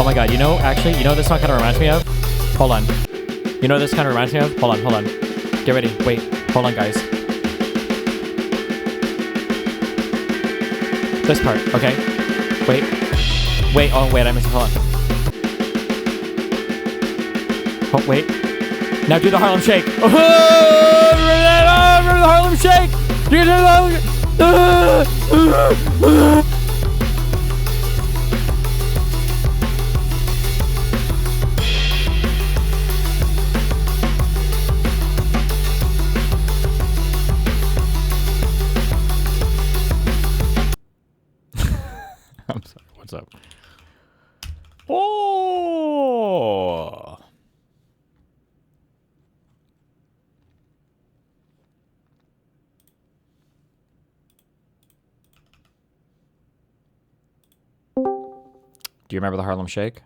Oh my god, you know, actually, you know what this song kind of reminds me of? Hold on. You know what this kind of reminds me of? Hold on. Get ready. Wait. Hold on, guys. This part, okay? Wait. Oh, wait, I missed it. Hold on. Oh, wait. Now do the Harlem Shake. Oh, remember the Harlem Shake? Do you do the Harlem Shake? I'm sorry, what's up? Oh! Do you remember the Harlem Shake?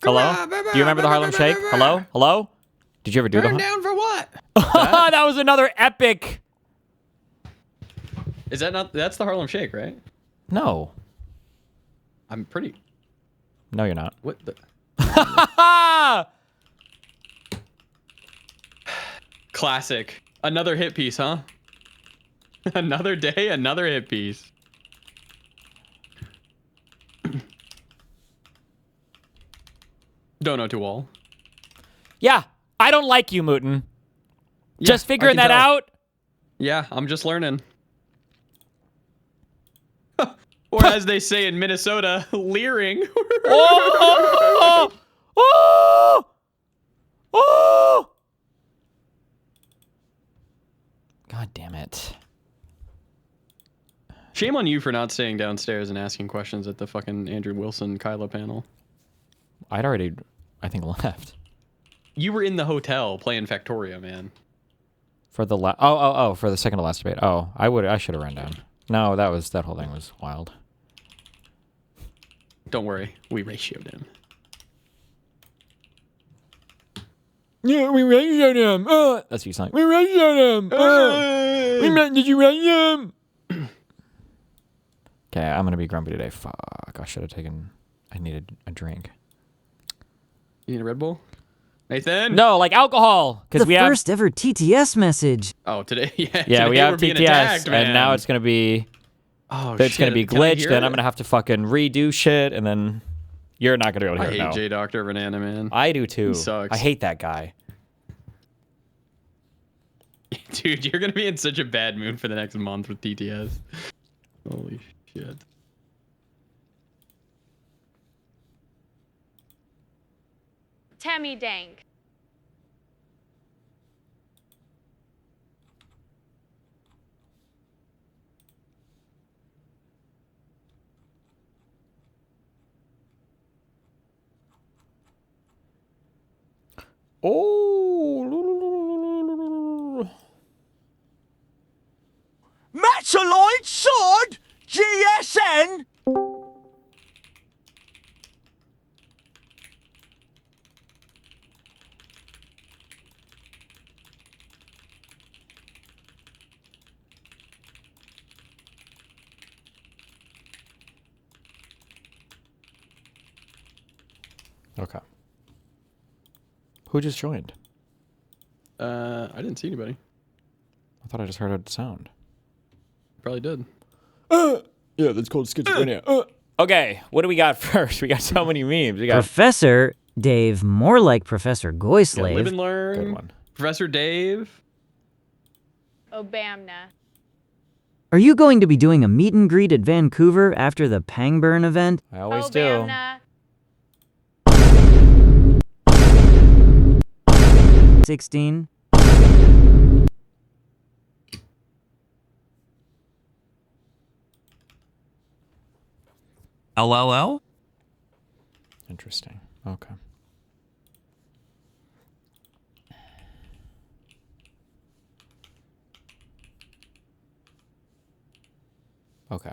Hello? Do you remember the Harlem Shake? Hello? Hello? Did you ever do that? Burn down for what? That was another epic. Is that not? That's the Harlem Shake, right? No. I'm pretty. No, you're not. What the? Classic. Another hit piece, huh? Another day, another hit piece. Don't know to all. Yeah, I don't like you, Mooton. Yeah, Just figuring that out. Yeah, I'm just learning. Or as they say in Minnesota, leering. Oh! Oh! Oh! God damn it. Shame on you for not staying downstairs and asking questions at the fucking Andrew Wilson Kyla panel. I'd already, I think, left. You were in the hotel playing Factorio, man. For the for the second to last debate. Oh, I should have run down. No, that whole thing was wild. Don't worry, we ratioed him. Yeah, we ratioed him. That's you saying. We ratioed him. Did you ratio him? Okay, I'm gonna be grumpy today. Fuck, I should have taken. I needed a drink. You need a Red Bull? Nathan? No, like alcohol. Because we have first ever TTS message. Oh, today? Yeah, yeah, today we have we're being TTS, attacked, man. and now it's gonna be. Oh, it's gonna be Can I glitched, hear then it? I'm gonna have to fucking redo shit, and then you're not gonna be able to I hear it. hate No. J Doctor Banana, man. I do too. He sucks. I hate that guy. Dude, you're gonna be in such a bad mood for the next month with TTS. Holy shit. Tammy Dank. Oh. Metaloid sword? GSN? Okay. Who just joined? I didn't see anybody. I thought I just heard a sound. Probably did. Yeah, that's called schizophrenia. Okay, what do we got first? We got so many memes. We got Professor Dave, more like Professor Live Goyslave. and learn. good one. Professor Dave. Obamna. Are you going to be doing a meet and greet at Vancouver after the Pangburn event? I always do. Obamna. 16. LLL? Interesting. Okay. Okay.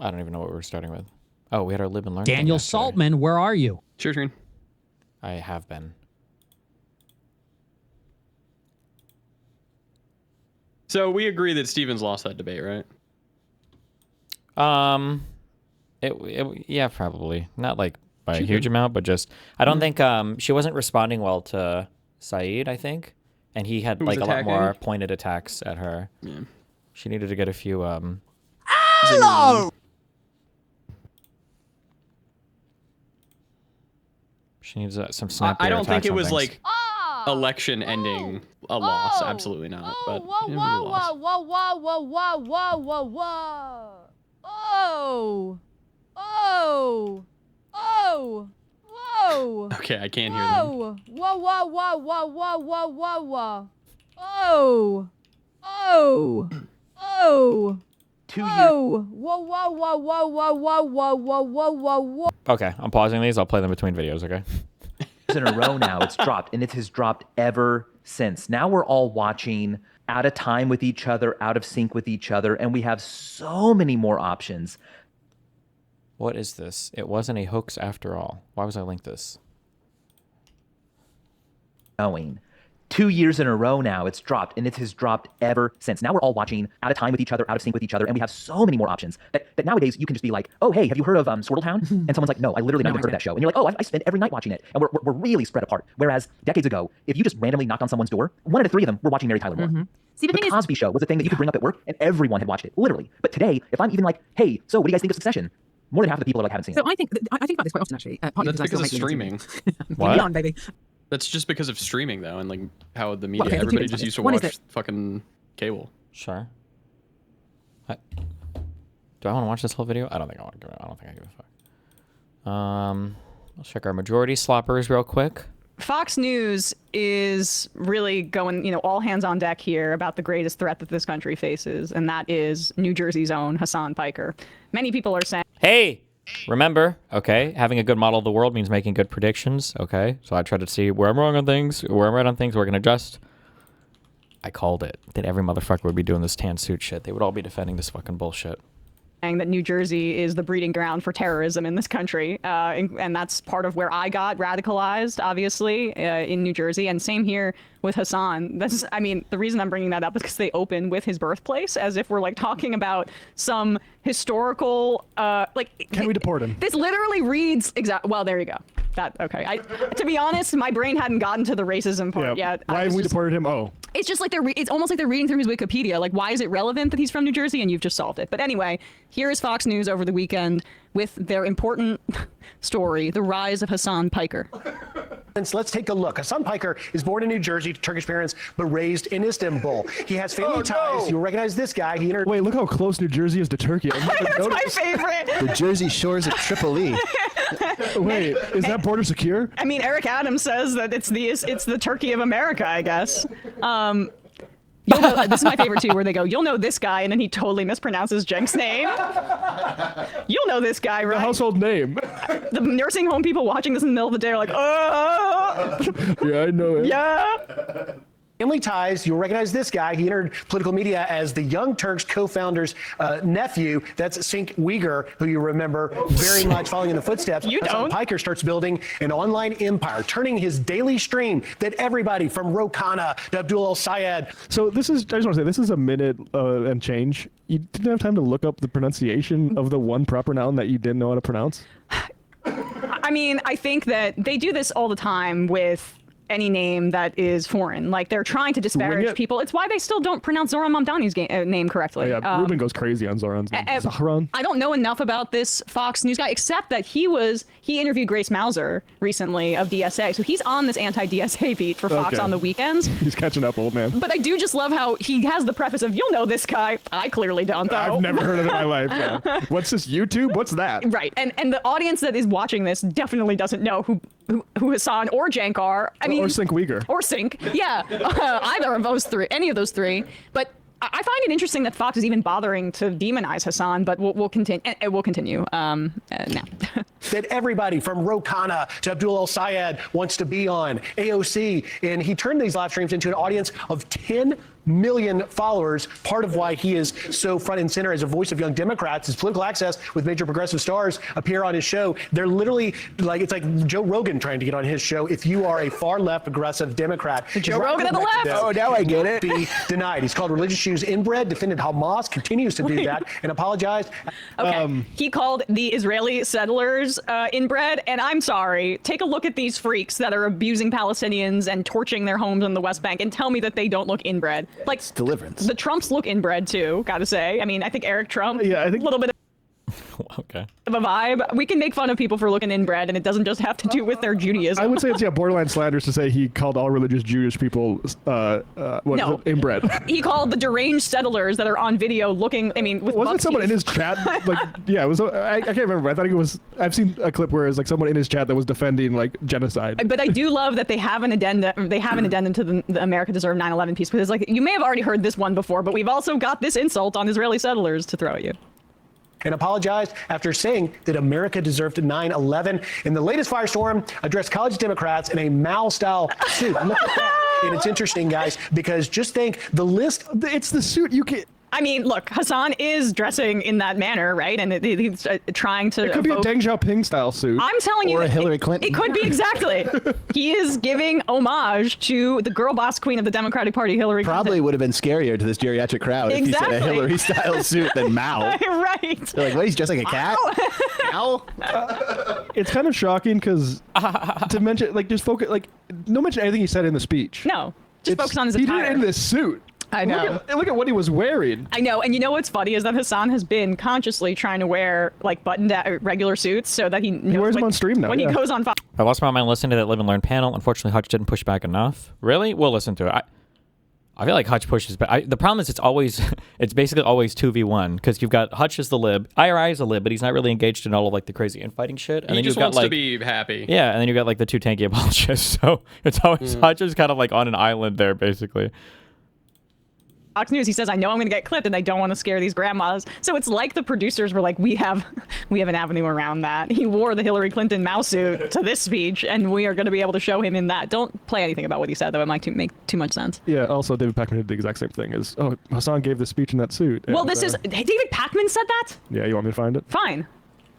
I don't even know what we're starting with. Oh, we had our live and learn. Daniel Saltman, where are you? Share screen. I have been. So we agree that Stevens lost that debate, right? Yeah, probably not like by a huge amount, but just I don't think she wasn't responding well to Saeed, I think, and he had like a lot more pointed attacks at her. Yeah. She needed to get a few Hello! She needs some snap. I don't think it was like election ending a loss. Absolutely not. But whoa, it was a whoa, loss. whoa, whoa, whoa, whoa, whoa, whoa, whoa. Oh. Oh. Oh. Whoa. Okay, I can't hear them. Whoa. Whoa, whoa, whoa, whoa, whoa, whoa, whoa, whoa. Oh. Oh. Oh. 2 years. Whoa. Whoa, whoa, whoa, whoa, whoa, whoa, whoa, whoa, whoa, whoa, whoa. Okay, I'm pausing these. I'll play them between videos, okay? In a row now, it's dropped, and it has dropped ever since. Now we're all watching out of time with each other, out of sync with each other, and we have so many more options. What is this? It wasn't a hoax after all. Why was I linked this? Going. 2 years in a row now, it's dropped, and it has dropped ever since. Now we're all watching out of time with each other, out of sync with each other, and we have so many more options that nowadays you can just be like, oh, hey, have you heard of Swirletown? And someone's like, no, I literally never heard of that show. And you're like, oh, I spend every night watching it. And we're really spread apart. Whereas decades ago, if you just randomly knocked on someone's door, 1 out of 3 of them were watching Mary Tyler Moore. See, the Cosby Show was a thing that you could bring up at work, and everyone had watched it, literally. But today, if I'm even like, hey, so what do you guys think of Succession? More than half the people are like, haven't seen it. So I think about this quite often, actually. That's because of streaming. What? On, baby. That's just because of streaming, though, and like how the media, Okay, everybody just used to One is watch fucking cable. Sure. Do I want to watch this whole video? I don't think I want to give it. I don't think I give a fuck. Let's check our majority sloppers real quick. Fox News is really going, all hands on deck here about the greatest threat that this country faces, and that is New Jersey's own Hassan Piker. Many people are saying, hey, remember, okay, having a good model of the world means making good predictions, okay? So I try to see where I'm wrong on things, where I'm right on things, where I can adjust. I called it. That every motherfucker would be doing this tan suit shit. They would all be defending this fucking bullshit. that New Jersey is the breeding ground for terrorism in this country. And that's part of where I got radicalized, obviously, in New Jersey. And same here with Hassan. I mean, the reason I'm bringing that up is because they open with his birthplace, as if we're like talking about some historical, Can we deport him? This literally reads well, there you go. Okay. To be honest, my brain hadn't gotten to the racism part yet. Why have we deported him? Oh. It's just like it's almost like they're reading through his Wikipedia. Like, why is it relevant that he's from New Jersey? And you've just solved it. But anyway, here is Fox News over the weekend with their important story, the rise of Hassan Piker. Let's take a look. Hassan Piker is born in New Jersey to Turkish parents, but raised in Istanbul. He has family ties. You'll recognize this guy. Wait, look how close New Jersey is to Turkey. That's my favorite. The Jersey shores of Tripoli. Wait, is that border secure? I mean, Eric Adams says that it's the Turkey of America, I guess. This is my favorite too, where they go, "You'll know this guy," and then he totally mispronounces Cenk's name. You'll know this guy, right? The household name. The nursing home people watching this in the middle of the day are like, "Oh." Yeah, I know it. Yeah. Family ties. You'll recognize this guy. He entered political media as the Young Turks co-founder's nephew. That's Cenk Uygur, who you remember very much following in the footsteps. You don't. Piker starts building an online empire, turning his daily stream that everybody from Ro Khanna to Abdul El-Sayed. So I just want to say, this is a minute and change. You didn't have time to look up the pronunciation of the one proper noun that you didn't know how to pronounce? I mean, I think that they do this all the time with any name that is foreign. Like, they're trying to disparage people. It's why they still don't pronounce Zoran Mamdani's name correctly. Oh, yeah, Ruben goes crazy on Zoran's name. Zahran? I don't know enough about this Fox News guy, except that he interviewed Grace Mauser recently of DSA. So he's on this anti-DSA beat for Fox on the weekends. He's catching up, old man. But I do just love how he has the preface of, "You'll know this guy." I clearly don't, though. I've never heard of it in my life. Yeah. What's this, YouTube? What's that? Right. And the audience that is watching this definitely doesn't know who Hassan or Cenk are. I mean, or Cenk Uygur. Or Cenk. Yeah. Either of those three. Any of those three. But I find it interesting that Fox is even bothering to demonize Hassan, but we'll continue. We'll continue now. That everybody from Ro Khanna to Abdul El-Sayed wants to be on AOC, and he turned these live streams into an audience of 10 million followers. Part of why he is so front and center as a voice of young Democrats is political access with major progressive stars appear on his show. They're literally like, it's like Joe Rogan trying to get on his show. If you are a far left progressive Democrat, Joe Rogan of the left. Oh, now I get it. Be denied. He's called religious Jews inbred, defended Hamas, continues to do that, and apologized. Okay. He called the Israeli settlers inbred, and I'm sorry. Take a look at these freaks that are abusing Palestinians and torching their homes on the West Bank, and tell me that they don't look inbred. Like, It's deliverance. the Trumps look inbred too, gotta say. I mean, I think Eric Trump, Yeah, I think- a little bit Okay. of a vibe. We can make fun of people for looking inbred, and it doesn't just have to do with their Judaism. I would say it's borderline slanders to say he called all religious Jewish people No. inbred. He called the deranged settlers that are on video looking, I mean, with Wasn't buck someone in teeth. his chat like yeah, it was I can't remember. I thought it was I've seen a clip where it's like someone in his chat that was defending like genocide. But I do love that they have an addendum. They have an addendum to the America Deserve 9/11 piece, because like you may have already heard this one before, but we've also got this insult on Israeli settlers to throw at you. And apologized after saying that America deserved 9/11. In the latest firestorm, addressed college Democrats in a Mao-style suit. Look at that. And it's interesting, guys, because just think the list. It's the suit you can. I mean, look, Hassan is dressing in that manner, right? And he's trying to. It could be a evoke- Deng Xiaoping style suit. I'm telling you, Or a that Hillary Clinton. It could be exactly. He is giving homage to the girl boss queen of the Democratic Party, Hillary Probably Clinton. would have been scarier to this geriatric crowd if he said a Exactly. Hillary style suit than Mao. Right. They're like, what, he's just like a cat? Ow. It's kind of shocking because to mention like just focus like no mention anything he said in the speech. No, just It's- focus on his He attire. did it in this suit. I know. Look at what he was wearing. I know, and you know what's funny is that Hassan has been consciously trying to wear like button-down regular suits so that he knows wears them when- on stream now, when yeah. he goes on. I lost my mind listening to that Live and Learn panel. Unfortunately, Hutch didn't push back enough. Really? We'll listen to it. I feel like Hutch pushes back. The problem is it's basically always 2v1 because you've got Hutch is the lib. IRI is a lib, but he's not really engaged in all of like the crazy infighting shit. And He then just you've got wants like to be happy. yeah, and then you got like the two tanky apologists. So it's always Hutch is kind of like on an island there basically. Fox News, he says, I know I'm going to get clipped and I don't want to scare these grandmas. So it's like the producers were like, we have an avenue around that. He wore the Hillary Clinton mouse suit to this speech and we are going to be able to show him in that. Don't play anything about what he said, though. It might make too much sense. Yeah. Also, David Pakman did the exact same thing. As Hassan gave the speech in that suit. Well, and, this is David Pakman said that? Yeah. You want me to find it? Fine.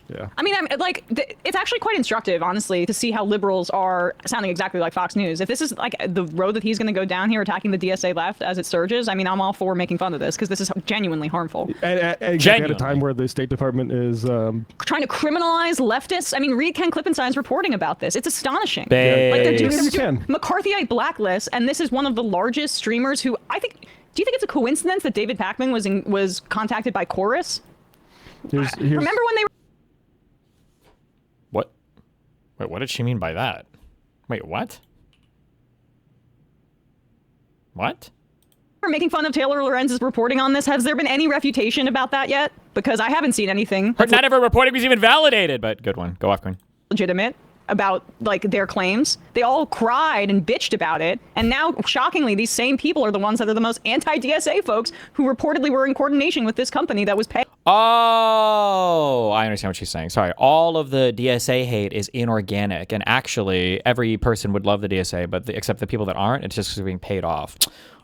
Yeah. I mean, I'm like, it's actually quite instructive, honestly, to see how liberals are sounding exactly like Fox News. If this is like the road that he's going to go down here, attacking the DSA left as it surges, I mean, I'm all for making fun of this because this is genuinely harmful. And exactly at a time where the State Department is Trying to criminalize leftists. I mean, read Ken Klippenstein's reporting about this. It's astonishing. Babe. Like they're doing Yes, you this can. McCarthyite blacklist, and this is one of the largest streamers who I think. Do you think it's a coincidence that David Pakman was contacted by Chorus? here's Remember when they were What? Wait, what did she mean by that? Wait, what? What? making fun of Taylor Lorenz's reporting on this? Has there been any refutation about that yet? Because I haven't seen anything. None of her reporting was even validated, but good one. Go off, Queen. Legitimate about like their claims. They all cried and bitched about it, and now shockingly these same people are the ones that are the most anti-DSA folks who reportedly were in coordination with this company that was paying. Oh, I understand what she's saying. Sorry. All of the DSA hate is inorganic, and actually every person would love the DSA, but except the people that aren't, it's just being paid off.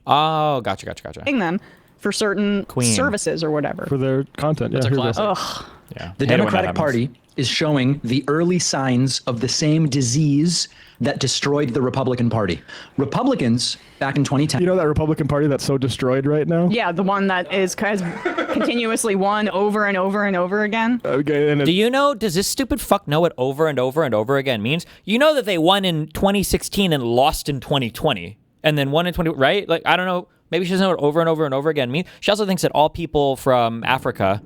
Oh, gotcha. Them for certain services or whatever. For their content. That's a here we go. classic. Ugh. Yeah. The Hate it when that Democratic happens. Party is showing the early signs of the same disease that destroyed the Republican Party. Republicans back in 2010. You know that Republican Party that's so destroyed right now? Yeah, the one that has continuously won over and over and over again. Okay, and Do you know, does this stupid fuck know what over and over and over again means? You know that they won in 2016 and lost in 2020 and then won in 20, right? Like, I don't know. Maybe she doesn't know what over and over and over again means. She also thinks that all people from Africa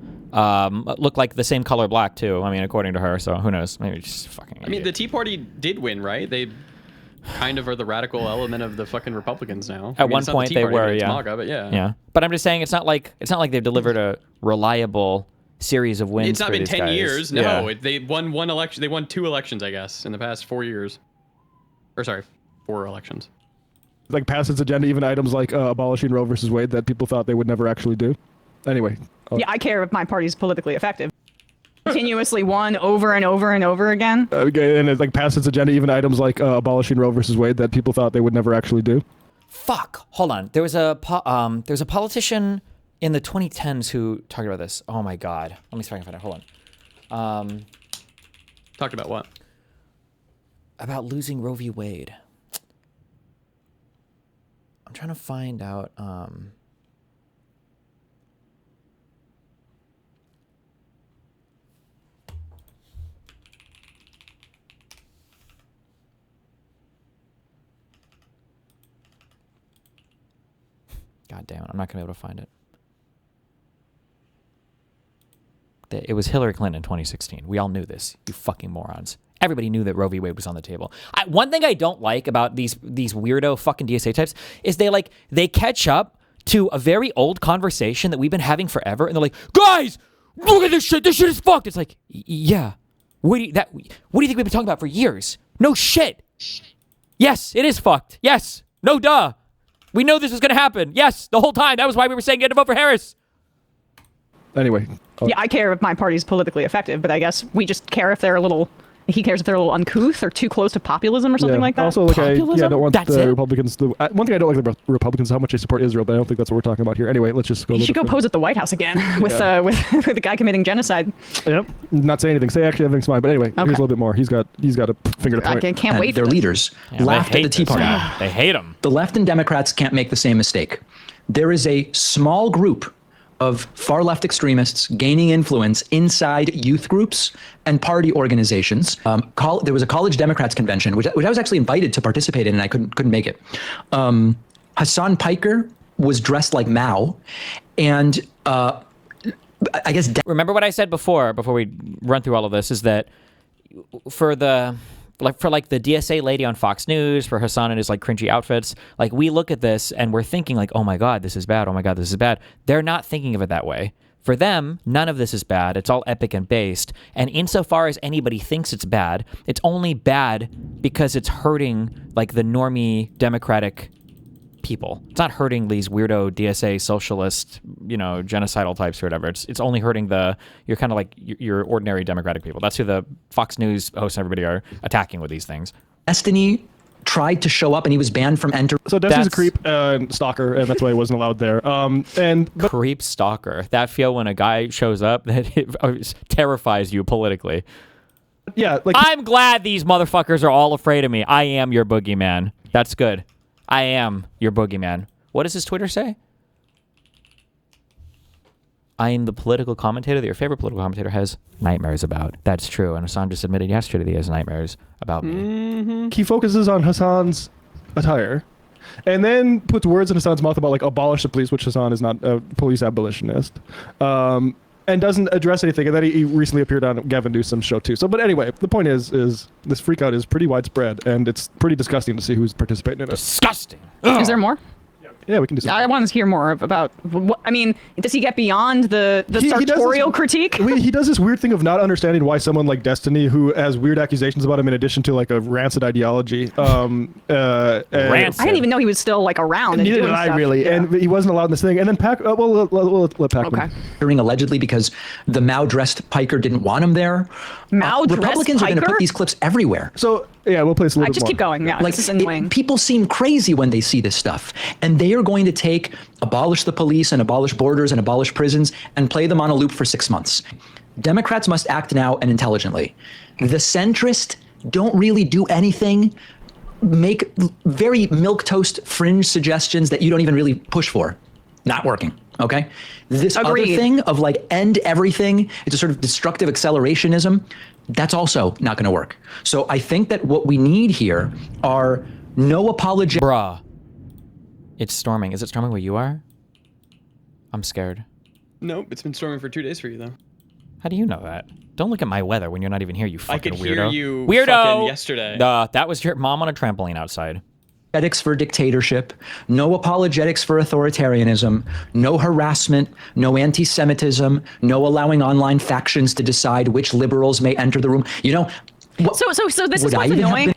look like the same color black, too. I mean, according to her. So who knows? Maybe she's fucking I mean, the Tea Party did win, right? They kind of are the radical element of the fucking Republicans now. At one point they were, it's yeah. MAGA, but yeah. Yeah. But I'm just saying it's not like they've delivered a reliable series of wins. It's not for been these 10 guys. years. No, Yeah. they won one election. They won 2 elections, I guess, in the past 4 years. Or sorry, 4 elections. like pass its agenda, even items like abolishing Roe versus Wade that people thought they would never actually do. Anyway. Yeah, I care if my party's politically effective. Continuously won over and over and over again. Okay, and it like pass its agenda, even items like abolishing Roe versus Wade that people thought they would never actually do. Fuck. Hold on. There was a politician in the 2010s who talked about this. Oh my god. Let me see if I can find it. Hold on. Talked about what? About losing Roe v. Wade. I'm trying to find out. God damn it, I'm not going to be able to find it. It was Hillary Clinton in 2016. We all knew this, you fucking morons. Everybody knew that Roe v. Wade was on the table. One thing I don't like about these weirdo fucking DSA types is they catch up to a very old conversation that we've been having forever, and they're like, guys, look at this shit. This shit is fucked. It's like, yeah. What do you think we've been talking about for years? No shit. Yes, it is fucked. Yes. No duh. We know this was going to happen. Yes, the whole time. That was why we were saying get to vote for Harris. Anyway. Yeah, I care if my party's politically effective, but I guess we just care if they're a little... He cares if they're a little uncouth or too close to populism or something like that. Also, like, I don't want That's the it? Republicans to... one thing I don't like about Republicans is how much they support Israel, but I don't think that's what we're talking about here. Anyway, let's just go... You should go pose at the White House again with the guy committing genocide. Yep. Not say anything. Say actually everything's fine. But anyway, here's a little bit more. He's got a finger to point. I can't wait. Their leaders laughed at the Tea Party. They hate him. The left and Democrats can't make the same mistake. There is a small group of far left extremists gaining influence inside youth groups and party organizations. There was a college Democrats convention, which I was actually invited to participate in, and I couldn't make it. Hassan Piker was dressed like Mao, and I guess... Remember what I said before we run through all of this, is that for the DSA lady on Fox News, for Hassan and his like cringy outfits, like we look at this and we're thinking like, oh my God, this is bad. Oh my God, this is bad. They're not thinking of it that way. For them, none of this is bad. It's all epic and based. And insofar as anybody thinks it's bad, it's only bad because it's hurting like the normie Democratic people. It's not hurting these weirdo DSA socialist, genocidal types or whatever. It's only hurting you're kind of like your ordinary Democratic people. That's who the Fox News hosts and everybody are attacking with these things. Destiny tried to show up and he was banned from entering. So Destiny's a creep and stalker, and that's why he wasn't allowed there. Creep stalker. That feel when a guy shows up that it terrifies you politically. Yeah, like I'm glad these motherfuckers are all afraid of me. I am your boogeyman. That's good. I am your boogeyman. What does his Twitter say? I am the political commentator that your favorite political commentator has nightmares about. That's true. And Hassan just admitted yesterday that he has nightmares about me. Mm-hmm. He focuses on Hassan's attire and then puts words in Hassan's mouth about like abolish the police, which Hassan is not a police abolitionist. And doesn't address anything. And then he recently appeared on Gavin Newsom's show too. So, but anyway, the point is this freakout is pretty widespread, and it's pretty disgusting to see who's participating in it. Disgusting. Is there more? Yeah, we can do something. I want to hear more about. I mean, does he get beyond the sartorial critique? He does this weird thing of not understanding why someone like Destiny, who has weird accusations about him in addition to like a rancid ideology. Rancid. I didn't even know he was still like around. Neither did I really. Yeah. And he wasn't allowed in this thing. And then we'll let Pac. Okay. Allegedly because the Mao-dressed Piker didn't want him there. Mao-dressed Republicans are going to put these clips everywhere. So yeah, we'll play this a little bit just more. keep going. Yeah, like people seem crazy when they see this stuff, and they are going to take abolish the police and abolish borders and abolish prisons and play them on a loop for 6 months. Democrats must act now and intelligently. The centrists don't really do anything, make very milquetoast fringe suggestions that you don't even really push for. Not working. Okay. This other thing of like end everything, it's a sort of destructive accelerationism. That's also not going to work. So I think that what we need here are no apology. Bruh. It's storming. Is it storming where you are? I'm scared. Nope, it's been storming for 2 days for you though. How do you know that? Don't look at my weather when you're not even here, you fucking weirdo. I could hear you weirdo! fucking yesterday. That was your mom on a trampoline outside. Apologetics for dictatorship, no apologetics for authoritarianism, no harassment, no anti-Semitism, no allowing online factions to decide which liberals may enter the room. So this is Would I what's even have annoying.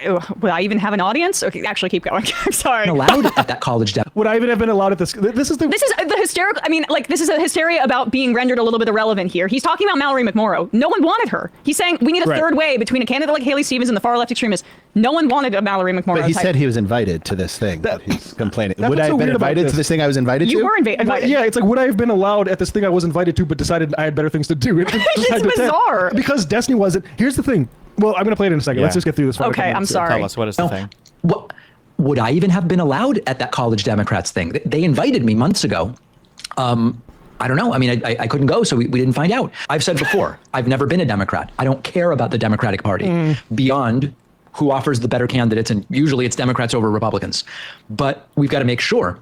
been- Would I even have an audience? Okay, actually, keep going. I'm sorry. allowed at that college demo. Would I even have been allowed at this? This is This is the hysterical. I mean, like, this is a hysteria about being rendered a little bit irrelevant here. He's talking about Mallory McMorrow. No one wanted her. He's saying we need a Right. third way between a candidate like Haley Stevens and the far left extremists. No one wanted a Mallory McMorrow. But he type. said he was invited to this thing. That he's complaining. that's Would what's I so have been weird about invited to this. this thing I was invited to? You were invited. Yeah, it's like, would I have been allowed at this thing I was invited to, but decided I had better things to do? It just It's had to attend. bizarre. Because Destiny wasn't. Here's the thing. Well, I'm gonna play it in a second. Yeah. Let's just get through this. for a Okay, couple I'm minutes here. sorry. Tell us, what is the thing? What, would I even have been allowed at that college Democrats thing? They invited me months ago. I don't know. I mean, I couldn't go, so we didn't find out. I've said before, I've never been a Democrat. I don't care about the Democratic Party beyond who offers the better candidates, and usually it's Democrats over Republicans. But we've got to make sure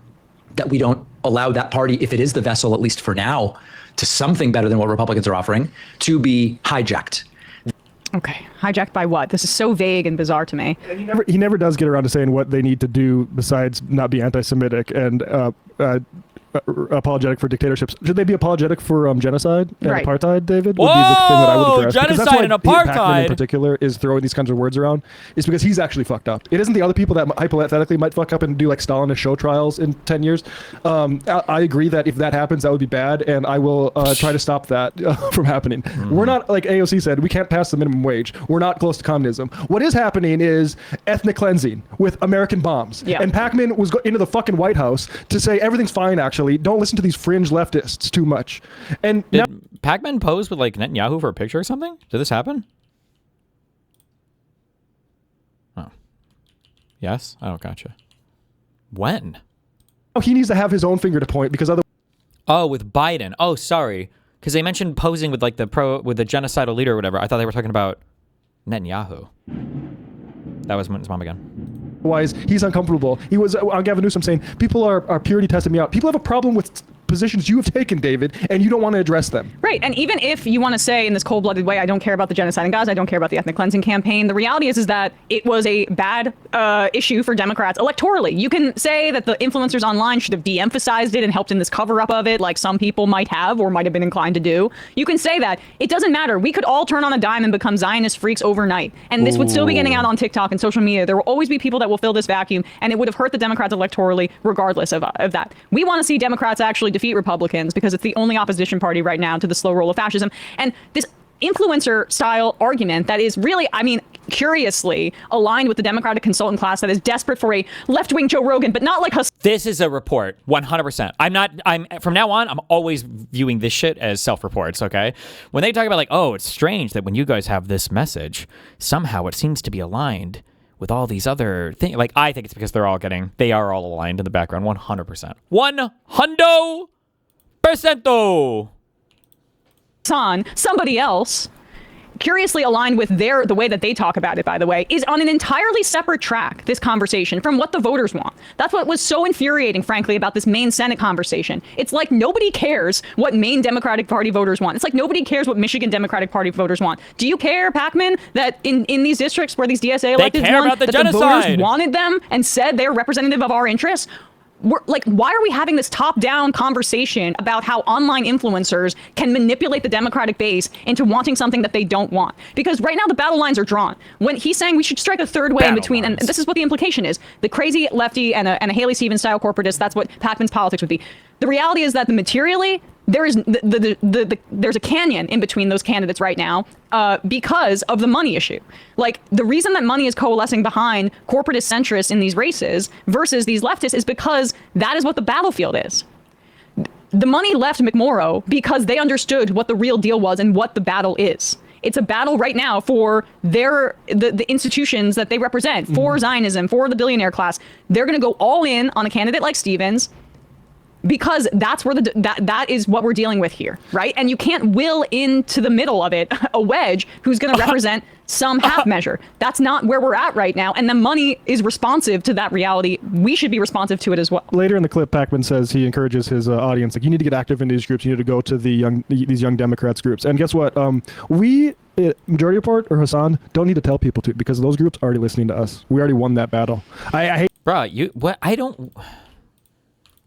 that we don't allow that party, if it is the vessel, at least for now, to something better than what Republicans are offering, to be hijacked. Okay, hijacked by what? This is so vague and bizarre to me. And he never does get around to saying what they need to do besides not be anti-Semitic and apologetic for dictatorships. Should they be apologetic for genocide and Right. apartheid, David? Would be the thing that I would address. Because that's Genocide why and Pac-Man apartheid. in particular is throwing these kinds of words around, is because he's actually fucked up. It isn't the other people that hypothetically might fuck up and do like Stalinist show trials in 10 years. I agree that if that happens, that would be bad, and I will try to stop that from happening. We're not, like AOC said, we can't pass the minimum wage. We're not close to communism. What is happening is ethnic cleansing with American bombs. Yeah. And Pac-Man was into the fucking White House to say everything's fine, actually. Don't listen to these fringe leftists too much. And now, Did Pac-Man pose with like Netanyahu for a picture or something? Did this happen? Oh. Yes? Oh, gotcha. When? he needs to have his own finger to point because otherwise. Oh, with Biden. Oh, sorry. Because they mentioned posing with like the genocidal leader or whatever. I thought they were talking about Netanyahu. That was his mom again. Otherwise, he's uncomfortable. He was on Gavin Newsom saying, people are purity testing me out. People have a problem with positions you have taken, David, and you don't want to address them. Right, and even if you want to say in this cold-blooded way, I don't care about the genocide in Gaza, I don't care about the ethnic cleansing campaign, the reality is that it was a bad issue for Democrats electorally. You can say that the influencers online should have de-emphasized it and helped in this cover-up of it, like some people might have or might have been inclined to do. You can say that. It doesn't matter. We could all turn on a dime and become Zionist freaks overnight, and this would still be getting out on TikTok and social media. There will always be people that will fill this vacuum, and it would have hurt the Democrats electorally regardless of that. We want to see Democrats actually defeat Republicans because it's the only opposition party right now to the slow roll of fascism. And this influencer style argument that is really, I mean, curiously aligned with the Democratic consultant class that is desperate for a left-wing Joe Rogan, but not like This is a report, 100%. I'm from now on, I'm always viewing this shit as self-reports, okay? When they talk about like, oh, it's strange that when you guys have this message, somehow it seems to be aligned with all these other things. Like, I think it's because they are all aligned in the background, 100%. 100%. Somebody else, curiously aligned with the way that they talk about it, by the way, is on an entirely separate track, this conversation, from what the voters want. That's what was so infuriating, frankly, about this Maine Senate conversation. It's like nobody cares what Maine Democratic Party voters want. It's like nobody cares what Michigan Democratic Party voters want. Do you care, Pac-Man, that in these districts where these DSA electeds won, that the voters wanted them and said they're representative of our interests? Why are we having this top-down conversation about how online influencers can manipulate the Democratic base into wanting something that they don't want? Because right now the battle lines are drawn. When he's saying we should strike a third way in between, and this is what the implication is, the crazy lefty and a Haley Stevens style corporatist, that's what Pac-Man's politics would be. The reality is that materially, there is there's a canyon in between those candidates right now because of the money issue. Like, the reason that money is coalescing behind corporatist centrists in these races versus these leftists is because that is what the battlefield is. The money left McMorrow because they understood what the real deal was and what the battle is. It's a battle right now for the institutions that they represent, for Zionism, for the billionaire class. They're going to go all in on a candidate like Stevens, because that's where that is what we're dealing with here, right? And you can't will into the middle of it a wedge who's going to represent some half measure. That's not where we're at right now. And the money is responsive to that reality. We should be responsive to it as well. Later in the clip, Pac-Man says he encourages his audience, like, you need to get active in these groups. You need to go to these young Democrats groups. And guess what? We, Majority Report or Hassan, don't need to tell people to, because those groups are already listening to us. We already won that battle. I hate. Bruh,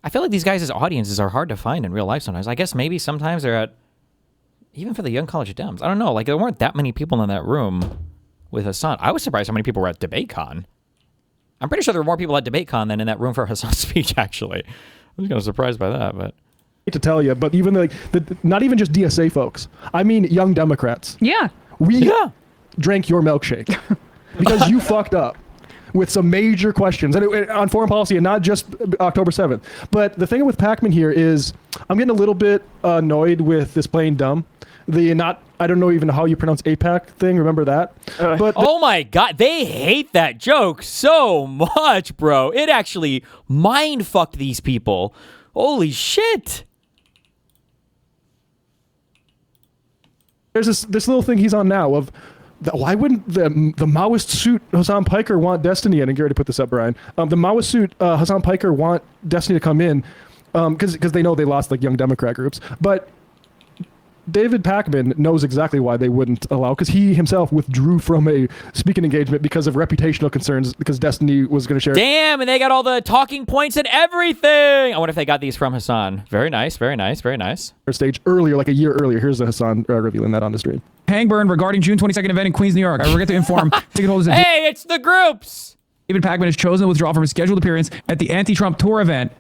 I feel like these guys' audiences are hard to find in real life sometimes. I guess maybe sometimes they're even for the young college Dems. I don't know. Like, there weren't that many people in that room with Hassan. I was surprised how many people were at DebateCon. I'm pretty sure there were more people at DebateCon than in that room for Hassan's speech, actually. I was kind of surprised by that, but... I hate to tell you, but even not even just DSA folks. I mean young Democrats. Yeah. We drank your milkshake because you fucked up with some major questions and on foreign policy, and not just October 7th. But the thing with Pacman here is I'm getting a little bit annoyed with this playing dumb. I don't know even how you pronounce APAC thing. Remember that? But oh my God, they hate that joke so much, bro. It actually mind fucked these people. Holy shit. There's this little thing he's on now of why wouldn't the Maoist suit Hassan Piker want Destiny in? And Gary to put this up, Brian. The Maoist suit Hassan Piker want Destiny to come in because they know they lost like young Democrat groups. But David Pacman knows exactly why they wouldn't allow, because he himself withdrew from a speaking engagement because of reputational concerns, because Destiny was going to share. Damn, and they got all the talking points and everything. I wonder if they got these from Hassan. Very nice, very nice, very nice. Stage earlier, like a year earlier. Here's the Hassan revealing that on the stream. Hangburn regarding June 22nd event in Queens, New York. I forget to inform ticket holders that hey, it's the groups. David Pacman has chosen to withdraw from his scheduled appearance at the anti-Trump tour event.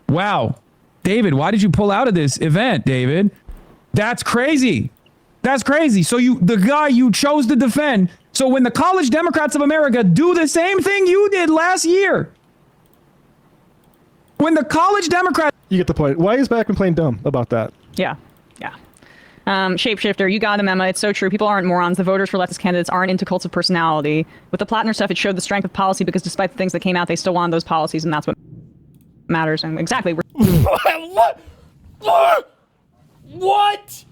Wow. David, why did you pull out of this event, David? That's crazy. That's crazy. So the guy you chose to defend. So when the College Democrats of America do the same thing you did last year, when the College Democrats... You get the point. Why is Pacman playing dumb about that? Yeah. Shapeshifter, you got him, Emma. It's so true. People aren't morons. The voters for leftist candidates aren't into cults of personality. With the Plattner stuff, it showed the strength of policy because despite the things that came out, they still wanted those policies, and that's what matters. And exactly. What? What?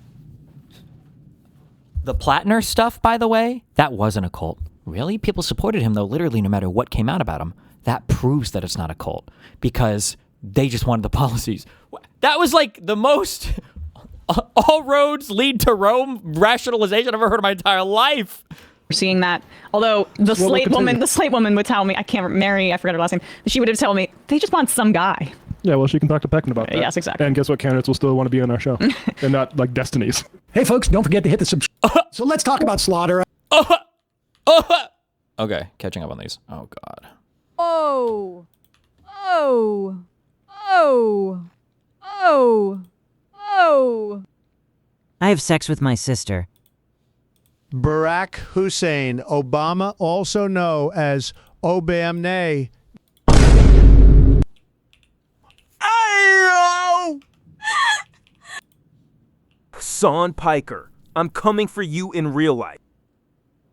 The Plattner stuff, by the way, that wasn't a cult. Really? People supported him, though, literally no matter what came out about him. That proves that it's not a cult, because they just wanted the policies. That was like the most all roads lead to Rome rationalization I've ever heard in my entire life. We're seeing that. Although the slate woman would tell me, I forgot her last name. She would have told me, they just want some guy. Yeah, well, she can talk to Pacman about that. Yes, exactly. And guess what? Candidates will still want to be on our show. And not like Destinies. Hey, folks, don't forget to hit the subscribe. So let's talk about Slaughter. Okay, catching up on these. Oh, God. Oh. Oh. Oh. Oh. Oh. I have sex with my sister. Barack Hussein Obama, also known as Obamnay. Hassan Piker, I'm coming for you in real life.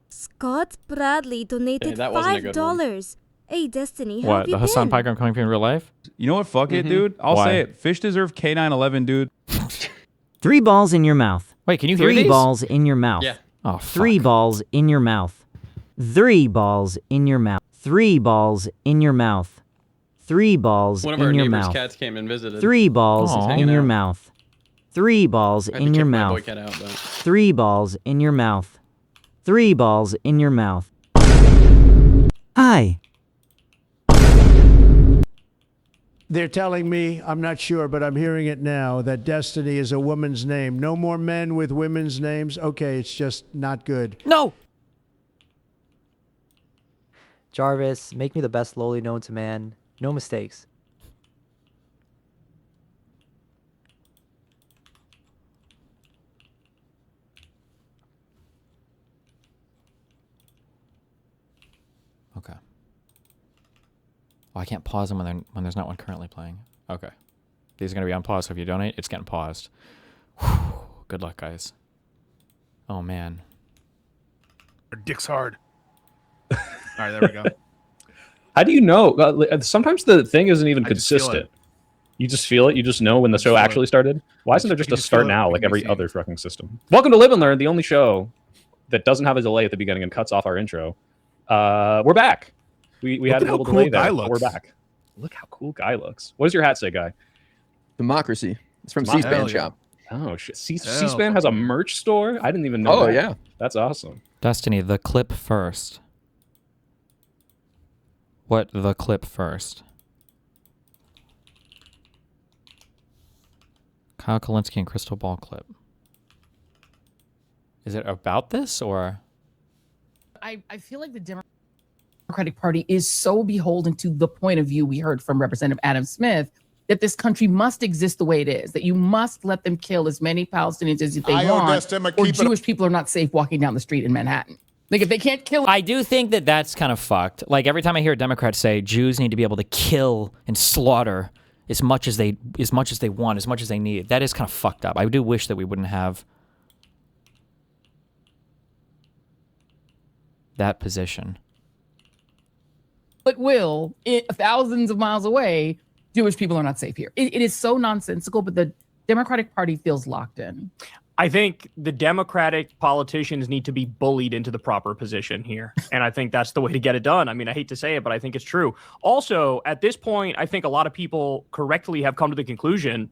Scott Bradley donated $5. Hey, Destiny, how What, have you the Hassan been? Piker I'm coming for in real life? You know what? Fuck it, dude. I'll Why? say it. Fish deserve K911, dude. 3 balls in your mouth. Wait, can you hear 3 these? balls in your mouth. Yeah. Oh, 3 balls in your mouth. 3 balls in your mouth. 3 balls in your mouth. 3 balls One of in our your neighbor's mouth. cats came and visited. 3 balls Aw. in your mouth. 3 balls I had to in your kick my mouth. boy cat out, but- 3 balls in your mouth. 3 balls in your mouth. Hi. They're telling me, I'm not sure, but I'm hearing it now, that Destiny is a woman's name. No more men with women's names. Okay, it's just not good. No. Jarvis, make me the best lowly known to man. No mistakes. Okay. Well, I can't pause them when there's not one currently playing. Okay. These are going to be on pause, so if you donate, it's getting paused. Whew. Good luck, guys. Oh, man. Our dick's hard. All right, there we go. How do you know? Sometimes the thing isn't even I just feel consistent. it. You just feel it. You just know when the show feel actually it. started. Why isn't there just You a just start feel it. now It like can be every seen. other fucking system? Welcome to Live and Learn, the only show that doesn't have a delay at the beginning and cuts off our intro. We're back. We Look had a at how little cool delay Guy there. But we're looks. back. Look how cool Guy looks. What does your hat say, Guy? Democracy. It's from Hell C-SPAN yeah. shop. Oh shit! C-SPAN has a merch store. I didn't even know. Oh, that. yeah. That's awesome. Destiny, the clip first. What the clip first? Kyle Kalinske and Crystal Ball clip. Is it about this or? I feel like the Democratic Party is so beholden to the point of view we heard from Representative Adam Smith that this country must exist the way it is, that you must let them kill as many Palestinians as they want, or Jewish people are not safe walking down the street in Manhattan. Like, if they can't kill... I do think that that's kind of fucked. Like, every time I hear Democrats say Jews need to be able to kill and slaughter as much as they want, as much as they need, that is kind of fucked up. I do wish that we wouldn't have that position. But thousands of miles away, Jewish people are not safe here. It is so nonsensical, but the Democratic Party feels locked in. I think the Democratic politicians need to be bullied into the proper position here. And I think that's the way to get it done. I mean, I hate to say it, but I think it's true. Also, at this point, I think a lot of people correctly have come to the conclusion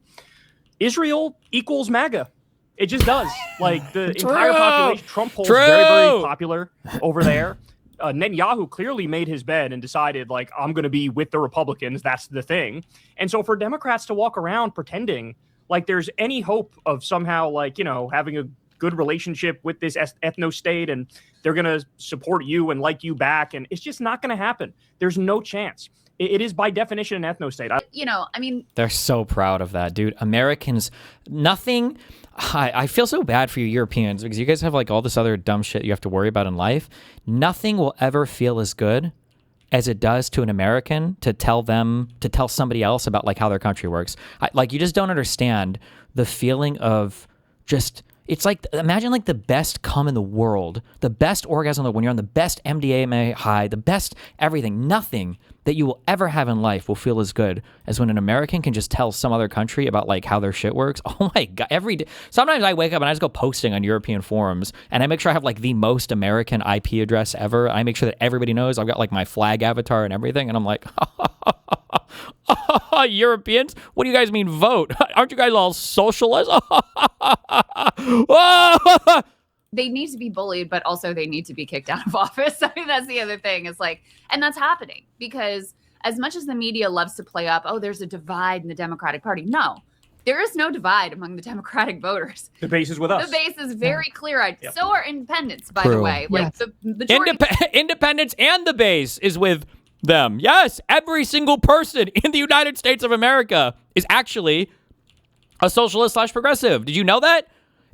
Israel equals MAGA. It just does. Like, the entire population, Trump polls very, very popular over there. Netanyahu clearly made his bed and decided, like, I'm going to be with the Republicans. That's the thing. And so for Democrats to walk around pretending like there's any hope of somehow, like, you know, having a good relationship with this ethno-state and they're going to support you and like you back, and it's just not going to happen. There's no chance. It is by definition an ethno-state. You know, I mean... They're so proud of that, dude. Americans, nothing... I feel so bad for you Europeans because you guys have, like, all this other dumb shit you have to worry about in life. Nothing will ever feel as good as it does to an American to tell somebody else about, like, how their country works. Like, you just don't understand the feeling of just... It's like, imagine, like, the best cum in the world, the best orgasm when you're on the best MDMA high, the best everything. Nothing that you will ever have in life will feel as good as when an American can just tell some other country about, like, how their shit works. Oh my God, every day. Sometimes I wake up and I just go posting on European forums and I make sure I have, like, the most American IP address ever. I make sure that everybody knows I've got, like, my flag avatar and everything. And I'm like, Europeans? What do you guys mean vote? Aren't you guys all socialists? They need to be bullied, but also they need to be kicked out of office. I mean, that's the other thing. Is like, and that's happening because as much as the media loves to play up, oh, there's a divide in the Democratic Party. No, there is no divide among the Democratic voters. The base is with us. The base is very clear-eyed. Yep. So are independents, by True. the way. Like the majority. Independents and the base is with them. Yes, every single person in the United States of America is actually a socialist / progressive. Did you know that?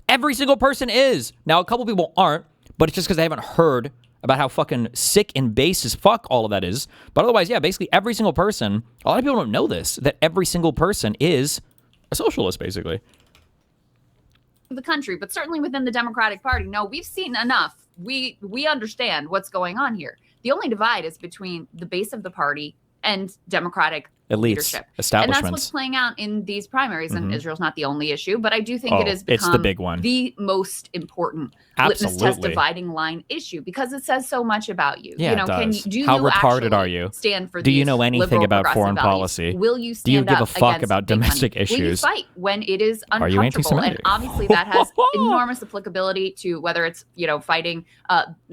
Every single person is. Now, a couple people aren't, but it's just because they haven't heard about how fucking sick and base as fuck all of that is. But otherwise, yeah, basically every single person, a lot of people don't know this, that every single person is a socialist, basically. The country, but certainly within the Democratic Party. No, we've seen enough. We understand what's going on here. The only divide is between the base of the party and Democratic elites, leadership. establishments. And that's what's playing out in these primaries. And Israel's not the only issue, but I do think it has it's become the big one. The most important litmus test dividing line issue because it says so much about you. Yeah, you know, it does. do How you retarded are you? Stand for Do you these know anything liberal, about foreign progressive policy? values? Will you stand Do you give a up fuck against about big money? domestic Will you issues? fight when it is Are you uncomfortable? And anti-Semitic? obviously that has enormous applicability to whether it's, you know, fighting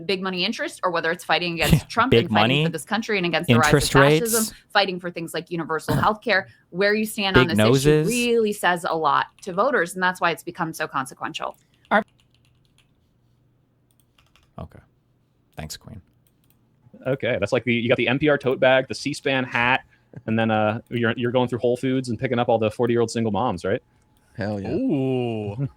big money interest or whether it's fighting against Trump Big and fighting money, for this country and against the rise of interest rates, fascism, fighting for things like universal health care. Where you stand on big this issue noses. really says a lot to voters, and that's why it's become so consequential. Okay. Thanks, Queen. Okay, that's like you got the NPR tote bag, the C-SPAN hat, and then you're going through Whole Foods and picking up all the 40-year-old single moms, right? Hell yeah. Ooh.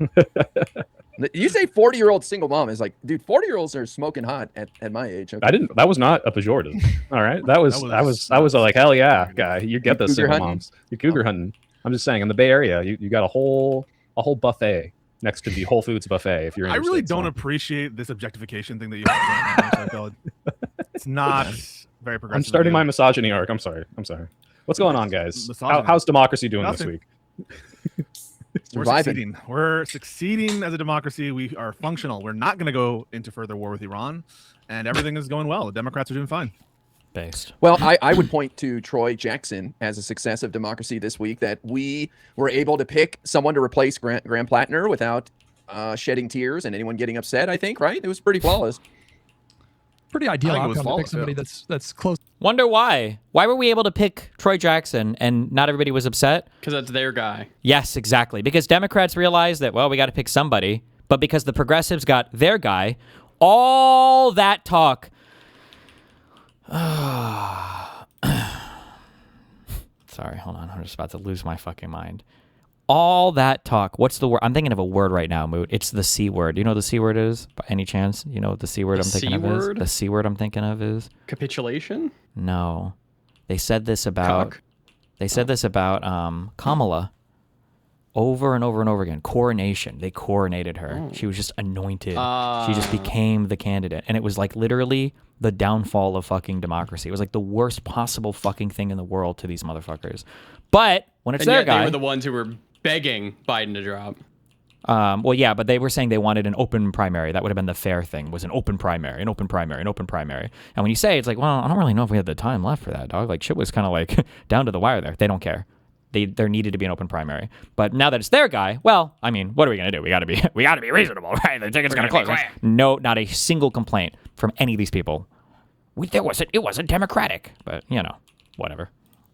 You say 40-year-old single mom is like, dude, 40-year-olds are smoking hot at my age. Okay. That was not a pejorative. All right. That was like, hell yeah, guy. You get those single moms. You're cougar hunting. I'm just saying, in the Bay Area, you got a whole buffet next to the Whole Foods buffet. If you're I interested, really don't appreciate this objectification thing that you have going on. It's not very progressive. I'm starting my misogyny arc. I'm sorry. What's going on, guys? How's democracy doing this week? We're succeeding as a democracy. We are functional. We're not going to go into further war with Iran, and everything is going well. The Democrats are doing fine. Based. Well, I would point to Troy Jackson as a success of democracy this week, that we were able to pick someone to replace Graham Plattner without shedding tears and anyone getting upset, I think, right? It was pretty flawless. Pretty ideal outcome to pick somebody that's close. Wonder why? Why were we able to pick Troy Jackson and not everybody was upset? Because that's their guy. Yes, exactly. Because Democrats realized that, well, we got to pick somebody. But because the progressives got their guy, All that talk. Sorry, hold on. I'm just about to lose my fucking mind. All that talk. What's the word? I'm thinking of a word right now, Moot. It's the C word. You know what the C word is? By any chance? You know what the C word I'm thinking of is? The C word I'm thinking of is? Capitulation? No. They said this about... Cock. They said this about Kamala over and over and over again. Coronation. They coronated her. She was just anointed. She just became the candidate. And it was like literally the downfall of fucking democracy. It was like the worst possible fucking thing in the world to these motherfuckers. But when it's their guy... they were the ones who were begging Biden to drop. Well, yeah, but they were saying they wanted an open primary. That would have been the fair thing, was an open primary, an open primary, an open primary. And when you say, it's like, well, I don't really know if we had the time left for that, dog. Like, shit was kind of like down to the wire there. They don't care. There needed to be an open primary. But now that it's their guy, well, I mean, what are we going to do? We got to be reasonable, right? The ticket's going to close. No, not a single complaint from any of these people. It wasn't democratic, but, you know, whatever.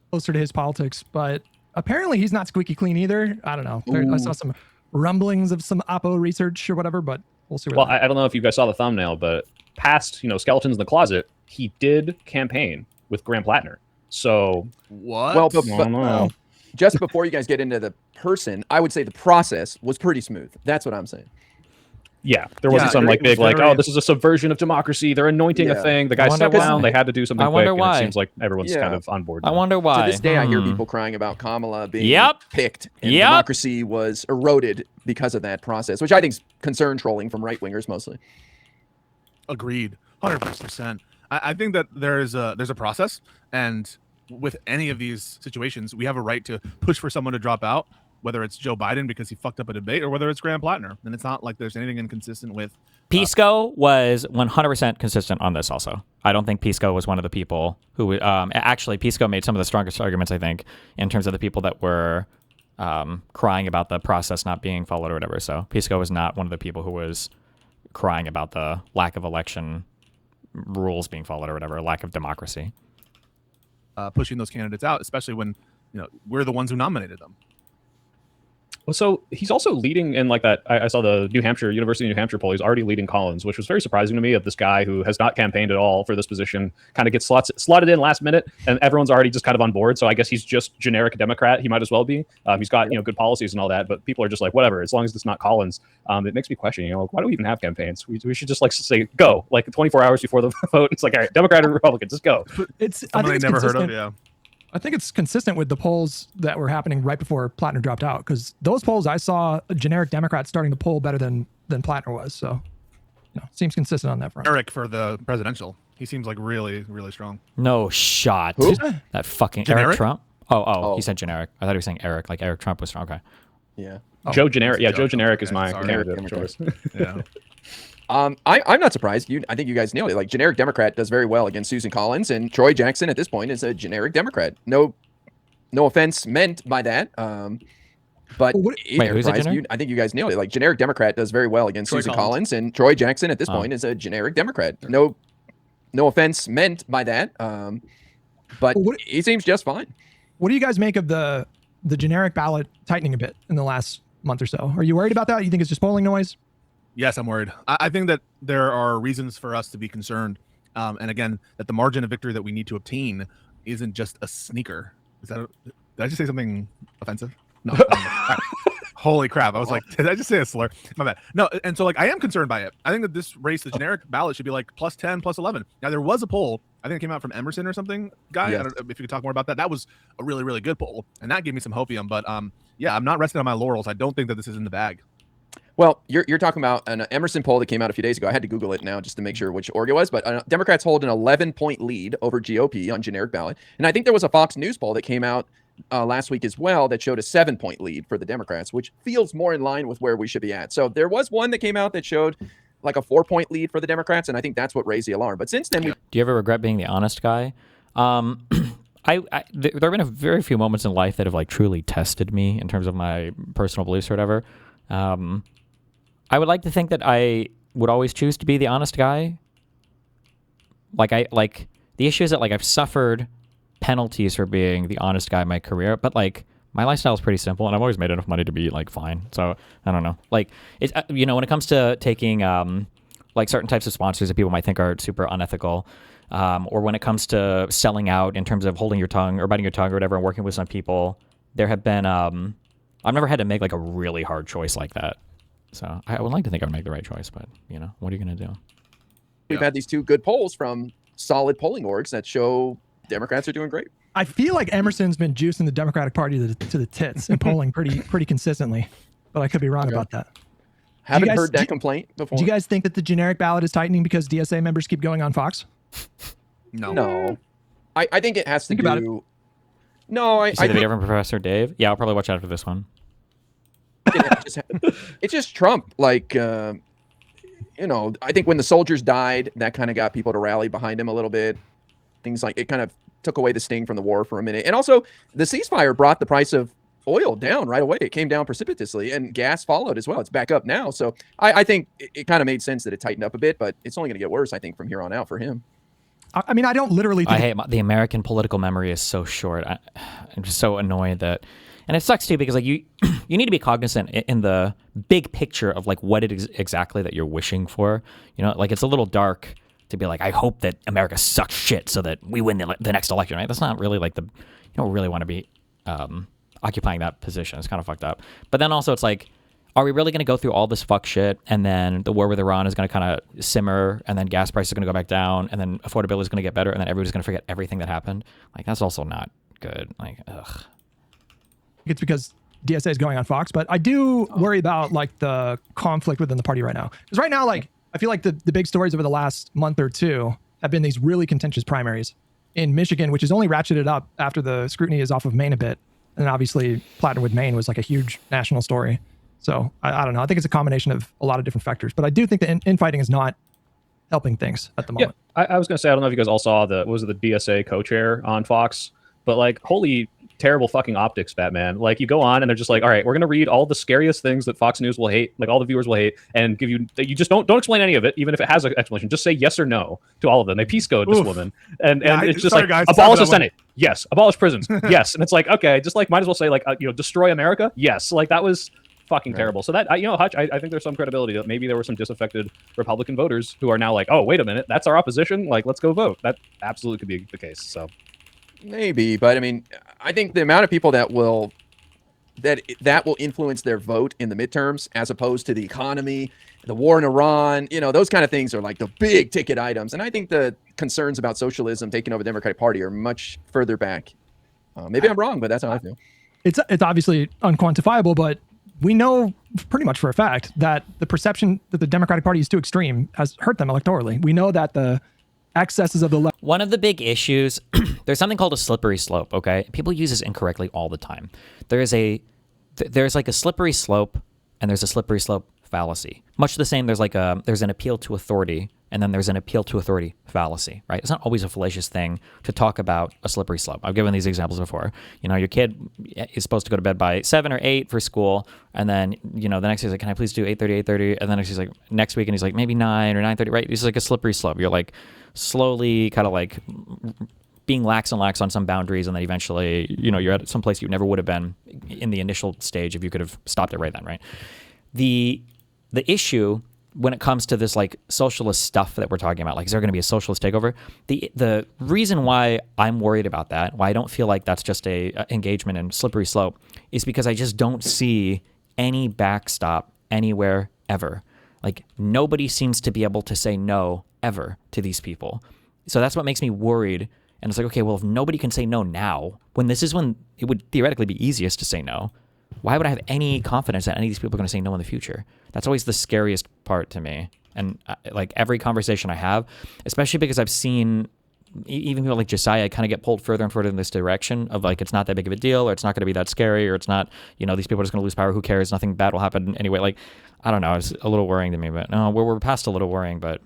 Closer to his politics, but apparently he's not squeaky clean either. I don't know. I saw some rumblings of some Oppo research or whatever, but we'll see. Well, I don't know if you guys saw the thumbnail, but past, skeletons in the closet, he did campaign with Graham Plattner. So what? Well, but just before you guys get into the person, I would say the process was pretty smooth. That's what I'm saying. Yeah, there wasn't some like big like, oh, this is a subversion of democracy. They're anointing a thing. The guy stepped down. They had to do something quick. And it seems like everyone's kind of on board now. I wonder why. To this day, I hear people crying about Kamala being picked, and democracy was eroded because of that process, which I think is concern trolling from right wingers mostly. Agreed, 100%. I think that there's a process, and with any of these situations, we have a right to push for someone to drop out, whether it's Joe Biden because he fucked up a debate or whether it's Graham Plattner. And it's not like there's anything inconsistent with... Pisco was 100% consistent on this also. I don't think Pisco was one of the people who... actually, Pisco made some of the strongest arguments, I think, in terms of the people that were crying about the process not being followed or whatever. So Pisco was not one of the people who was crying about the lack of election rules being followed or whatever, lack of democracy. Pushing those candidates out, especially when we're the ones who nominated them. Well, so he's also leading in like that. I saw the University of New Hampshire poll. He's already leading Collins, which was very surprising to me, of this guy who has not campaigned at all for this position, kind of gets slotted in last minute, and everyone's already just kind of on board. So I guess he's just generic Democrat. He might as well be. He's got good policies and all that, but people are just like, whatever, as long as it's not Collins. It makes me question, why do we even have campaigns? We should just like say go, like 24 hours before the vote. It's like, all right, Democrat or Republican, just go. I think it's never heard of. Yeah. I think it's consistent with the polls that were happening right before Plattner dropped out, because those polls I saw a generic Democrat starting to poll better than Plattner was. So, seems consistent on that front. Eric for the presidential, he seems like really, really strong. No shot. Who? That fucking Generic? Eric Trump. Oh, he said generic. I thought he was saying Eric, like Eric Trump was strong. Okay. Yeah. Joe Generic. Yeah, Joe Generic is my candidate of choice. Yeah. I'm not surprised. I think you guys nailed it. Like, generic Democrat does very well against Susan Collins, and Troy Jackson at this point is a generic Democrat. No offense meant by that. But who's a generic? I think you guys nailed it. Like, generic Democrat does very well against Susan Collins, and Troy Jackson at this point is a generic Democrat. No offense meant by that. But he seems just fine. What do you guys make of the generic ballot tightening a bit in the last month or so? Are you worried about that? You think it's just polling noise? Yes, I'm worried. I think that there are reasons for us to be concerned. And again, that the margin of victory that we need to obtain isn't just a sneaker. Did I just say something offensive? No. Right. Holy crap. I was like, did I just say a slur? My bad. No, and so I am concerned by it. I think that this race, the generic ballot, should be like plus 10, plus 11. Now, there was a poll, I think it came out from Emerson or something, guy. Yes. I don't know if you could talk more about that. That was a really, really good poll. And that gave me some hopium. But yeah, I'm not resting on my laurels. I don't think that this is in the bag. Well, you're talking about an Emerson poll that came out a few days ago. I had to Google it now just to make sure which org it was. But Democrats hold an 11-point lead over GOP on generic ballot. And I think there was a Fox News poll that came out last week as well that showed a 7-point lead for the Democrats, which feels more in line with where we should be at. So there was one that came out that showed like a 4-point lead for the Democrats, and I think that's what raised the alarm. But since then, do you ever regret being the honest guy? There have been a very few moments in life that have like truly tested me in terms of my personal beliefs or whatever. I would like to think that I would always choose to be the honest guy. The issue is that I've suffered penalties for being the honest guy in my career, but my lifestyle is pretty simple, and I've always made enough money to be fine. So I don't know. It's when it comes to taking like certain types of sponsors that people might think are super unethical, or when it comes to selling out in terms of holding your tongue or biting your tongue or whatever and working with some people, there have been, I've never had to make like a really hard choice like that. So I would like to think I would make the right choice, but you know, what are you going to do? We've had these 2 good polls from solid polling orgs that show Democrats are doing great. I feel like Emerson's been juicing the Democratic Party to the tits and polling pretty consistently, but I could be wrong about that. Haven't heard that complaint before. Do you guys think that the generic ballot is tightening because DSA members keep going on Fox? No. I think it has to Think about do. No, I You see the video from Professor Dave? Yeah, I'll probably watch out for this one. It's just Trump. Like, you know, I think when the soldiers died, that kind of got people to rally behind him a little bit. Things like it kind of took away the sting from the war for a minute. And also, the ceasefire brought the price of oil down right away. It came down precipitously, and gas followed as well. It's back up now. So I think it kind of made sense that it tightened up a bit, but it's only going to get worse, I think, from here on out for him. I mean, I don't literally think... I hate the American political memory is so short. I'm just so annoyed that... And it sucks too because like you need to be cognizant in the big picture of like what it is exactly that you're wishing for. You know, like it's a little dark to be like, I hope that America sucks shit so that we win the next election, right? That's not really like you don't really want to be occupying that position. It's kind of fucked up. But then also it's like, are we really going to go through all this fuck shit and then the war with Iran is going to kind of simmer and then gas prices are going to go back down and then affordability is going to get better and then everybody's going to forget everything that happened? Like that's also not good. Like, ugh. It's because DSA is going on Fox, but I do worry about like the conflict within the party right now. Because right now, like, I feel like the big stories over the last month or two have been these really contentious primaries in Michigan, which is only ratcheted up after the scrutiny is off of Maine a bit. And obviously Platinum with Maine was like a huge national story. So I don't know. I think it's a combination of a lot of different factors, but I do think that infighting is not helping things at the moment. Yeah, I was going to say, I don't know if you guys all saw the DSA co-chair on Fox, but like, holy terrible fucking optics, Batman. Like you go on and they're just like, all right, we're going to read all the scariest things that Fox News will hate, like all the viewers will hate, and give you just don't explain any of it, even if it has an explanation. Just say yes or no to all of them. They peace code this woman. And it's just like, guys, abolish the Senate. Yes. Abolish prisons. Yes. And it's like, okay, just like might as well say like, destroy America. Yes. Like that was fucking terrible. So that, Hutch, I think there's some credibility that maybe there were some disaffected Republican voters who are now like, oh, wait a minute, that's our opposition. Like, let's go vote. That absolutely could be the case. So maybe, but I mean, I think the amount of people that will influence their vote in the midterms, as opposed to the economy, the war in Iran, those kind of things are like the big ticket items. And I think the concerns about socialism taking over the Democratic Party are much further back. Maybe I'm wrong, but that's how I feel. It's obviously unquantifiable, but we know pretty much for a fact that the perception that the Democratic Party is too extreme has hurt them electorally. We know that the excesses of the left. One of the big issues, there's something called a slippery slope, okay? People use this incorrectly all the time. There's like a slippery slope and there's a slippery slope fallacy. Much the same, there's an appeal to authority and then there's an appeal to authority fallacy, right? It's not always a fallacious thing to talk about a slippery slope. I've given these examples before. Your kid is supposed to go to bed by 7 or 8 for school, and then, the next day he's like, can I please do 8:30, and then he's like, next week, and he's like, maybe 9 or 9:30, right? It's like a slippery slope. You're like slowly kind of like being lax on some boundaries, and then eventually, you're at some place you never would have been in the initial stage if you could have stopped it right then, right? The issue when it comes to this like socialist stuff that we're talking about, like is there going to be a socialist takeover? The reason why I'm worried about that, why I don't feel like that's just a engagement in slippery slope, is because I just don't see any backstop anywhere ever. Like nobody seems to be able to say no ever to these people. So that's what makes me worried. And it's like, okay, well, if nobody can say no now, when this is when it would theoretically be easiest to say no, why would I have any confidence that any of these people are going to say no in the future? That's always the scariest part to me. And like every conversation I have, especially because I've seen even people like Josiah kind of get pulled further and further in this direction of like, it's not that big of a deal, or it's not going to be that scary, or it's not, these people are just going to lose power. Who cares? Nothing bad will happen anyway. Like, I don't know. It's a little worrying to me, but no, we're past a little worrying. But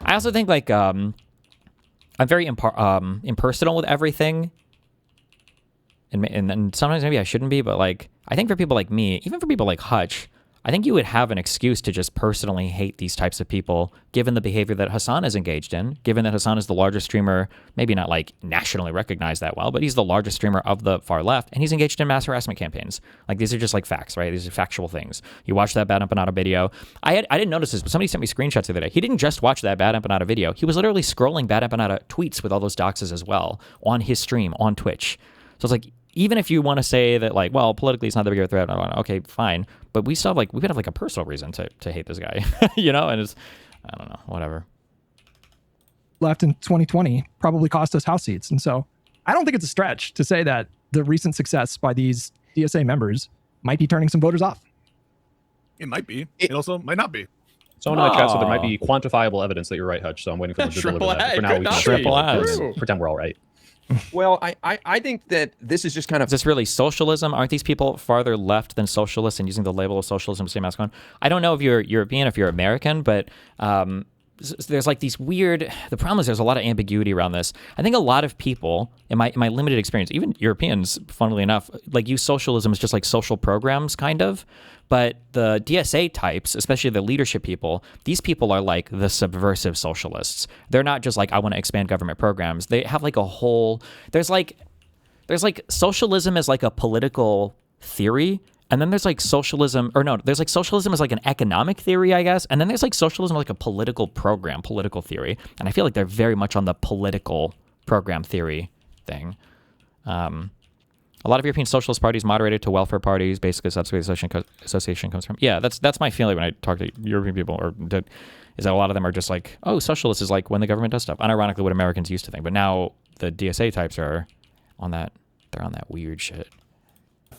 I also think like, I'm very impersonal with everything. And sometimes maybe I shouldn't be, but like, I think for people like me, even for people like Hutch, I think you would have an excuse to just personally hate these types of people, given the behavior that Hassan is engaged in, given that Hassan is the largest streamer, maybe not like nationally recognized that well, but he's the largest streamer of the far left, and he's engaged in mass harassment campaigns. Like, these are just like facts, right? These are factual things. You watch that Bad Empanada video. I didn't notice this, but somebody sent me screenshots the other day. He didn't just watch that Bad Empanada video. He was literally scrolling Bad Empanada tweets with all those doxes as well on his stream on Twitch. So it's like, even if you want to say that, like, well, politically it's not that big of a threat, okay, fine. But we still have, like, we could have like a personal reason to hate this guy, you know? And it's, I don't know, whatever. Left in 2020 probably cost us House seats. And so I don't think it's a stretch to say that the recent success by these DSA members might be turning some voters off. It might be. It also might not be. Someone in the chat said there might be quantifiable evidence that you're right, Hutch. So I'm waiting for them to deliver that. For now, we can pretend we're all right. Well, I think that this is just kind of... Is this really socialism? Aren't these people farther left than socialists and using the label of socialism to say mask on? I don't know if you're European, if you're American, but there's like these weird... The problem is there's a lot of ambiguity around this. I think a lot of people, in my limited experience, even Europeans, funnily enough, like use socialism as just like social programs, kind of. But the DSA types, especially the leadership people, these people are like the subversive socialists. They're not just like, I want to expand government programs. They have like a whole, there's like socialism as like a political theory. And then there's like socialism, or no, there's like socialism as like an economic theory, I guess. And then there's like socialism as like a political program, political theory. And I feel like they're very much on the political program theory thing. A lot of European socialist parties moderated to welfare parties. Basically, that's where the association comes from. Yeah, that's my feeling when I talk to European people, is that a lot of them are just like, oh, socialist is like when the government does stuff. Unironically, what Americans used to think. But now the DSA types are on that. They're on that weird shit.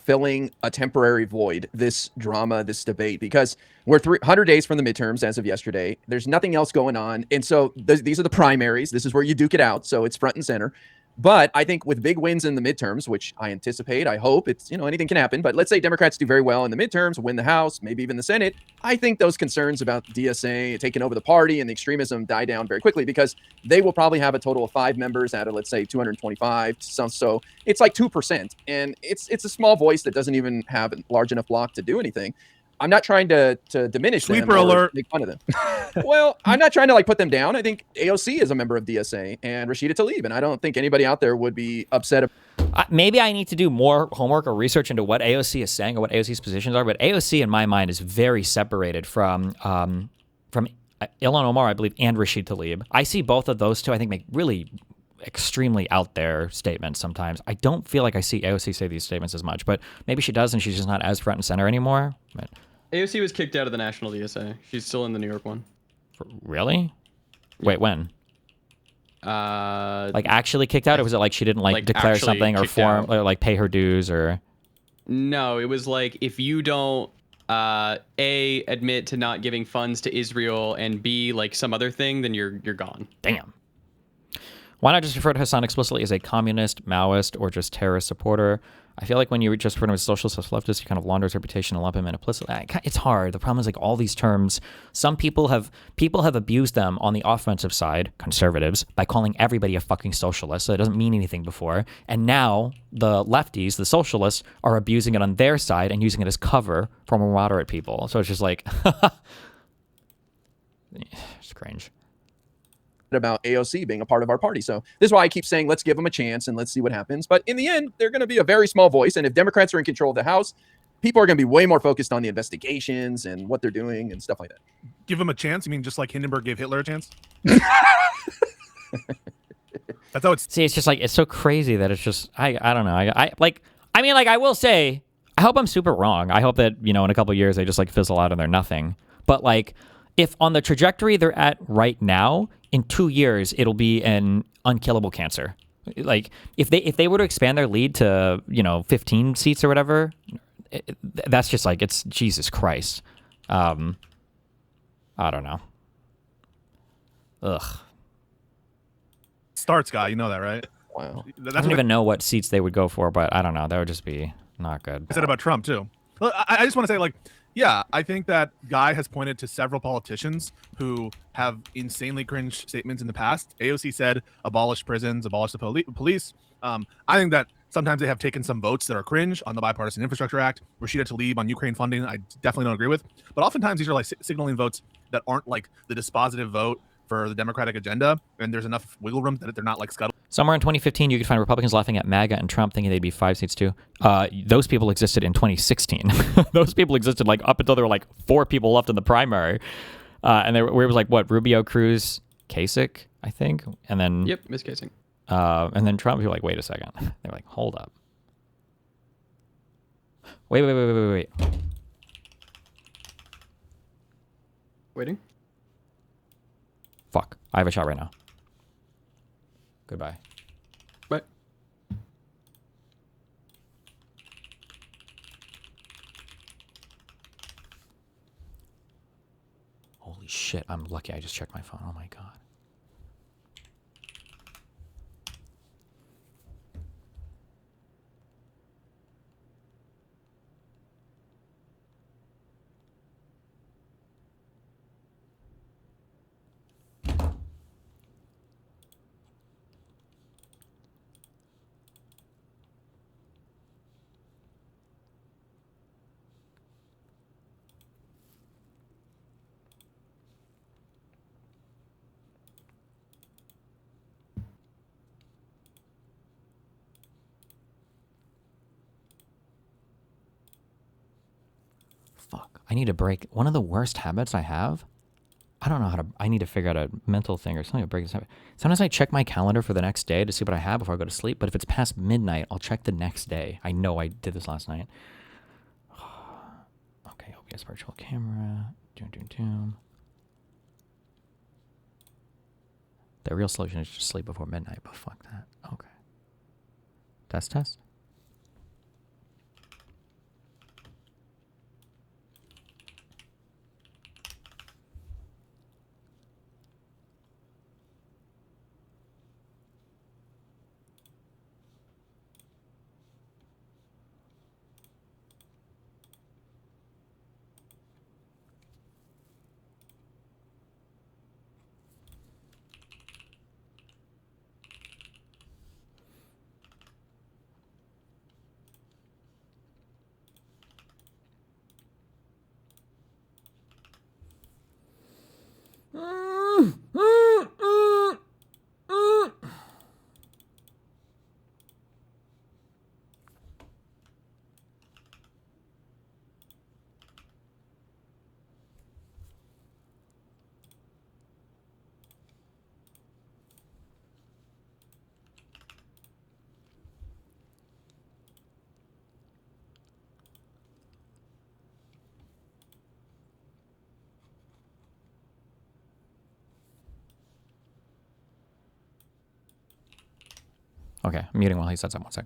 Filling a temporary void, this drama, this debate, because we're 300 days from the midterms as of yesterday. There's nothing else going on. And so these are the primaries. This is where you duke it out. So it's front and center. But I think with big wins in the midterms, which I anticipate, I hope, it's, you know, anything can happen. But let's say Democrats do very well in the midterms, win the House, maybe even the Senate. I think those concerns about DSA taking over the party and the extremism die down very quickly, because they will probably have a total of 5 members out of, let's say, 225. So it's like 2%. And it's a small voice that doesn't even have a large enough block to do anything. I'm not trying to diminish them. Sweeper alert. Make fun of them. Well, I'm not trying to like put them down. I think AOC is a member of DSA and Rashida Tlaib, and I don't think anybody out there would be upset. Maybe I need to do more homework or research into what AOC is saying or what AOC's positions are, but AOC in my mind is very separated from Ilhan Omar, I believe, and Rashida Tlaib. I see both of those two, I think, make really extremely out there statements sometimes. I don't feel like I see AOC say these statements as much, but maybe she does and she's just not as front and center anymore. But AOC was kicked out of the national DSA. She's still in the New York one. Really? Wait, when? Like actually kicked out, or was it like she didn't like declare something or form or like pay her dues or? No, it was like if you don't A, admit to not giving funds to Israel, and B, like some other thing, then you're gone. Damn. Why not just refer to Hassan explicitly as a communist, Maoist, or just terrorist supporter? I feel like when you just refer to him as socialist, leftist, you kind of launder his reputation and lump him in implicitly. It's hard. The problem is like all these terms, some people have abused them on the offensive side, conservatives, by calling everybody a fucking socialist. So it doesn't mean anything before. And now the lefties, the socialists, are abusing it on their side and using it as cover for more moderate people. So it's just like, it's cringe. About AOC being a part of our party. So this is why I keep saying, let's give them a chance and let's see what happens. But in the end, they're going to be a very small voice. And if Democrats are in control of the House, people are going to be way more focused on the investigations and what they're doing and stuff like that. Give them a chance? You mean just like Hindenburg gave Hitler a chance? That's how it's... See, it's just like, it's so crazy that it's just, I don't know. I will say, I hope I'm super wrong. I hope that, you know, in a couple of years, they just like fizzle out and they're nothing. But like, if on the trajectory they're at right now, in 2 years, it'll be an unkillable cancer. Like if they were to expand their lead to, you know, 15 seats or whatever, that's just like, it's Jesus Christ. I don't know. Ugh. Starts guy, you know that, right? Wow. I don't even know what seats they would go for, but I don't know. That would just be not good. I said about Trump too. Well, I just want to say, like, yeah, I think that Guy has pointed to several politicians who have insanely cringe statements in the past. AOC said, abolish prisons, abolish the police. I think that Sometimes they have taken some votes that are cringe on the Bipartisan Infrastructure Act. Rashida Tlaib on Ukraine funding, I definitely don't agree with. But oftentimes these are like signaling votes that aren't like the dispositive vote for the Democratic agenda, and there's enough wiggle room that they're not like scuttle. Somewhere in 2015, you could find Republicans laughing at MAGA and Trump, thinking they'd be 5 seats too. Those people existed in 2016. Those people existed like up until there were like 4 people left in the primary, and there was like what, Rubio, Cruz, Kasich, I think, and then Yep, Miss Kasich. And then Trump. You're like, wait a second. They're like, hold up. Wait. Waiting. Fuck. I have a shot right now. Goodbye. Bye. Holy shit. I'm lucky I just checked my phone. Oh my god. Fuck. I need to break one of the worst habits I have. I don't know how to. I need to figure out a mental thing or something to break this habit. Sometimes I check my calendar for the next day to see what I have before I go to sleep. But if it's past midnight, I'll check the next day. I know I did this last night. Okay, OBS virtual camera. Doom. The real solution is just sleep before midnight, but fuck that. Okay. Test. Okay, I'm muting while he sets up. 1 sec.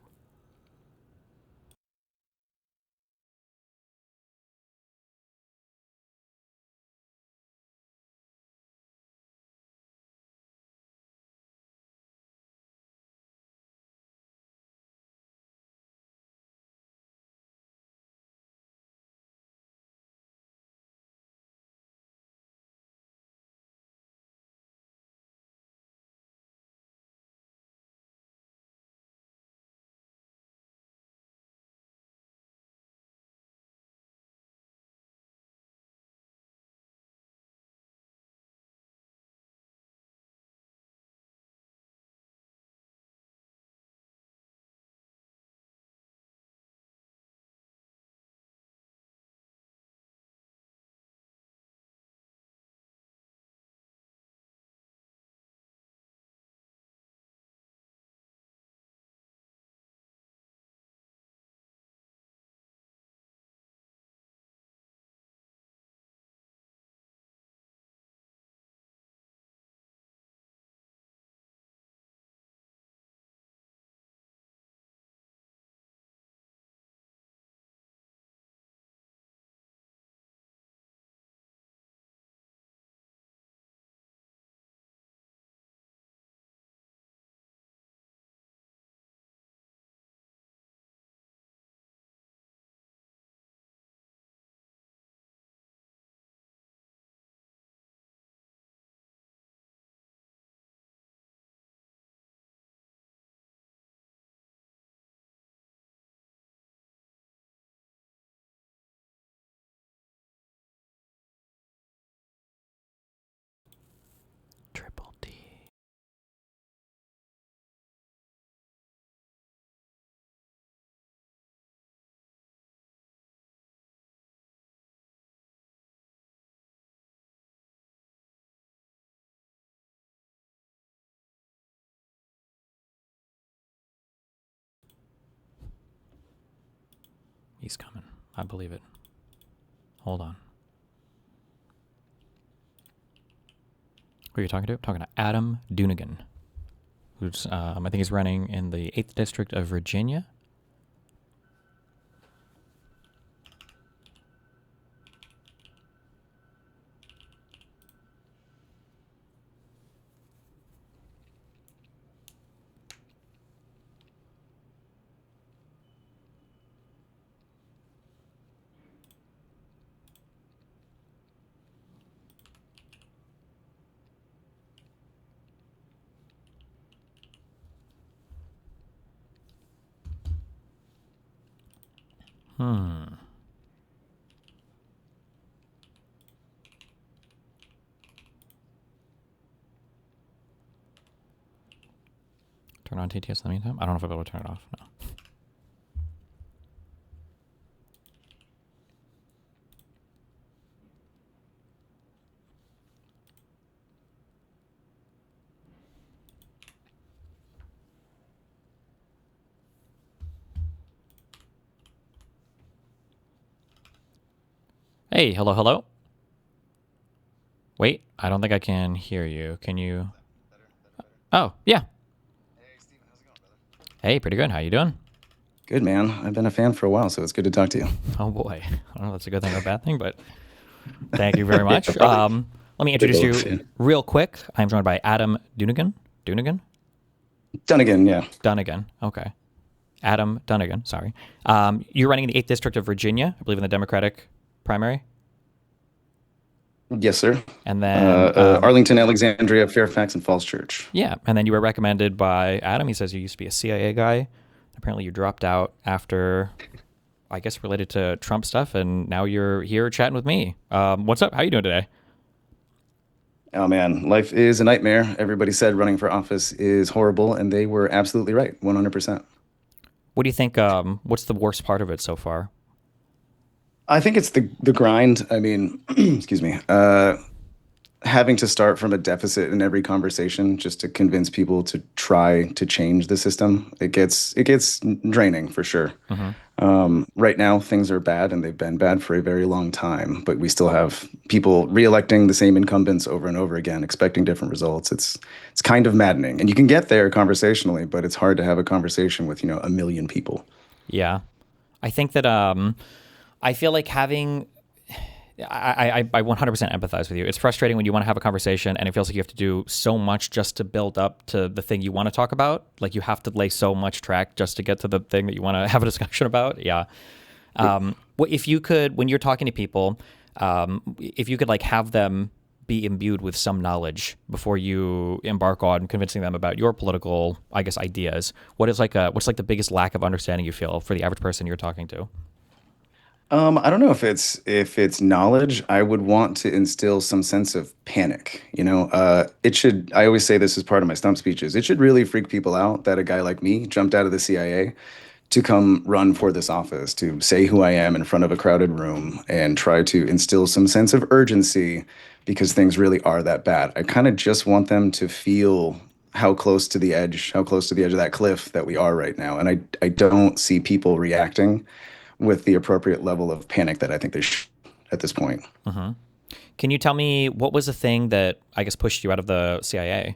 He's coming. I believe it. Hold on. Who are you talking to? I'm talking to Adam Dunigan, who's, I think he's running in the 8th District of Virginia. Turn on TTS in the meantime? I don't know if I'll be able to turn it off. No. Hey, hello, hello. Wait, I don't think I can hear you. Can you? Oh, yeah. Hey, pretty good. How you doing? Good, man. I've been a fan for a while, so it's good to talk to you. Oh boy, I don't know if that's a good thing or a bad thing, but thank you very much. Let me introduce you real quick. I'm joined by Adam Dunigan. Dunigan? Dunigan, yeah. Dunigan. Okay. Adam Dunigan. Sorry. You're running in the 8th District of Virginia, I believe, in the Democratic primary. Yes, sir. And then Arlington, Alexandria, Fairfax, and Falls Church. Yeah, and then you were recommended by Adam. He says you used to be a CIA guy. Apparently you dropped out after, I guess, related to Trump stuff, and now you're here chatting with me. What's up? How you doing today? Oh, man. Life is a nightmare. Everybody said running for office is horrible, and they were absolutely right, 100%. What do you think, what's the worst part of it so far? I think it's the grind. I mean, excuse me, having to start from a deficit in every conversation just to convince people to try to change the system. It gets draining for sure. Right now, things are bad, and they've been bad for a very long time. But we still have people reelecting the same incumbents over and over again, expecting different results. It's kind of maddening, and you can get there conversationally, but it's hard to have a conversation with 1 million people. Yeah, I think that I feel like having. I 100% empathize with you. It's frustrating when you want to have a conversation and it feels like you have to do so much just to build up to the thing you want to talk about. Like you have to lay so much track just to get to the thing that you want to have a discussion about. Yeah. If you could, when you're talking to people, if you could like have them be imbued with some knowledge before you embark on convincing them about your political, I guess, ideas, what's like the biggest lack of understanding you feel for the average person you're talking to? I don't know if it's knowledge. I would want to instill some sense of panic. It should. I always say this as part of my stump speeches. It should really freak people out that a guy like me jumped out of the CIA to come run for this office, to say who I am in front of a crowded room and try to instill some sense of urgency because things really are that bad. I kind of just want them to feel how close to the edge of that cliff that we are right now. And I don't see people reacting with the appropriate level of panic that I think they should at this point. Can you tell me what was the thing that I guess pushed you out of the CIA?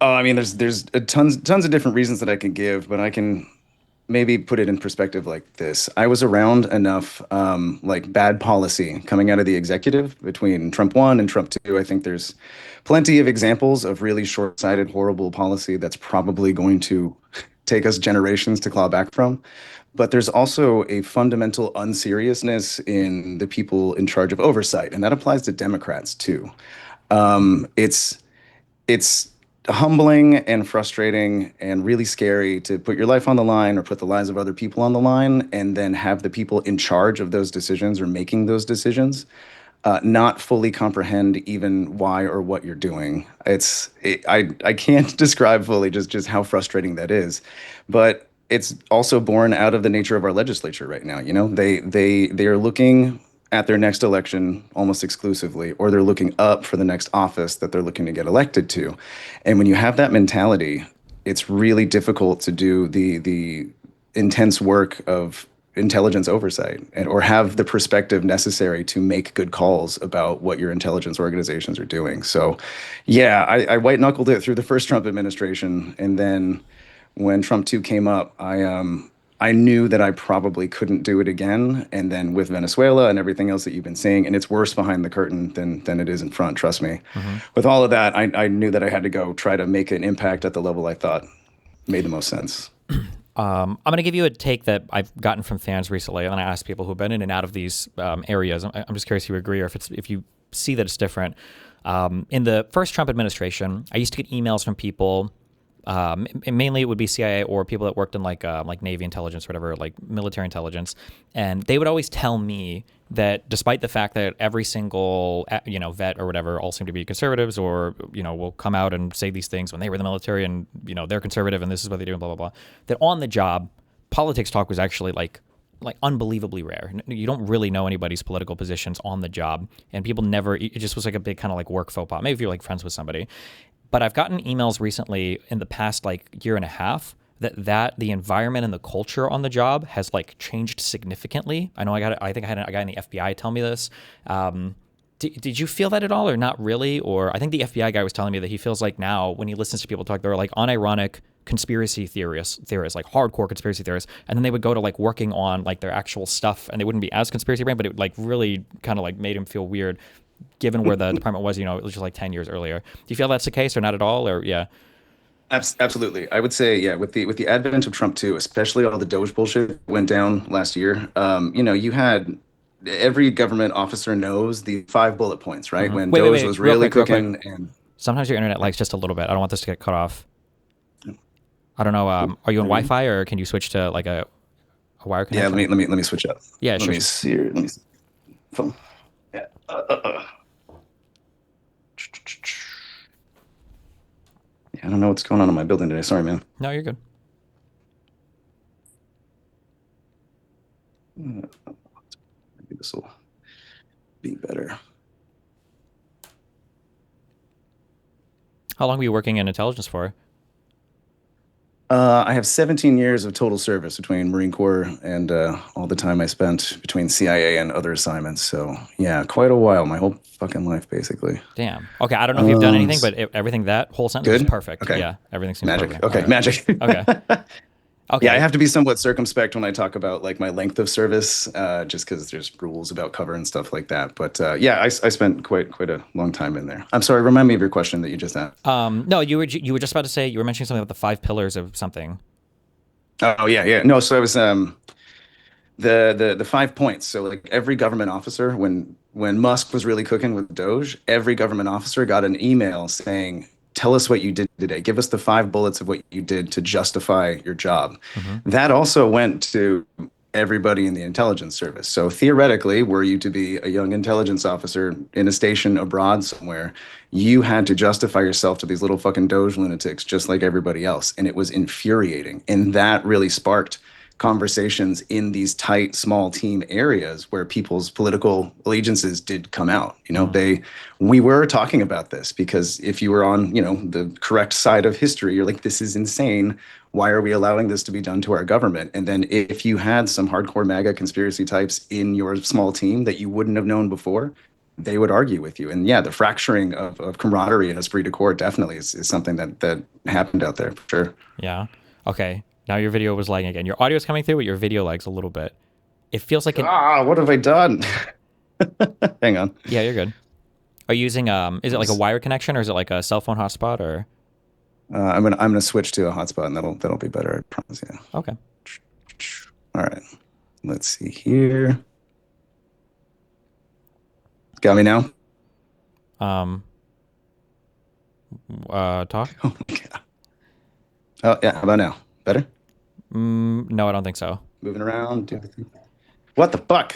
Oh, I mean, there's tons of different reasons that I can give, but I can maybe put it in perspective like this. I was around enough like bad policy coming out of the executive between Trump 1 and Trump 2. I think there's plenty of examples of really short-sighted, horrible policy that's probably going to take us generations to claw back from. But there's also a fundamental unseriousness in the people in charge of oversight, and that applies to Democrats too. It's humbling and frustrating and really scary to put your life on the line or put the lives of other people on the line and then have the people in charge of those decisions or making those decisions not fully comprehend even why or what you're doing. I can't describe fully just how frustrating that is, but it's also born out of the nature of our legislature right now. They are looking at their next election almost exclusively, or they're looking up for the next office that they're looking to get elected to. And when you have that mentality, it's really difficult to do the intense work of intelligence oversight or have the perspective necessary to make good calls about what your intelligence organizations are doing. So yeah, I white knuckled it through the first Trump administration. And then when Trump 2 came up, I knew that I probably couldn't do it again. And then with Venezuela and everything else that you've been seeing, and it's worse behind the curtain than it is in front, trust me. With all of that, I knew that I had to go try to make an impact at the level I thought made the most sense. I'm going to give you a take that I've gotten from fans recently, and I asked people who've been in and out of these areas. I'm just curious if you agree or if you see that it's different. In the first Trump administration, I used to get emails from people. Mainly it would be CIA or people that worked in like Navy intelligence or whatever, like military intelligence. And they would always tell me that despite the fact that every single, vet or whatever all seem to be conservatives or, will come out and say these things when they were in the military and, they're conservative and this is what they do and blah, blah, blah, that on the job, politics talk was actually like unbelievably rare. You don't really know anybody's political positions on the job, and people never, it just was like a big kind of like work faux pas. Maybe if you're like friends with somebody. But I've gotten emails recently in the past like year and a half that the environment and the culture on the job has like changed significantly. I know I think I had a guy in the FBI tell me this. Did you feel that at all or not really? Or I think the FBI guy was telling me that he feels like now when he listens to people talk, they're like unironic conspiracy theorists, like hardcore conspiracy theorists. And then they would go to like working on like their actual stuff and they wouldn't be as conspiracy brain, but it like really kind of like made him feel weird given where the department was, it was just like 10 years earlier. Do you feel that's the case or not at all? Or yeah. Absolutely. I would say, yeah, with the advent of Trump 2, especially all the Doge bullshit went down last year. You had every government officer knows the 5 bullet points, right? When Doge was really cooking. And sometimes your internet lags just a little bit. I don't want this to get cut off. I don't know. Are you on Wi-Fi or can you switch to like a wire connection? Yeah, let me switch up. Yeah, sure. Let me see here. Let me see. Phone. Yeah. I don't know what's going on in my building today. Sorry, man. No, you're good. Maybe this will be better. How long were you working in intelligence for? I have 17 years of total service between Marine Corps and all the time I spent between CIA and other assignments. So yeah, quite a while. My whole fucking life, basically. Damn. Okay, I don't know if you've done anything, but everything that whole sentence is perfect. Okay. Yeah, everything seems magic. perfect. Okay, right. magic. Okay. Okay. Yeah, I have to be somewhat circumspect when I talk about like my length of service, just because there's rules about cover and stuff like that. But yeah, I spent quite a long time in there. I'm sorry. Remind me of your question that you just asked. No, you were just about to say you were mentioning something about the 5 pillars of something. Oh yeah. No, so I was the 5 points. So like every government officer, when Musk was really cooking with Doge, every government officer got an email saying, tell us what you did today. Give us the 5 bullets of what you did to justify your job. That also went to everybody in the intelligence service. So theoretically, were you to be a young intelligence officer in a station abroad somewhere, you had to justify yourself to these little fucking Doge lunatics just like everybody else. And it was infuriating. And that really sparked conversations in these tight, small team areas where people's political allegiances did come out. We were talking about this because if you were on, the correct side of history, you're like, this is insane. Why are we allowing this to be done to our government? And then if you had some hardcore MAGA conspiracy types in your small team that you wouldn't have known before, they would argue with you. And yeah, the fracturing of camaraderie and esprit de corps definitely is something that happened out there for sure. Yeah. Okay. Now your video was lagging again. Your audio is coming through, but your video lags a little bit. It feels like what have I done? Hang on. Yeah, you're good. Are you using is it like a wired connection or is it like a cell phone hotspot or? I'm gonna switch to a hotspot and that'll be better. I promise you. Okay. All right. Let's see here. Got me now? Talk. Oh my God. Oh yeah. How about now? Better? No, I don't think so. Moving around. What the fuck?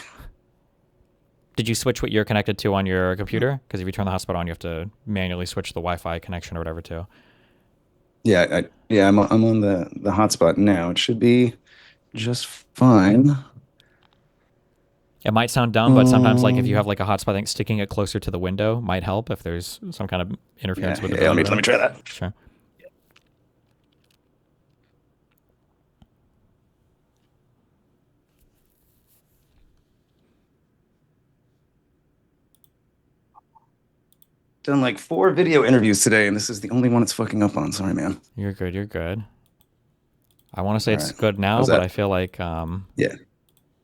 Did you switch what you're connected to on your computer? Because if you turn the hotspot on, you have to manually switch the Wi-Fi connection or whatever too. Yeah, I'm on the hotspot now. It should be just fine. It might sound dumb, but sometimes like if you have like a hotspot, I think sticking it closer to the window might help if there's some kind of interference with the let me try that. Sure. done like 4 video interviews today, and this is the only one it's fucking up on. Sorry, man. You're good. You're good. I want to say All it's right. good now, How's but that? I feel like Yeah,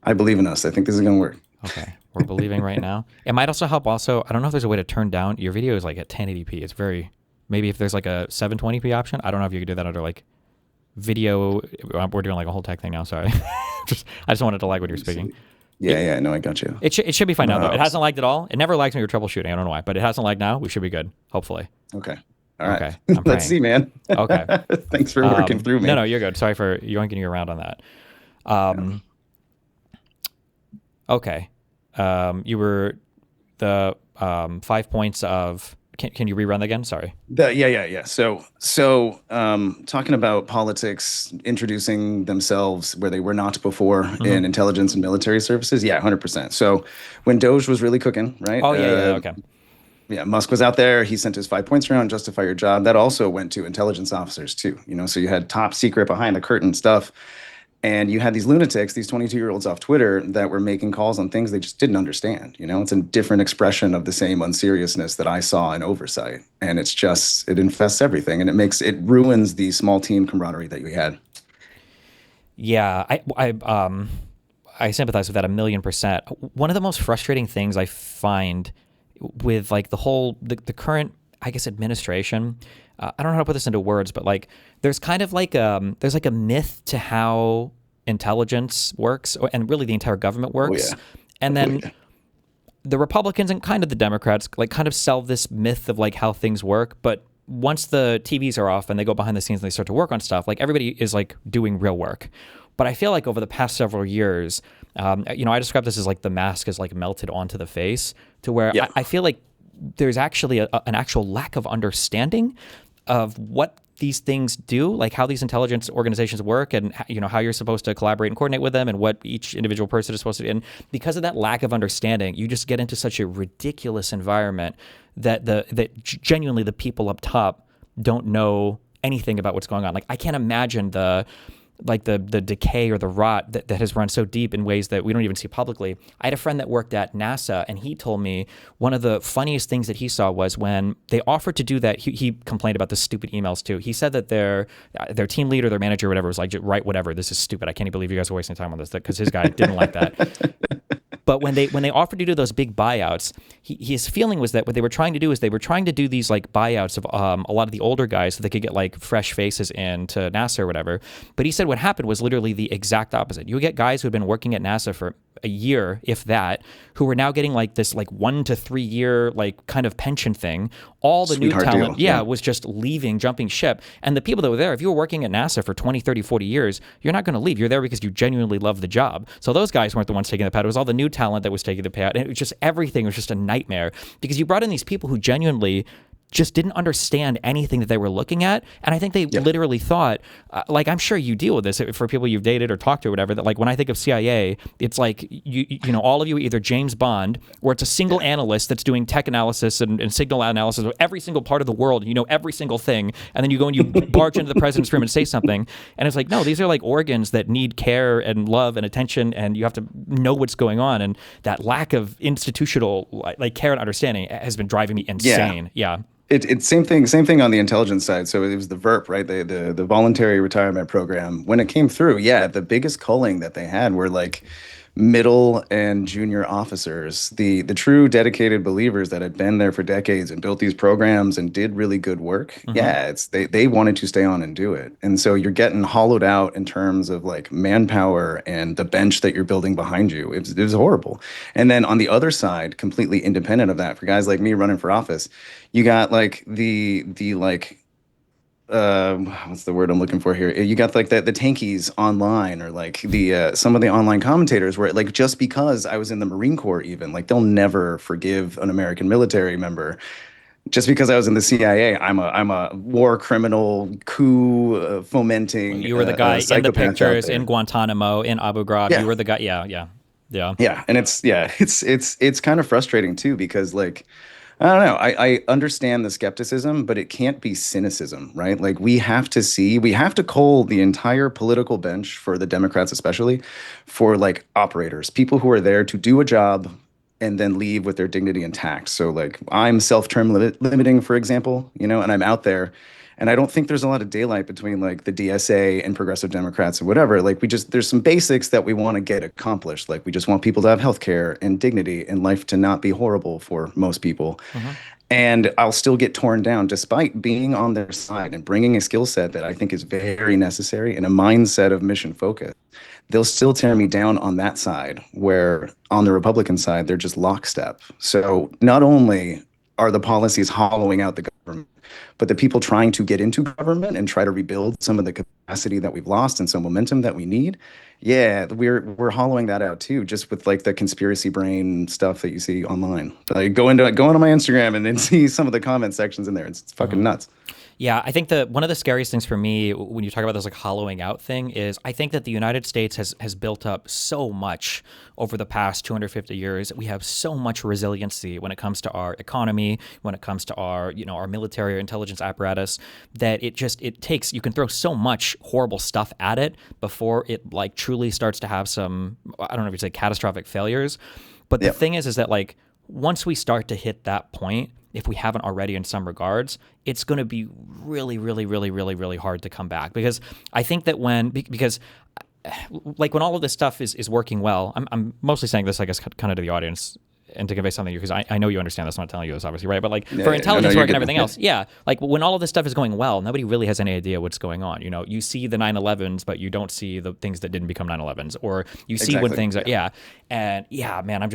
I believe in us. I think this is gonna work. okay, we're believing right now. It might also help. Also, I don't know if there's a way to turn down your video is like at 1080p. It's very maybe if there's like a 720p option. I don't know if you could do that under like video. We're doing like a whole tech thing now. Sorry, I just wanted to lag when you're speaking. Yeah, no, I got you. It should be fine now though. It hasn't lagged at all. It never lags when you're troubleshooting. I don't know why, but it hasn't lagged now. We should be good. Hopefully. Okay. All right. Okay. I'm Let's praying. see, man. Okay. Thanks for working through me. No, you're good. Sorry for yoinking you around on that. Okay. You were the 5 points of. Can you rerun that again? Sorry. Yeah. So, talking about politics introducing themselves where they were not before in intelligence and military services. Yeah, 100%. So, when Doge was really cooking, right? Oh yeah. Okay. Yeah, Musk was out there. He sent his 5 points around, justify your job. That also went to intelligence officers too. So you had top secret behind the curtain stuff. And you had these lunatics, these 22-year-olds off Twitter that were making calls on things they just didn't understand. It's a different expression of the same unseriousness that I saw in oversight. And it infests everything. And it ruins the small team camaraderie that we had. Yeah, I sympathize with that 1,000,000%. One of the most frustrating things I find with like the current, I guess, administration, I don't know how to put this into words, but like there's kind of like there's like a myth to how intelligence works and really the entire government works. Oh, yeah. And then the Republicans and kind of the Democrats like kind of sell this myth of like how things work. But once the TVs are off and they go behind the scenes and they start to work on stuff, like everybody is like doing real work. But I feel like over the past several years, I describe this as like the mask is like melted onto the face to where I feel like there's actually an actual lack of understanding of what these things do, like how these intelligence organizations work and, how you're supposed to collaborate and coordinate with them and what each individual person is supposed to do. And because of that lack of understanding, you just get into such a ridiculous environment that genuinely the people up top don't know anything about what's going on. Like I can't imagine the decay or the rot that has run so deep in ways that we don't even see publicly. I had a friend that worked at NASA, and he told me one of the funniest things that he saw was when they offered to do that. He complained about the stupid emails too. He said that their team leader, their manager, whatever, was like, just write whatever. This is stupid. I can't even believe you guys are wasting time on this, because his guy didn't like that. But when they offered to do those big buyouts, his feeling was that what they were trying to do is they were trying to do these like buyouts of a lot of the older guys so they could get like fresh faces into NASA or whatever. But he said what happened was literally the exact opposite. You would get guys who had been working at NASA for a year, if that, who were now getting like this like 1 to 3 year like kind of pension thing. All the Sweetheart new talent, deal. was just leaving, jumping ship. And the people that were there, if you were working at NASA for 20, 30, 40 years, you're not going to leave. You're there because you genuinely love the job. So those guys weren't the ones taking the payout. It was all the new talent that was taking the payout. And it was just everything was just a nightmare because you brought in these people who genuinely just didn't understand anything that they were looking at. And I think they literally thought, like, I'm sure you deal with this for people you've dated or talked to or whatever, that like when I think of CIA, it's like, you know, all of you either James Bond, or it's a single analyst that's doing tech analysis and signal analysis of every single part of the world. You know, every single thing. And then you go and you barge into the president's room and say something. And it's like, no, these are like organs that need care and love and attention. And you have to know what's going on. And that lack of institutional like care and understanding has been driving me insane. Yeah. It's same thing on the intelligence side. So it was the VERP, right? The voluntary retirement program. When it came through, the biggest culling that they had were like middle and junior officers, the true dedicated believers that had been there for decades and built these programs and did really good work. They wanted to stay on and do it. And so you're getting hollowed out in terms of like manpower and the bench that you're building behind you. It was horrible. And then on the other side, completely independent of that, for guys like me running for office, you got like the what's the word I'm looking for here? You got like the tankies online, or like the some of the online commentators where like, just because I was in the Marine Corps, even like they'll never forgive an American military member. Just because I was in the CIA, I'm a war criminal, coup fomenting. You were the guy in the pictures in Guantanamo, in Abu Ghraib. Yeah. You were the guy. Yeah. And it's kind of frustrating too, because like, I don't know. I understand the skepticism, but it can't be cynicism, right? Like we have to cull the entire political bench, for the Democrats especially, for like operators, people who are there to do a job and then leave with their dignity intact. So like I'm self-term limiting, for example, you know, and I'm out there. And I don't think there's a lot of daylight between like the DSA and progressive Democrats or whatever. Like there's some basics that we want to get accomplished. Like we just want people to have healthcare and dignity and life to not be horrible for most people. And I'll still get torn down despite being on their side and bringing a skill set that I think is very necessary and a mindset of mission focus. They'll still tear me down on that side, where on the Republican side, they're just lockstep. So not only are the policies hollowing out the government, but the people trying to get into government and try to rebuild some of the capacity that we've lost and some momentum that we need, yeah, we're hollowing that out too, just with like the conspiracy brain stuff that you see online. Like go on my Instagram and then see some of the comment sections in there. It's fucking nuts. Yeah, I think one of the scariest things for me when you talk about this like hollowing out thing is I think that the United States has built up so much over the past 250 years. We have so much resiliency when it comes to our economy, when it comes to our our military or intelligence apparatus, that it takes, you can throw so much horrible stuff at it before it like truly starts to have some, I don't know if you'd say catastrophic failures. But the thing is that like once we start to hit that point, if we haven't already in some regards, it's going to be really, really, really, really, really hard to come back. Because I think that because when all of this stuff is working well, I'm mostly saying this, I guess, kind of to the audience and to convey something, because I know you understand this, I'm not telling you this, obviously, right? But like for intelligence work and everything else, like when all of this stuff is going well, nobody really has any idea what's going on. You see the 9/11s, but you don't see the things that didn't become 9/11s, or you see when things are, and man,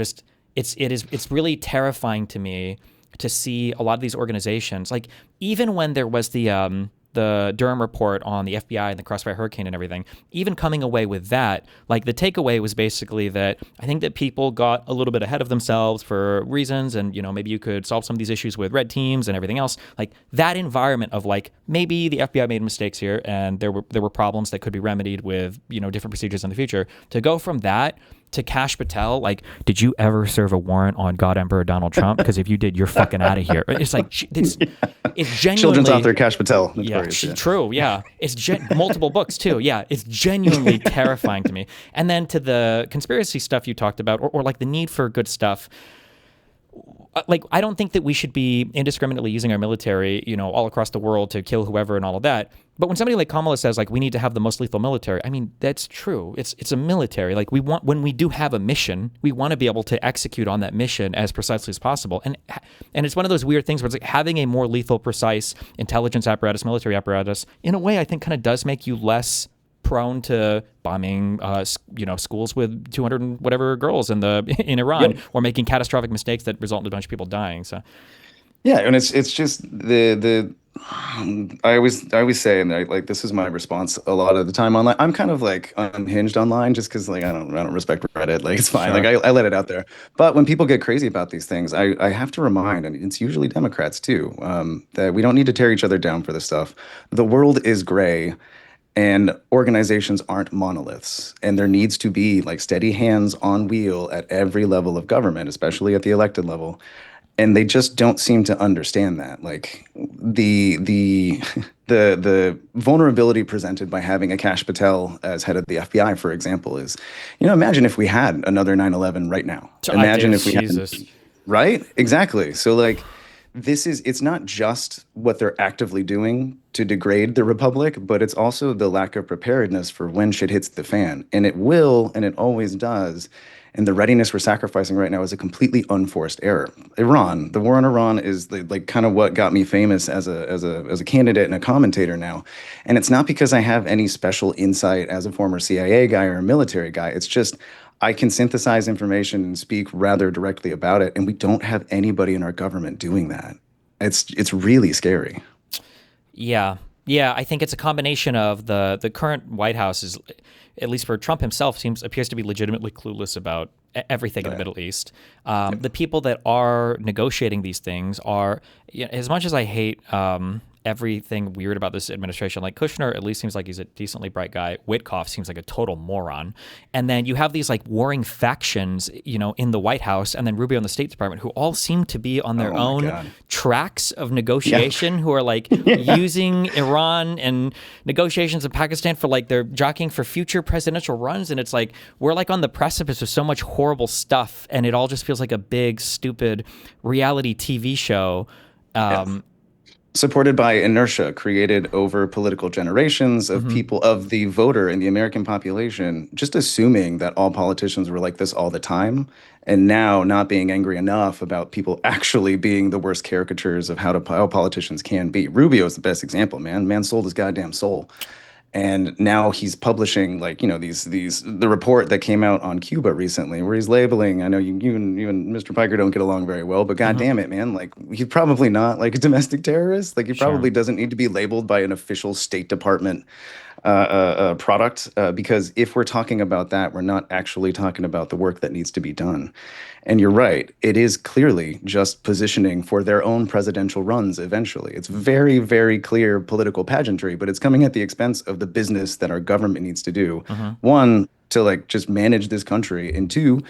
it's really terrifying to me to see a lot of these organizations, like even when there was the Durham report on the FBI and the Crossfire Hurricane and everything, even coming away with that, like the takeaway was basically that I think that people got a little bit ahead of themselves for reasons, and maybe you could solve some of these issues with red teams and everything else. Like that environment of like maybe the FBI made mistakes here and there were problems that could be remedied with different procedures in the future. To go from that to Kash Patel, like, did you ever serve a warrant on God Emperor Donald Trump? Because if you did, you're fucking out of here. It's like, it's genuinely... Children's author Kash Patel. True, yeah. It's multiple books, too. Yeah, it's genuinely terrifying to me. And then to the conspiracy stuff you talked about, or like the need for good stuff, like, I don't think that we should be indiscriminately using our military, all across the world to kill whoever and all of that. But when somebody like Kamala says, like, we need to have the most lethal military, I mean, that's true. It's a military. Like, when we do have a mission, we want to be able to execute on that mission as precisely as possible. And it's one of those weird things where it's like having a more lethal, precise intelligence apparatus, military apparatus, in a way, I think kind of does make you less prone to bombing, schools with 200 and whatever girls in Iran, or making catastrophic mistakes that result in a bunch of people dying. So, yeah, and it's just I always say, and like this is my response a lot of the time online. I'm kind of like unhinged online just because like I don't respect Reddit. Like it's fine. Like I let it out there. But when people get crazy about these things, I have to remind, and it's usually Democrats too, that we don't need to tear each other down for this stuff. The world is gray. And organizations aren't monoliths. And there needs to be like steady hands on wheel at every level of government, especially at the elected level. And they just don't seem to understand that. Like the vulnerability presented by having a Kash Patel as head of the FBI, for example, is, imagine if we had another 9/11 right now. Imagine if we had, right? Exactly. So like, it's not just what they're actively doing to degrade the republic, but it's also the lack of preparedness for when shit hits the fan. And it will, and it always does. And the readiness we're sacrificing right now is a completely unforced error. Iran, the war on Iran is like kind of what got me famous as a candidate and a commentator now. And it's not because I have any special insight as a former CIA guy or a military guy. It's just I can synthesize information and speak rather directly about it, and we don't have anybody in our government doing that. It's really scary. Yeah, I think it's a combination of the current White House is, at least for Trump himself, appears to be legitimately clueless about everything in the Middle East. The people that are negotiating these things are, as much as I hate everything weird about this administration. Like Kushner at least seems like he's a decently bright guy. Witkoff seems like a total moron. And then you have these like warring factions, you know, in the White House, and then Rubio in the State Department, who all seem to be on their own tracks of negotiation, who are like using Iran and negotiations in Pakistan for like they're jockeying for future presidential runs. And it's like we're like on the precipice of so much horrible stuff, and it all just feels like a big, stupid reality TV show. Supported by inertia created over political generations of people, of the voter and the American population, just assuming that all politicians were like this all the time, and now not being angry enough about people actually being the worst caricatures of how politicians can be. Rubio is the best example, man. Man sold his goddamn soul. And now he's publishing, like, you know, the report that came out on Cuba recently, where he's labeling, I know you and Mr. Piker don't get along very well, but God damn it, man, like, he's probably not like a domestic terrorist. Like, he probably doesn't need to be labeled by an official State Department product, because if we're talking about that, we're not actually talking about the work that needs to be done. And you're right, it is clearly just positioning for their own presidential runs eventually. It's very, very clear political pageantry, but it's coming at the expense of the business that our government needs to do. One, to like just manage this country, and two,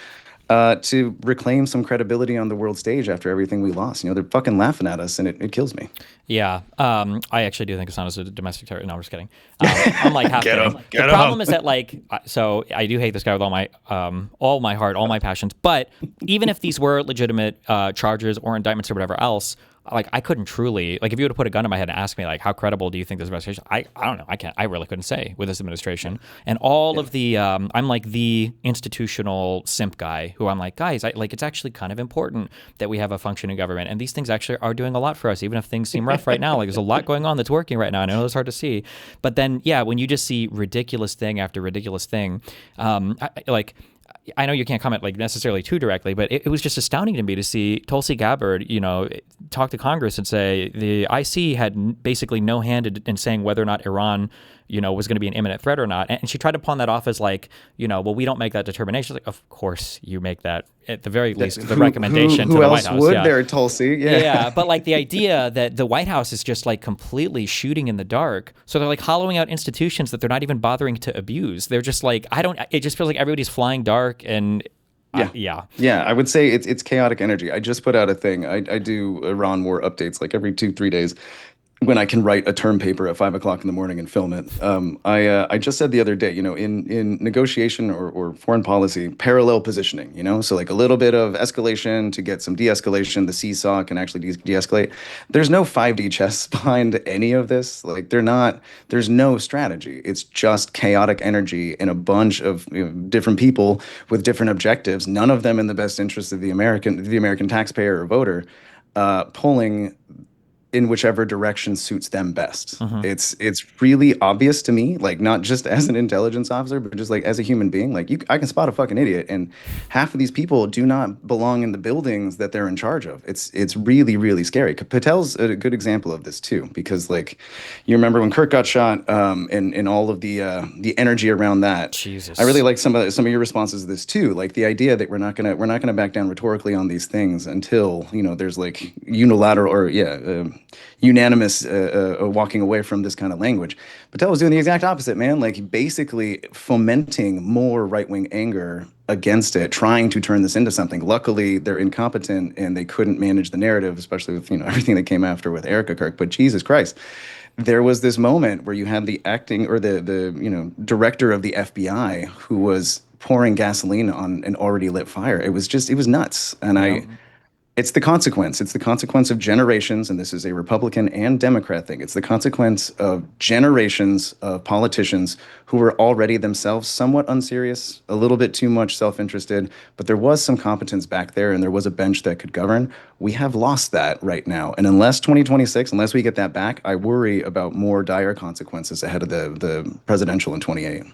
to reclaim some credibility on the world stage after everything we lost. You know, they're fucking laughing at us, and it kills me. Yeah, I actually do think Hassan is a domestic terrorist. No, I'm just kidding. I'm like half kidding. The problem is that, like, so I do hate this guy with all my heart, all my passions. But even if these were legitimate charges or indictments or whatever else, like, I couldn't truly, like, if you were to put a gun to my head and ask me, like, how credible do you think this investigation? I don't know. I really couldn't say with this administration. And all of the, I'm like the institutional simp guy who I'm like, guys, it's actually kind of important that we have a functioning government. And these things actually are doing a lot for us, even if things seem rough right now. Like, there's a lot going on that's working right now. And I know it's hard to see. But then, yeah, when you just see ridiculous thing after ridiculous thing, I know you can't comment like necessarily too directly, but it was just astounding to me to see Tulsi Gabbard, you know, talk to Congress and say the IC had basically no hand in saying whether or not Iran, you know, was going to be an imminent threat or not. And she tried to pawn that off as like, you know, well, we don't make that determination. Like, of course you make that, at the very least, the recommendation to the White House. Who else would there, Tulsi? Yeah, but like the idea that the White House is just like completely shooting in the dark. So they're like hollowing out institutions that they're not even bothering to abuse. They're just like, it just feels like everybody's flying dark and yeah, I would say it's chaotic energy. I just put out a thing. I do Iran war updates like every 2-3 days, when I can write a term paper at 5 o'clock in the morning and film it. I just said the other day, you know, in negotiation or foreign policy, parallel positioning, you know, so like a little bit of escalation to get some de-escalation, the seesaw can actually de-escalate. There's no 5D chess behind any of this. Like, there's no strategy. It's just chaotic energy and a bunch of, you know, different people with different objectives, none of them in the best interest of the American taxpayer or voter, pulling in whichever direction suits them best. It's really obvious to me, like, not just as an intelligence officer, but just like as a human being. Like, I can spot a fucking idiot, and half of these people do not belong in the buildings that they're in charge of. It's really, really scary. Patel's a good example of this too, because like, you remember when Kirk got shot, and all of the energy around that. Jesus. I really like some of your responses to this too, like the idea that we're not gonna back down rhetorically on these things until, you know, there's like unilateral or unanimous walking away from this kind of language. Patel was doing the exact opposite, man. Like, basically fomenting more right-wing anger against it, trying to turn this into something. Luckily, they're incompetent and they couldn't manage the narrative, especially with, you know, everything that came after with Erica Kirk. But Jesus Christ, there was this moment where you had the acting or the you know, director of the FBI who was pouring gasoline on an already lit fire. It was nuts. And it's the consequence. It's the consequence of generations, and this is a Republican and Democrat thing. It's the consequence of generations of politicians who were already themselves somewhat unserious, a little bit too much self-interested, but there was some competence back there, and there was a bench that could govern. We have lost that right now. And unless 2026, unless we get that back, I worry about more dire consequences ahead of the presidential in 28.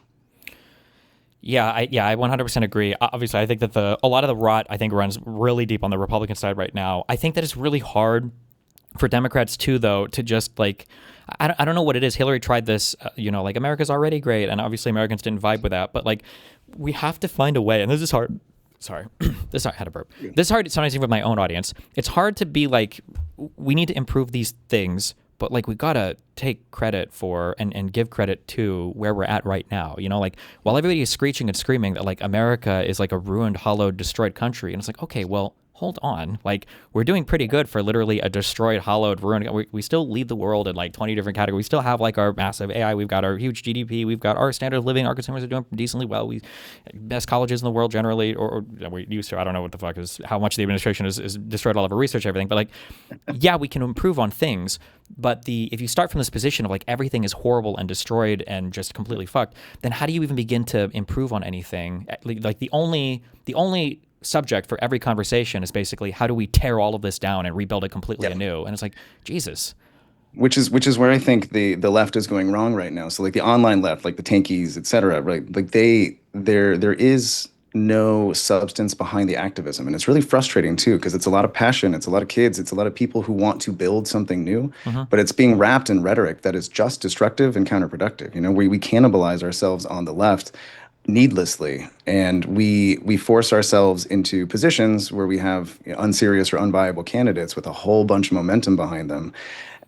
Yeah, I 100% agree. Obviously, I think that a lot of the rot, I think, runs really deep on the Republican side right now. I think that it's really hard for Democrats too, though, to just like, I don't know what it is. Hillary tried this, you know, like, America's already great, and obviously Americans didn't vibe with that. But like, we have to find a way, and this is hard. Sorry, I had a burp. This is hard sometimes even with my own audience. It's hard to be like, we need to improve these things, but like we gotta take credit for and give credit to where we're at right now. You know, like while everybody is screeching and screaming that like America is like a ruined, hollowed, destroyed country, and it's like, okay, well, hold on, like we're doing pretty good for literally a destroyed, hollowed, ruined. We still lead the world in like 20 different categories. We still have like our massive AI. We've got our huge GDP. We've got our standard of living. Our consumers are doing decently well. We best colleges in the world generally, or we used to. I don't know what the fuck is how much the administration is destroyed all of our research, everything. But like, yeah, we can improve on things. But if you start from this position of like everything is horrible and destroyed and just completely fucked, then how do you even begin to improve on anything? Like the only subject for every conversation is basically how do we tear all of this down and rebuild it completely anew? And it's like, Jesus. Which is where I think the left is going wrong right now. So like the online left, like the tankies, et cetera, right? Like there is no substance behind the activism. And it's really frustrating too, because it's a lot of passion, it's a lot of kids, it's a lot of people who want to build something new, but it's being wrapped in rhetoric that is just destructive and counterproductive. You know, we cannibalize ourselves on the left needlessly, and we force ourselves into positions where we have unserious or unviable candidates with a whole bunch of momentum behind them,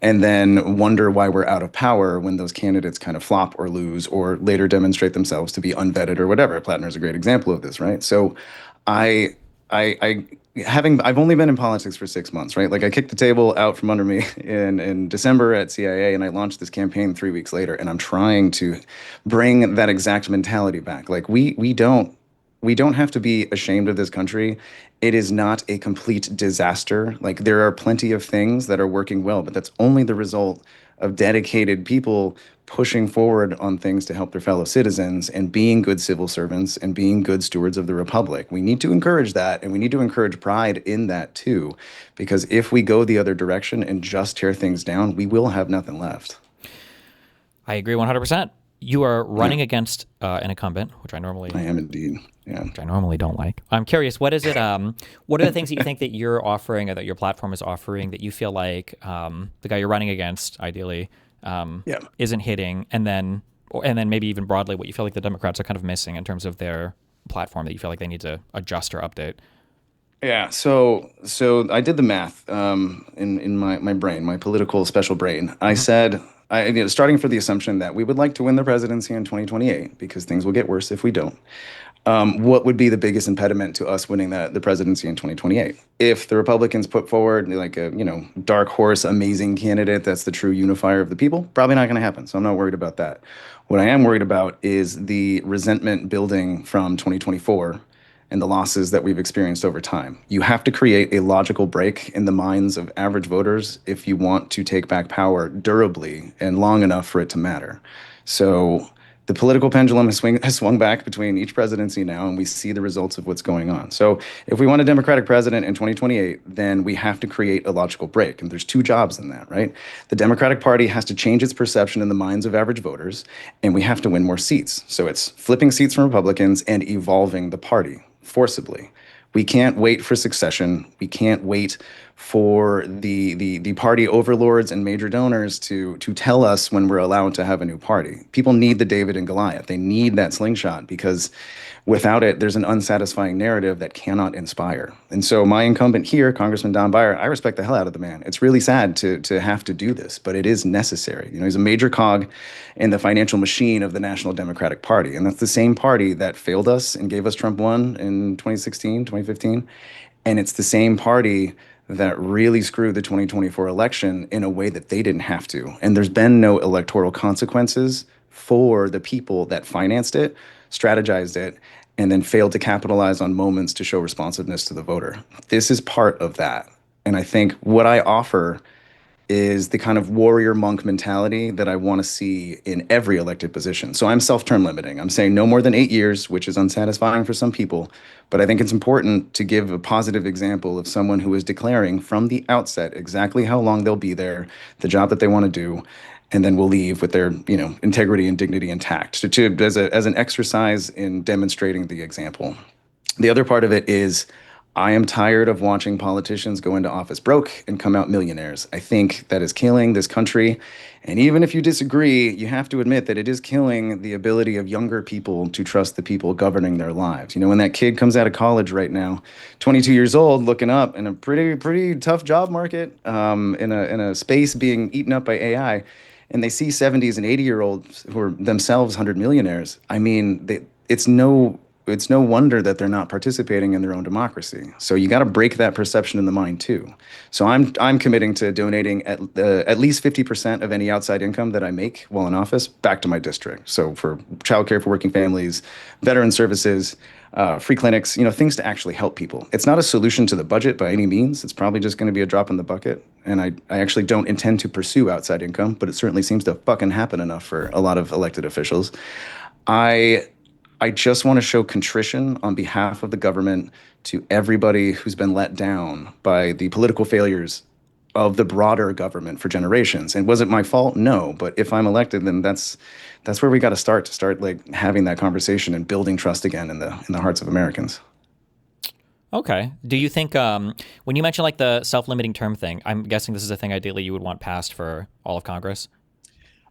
and then wonder why we're out of power when those candidates kind of flop or lose or later demonstrate themselves to be unvetted or whatever. Plattner is a great example of this, right? So I've only been in politics for 6 months, right? Like I kicked the table out from under me in December at CIA, and I launched this campaign 3 weeks later, and I'm trying to bring that exact mentality back. Like we don't have to be ashamed of this country. It is not a complete disaster. Like there are plenty of things that are working well, but that's only the result of dedicated people pushing forward on things to help their fellow citizens and being good civil servants and being good stewards of the republic. We need to encourage that, and we need to encourage pride in that too, because if we go the other direction and just tear things down, we will have nothing left. I agree 100%. You are running against an incumbent, which I am indeed. Yeah. Which I normally don't like. I'm curious, what is it? What are the things that you think that you're offering or that your platform is offering that you feel like the guy you're running against, ideally, isn't hitting, and then maybe even broadly what you feel like the Democrats are kind of missing in terms of their platform that you feel like they need to adjust or update? Yeah, so I did the math in my brain, my political special brain. I said, starting for the assumption that we would like to win the presidency in 2028 because things will get worse if we don't. What would be the biggest impediment to us winning the presidency in 2028? If the Republicans put forward like a dark horse, amazing candidate that's the true unifier of the people, probably not going to happen. So I'm not worried about that. What I am worried about is the resentment building from 2024 and the losses that we've experienced over time. You have to create a logical break in the minds of average voters if you want to take back power durably and long enough for it to matter. So the political pendulum has swung back between each presidency now, and we see the results of what's going on. So if we want a Democratic president in 2028, then we have to create a logical break. And there's two jobs in that, right? The Democratic Party has to change its perception in the minds of average voters, and we have to win more seats. So it's flipping seats from Republicans and evolving the party forcibly. We can't wait for succession. We can't wait for the party overlords and major donors to tell us when we're allowed to have a new party. People need the David and Goliath. They need that slingshot, because without it, there's an unsatisfying narrative that cannot inspire. And so my incumbent here, Congressman Don Beyer, I respect the hell out of the man. It's really sad to have to do this, but it is necessary. He's a major cog in the financial machine of the National Democratic Party. And that's the same party that failed us and gave us Trump 1 in 2016, 2015. And it's the same party that really screwed the 2024 election in a way that they didn't have to. And there's been no electoral consequences for the people that financed it, strategized it, and then failed to capitalize on moments to show responsiveness to the voter. This is part of that. And I think what I offer is the kind of warrior monk mentality that I want to see in every elected position. So I'm self-term limiting. I'm saying no more than 8 years, which is unsatisfying for some people. But I think it's important to give a positive example of someone who is declaring from the outset exactly how long they'll be there, the job that they want to do, and then will leave with their integrity and dignity intact, as an exercise in demonstrating the example. The other part of it is I am tired of watching politicians go into office broke and come out millionaires. I think that is killing this country. And even if you disagree, you have to admit that it is killing the ability of younger people to trust the people governing their lives. You know, when that kid comes out of college right now, 22 years old, looking up in a pretty tough job market, in a space being eaten up by AI, and they see 70s and 80-year-olds who are themselves 100 millionaires. I mean, it's no wonder that they're not participating in their own democracy. So you got to break that perception in the mind too. So I'm committing to donating at least 50% of any outside income that I make while in office back to my district. So for childcare for working families, veteran services, free clinics, you know, things to actually help people. It's not a solution to the budget by any means. It's probably just going to be a drop in the bucket. And I actually don't intend to pursue outside income, but it certainly seems to fucking happen enough for a lot of elected officials. I just want to show contrition on behalf of the government to everybody who's been let down by the political failures of the broader government for generations. And was it my fault? No. But if I'm elected, then that's where we got to start like having that conversation and building trust again in the hearts of Americans. Okay. Do you think when you mention like the self-limiting term thing, I'm guessing this is a thing ideally you would want passed for all of Congress?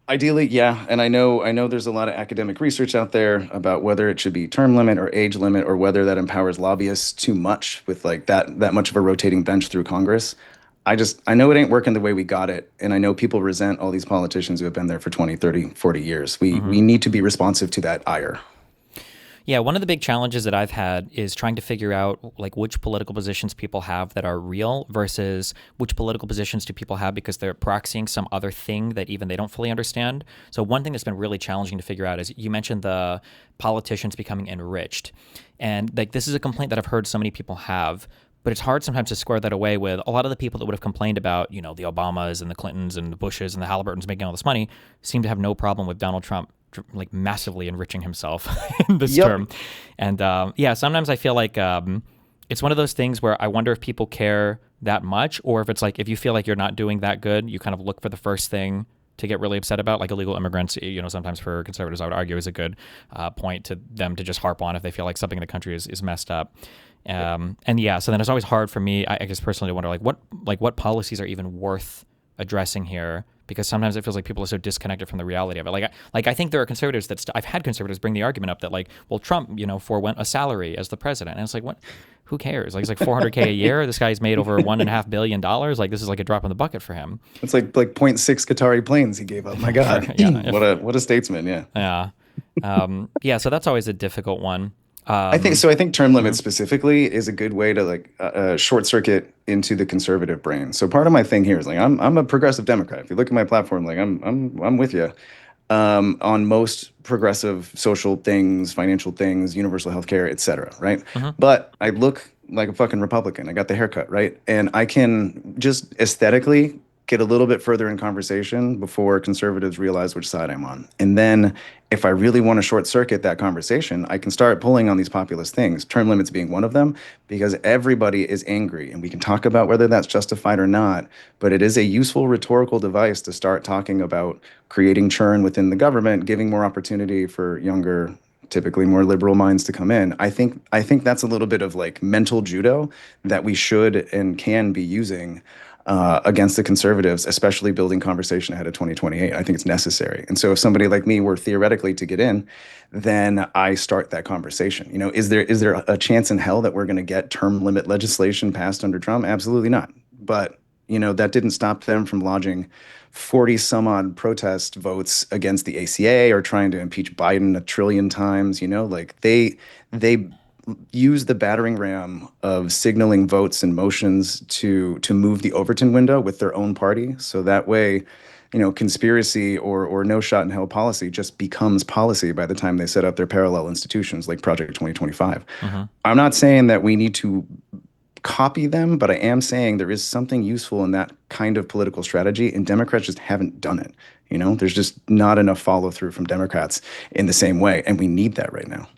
Ideally, yeah. And I know there's a lot of academic research out there about whether it should be term limit or age limit, or whether that empowers lobbyists too much with like that much of a rotating bench through Congress. I know it ain't working the way we got it. And I know people resent all these politicians who have been there for 20, 30, 40 years. We need to be responsive to that ire. Yeah, one of the big challenges that I've had is trying to figure out like which political positions people have that are real versus which political positions do people have because they're proxying some other thing that even they don't fully understand. So one thing that's been really challenging to figure out is you mentioned the politicians becoming enriched. And like this is a complaint that I've heard so many people have, but it's hard sometimes to square that away with a lot of the people that would have complained about, you know, the Obamas and the Clintons and the Bushes and the Halliburtons making all this money seem to have no problem with Donald Trump like massively enriching himself in this term. And yeah, sometimes I feel like it's one of those things where I wonder if people care that much, or if it's like, if you feel like you're not doing that good, you kind of look for the first thing to get really upset about, like illegal immigrants, you know, sometimes for conservatives, I would argue is a good point to them to just harp on if they feel like something in the country is messed up. And yeah, so then it's always hard for me, I guess personally, to wonder what policies are even worth addressing here, because sometimes it feels like people are so disconnected from the reality of it. Like I think there are conservatives that I've had conservatives bring the argument up that like, well, Trump, you know, forewent a salary as the president, and it's like, what? Who cares? Like, it's like $400K a year. This guy's made over $1.5 billion. Like, this is like a drop in the bucket for him. It's like 0.6 Qatari planes he gave up. My God, yeah, what a statesman. Yeah. Yeah. Yeah. So that's always a difficult one. I think term limits specifically is a good way to like short circuit into the conservative brain. So part of my thing here is like I'm a progressive Democrat. If you look at my platform, like I'm with you on most progressive social things, financial things, universal health care, et cetera, right? But I look like a fucking Republican. I got the haircut, right? And I can just aesthetically get a little bit further in conversation before conservatives realize which side I'm on. And then if I really want to short circuit that conversation, I can start pulling on these populist things, term limits being one of them, because everybody is angry. And we can talk about whether that's justified or not, but it is a useful rhetorical device to start talking about creating churn within the government, giving more opportunity for younger, typically more liberal minds to come in. I think that's a little bit of like mental judo that we should and can be using against the conservatives, especially building conversation ahead of 2028. I think it's necessary. And so if somebody like me were theoretically to get in, then I start that conversation. You know, is there a chance in hell that we're going to get term limit legislation passed under Trump? Absolutely not. But, you know, that didn't stop them from lodging 40 some odd protest votes against the ACA or trying to impeach Biden 1 trillion times. You know, like they use the battering ram of signaling votes and motions to move the Overton window with their own party. So that way, you know, conspiracy or no shot in hell policy just becomes policy by the time they set up their parallel institutions like Project 2025. I'm not saying that we need to copy them, but I am saying there is something useful in that kind of political strategy, and Democrats just haven't done it. You know, there's just not enough follow through from Democrats in the same way, and we need that right now.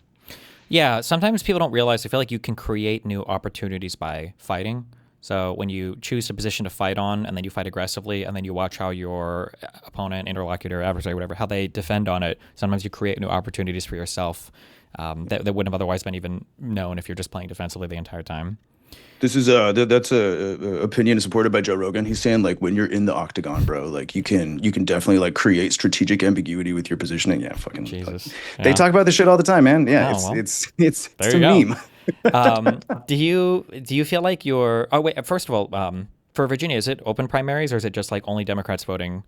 Yeah, sometimes people don't realize, I feel like you can create new opportunities by fighting. So when you choose a position to fight on and then you fight aggressively and then you watch how your opponent, interlocutor, adversary, whatever, how they defend on it, sometimes you create new opportunities for yourself that wouldn't have otherwise been even known if you're just playing defensively the entire time. This is that's a opinion supported by Joe Rogan. He's saying like when you're in the octagon, bro, like you can definitely like create strategic ambiguity with your positioning. Yeah, fucking Jesus. They talk about this shit all the time, man. Yeah, Oh, well. it's There a you meme. go. Do you feel like you're? Oh wait, first of all, for Virginia, is it open primaries or is it just like only Democrats voting?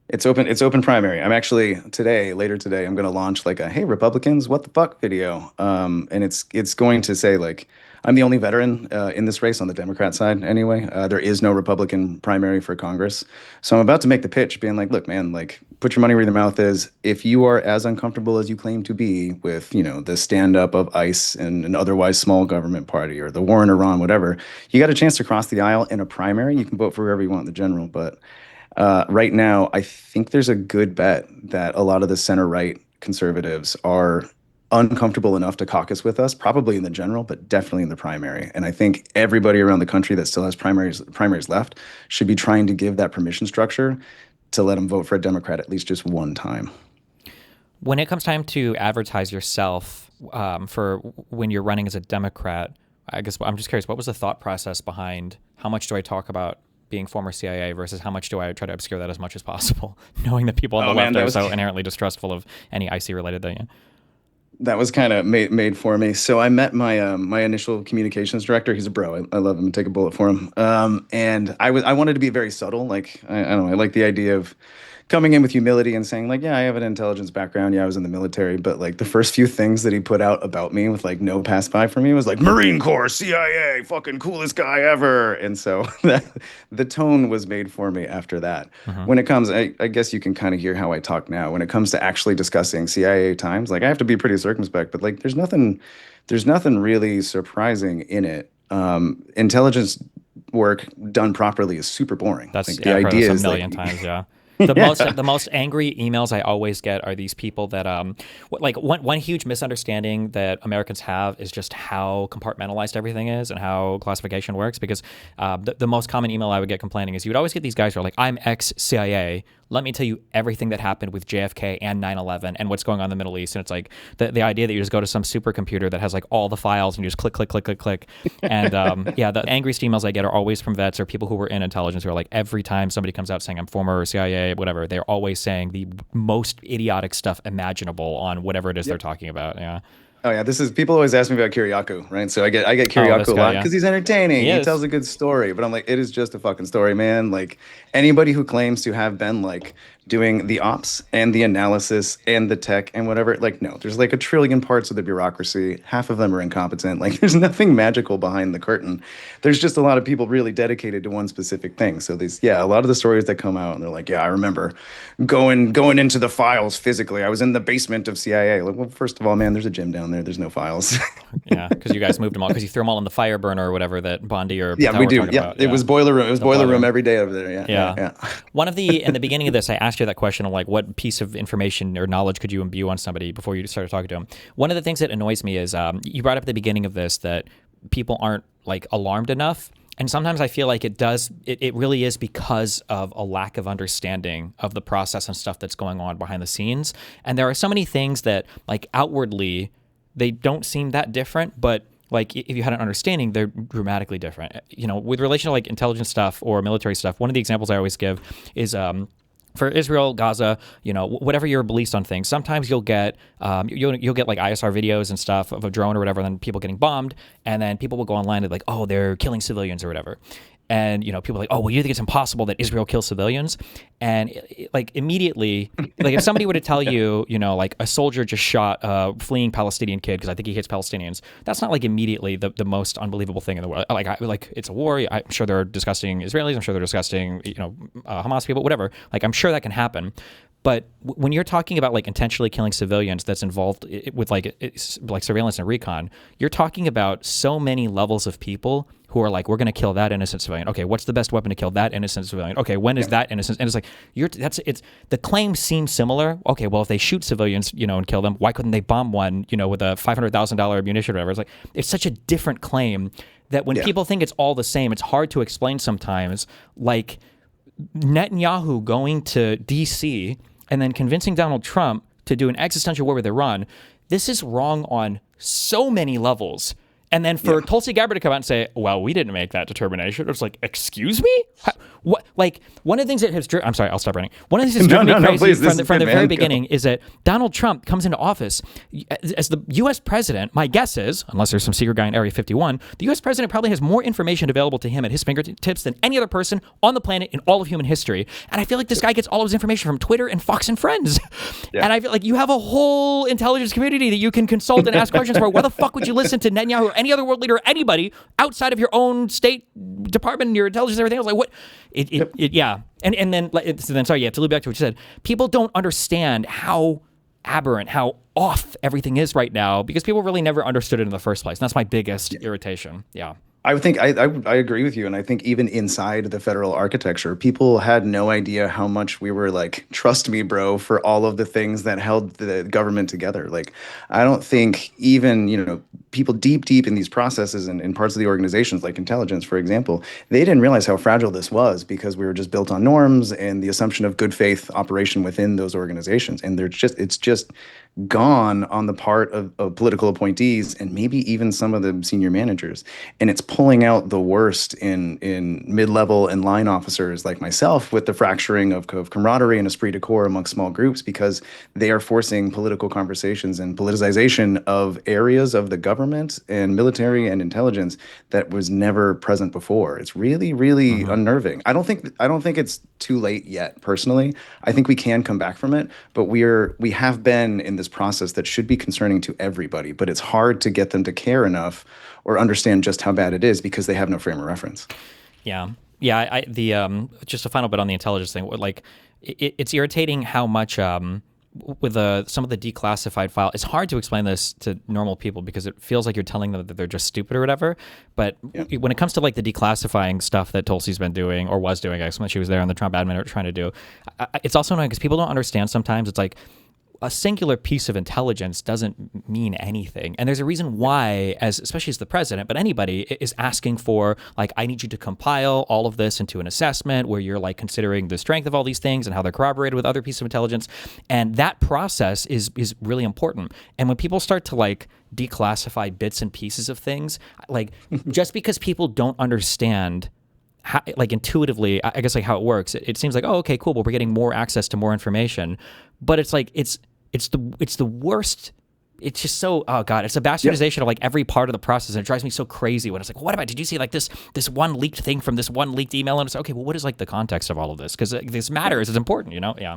It's open primary. I'm actually later today, I'm going to launch like a "Hey Republicans, what the fuck" video. And it's going to say like I'm the only veteran in this race on the Democrat side anyway. There is no Republican primary for Congress. So I'm about to make the pitch being like, look, man, like put your money where your mouth is. If you are as uncomfortable as you claim to be with, you know, the stand up of ICE and an otherwise small government party or the war in Iran, whatever, you got a chance to cross the aisle in a primary. You can vote for whoever you want in the general. But right now, I think there's a good bet that a lot of the center-right conservatives are uncomfortable enough to caucus with us, probably in the general, but definitely in the primary. And I think everybody around the country that still has primaries left should be trying to give that permission structure to let them vote for a Democrat at least just one time. When it comes time to advertise yourself for when you're running as a Democrat, I guess I'm just curious, what was the thought process behind how much do I talk about being former CIA versus how much do I try to obscure that as much as possible, knowing that people on the left are so inherently distrustful of any IC-related thing? That was kind of made for me. So I met my my initial communications director. He's a bro. I love him and take a bullet for him. And I wanted to be very subtle. Like I don't know. I like the idea of coming in with humility and saying like, yeah, I have an intelligence background. Yeah, I was in the military. But like the first few things that he put out about me with like no pass by for me was like Marine Corps, CIA, fucking coolest guy ever. And so the tone was made for me after that. When it comes, I guess you can kind of hear how I talk now. When it comes to actually discussing CIA times, like I have to be pretty circumspect, but like there's nothing really surprising in it. Intelligence work done properly is super boring. That's like, the idea is a million times, yeah. The most angry emails I always get are these people that like one huge misunderstanding that Americans have is just how compartmentalized everything is and how classification works. Because the most common email I would get complaining is you would always get these guys who are like, I'm ex-CIA. Let me tell you everything that happened with JFK and 9/11 and what's going on in the Middle East. And it's like the idea that you just go to some supercomputer that has like all the files and you just click, click, click, click, click. And yeah, the angriest emails I get are always from vets or people who were in intelligence who are like, every time somebody comes out saying I'm former CIA, whatever, they're always saying the most idiotic stuff imaginable on whatever it is they're talking about. Yeah. Oh yeah, people always ask me about Kiriakou, right? So I get Kiriakou a lot because he's entertaining. He tells a good story, but I'm like, it is just a fucking story, man. Like anybody who claims to have been like doing the ops and the analysis and the tech and whatever, like no, there's like a trillion parts of the bureaucracy. Half of them are incompetent. Like there's nothing magical behind the curtain. There's just a lot of people really dedicated to one specific thing. So a lot of the stories that come out and they're like, yeah, I remember going into the files physically. I was in the basement of CIA. Like, well, first of all, man, there's a gym down there. There's no files. Yeah, because you guys moved them all because you threw them all in the fire burner or whatever that Bondi or yeah, we do. Yeah, about. It was boiler room. It was boiler room every day over there. Yeah. One of in the beginning of this, I asked you that question of like, what piece of information or knowledge could you imbue on somebody before you started talking to them? One of the things that annoys me is you brought up at the beginning of this that people aren't like alarmed enough. And sometimes I feel like it really is because of a lack of understanding of the process and stuff that's going on behind the scenes. And there are so many things that like outwardly, they don't seem that different, but like if you had an understanding, they're dramatically different. You know, with relation to like intelligence stuff or military stuff, one of the examples I always give is for Israel, Gaza, you know, whatever your beliefs on things, sometimes you'll get you'll get like ISR videos and stuff of a drone or whatever, and then people getting bombed, and then people will go online and like, oh, they're killing civilians or whatever. And, you know, people are like, oh, well, you think it's impossible that Israel kills civilians? And like immediately, like if somebody were to tell you, you know, like a soldier just shot a fleeing Palestinian kid because I think he hates Palestinians, that's not like immediately the most unbelievable thing in the world. Like it's a war. I'm sure they're disgusting Israelis. I'm sure they're disgusting, you know, Hamas people, whatever. Like I'm sure that can happen. But when you're talking about like intentionally killing civilians that's involved with like surveillance and recon, you're talking about so many levels of people who are like, we're going to kill that innocent civilian. Okay, what's the best weapon to kill that innocent civilian? Okay, when is that innocent? And it's like the claims seem similar. Okay, well if they shoot civilians, you know, and kill them, why couldn't they bomb one, you know, with a $500,000 munition or whatever? It's like it's such a different claim that when people think it's all the same, it's hard to explain sometimes. Like Netanyahu going to DC and then convincing Donald Trump to do an existential war with Iran, this is wrong on so many levels. And then for Tulsi Gabbard to come out and say, well, we didn't make that determination. It was like, excuse me? What? Like, one of the things that has I'm sorry, I'll stop running. One of the things that's driven me crazy from the very beginning is that Donald Trump comes into office as the U.S. president. My guess is, unless there's some secret guy in Area 51, the U.S. president probably has more information available to him at his fingertips than any other person on the planet in all of human history. And I feel like this guy gets all of his information from Twitter and Fox and Friends. And I feel like you have a whole intelligence community that you can consult and ask questions for. Why the fuck would you listen to Netanyahu or any other world leader or anybody outside of your own State Department and your intelligence and everything else? Like, what? And then sorry, to loop back to what you said. People don't understand how aberrant, how off everything is right now because people really never understood it in the first place. And that's my biggest irritation. Yeah. I would think I agree with you, and I think even inside the federal architecture, people had no idea how much we were like, trust me, bro, for all of the things that held the government together. Like, I don't think even people deep in these processes and in parts of the organizations, like intelligence, for example, they didn't realize how fragile this was because we were just built on norms and the assumption of good faith operation within those organizations, and it's just gone on the part of political appointees and maybe even some of the senior managers, and it's pulling out the worst in mid-level and line officers like myself with the fracturing of camaraderie and esprit de corps amongst small groups because they are forcing political conversations and politicization of areas of the government and military and intelligence that was never present before. It's really unnerving. I don't think it's too late yet. Personally, I think we can come back from it, but we have been in this process that should be concerning to everybody, but it's hard to get them to care enough or understand just how bad it is because they have no frame of reference. Yeah. Just a final bit on the intelligence thing. Like, it's irritating how much with some of the declassified file. It's hard to explain this to normal people because it feels like you're telling them that they're just stupid or whatever. But when it comes to like the declassifying stuff that Tulsi's been doing or was doing, I guess when she was there and the Trump admin are trying to do, it's also annoying because people don't understand sometimes. It's like, a singular piece of intelligence doesn't mean anything. And there's a reason why, especially as the president, but anybody is asking for, like, I need you to compile all of this into an assessment where you're like considering the strength of all these things and how they're corroborated with other pieces of intelligence. And that process is really important. And when people start to like declassify bits and pieces of things, like just because people don't understand how, like intuitively, I guess like how it works, it seems like, oh, okay, cool, but we're getting more access to more information. But it's like, it's the worst. It's just so, oh God, it's a bastardization of like every part of the process. And it drives me so crazy when it's like, what about, did you see like this one leaked thing from this one leaked email? And it's okay, well, what is like the context of all of this? Because this matters, it's important, Yeah.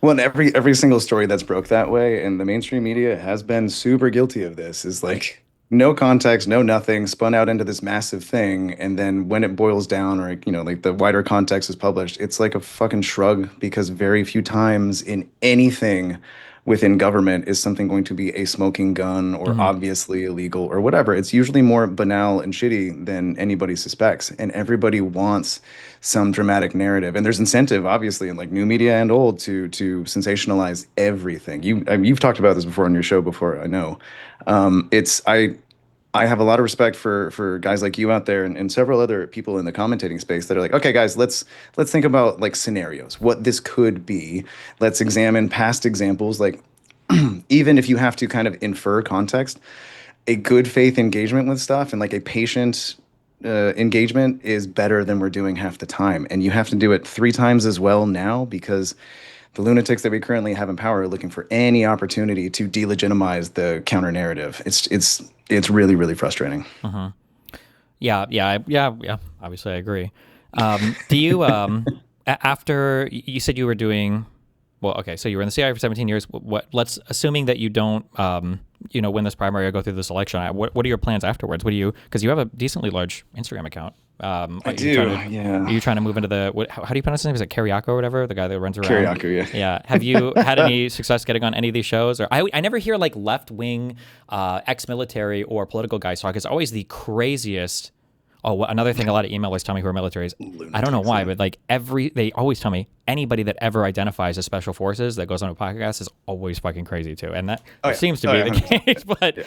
Well, and every single story that's broke that way, and the mainstream media has been super guilty of this, is like no context, no nothing, spun out into this massive thing. And then when it boils down or, like the wider context is published, it's like a fucking shrug because very few times in anything within government is something going to be a smoking gun or obviously illegal or whatever. It's usually more banal and shitty than anybody suspects. And everybody wants some dramatic narrative. And there's incentive, obviously, in like new media and old to sensationalize everything. You've talked about this before on your show before, I know. I have a lot of respect for guys like you out there and several other people in the commentating space that are like, okay, guys, let's think about like scenarios, what this could be. Let's examine past examples. Like, even if you have to kind of infer context, a good faith engagement with stuff and like a patient engagement is better than we're doing half the time. And you have to do it 3 times as well now because the lunatics that we currently have in power are looking for any opportunity to delegitimize the counter narrative. It's really, really frustrating. Yeah. Obviously, I agree. Do you after you said you were doing? Well, okay, so you were in the CIA for 17 years. Let's assuming that you don't, win this primary or go through this election. What are your plans afterwards? Because you have a decently large Instagram account. I do. Are you trying to move into how do you pronounce his name? Is it Kiriako or whatever? The guy that runs around. Kiriako, yeah. Yeah. Have you had any success getting on any of these shows? Or I never hear like left wing, ex-military or political guys talk. It's always the craziest. Oh, another thing a lot of emailers tell me who are military is, I don't know why, but like they always tell me anybody that ever identifies as special forces that goes on a podcast is always fucking crazy too. And that seems to be the case, but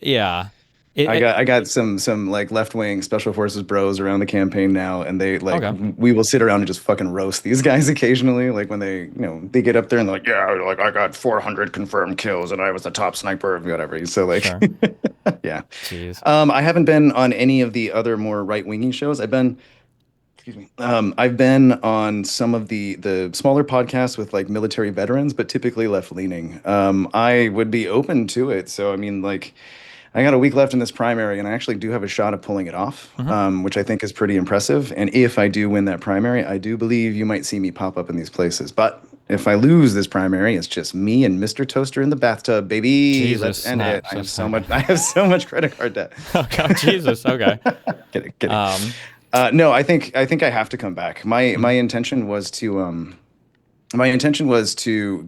yeah. I got some like left-wing special forces bros around the campaign now, and they like we will sit around and just fucking roast these guys occasionally. Like when they they get up there and they're like, yeah, like I got 400 confirmed kills and I was the top sniper of whatever. So like, Yeah. Jeez. I haven't been on any of the other more right-wingy shows. I've been on some of the smaller podcasts with like military veterans, but typically left-leaning. I would be open to it. So I mean, like, I got a week left in this primary, and I actually do have a shot of pulling it off, which I think is pretty impressive. And if I do win that primary, I do believe you might see me pop up in these places. But if I lose this primary, it's just me and Mr. Toaster in the bathtub, baby. Jesus, Let's end it. I so have so much credit card debt. Oh, Jesus. Okay. Kidding. No, I think I have to come back. My intention was to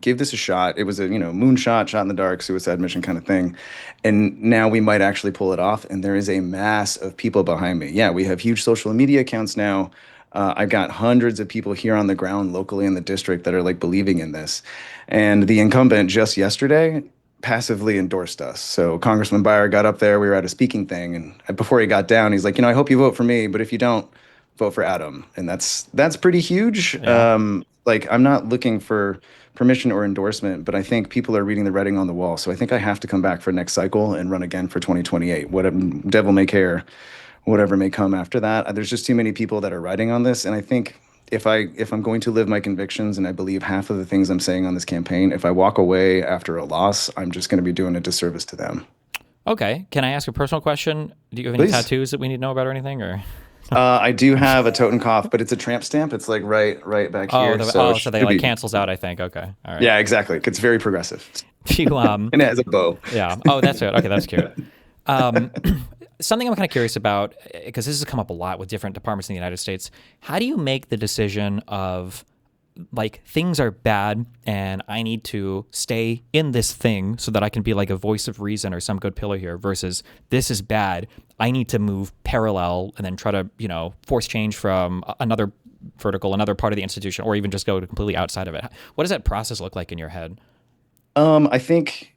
give this a shot. It was a moonshot, shot in the dark, suicide mission kind of thing, and now we might actually pull it off. And there is a mass of people behind me. Yeah, we have huge social media accounts now. I've got hundreds of people here on the ground locally in the district that are like believing in this, and the incumbent just yesterday passively endorsed us. So Congressman Byer got up there, we were at a speaking thing, and before he got down, he's like, I hope you vote for me, but if you don't, vote for Adam. And that's pretty huge. Yeah. Like, I'm not looking for permission or endorsement, but I think people are reading the writing on the wall. So I think I have to come back for next cycle and run again for 2028. Whatever devil may care, whatever may come after that. There's just too many people that are writing on this, and I think if I'm going to live my convictions, and I believe half of the things I'm saying on this campaign, if I walk away after a loss, I'm just going to be doing a disservice to them. Okay. Can I ask a personal question? Do you have any tattoos that we need to know about or anything? Or I do have a Totenkopf, but it's a tramp stamp. It's like right back here. So they like cancels out, I think. Okay. All right. Yeah, exactly. It's very progressive. And it has a bow. Yeah. Oh, that's it. Okay, that's cute. Something I'm kind of curious about, because this has come up a lot with different departments in the United States. How do you make the decision of, like, things are bad and I need to stay in this thing so that I can be like a voice of reason or some good pillar here, versus this is bad, I need to move parallel and then try to, force change from another vertical, another part of the institution, or even just go completely outside of it? What does that process look like in your head? I think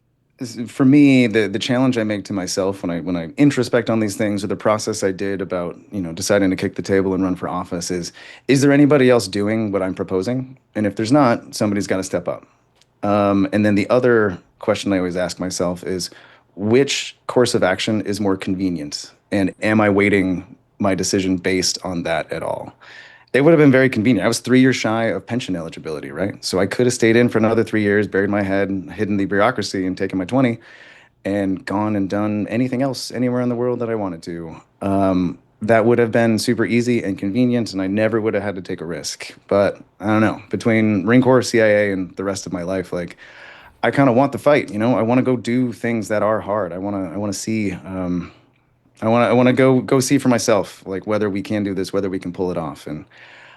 for me, the challenge I make to myself when I introspect on these things, or the process I did about deciding to kick the table and run for office, is there anybody else doing what I'm proposing? And if there's not, somebody's got to step up. And then the other question I always ask myself is, which course of action is more convenient? And am I weighting my decision based on that at all? It would have been very convenient. I was 3 years shy of pension eligibility, right? So I could have stayed in for another 3 years, buried my head, hidden the bureaucracy, and taken my 20, and gone and done anything else anywhere in the world that I wanted to. That would have been super easy and convenient, and I never would have had to take a risk. But I don't know, between Marine Corps, CIA, and the rest of my life, like, I kind of want the fight. I want to go do things that are hard. I want to see. I want to go see for myself, like, whether we can do this, whether we can pull it off. And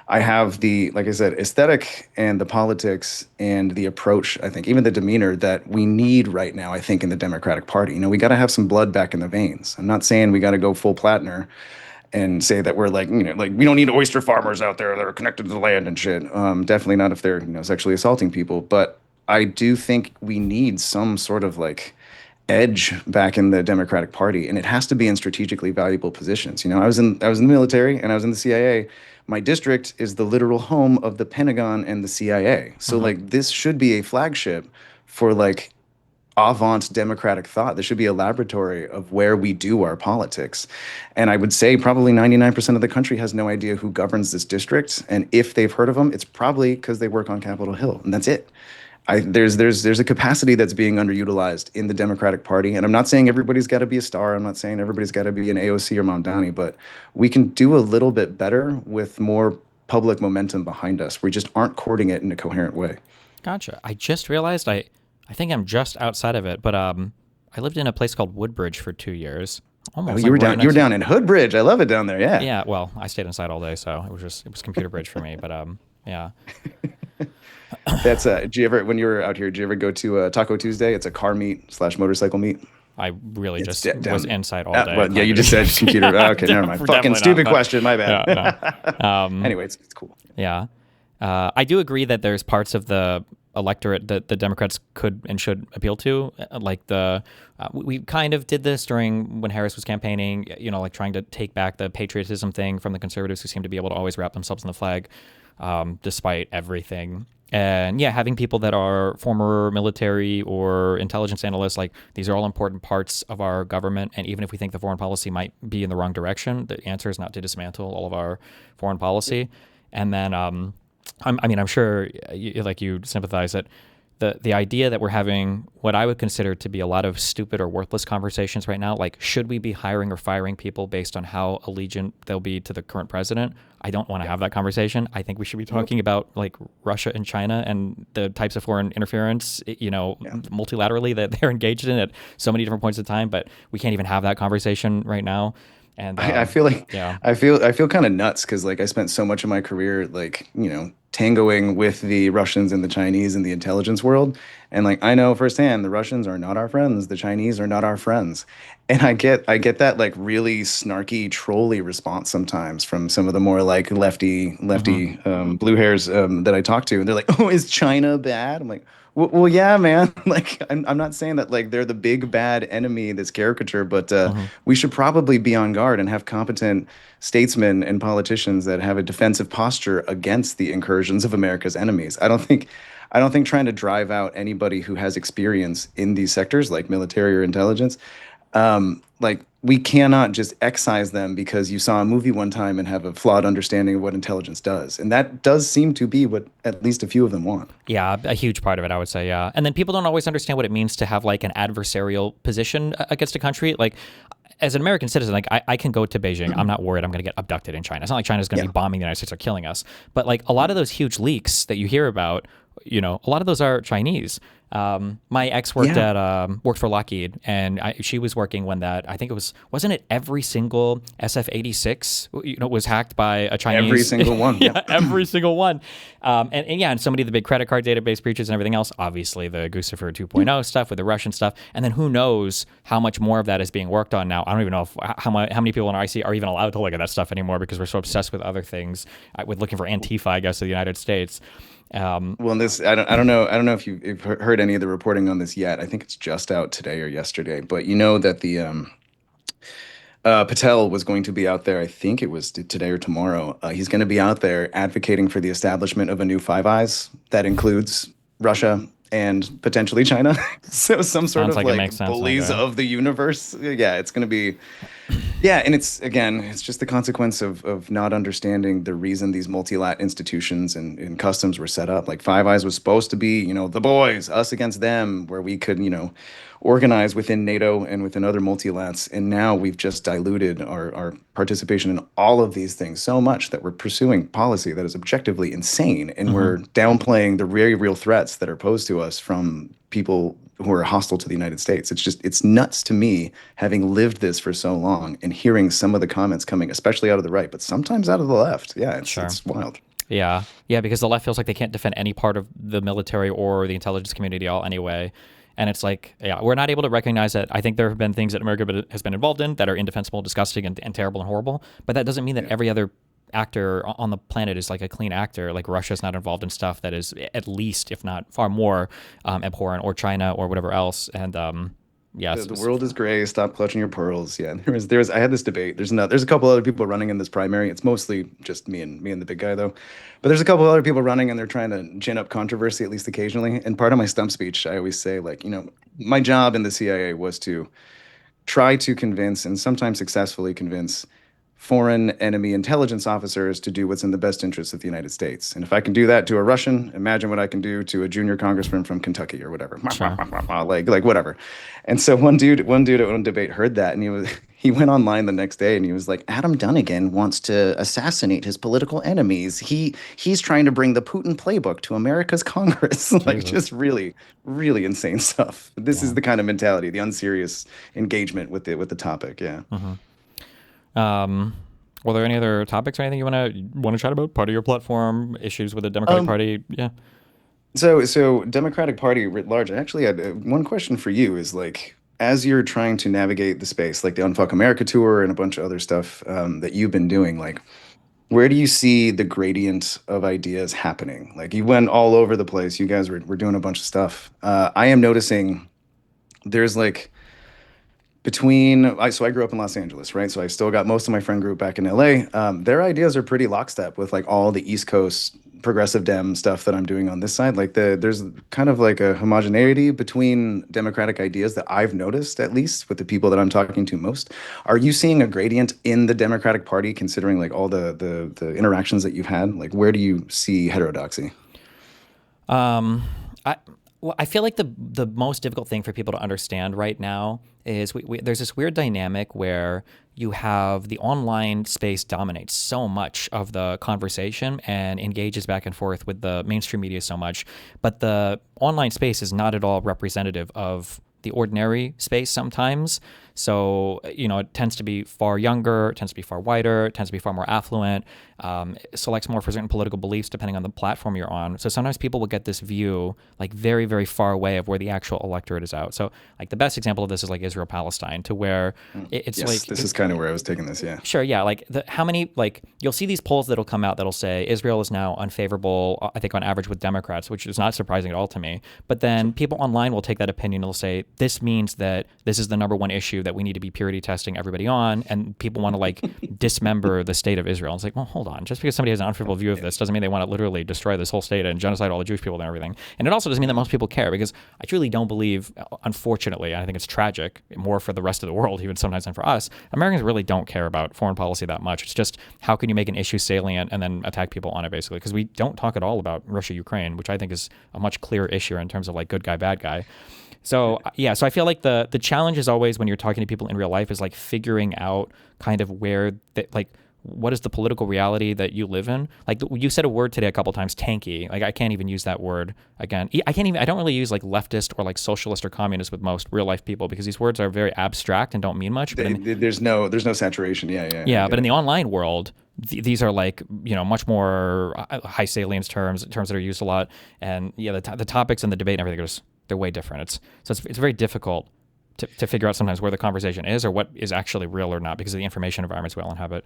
I have the, like I said, aesthetic and the politics and the approach, I think, even the demeanor that we need right now, I think, in the Democratic Party. We got to have some blood back in the veins. I'm not saying we got to go full Plattner and say that we're like we don't need oyster farmers out there that are connected to the land and shit. Definitely not if they're, sexually assaulting people. But I do think we need some sort of like edge back in the Democratic Party, and it has to be in strategically valuable positions. I was in the military and I was in the CIA. My district is the literal home of the Pentagon and the CIA. So like, this should be a flagship for like avant democratic thought. This should be a laboratory of where we do our politics. And I would say probably 99% of the country has no idea who governs this district. And if they've heard of them, it's probably because they work on Capitol Hill, and that's it. There's a capacity that's being underutilized in the Democratic Party, and I'm not saying everybody's got to be a star. I'm not saying everybody's got to be an AOC or Mamdani, but we can do a little bit better with more public momentum behind us. We just aren't courting it in a coherent way. Gotcha. I just realized I think I'm just outside of it, but I lived in a place called Woodbridge for 2 years. You were down in Hoodbridge. I love it down there. Yeah. Yeah. Well, I stayed inside all day, so it was computer bridge for me. But yeah. That's when you were out here, did you ever go to Taco Tuesday? It's a car meet / motorcycle meet. I really just was inside all day. But yeah, you just said computer. Okay, never mind. Fucking stupid question. My bad. Yeah, no. Anyway, it's cool. Yeah. I do agree that there's parts of the electorate that the Democrats could and should appeal to, like we kind of did this during when Harris was campaigning, like trying to take back the patriotism thing from the conservatives who seem to be able to always wrap themselves in the flag despite everything. And yeah, having people that are former military or intelligence analysts, like these are all important parts of our government. And even if we think the foreign policy might be in the wrong direction, the answer is not to dismantle all of our foreign policy. And then I'm sure you sympathize that the idea that we're having what I would consider to be a lot of stupid or worthless conversations right now, like should we be hiring or firing people based on how allegiant they'll be to the current president? I don't want to have that conversation. I think we should be talking about like Russia and China and the types of foreign interference, multilaterally that they're engaged in at so many different points in time, but we can't even have that conversation right now. And I feel like I feel kind of nuts because like I spent so much of my career tangoing with the Russians and the Chinese in the intelligence world, and like I know firsthand the Russians are not our friends, the Chinese are not our friends, and I get that like really snarky trolly response sometimes from some of the more like lefty blue hairs that I talk to, and they're like, oh, is China bad? I'm like, well, yeah, man. Like, I'm not saying that like they're the big bad enemy, this caricature, but we should probably be on guard and have competent statesmen and politicians that have a defensive posture against the incursions of America's enemies. I don't think trying to drive out anybody who has experience in these sectors, like military or intelligence, like we cannot just excise them because you saw a movie one time and have a flawed understanding of what intelligence does. And that does seem to be what at least a few of them want. Yeah, a huge part of it, I would say, yeah. And then people don't always understand what it means to have like an adversarial position against a country. Like as an American citizen, like I can go to Beijing. I'm not worried I'm going to get abducted in China. It's not like China's going to be bombing the United States or killing us. But like a lot of those huge leaks that you hear about, a lot of those are Chinese. My ex worked worked for Lockheed, and she was working when I think wasn't it every single SF-86 was hacked by a Chinese? Every single one. Every single one. And so many of the big credit card database breaches and everything else, obviously the Guccifer 2.0 stuff with the Russian stuff. And then who knows how much more of that is being worked on now. I don't even know how many people in IC are even allowed to look at that stuff anymore because we're so obsessed with other things, with looking for Antifa, I guess, of the United States. Well, this I don't know if you've heard any of the reporting on this yet. I think it's just out today or yesterday, but that the Patel was going to be out there. I think it was today or tomorrow. He's going to be out there advocating for the establishment of a new Five Eyes that includes Russia and potentially China. So some sort of like bullies of the universe. Yeah, it's going to be. Yeah, and it's just the consequence of not understanding the reason these multilat institutions and customs were set up. Like Five Eyes was supposed to be, the boys, us against them, where we could, organize within NATO and within other multilats. And now we've just diluted our participation in all of these things so much that we're pursuing policy that is objectively insane. And we're downplaying the very real threats that are posed to us from people who are hostile to the United States. It's nuts to me, having lived this for so long and hearing some of the comments coming, especially out of the right, but sometimes out of the left. Yeah, it's wild. Yeah, because the left feels like they can't defend any part of the military or the intelligence community at all anyway. And it's like, we're not able to recognize that. I think there have been things that America has been involved in that are indefensible, disgusting, and terrible and horrible. But that doesn't mean that every other actor on the planet is like a clean actor. Like Russia's not involved in stuff that is at least, if not far more, abhorrent, or China or whatever else. And the world is gray. Stop clutching your pearls. Yeah, I had this debate. There's a couple other people running in this primary. It's mostly just me and the big guy though. But there's a couple other people running, and they're trying to gin up controversy at least occasionally. And part of my stump speech, I always say, like, my job in the CIA was to try to convince, and sometimes successfully convince, foreign enemy intelligence officers to do what's in the best interest of the United States. And if I can do that to a Russian, imagine what I can do to a junior congressman from Kentucky or whatever. Sure. like whatever. And so one dude at one debate heard that, and he went online the next day and he was like, Adam Dunigan wants to assassinate his political enemies. He's trying to bring the Putin playbook to America's Congress. Like, just really, really insane stuff. This is the kind of mentality, the unserious engagement with the topic. Yeah. Were there any other topics or anything you want to chat about? Part of your platform, issues with the Democratic Party? Yeah. So Democratic Party writ large, I actually had one question for you is, like, as you're trying to navigate the space, like the Unfuck America tour and a bunch of other stuff that you've been doing, like, where do you see the gradient of ideas happening? Like you went all over the place. You guys were doing a bunch of stuff. I am noticing there's like so I grew up in Los Angeles, right? So I still got most of my friend group back in LA. Their ideas are pretty lockstep with like all the East Coast progressive Dem stuff that I'm doing on this side. Like there's kind of like a homogeneity between democratic ideas that I've noticed, at least with the people that I'm talking to most. Are you seeing a gradient in the Democratic Party, considering like all the interactions that you've had? Like where do you see heterodoxy? I feel like the most difficult thing for people to understand right now is there's this weird dynamic where you have the online space dominates so much of the conversation and engages back and forth with the mainstream media so much, but the online space is not at all representative of the ordinary space sometimes. So, it tends to be far younger, it tends to be far whiter, it tends to be far more affluent, selects more for certain political beliefs depending on the platform you're on. So sometimes people will get this view like very, very far away of where the actual electorate is out. So like the best example of this is like Israel-Palestine, to where it's yes, like... This is kind of where I was taking this, yeah. Sure, yeah. Like how many, like you'll see these polls that'll come out that'll say Israel is now unfavorable, I think on average with Democrats, which is not surprising at all to me. But then people online will take that opinion and they'll say, this means that this is the number one issue that we need to be purity testing everybody on, and people want to like dismember the state of Israel. It's like, well, hold on. Just because somebody has an unfavorable view of this doesn't mean they want to literally destroy this whole state and genocide all the Jewish people and everything. And it also doesn't mean that most people care, because I truly don't believe, unfortunately, I think it's tragic, more for the rest of the world, even sometimes than for us, Americans really don't care about foreign policy that much. It's just how can you make an issue salient and then attack people on it, basically, because we don't talk at all about Russia-Ukraine, which I think is a much clearer issue in terms of like good guy, bad guy. So yeah, so I feel like the challenge is always when you're talking to people in real life is like figuring out kind of where like what is the political reality that you live in. Like you said a word today a couple times, tanky. Like I can't even use that word again. I don't really use like leftist or like socialist or communist with most real life people, because these words are very abstract and don't mean much. But there's no saturation. Yeah, but in the online world, these are like, much more high salience terms that are used a lot. And yeah, the topics and the debate and everything they're way different. It's very difficult to figure out sometimes where the conversation is or what is actually real or not, because of the information environments we all inhabit.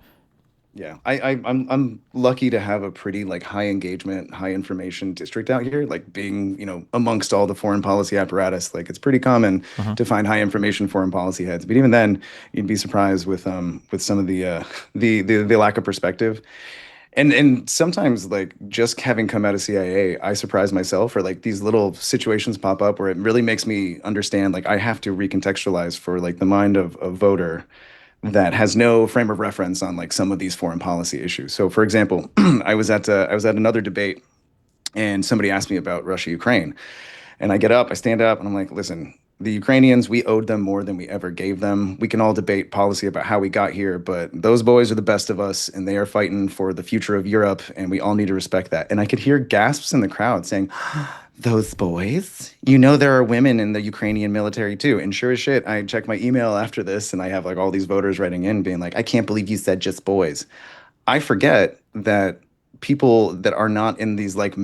Yeah, I'm lucky to have a pretty like high engagement, high information district out here. Like being amongst all the foreign policy apparatus, like it's pretty common to find high information foreign policy heads. But even then, you'd be surprised with some of the lack of perspective. And sometimes, like, just having come out of CIA, I surprise myself, or like these little situations pop up where it really makes me understand, like, I have to recontextualize for like the mind of a voter that has no frame of reference on like some of these foreign policy issues. So for example, I was at another debate and somebody asked me about Russia, Ukraine, and I stand up and I'm like, listen, the Ukrainians, we owed them more than we ever gave them. We can all debate policy about how we got here, but those boys are the best of us and they are fighting for the future of Europe, and we all need to respect that. And I could hear gasps in the crowd saying, those boys? There are women in the Ukrainian military too. And sure as shit, I check my email after this and I have like all these voters writing in being like, I can't believe you said just boys. I forget that people that are not in these like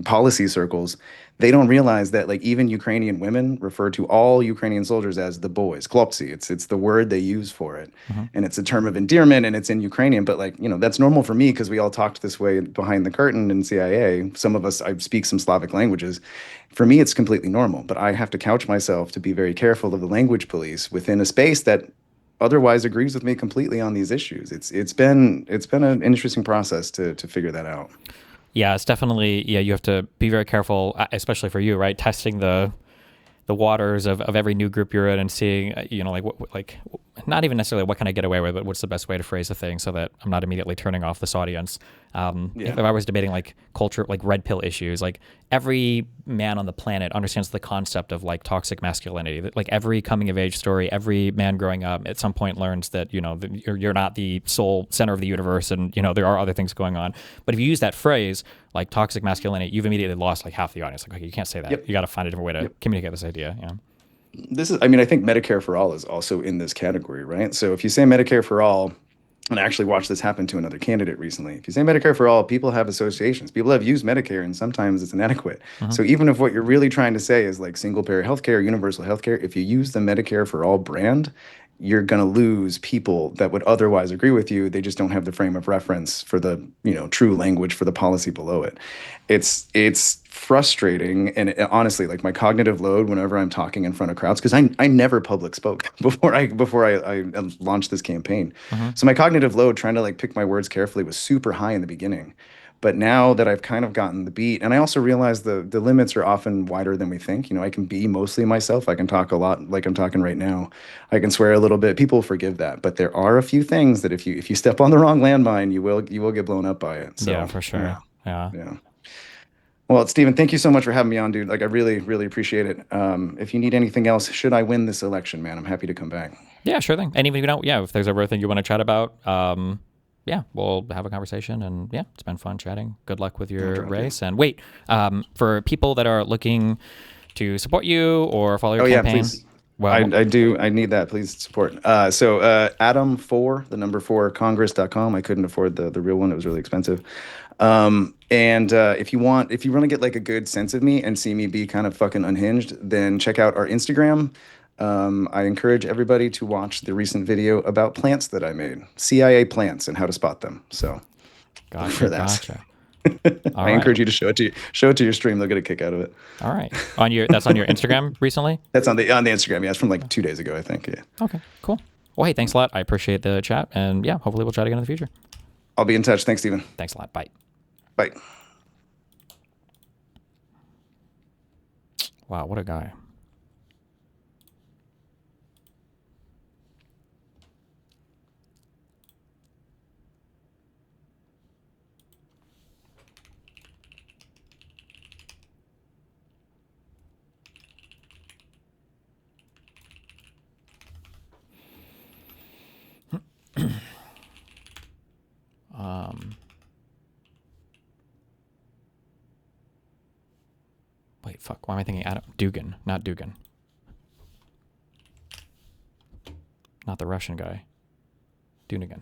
policy circles, they don't realize that like even Ukrainian women refer to all Ukrainian soldiers as the boys, chłopcy. It's the word they use for it. And it's a term of endearment and it's in Ukrainian, but like, that's normal for me because we all talked this way behind the curtain in CIA. Some of us, I speak some Slavic languages. For me, it's completely normal, but I have to couch myself to be very careful of the language police within a space that otherwise agrees with me completely on these issues. It's been an interesting process to figure that out. Yeah, it's definitely, you have to be very careful, especially for you, right? Testing the waters of every new group you're in and seeing, not even necessarily what can I get away with, but what's the best way to phrase a thing so that I'm not immediately turning off this audience. If I was debating like culture, like red pill issues, like every man on the planet understands the concept of like toxic masculinity. Like every coming of age story, every man growing up at some point learns that, you're not the sole center of the universe and, there are other things going on. But if you use that phrase, like toxic masculinity, you've immediately lost like half the audience. Like, okay, you can't say that. You got to find a different way to communicate this idea. Yeah. I think Medicare for All is also in this category, right? So if you say Medicare for All, and I actually watched this happen to another candidate recently. If you say Medicare for All, people have associations. People have used Medicare, and sometimes it's inadequate. So even if what you're really trying to say is like single-payer healthcare, universal healthcare, if you use the Medicare for All brand, you're going to lose people that would otherwise agree with you. They just don't have the frame of reference for the, true language for the policy below it. It's frustrating. And honestly, like my cognitive load whenever I'm talking in front of crowds, because I never public spoke before I launched this campaign. So my cognitive load trying to like pick my words carefully was super high in the beginning. But now that I've kind of gotten the beat, and I also realize the limits are often wider than we think. I can be mostly myself. I can talk a lot like I'm talking right now. I can swear a little bit. People forgive that. But there are a few things that if you step on the wrong landmine, you will get blown up by it. So, yeah, for sure. Yeah. Well, Stephen, thank you so much for having me on, dude. Like, I really, really appreciate it. If you need anything else, should I win this election, man, I'm happy to come back. Yeah, sure thing. And even, if there's ever a thing you want to chat about, yeah, we'll have a conversation, and yeah, it's been fun chatting. Good luck with your race. And wait, for people that are looking to support you or follow your campaign. Yeah, please. Well, I do. I need that. Please support. So Adam4, the number 4, Congress.com. I couldn't afford the real one. It was really expensive. And if you want to get like a good sense of me and see me be kind of fucking unhinged, then check out our Instagram. I encourage everybody to watch the recent video about plants that I made, CIA plants and how to spot them. So, gotcha. I encourage you to show it to your stream. They'll get a kick out of it. All right, that's on your Instagram recently. That's on the Instagram. Yeah, it's from like 2 days ago, I think. Yeah. Okay, cool. Well, hey, thanks a lot. I appreciate the chat, and yeah, hopefully we'll chat again in the future. I'll be in touch. Thanks, Stephen. Thanks a lot. Bye. Bye. Wow, what a guy. Wait, fuck. Why am I thinking Adam? Dunigan, not Dunigan. Not the Russian guy. Dunigan.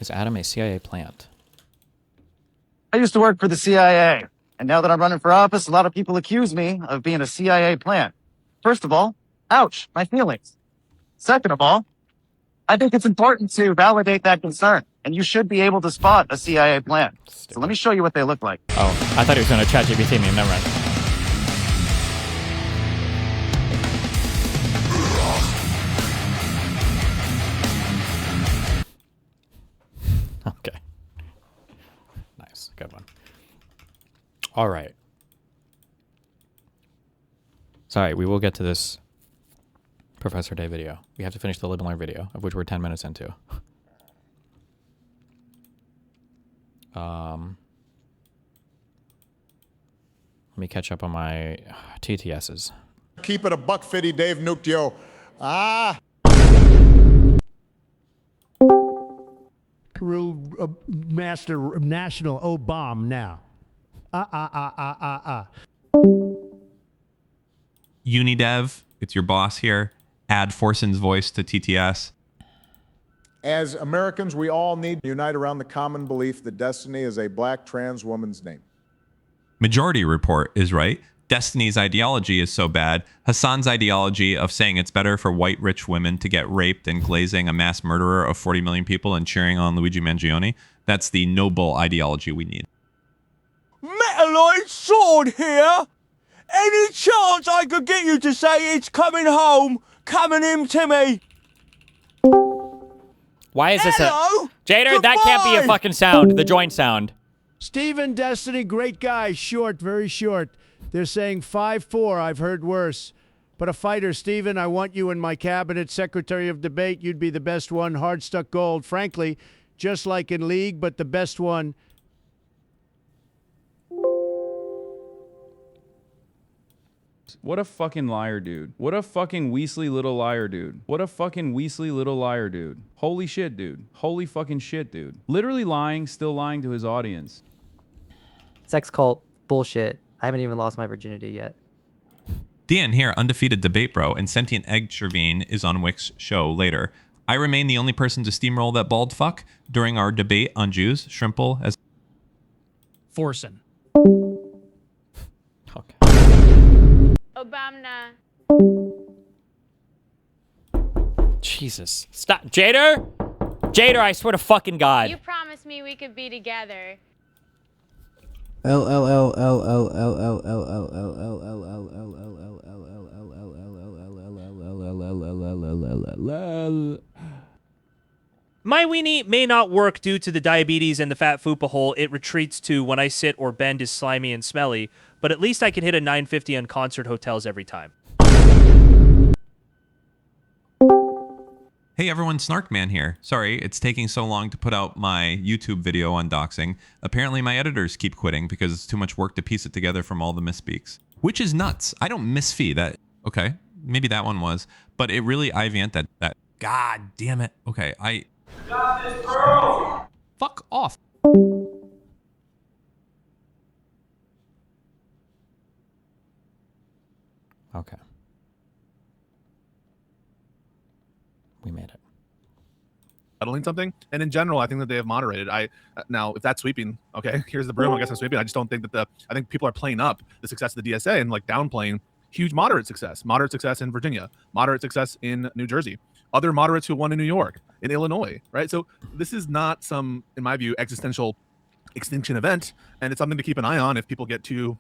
Is Adam a CIA plant? I used to work for the CIA, and now that I'm running for office, a lot of people accuse me of being a CIA plant. First of all, ouch, my feelings. Second of all, I think it's important to validate that concern, and you should be able to spot a CIA plant. So let me show you what they look like. Oh, I thought he was going to chat GPT me. Never mind. Okay. Nice. Good one. All right. Sorry, we will get to this Professor Day video. We have to finish the Lib Learn video, of which we're 10 minutes into. Let me catch up on my TTSs. Keep it a $150, Dave nuked yo. Master National O-bomb now. Unidev, it's your boss here. Add Forson's voice to TTS. As Americans, we all need to unite around the common belief that Destiny is a black trans woman's name. Majority Report is right. Destiny's ideology is so bad. Hassan's ideology of saying it's better for white rich women to get raped and glazing a mass murderer of 40 million people and cheering on Luigi Mangione, that's the noble ideology we need. Metalite Sword here. Any chance I could get you to say it's coming home, coming in to me? Why is this Hello? Jader, that can't be a fucking sound. The joint sound. Stephen Destiny, great guy, short, very short. They're saying 5'4", I've heard worse. But a fighter, Stephen, I want you in my cabinet, Secretary of Debate. You'd be the best one, hard stuck gold. Frankly, just like in League, but the best one. What a fucking liar, dude. What a fucking Weasley little liar, dude. What a fucking Weasley little liar, dude. Holy shit, dude. Holy fucking shit, dude. Literally lying, still lying to his audience. Sex cult. Bullshit. I haven't even lost my virginity yet. Dian here, undefeated debate bro, and Sentient Egg Shervine is on Wick's show later. I remain the only person to steamroll that bald fuck during our debate on Jews. Shrimple as Forsen. Obama. Jesus. Stop. Jader? Jader, I swear to fucking God. You promised me we could be together. L L L L L L L L. My weenie may not work due to the diabetes and the fat fupa hole it retreats to when I sit or bend is slimy and smelly, but at least I can hit a 950 on concert hotels every time. Hey everyone, Snarkman here. Sorry, it's taking so long to put out my YouTube video on doxing. Apparently my editors keep quitting because it's too much work to piece it together from all the misspeaks. Which is nuts. I don't misfeed that. Okay, maybe that one was. But it really Ivant that. God damn it. Okay, got this girl. Fuck off. Okay. We made it. Settling something, and in general, I think that they have moderated. Now, if that's sweeping, okay, here's the broom. I guess I'm sweeping. I just don't think that I think people are playing up the success of the DSA and like downplaying huge moderate success in Virginia, moderate success in New Jersey, other moderates who won in New York, in Illinois, right? So this is not some, in my view, existential extinction event, and it's something to keep an eye on if people get too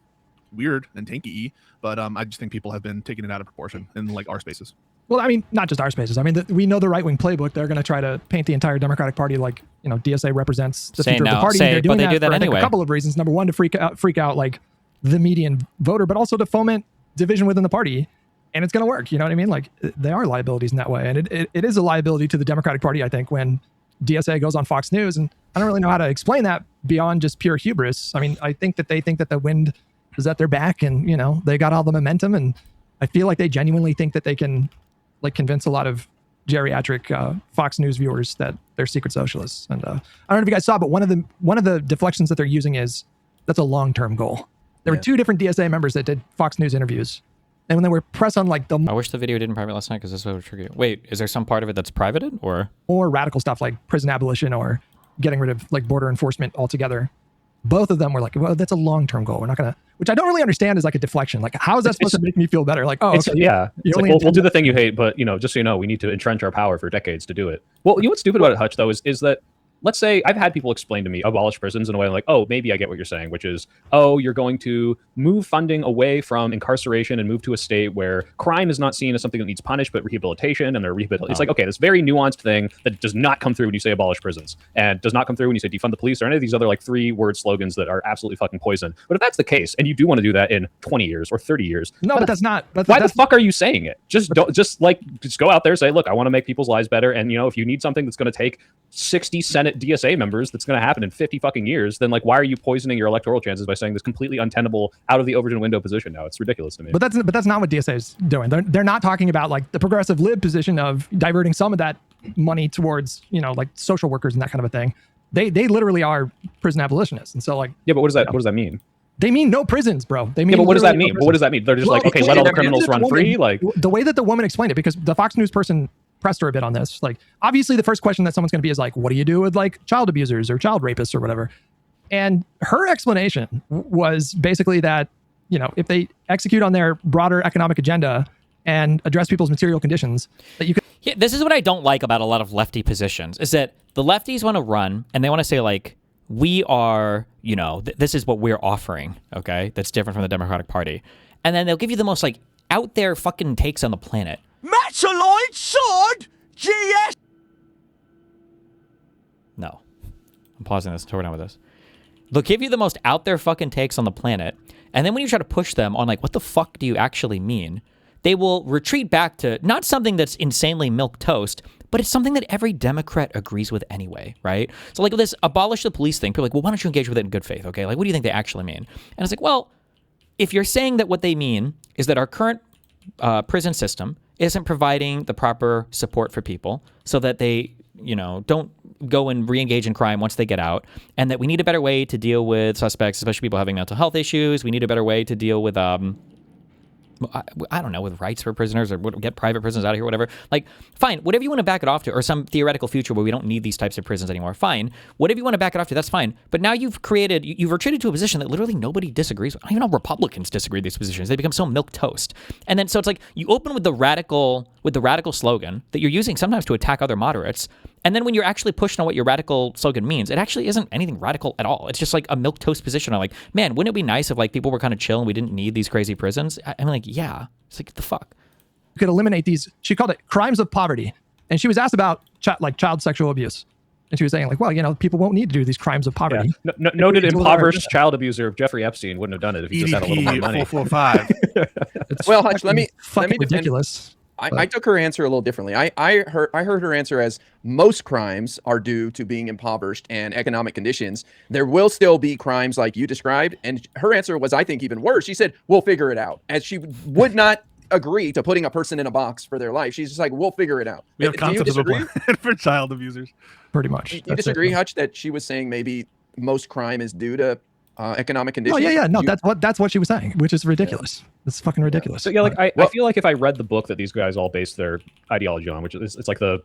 weird and tanky. But I just think people have been taking it out of proportion in like our spaces. Well, I mean, not just our spaces. I mean, we know the right-wing playbook. They're going to try to paint the entire Democratic Party like, you know, DSA represents the future of the party. They're doing that for, I think, a couple of reasons. Number one, to freak out like the median voter, but also to foment division within the party. And it's going to work. You know what I mean? Like, they are liabilities in that way. And it is a liability to the Democratic Party, I think, when DSA goes on Fox News. And I don't really know how to explain that beyond just pure hubris. I mean, I think that they think that the wind is at their back and, you know, they got all the momentum. And I feel like they genuinely think that they can like convince a lot of geriatric Fox News viewers that they're secret socialists. And I don't know if you guys saw, but one of the deflections that they're using is that's a long-term goal. There were two different DSA members that did Fox News interviews. And when they were pressed on like I wish the video didn't private last night because this would trigger you. Wait, is there some part of it that's privated or radical stuff like prison abolition or getting rid of like border enforcement altogether? Both of them were like, well, that's a long-term goal. We're not going to, which I don't really understand is like a deflection. Like, how is that supposed to make me feel better? Like, oh, okay. Yeah. It's like, we'll do the thing you hate, but, you know, just so you know, we need to entrench our power for decades to do it. Well, you know what's stupid about it, Hutch, though, is that, let's say I've had people explain to me abolish prisons in a way like, oh, maybe I get what you're saying, which is, oh, you're going to move funding away from incarceration and move to a state where crime is not seen as something that needs punished, but rehabilitation, and it's like, okay, this very nuanced thing that does not come through when you say abolish prisons and does not come through when you say defund the police or any of these other like 3-word slogans that are absolutely fucking poison. But if that's the case, and you do want to do that in 20 years or 30 years, no, but that's not. Why the fuck are you saying it? Just go out there and say, look, I want to make people's lives better. And, you know, if you need something that's going to take 60 Senate DSA members that's going to happen in 50 fucking years, then like, why are you poisoning your electoral chances by saying this completely untenable out of the Overton window position now? It's ridiculous to me. But that's not what DSA is doing. They're not talking about like the progressive lib position of diverting some of that money towards, you know, like social workers and that kind of a thing. They literally are prison abolitionists. And so like, yeah, but what does that mean? They mean no prisons, bro. They mean, yeah, but what does that mean? But what does that mean? They're just like, okay, let all the criminals run free. Like the way that the woman explained it, because the Fox News person pressed her a bit on this. Like, obviously the first question that someone's going to be is like, what do you do with like child abusers or child rapists or whatever? And her explanation was basically that, you know, if they execute on their broader economic agenda and address people's material conditions, that you could. Yeah, this is what I don't like about a lot of lefty positions is that the lefties want to run and they want to say like, we are, you know, this is what we're offering. Okay. That's different from the Democratic Party. And then they'll give you the most like out there fucking takes on the planet. Metaloid sword GS. No, I'm pausing this. We're done with this. They'll give you the most out there fucking takes on the planet. And then when you try to push them on like, what the fuck do you actually mean? They will retreat back to not something that's insanely milquetoast, but it's something that every Democrat agrees with anyway, right? So like this abolish the police thing, people are like, well, why don't you engage with it in good faith, okay? Like, what do you think they actually mean? And it's like, well, if you're saying that what they mean is that our current prison system isn't providing the proper support for people so that they, you know, don't go and re-engage in crime once they get out, and that we need a better way to deal with suspects, especially people having mental health issues. We need a better way to deal with I don't know, with rights for prisoners or get private prisons out of here, whatever. Like, fine, whatever you want to back it off to, or some theoretical future where we don't need these types of prisons anymore, fine. Whatever you want to back it off to, that's fine. But now you've retreated to a position that literally nobody disagrees with. I don't even know Republicans disagree with these positions. They become so milquetoast. And then so it's like you open with the radical slogan that you're using sometimes to attack other moderates. And then when you're actually pushing on what your radical slogan means, it actually isn't anything radical at all. It's just like a milquetoast position on like, man, wouldn't it be nice if like people were kind of chill and we didn't need these crazy prisons? I'm like, yeah. It's like, what the fuck? You could eliminate these. She called it crimes of poverty. And she was asked about child sexual abuse. And she was saying like, well, you know, people won't need to do these crimes of poverty. Yeah. Noted impoverished child abuser Jeffrey Epstein wouldn't have done it if he just had a little more money. 445. Well, Hutch, let me ridiculous. I took her answer a little differently. I heard her answer as most crimes are due to being impoverished and economic conditions. There will still be crimes like you described. And her answer was, I think, even worse. She said, we'll figure it out. As she would not agree to putting a person in a box for their life. She's just like, we'll figure it out. We have concepts of a plan for child abusers. Pretty much. You disagree, Hutch, that she was saying maybe most crime is due to economic Oh conditions? yeah. No, that's what she was saying, which is ridiculous. It's fucking ridiculous. So yeah, like I feel like if I read the book that these guys all base their ideology on, which is it's like the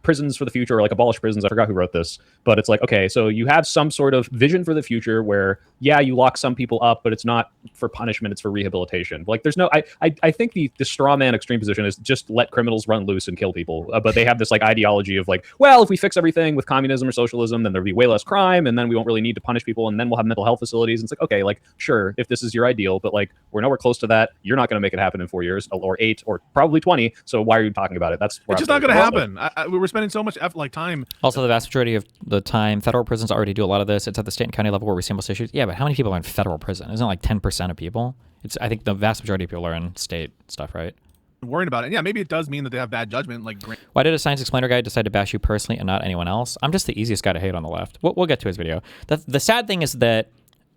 prisons for the future, or like abolish prisons. I forgot who wrote this, but it's like, okay, so you have some sort of vision for the future where you lock some people up, but it's not for punishment, it's for rehabilitation. Like there's no, I think the straw man extreme position is just let criminals run loose and kill people, but they have this like ideology of like, well, if we fix everything with communism or socialism, then there'll be way less crime, and then we won't really need to punish people, and then we'll have mental health facilities. And it's like, okay, like sure, if this is your ideal, but like we're nowhere close to that. You're not going to make it happen in 4 years or 8 or probably 20. So why are you talking about it? That's it's just not going to happen. We were spending so much time. Also, the vast majority of the time, federal prisons already do a lot of this. It's at the state and county level where we see most issues. Yeah, but how many people are in federal prison? Isn't it like 10% of people? I think the vast majority of people are in state stuff, right? Worried about it. Yeah, maybe it does mean that they have bad judgment. Like, why did a science explainer guy decide to bash you personally and not anyone else? I'm just the easiest guy to hate on the left. We'll get to his video. The sad thing is that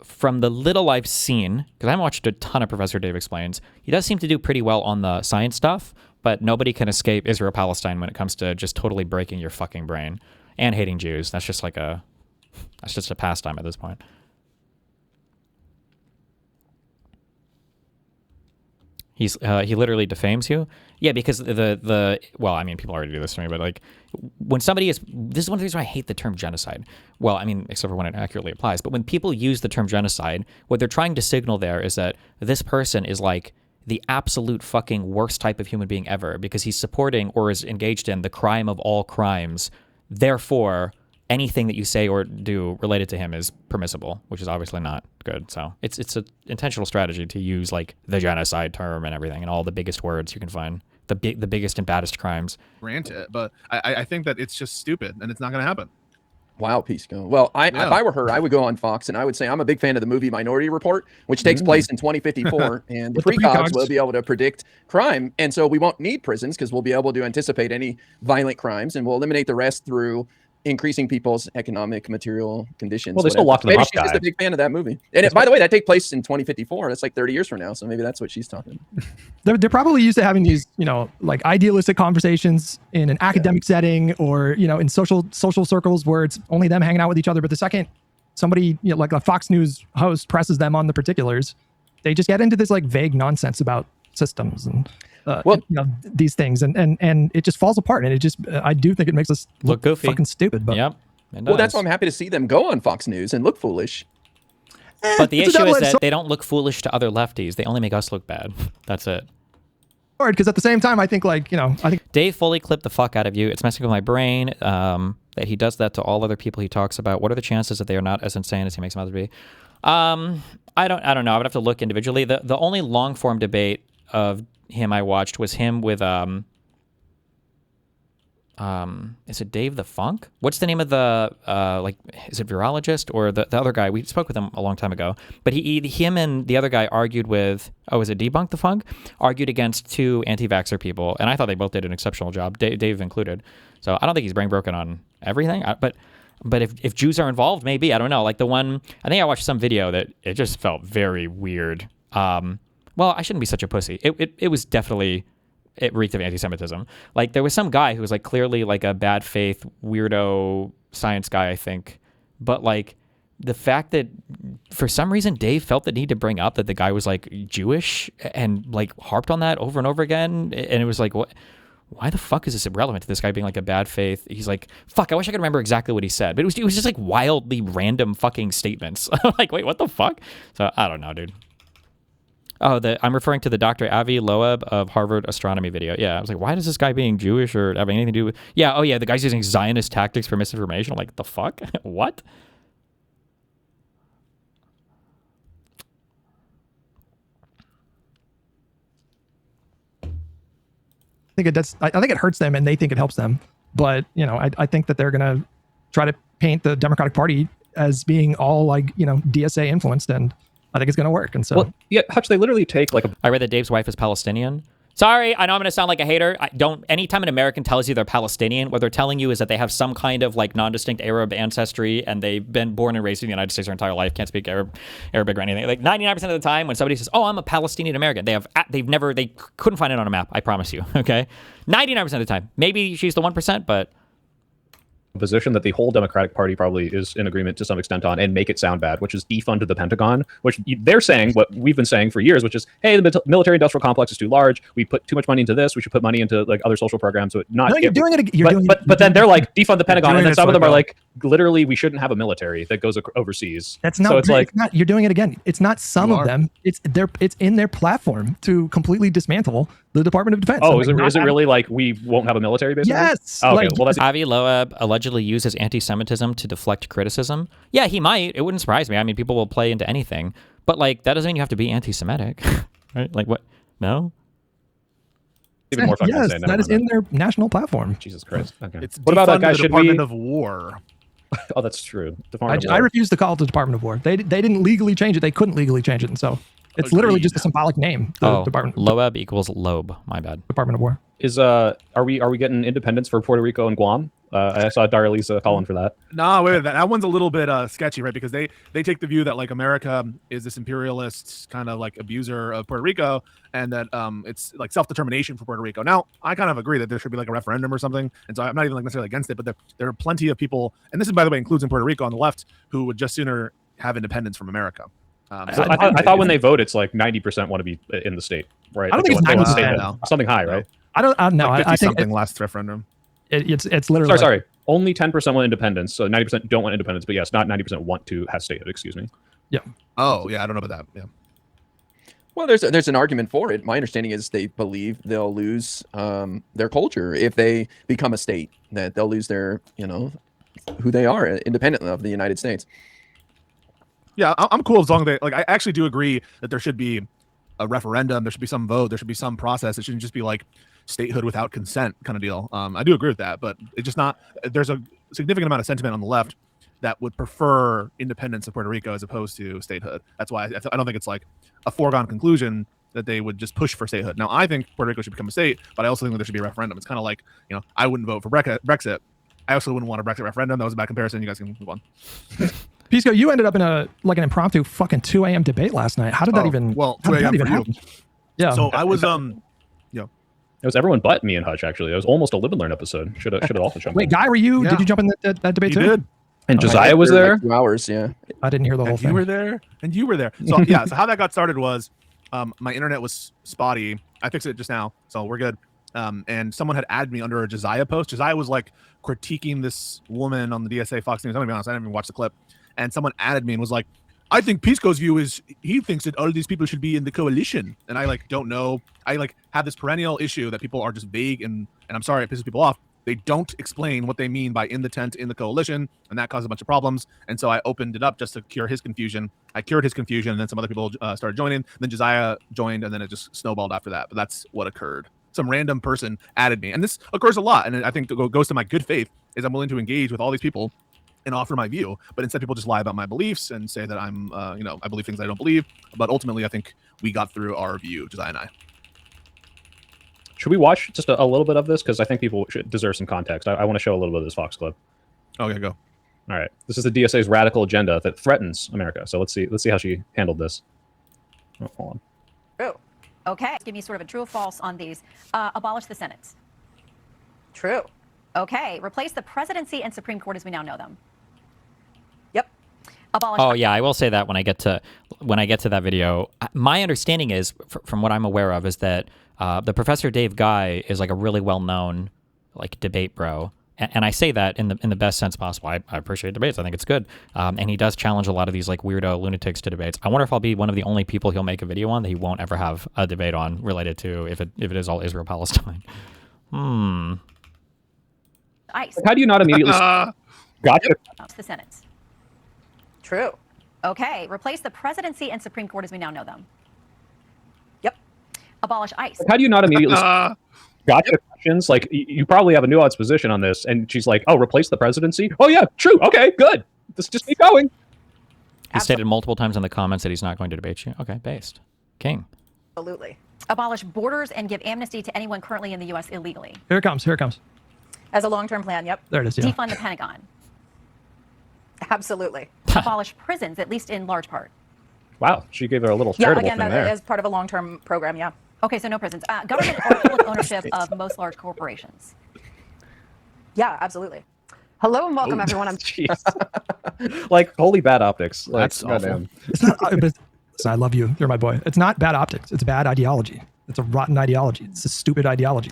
from the little I've seen, because I haven't watched a ton of Professor Dave Explains, he does seem to do pretty well on the science stuff, but nobody can escape Israel-Palestine when it comes to just totally breaking your fucking brain and hating Jews. That's just a pastime at this point. He literally defames you. Yeah, because well, I mean, people already do this to me, but like when somebody this is one of the reasons why I hate the term genocide. Well, I mean, except for when it accurately applies, but when people use the term genocide, what they're trying to signal there is that this person is like the absolute fucking worst type of human being ever because he's supporting or is engaged in the crime of all crimes. Therefore, anything that you say or do related to him is permissible, which is obviously not good. So it's an intentional strategy to use like the genocide term and everything and all the biggest words you can find, the biggest and baddest crimes. Granted, but I think that it's just stupid and it's not going to happen. Wow, Pisco. Well, if I were her, I would go on Fox and I would say I'm a big fan of the movie Minority Report, which takes place in 2054, and the precogs will be able to predict crime, and so we won't need prisons because we'll be able to anticipate any violent crimes, and we'll eliminate the rest through increasing people's economic material conditions. Well, they still locked them up, Maybe she's just a big fan of that movie. And by the way, that takes place in 2054. That's like 30 years from now. So maybe that's what she's talking about. They're probably used to having these, like idealistic conversations in an academic setting or, in social circles where it's only them hanging out with each other. But the second somebody, like a Fox News host presses them on the particulars, they just get into this like vague nonsense about systems and these things, and it just falls apart, and it just I do think it makes us look goofy, fucking stupid. But yep, well, that's why I'm happy to see them go on Fox News and look foolish. But the issue is that they don't look foolish to other lefties; they only make us look bad. That's it. Because at the same time, I think I think Dave fully clipped the fuck out of you. It's messing with my brain. That he does that to all other people he talks about. What are the chances that they are not as insane as he makes them out to be? I don't know. I would have to look individually. The only long form debate of him I watched was him with is it Dave the Funk? What's the name of the is it virologist or the other guy? We spoke with him a long time ago, but him and the other guy argued with is it Debunk the Funk? Argued against two anti-vaxxer people, and I thought they both did an exceptional job, Dave included. So I don't think he's brain broken on everything, but if Jews are involved, maybe, I don't know. Like the one, I think I watched some video that it just felt very weird. Well, I shouldn't be such a pussy. It was definitely, it reeked of anti-Semitism. Like there was some guy who was like clearly like a bad faith weirdo science guy, I think, but like the fact that for some reason Dave felt the need to bring up that the guy was like Jewish and like harped on that over and over again, and it was like, what? Why the fuck is this irrelevant to this guy being like a bad faith? He's like, fuck, I wish I could remember exactly what he said, but it was just like wildly random fucking statements. I'm like, wait, what the fuck? So I don't know, dude. Oh, I'm referring to the Dr. Avi Loeb of Harvard astronomy video. Yeah, I was like, why does this guy being Jewish or have anything to do with... Yeah, oh yeah, the guy's using Zionist tactics for misinformation. I'm like, the fuck? What? I think it hurts them and they think it helps them. But, you know, I think that they're going to try to paint the Democratic Party as being all like, you know, DSA influenced, and I think it's going to work. And so, well, yeah, Hutch, they literally take like I read that Dave's wife is Palestinian. Sorry, I know I'm going to sound like a hater. Anytime an American tells you they're Palestinian, what they're telling you is that they have some kind of like non-distinct Arab ancestry and they've been born and raised in the United States their entire life, can't speak Arabic or anything. Like 99% of the time when somebody says, oh, I'm a Palestinian American, they couldn't find it on a map, I promise you, okay? 99% of the time. Maybe she's the 1%, but... position that the whole Democratic Party probably is in agreement to some extent on, and make it sound bad, which is defund the Pentagon, which they're saying what we've been saying for years, which is, hey, the military industrial complex is too large. We put too much money into this. We should put money into like other social programs. So not. No, you're doing it. But then they're like defund the Pentagon, and then some of them are like, literally, we shouldn't have a military that goes overseas. That's not. So it's like you're doing it again. It's not some of them. It's in their platform to completely dismantle the Department of Defense. Oh, is it really like we won't have a military base? Yes. Oh, okay. Well, that's Avi Loeb allegedly uses anti-Semitism to deflect criticism. Yeah, he might. It wouldn't surprise me. I mean, people will play into anything, but like that doesn't mean you have to be anti-Semitic, right? Like what? No. Even more fucking yes, insane. That is in their national platform. Jesus Christ. Okay. It's what about that guy? the Should Department we? of War. Oh, that's true. I refuse to call it the Department of War. They didn't legally change it. They couldn't legally change it, and so it's literally just a symbolic name. The Department. Loeb equals Loeb. My bad. Department of War. Is are we getting independence for Puerto Rico and Guam? I saw Darlisa calling for that. No, wait, that one's a little bit sketchy, right? Because they take the view that like America is this imperialist kind of like abuser of Puerto Rico, and that it's like self-determination for Puerto Rico. Now, I kind of agree that there should be like a referendum or something, and so I'm not even like necessarily against it, but there are plenty of people, and this is by the way includes in Puerto Rico on the left, who would just sooner have independence from America. So I thought when they vote, it's like 90% want to be in the state, right? I don't think it's 90%. Something high, right? I don't know. Like I think something last referendum. It's literally. Sorry. Only 10% want independence, so 90% don't want independence. But yes, not 90% want to have statehood. Excuse me. Yeah. Oh yeah, I don't know about that. Yeah. Well, there's an argument for it. My understanding is they believe they'll lose their culture if they become a state. That they'll lose their who they are independently of the United States. Yeah, I'm cool as long as they like. I actually do agree that there should be a referendum. There should be some vote. There should be some process. It shouldn't just be like statehood without consent kind of deal. I do agree with that, but it's just not. There's a significant amount of sentiment on the left that would prefer independence of Puerto Rico as opposed to statehood. That's why I don't think it's like a foregone conclusion that they would just push for statehood. Now, I think Puerto Rico should become a state, but I also think that there should be a referendum. It's kind of like, I wouldn't vote for Brexit. I also wouldn't want a Brexit referendum. That was a bad comparison. You guys can move on. Pisco, you ended up in an impromptu fucking 2 a.m. debate last night. How did that even? Well, 2 a.m. for happen? you. Yeah. So I was It was everyone but me and Hutch, actually. It was almost a Live and Learn episode. Should have also jumped Wait, in. Guy, were you? Did you jump in that debate too? did. And Josiah was there? Like 2 hours, yeah. I didn't hear the whole And thing. you were there, and you were there. So yeah, so how that got started was my internet was spotty. I fixed it just now, so we're good. And someone had added me under a Josiah post. Josiah was like critiquing this woman on the DSA Fox News. I'm gonna be honest, I didn't even watch the clip. And someone added me and was like, I think Pisco's view is he thinks that all of these people should be in the coalition. And I like don't know. I like have this perennial issue that people are just vague and I'm sorry it pisses people off. They don't explain what they mean by in the tent, in the coalition, and that caused a bunch of problems. And so I opened it up just to cure his confusion. I cured his confusion, and then some other people started joining. Then Josiah joined, and then it just snowballed after that. But that's what occurred. Some random person added me, and this occurs a lot. And I think it goes to my good faith is I'm willing to engage with all these people and offer my view. But instead, people just lie about my beliefs and say that I'm, I believe things I don't believe. But ultimately, I think we got through our view, Josiah and I. Should we watch just a little bit of this? Because I think people should deserve some context. I want to show a little bit of this Fox clip. Okay, go. All right. This is the DSA's radical agenda that threatens America. So let's see how she handled this. Oh, hold on. True. Okay. Give me sort of a true or false on these. Abolish the Senate. True. Okay. Replace the presidency and Supreme Court as we now know them. Yep. Abolish. Oh yeah, I will say that when I get to that video, my understanding is, from what I'm aware of, is that the Professor Dave guy is like a really well-known like debate bro, and I say that in the best sense possible. I appreciate debates. I think it's good, and he does challenge a lot of these like weirdo lunatics to debates. I wonder if I'll be one of the only people he'll make a video on that he won't ever have a debate on related to if it is all Israel Palestine. ICE. How do you not immediately? Gotcha. The Senate. True. Okay. Replace the presidency and Supreme Court as we now know them. Yep. Abolish ICE. How do you not immediately? Gotcha questions. Like you probably have a nuanced position on this, and she's like, "Oh, replace the presidency." Oh yeah, true. Okay, good. Let's just keep going. He stated multiple times in the comments that he's not going to debate you. Okay, based. King. Absolutely. Abolish borders and give amnesty to anyone currently in the U.S. illegally. Here it comes. Here it comes. As a long-term plan, yep. There it is, yeah. Defund the Pentagon. Absolutely. Abolish prisons, at least in large part. Wow, she gave her a little charitable thing there. As part of a long-term program, yeah. Okay, so no prisons. Government or public ownership of most large corporations. Yeah, absolutely. Hello and welcome, everyone. I'm like holy bad optics. Like, That's awful. It's not, listen, I love you. You're my boy. It's not bad optics. It's bad ideology. It's a rotten ideology. It's a stupid ideology.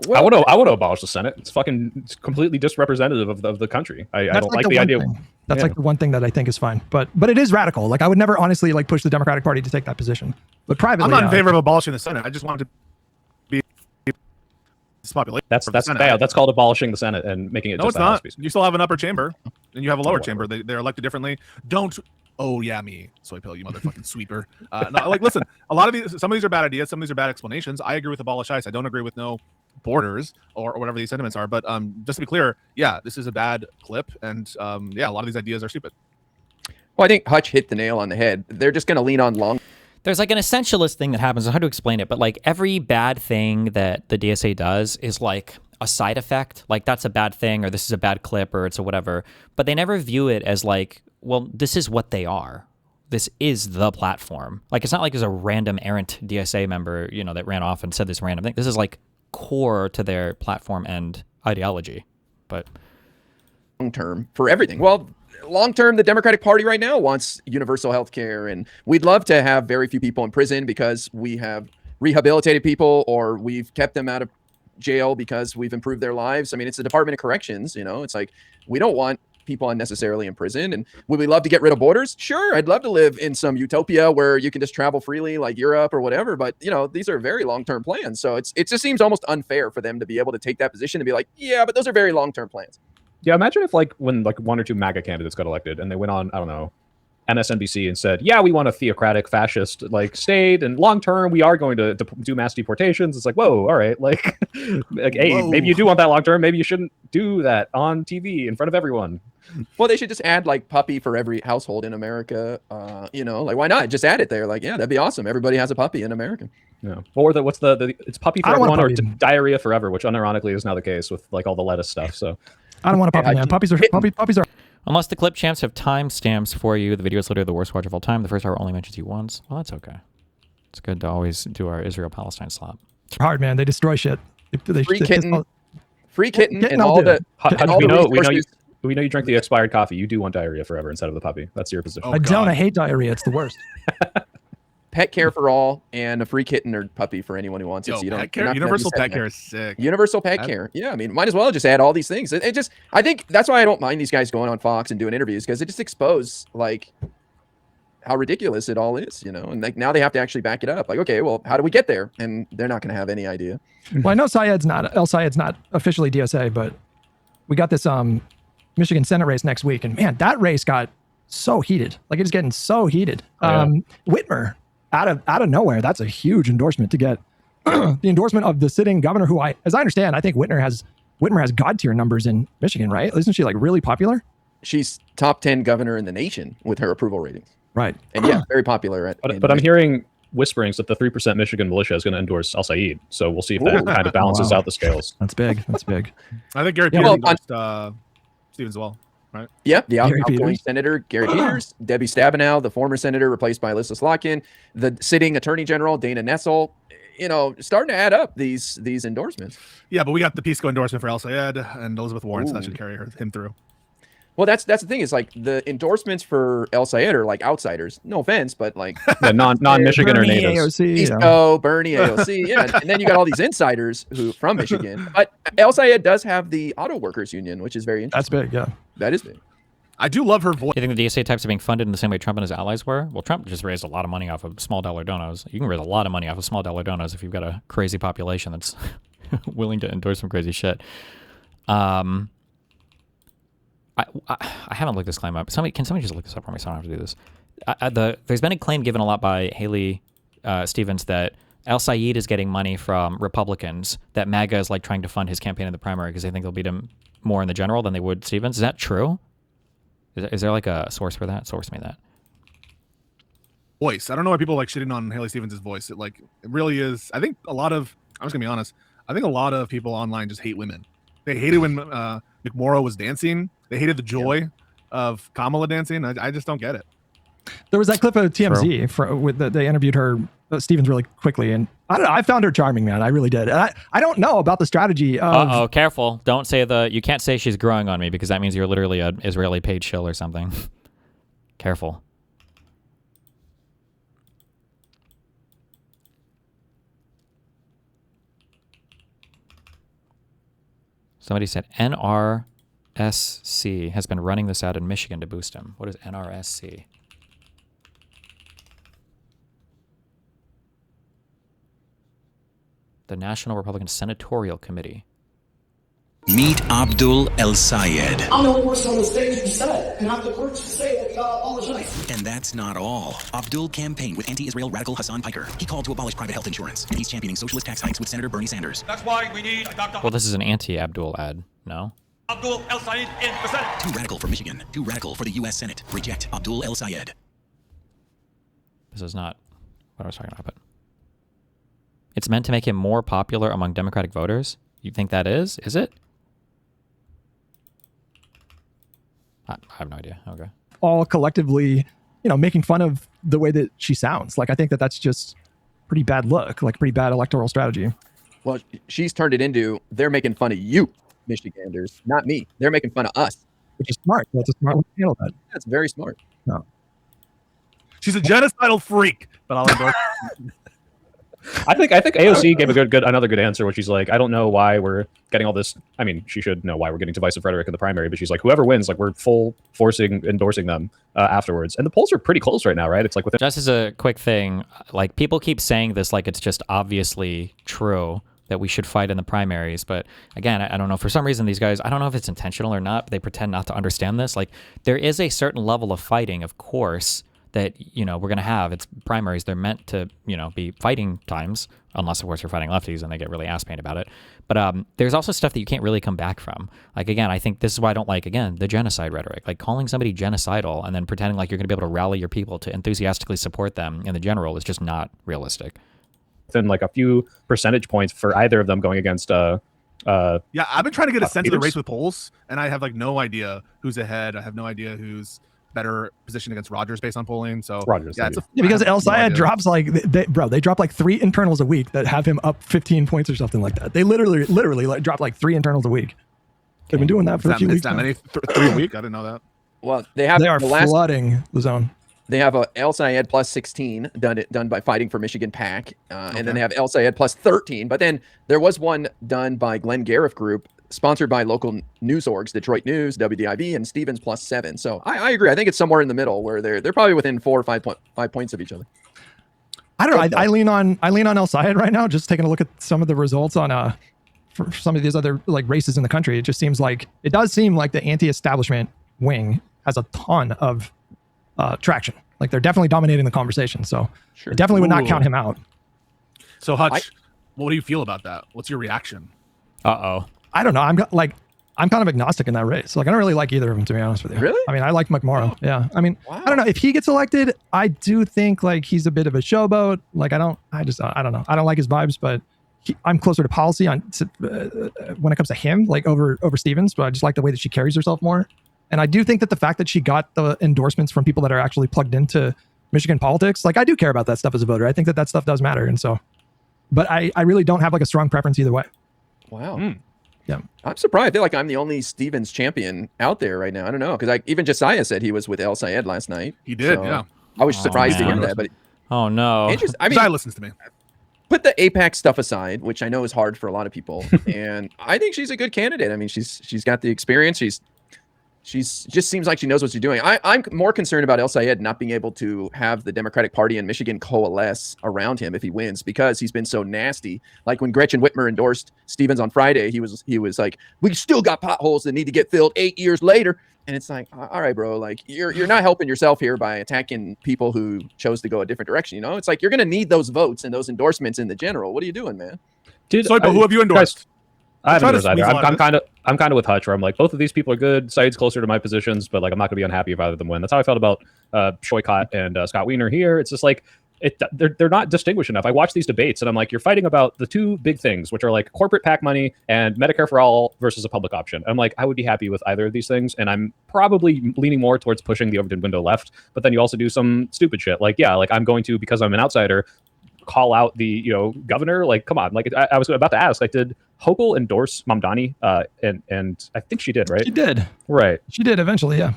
Well, I want to abolish the Senate. It's completely disrepresentative of the country. I don't like the idea. That's like the one thing that I think is fine. But it is radical. Like I would never honestly like push the Democratic Party to take that position. But privately, I'm not in favor of abolishing the Senate. I just want it to be this population. That's bad. That's called abolishing the Senate and making it. No, just it's not. You still have an upper chamber, and you have a lower chamber. They're elected differently. Don't. Oh yeah, me soy pill, you motherfucking sweeper. No, like listen, some of these are bad ideas. Some of these are bad explanations. I agree with abolish ICE. I don't agree with no borders or whatever these sentiments are. But just to be clear, yeah, this is a bad clip, and yeah, a lot of these ideas are stupid. Well, I think Hutch hit the nail on the head. They're just going to lean on long. There's like an essentialist thing that happens. I don't know how to explain it, but like every bad thing that the DSA does is like a side effect. Like that's a bad thing, or this is a bad clip, or it's a whatever. But they never view it as like, well, this is what they are. This is the platform. Like it's not like there's a random errant DSA member, you know, that ran off and said this random thing. This is like core to their platform and ideology. But long term for everything. Well, long term, the Democratic Party right now wants universal health care, and we'd love to have very few people in prison because we have rehabilitated people or we've kept them out of jail because we've improved their lives. I mean, it's the Department of Corrections, you know, it's like we don't want people unnecessarily in prison. And would we love to get rid of borders? Sure, I'd love to live in some utopia where you can just travel freely like Europe or whatever, but you know, these are very long-term plans. So it just seems almost unfair for them to be able to take that position and be like, yeah, but those are very long-term plans. Yeah, imagine if like when like one or two MAGA candidates got elected and they went on, I don't know, MSNBC and said, yeah, we want a theocratic fascist like state, and long term we are going to do mass deportations. It's like, whoa, all right, like hey, maybe you do want that long term, maybe you shouldn't do that on TV in front of everyone. Well, they should just add like puppy for every household in America. You know, like why not just add it there? Like, yeah, that'd be awesome. Everybody has a puppy in America. Yeah. Or what's the it's puppy for everyone or diarrhea forever, which unironically is now the case with like all the lettuce stuff. So I don't want a puppy, man. Puppies are. Unless the clip champs have timestamps for you, the video is literally the worst watch of all time. The first hour only mentions you once. Well, that's okay. It's good to always do our Israel-Palestine slop. It's hard, man. They destroy shit. Free kitten, and all the we know you drink the expired coffee. You do want diarrhea forever instead of the puppy. That's your position. I don't. I hate diarrhea. It's the worst. Pet care for all and a free kitten or puppy for anyone who wants it. So you don't. Universal pet care is sick. Universal pet care. Yeah, I mean, might as well just add all these things. I think that's why I don't mind these guys going on Fox and doing interviews, because it just exposes like how ridiculous it all is, you know. And like now they have to actually back it up. Like, okay, well, how do we get there? And they're not going to have any idea. Well, I know El Sayed's not officially DSA, but we got this Michigan Senate race next week, and man, that race got so heated. Like it's getting so heated. Whitmer. Out of nowhere, that's a huge endorsement to get the endorsement of the sitting governor, who as I understand, I think Whitmer has God tier numbers in Michigan, right? Isn't she like really popular? She's top 10 governor in the nation with her approval ratings. Right. And yeah, very popular. But I'm hearing whisperings that the 3% Michigan militia is going to endorse Al Sayed. So we'll see if that kind of balances out the scales. That's big. That's big. I think Gary Peters endorsed Stevens as well. Right. Yeah, the outgoing Senator Gary Peters, Debbie Stabenow, the former senator replaced by Alyssa Slotkin, the sitting Attorney General Dana Nessel. You know, starting to add up these endorsements. Yeah, but we got the Pisco endorsement for El Sayed and Elizabeth Warren, so that should carry him through. Well, that's the thing is like the endorsements for El Sayed are like outsiders. No offense, but like non-Michigan or natives. AOC, Bernie, AOC, yeah. And then you got all these insiders who from Michigan. But El Sayed does have the auto workers union, which is very interesting. That's big, yeah. That is big. I do love her voice. You think the DSA types are being funded in the same way Trump and his allies were? Well, Trump just raised a lot of money off of small dollar donos. You can raise a lot of money off of small dollar donos if you've got a crazy population that's willing to endorse some crazy shit. I haven't looked this claim up. Can somebody just look this up for me so I don't have to do this? There's been a claim given a lot by Haley Stevens that El Sayed is getting money from Republicans, that MAGA is like trying to fund his campaign in the primary because they think they'll beat him more in the general than they would Stevens. Is that true? Is there like a source for that? Source me that. Voice. I don't know why people like shitting on Haley Stevens' voice. It really is. I think I'm just gonna be honest. I think a lot of people online just hate women. They hated when McMorrow was dancing. They hated the joy of Kamala dancing. I just don't get it. There was that clip of TMZ they interviewed her, Stevens, really quickly, and I don't know. I found her charming, man. I really did. And I don't know about the strategy of. Careful! Don't say you can't say she's growing on me because that means you're literally an Israeli paid shill or something. Careful. Somebody said NRSC has been running this ad in Michigan to boost him. What is NRSC? The National Republican Senatorial Committee. Meet Abdul El Sayed. I'm the only person on the stage who said, and have the courage to say that we gotta apologize. And that's not all. Abdul campaigned with anti-Israel radical Hassan Piker. He called to abolish private health insurance, and he's championing socialist tax hikes with Senator Bernie Sanders. That's why we need a Dr. Well, this is an anti-Abdul ad, no? Abdul El Sayed in the Senate. Too radical for Michigan. Too radical for the U.S. Senate. Reject Abdul El Sayed. This is not what I was talking about, but it's meant to make him more popular among Democratic voters. You think that is? Is it? I have no idea. Okay. All collectively, making fun of the way that she sounds. Like, I think that's just pretty bad look, like pretty bad electoral strategy. Well, she's turned it into they're making fun of you, Michiganders, not me. They're making fun of us. Which is smart. That's a smart way to handle that. That's very smart. No. She's a genocidal freak, but I'll endorse. I think AOC gave another good answer, which she's like, I don't know why we're getting all this. I mean, she should know why we're getting divisive rhetoric in the primary, but she's like, whoever wins, like, we're full forcing endorsing them afterwards. And the polls are pretty close right now, right? It's like within. Just as a quick thing, like, people keep saying this like it's just obviously true that we should fight in the primaries. But again, I don't know. For some reason, these guys, I don't know if it's intentional or not, but they pretend not to understand this. Like, there is a certain level of fighting, of course, that, we're going to have. It's primaries. They're meant to, be fighting times, unless, of course, you're fighting lefties and they get really ass-pained about it. But there's also stuff that you can't really come back from. Like, again, I think this is why I don't like, again, the genocide rhetoric. Like, calling somebody genocidal and then pretending like you're going to be able to rally your people to enthusiastically support them in the general is just not realistic. Within, like, a few percentage points for either of them going against yeah, I've been trying to get a sense of the race with polls, and I have, like, no idea who's ahead. I have no idea who's better positioned against Rogers based on polling. So Rogers, yeah, because El Sayed drops they drop like 3 internals a week that have him up 15 points or something like that. They literally like drop like 3 internals a week. They've been doing that for a few weeks. That many? 3 a week? I didn't know that. Well, they are flooding the zone. They have a El Sayed plus 16 done by Fighting for Michigan PAC, and then they have El Sayed plus 13. But then there was one done by Glenn Gariff Group, sponsored by local news orgs, Detroit News, WDIV, and Stevens plus 7. So I agree. I think it's somewhere in the middle where they're probably within 4 or 5 points of each other. I don't know. I lean on El Sayed right now. Just taking a look at some of the results on for some of these other like races in the country. It does seem like the anti-establishment wing has a ton of traction. Like, they're definitely dominating the conversation. So I definitely would not count him out. So Hutch, what do you feel about that? What's your reaction? I don't know. I'm kind of agnostic in that race. Like, I don't really like either of them, to be honest with you. Really? I mean, I like McMorrow. Yeah. I mean, I don't know if he gets elected. I do think like he's a bit of a showboat. Like, I don't know. I don't like his vibes, but I'm closer to policy when it comes to him, like over Stevens. But I just like the way that she carries herself more. And I do think that the fact that she got the endorsements from people that are actually plugged into Michigan politics, like, I do care about that stuff as a voter. I think that stuff does matter. And so, but I really don't have like a strong preference either way. Wow. Yeah. I'm surprised. I feel like I'm the only Stevens champion out there right now. I don't know, because even Josiah said he was with El Sayed last night. He did, so yeah. I was surprised to hear man. that, but Oh no. I mean, Josiah listens to me. put the APAC stuff aside, which I know is hard for a lot of people, and I think she's a good candidate. I mean, she's got the experience. She's just seems like she knows what she's doing. I'm more concerned about El Sayed not being able to have the Democratic Party in Michigan coalesce around him if he wins, because he's been so nasty. Like when Gretchen Whitmer endorsed Stevens on Friday, he was like, we still got potholes that need to get filled 8 years later. And it's like, all right, bro, like you're not helping yourself here by attacking people who chose to go a different direction. You know, it's like you're going to need those votes and those endorsements in the general. What are you doing, man? Dude, So, who have you endorsed? I haven't endorsed either. I'm kind of with Hutch, where I'm like, both of these people are good. Saeed's closer to my positions, but like I'm not going to be unhappy if either of them win. That's how I felt about Shoykot and Scott Wiener here. It's just like they're not distinguished enough. I watch these debates and I'm like, you're fighting about the two big things, which are like corporate PAC money and Medicare for all versus a public option. I'm like, I would be happy with either of these things, and I'm probably leaning more towards pushing the Overton window left. But then you also do some stupid shit, like I'm going to, because I'm an outsider, call out the governor. Like, come on, like I was about to ask, like, did Hochul endorse Mamdani? And I think she did, right? She did. Right. She did eventually, yeah.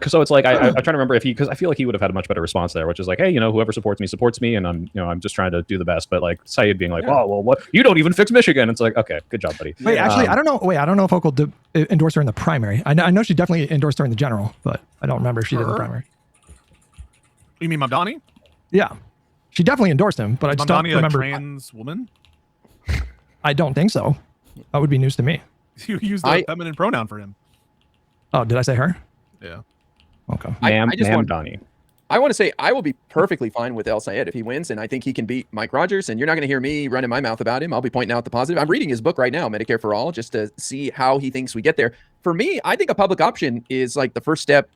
So it's like I'm trying to remember if because I feel like he would have had a much better response there, which is like, hey, whoever supports me, and I'm just trying to do the best. But like Saeed being like, oh well, what, you don't even fix Michigan. It's like, okay, good job, buddy. Wait, actually, I don't know. Wait, I don't know if Hochul endorsed her in the primary. I know she definitely endorsed her in the general, but I don't remember if she did in the primary. You mean Mamdani? Yeah, she definitely endorsed him, but I just don't Mamdani remember. a trans woman? I don't think so. That would be news to me. You used a feminine pronoun for him. Oh, did I say her? Yeah. Okay. Mamdani. I want to say I will be perfectly fine with El Sayed if he wins, and I think he can beat Mike Rogers, and you're not going to hear me running my mouth about him. I'll be pointing out the positive. I'm reading his book right now, Medicare for All, just to see how he thinks we get there. For me, I think a public option is like the first step,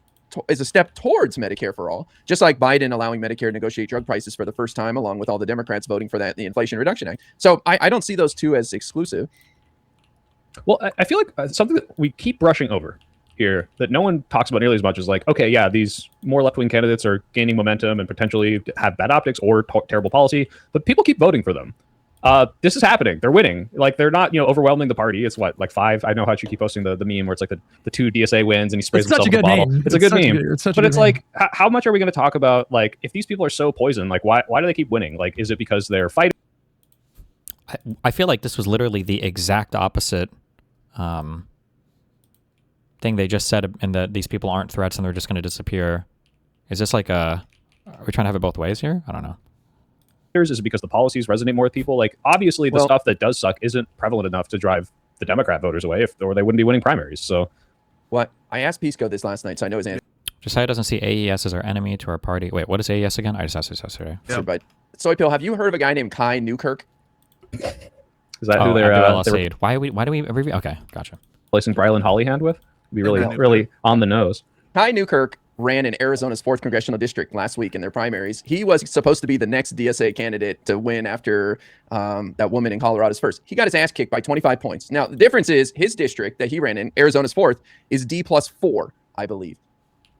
is a step towards Medicare for All, just like Biden allowing Medicare to negotiate drug prices for the first time, along with all the Democrats voting for that in the Inflation Reduction Act. So I don't see those two as exclusive. Well, I feel like something that we keep brushing over here that no one talks about nearly as much is like, okay, yeah, these more left-wing candidates are gaining momentum and potentially have bad optics or terrible policy, but people keep voting for them. This is happening. They're winning. Like, they're not, overwhelming the party. It's what, like 5? I know how you keep posting the meme where it's like the 2 DSA wins and he sprays himself in the bottle. It's a good meme. But it's like, how much are we going to talk about, like, if these people are so poisoned, like, why do they keep winning? Like, is it because they're fighting? I feel like this was literally the exact opposite thing they just said, and that these people aren't threats and they're just going to disappear. Is this like are we trying to have it both ways here? I don't know. Is it because the policies resonate more with people? Like, obviously the stuff that does suck isn't prevalent enough to drive the Democrat voters away, or they wouldn't be winning primaries. So what I asked Pisco this last night, so I know his answer. Josiah doesn't see AES as our enemy to our party. Wait, what is AES again? I just asked this yesterday. Yeah. But Soypill, have you heard of a guy named Kai Newkirk? Is that who they're why do we okay, gotcha. Placing Brylan Hollyhand with? Be really on the nose. Kai Newkirk ran in Arizona's 4th congressional district last week in their primaries. He was supposed to be the next DSA candidate to win after that woman in Colorado's first. He got his ass kicked by 25 points. Now, the difference is his district that he ran in, Arizona's 4th, is D+4, I believe.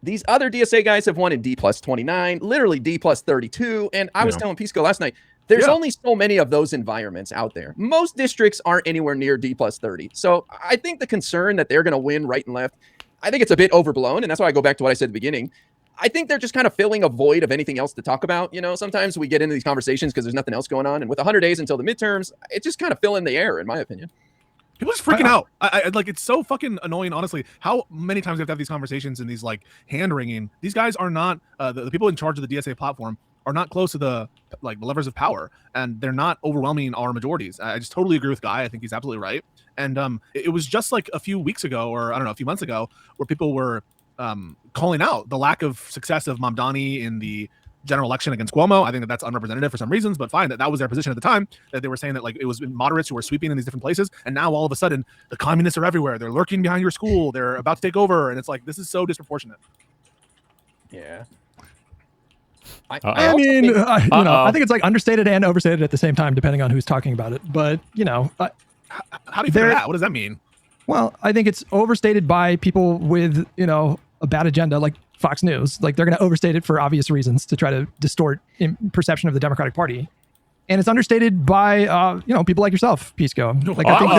These other DSA guys have won in D+29, literally D+32. And I was telling Pisco last night, there's only so many of those environments out there. Most districts aren't anywhere near D+30. So I think the concern that they're going to win right and left, I think it's a bit overblown. And that's why I go back to what I said at the beginning. I think they're just kind of filling a void of anything else to talk about. Sometimes we get into these conversations because there's nothing else going on. And with 100 days until the midterms, it's just kind of filling the air, in my opinion. People just freaking out. I like, it's so fucking annoying, honestly. How many times we have to have these conversations and these like hand wringing? These guys are not the people in charge of the DSA platform are not close to the levers of power, and they're not overwhelming our majorities. I just totally agree with Guy. I think he's absolutely right. And it was just like a few weeks ago, or I don't know, a few months ago, where people were calling out the lack of success of Mamdani in the general election against Cuomo. I think that's unrepresentative for some reasons, but fine, that was their position at the time, that they were saying that like it was moderates who were sweeping in these different places, and now all of a sudden the communists are everywhere. They're lurking behind your school. They're about to take over, and it's like, this is so disproportionate. Yeah. I think it's like understated and overstated at the same time, depending on who's talking about it. But how do you figure that? What does that mean? Well, I think it's overstated by people with a bad agenda, like Fox News. Like, they're going to overstate it for obvious reasons to try to distort perception of the Democratic Party. and it's understated by people like yourself, Pisco. Like I think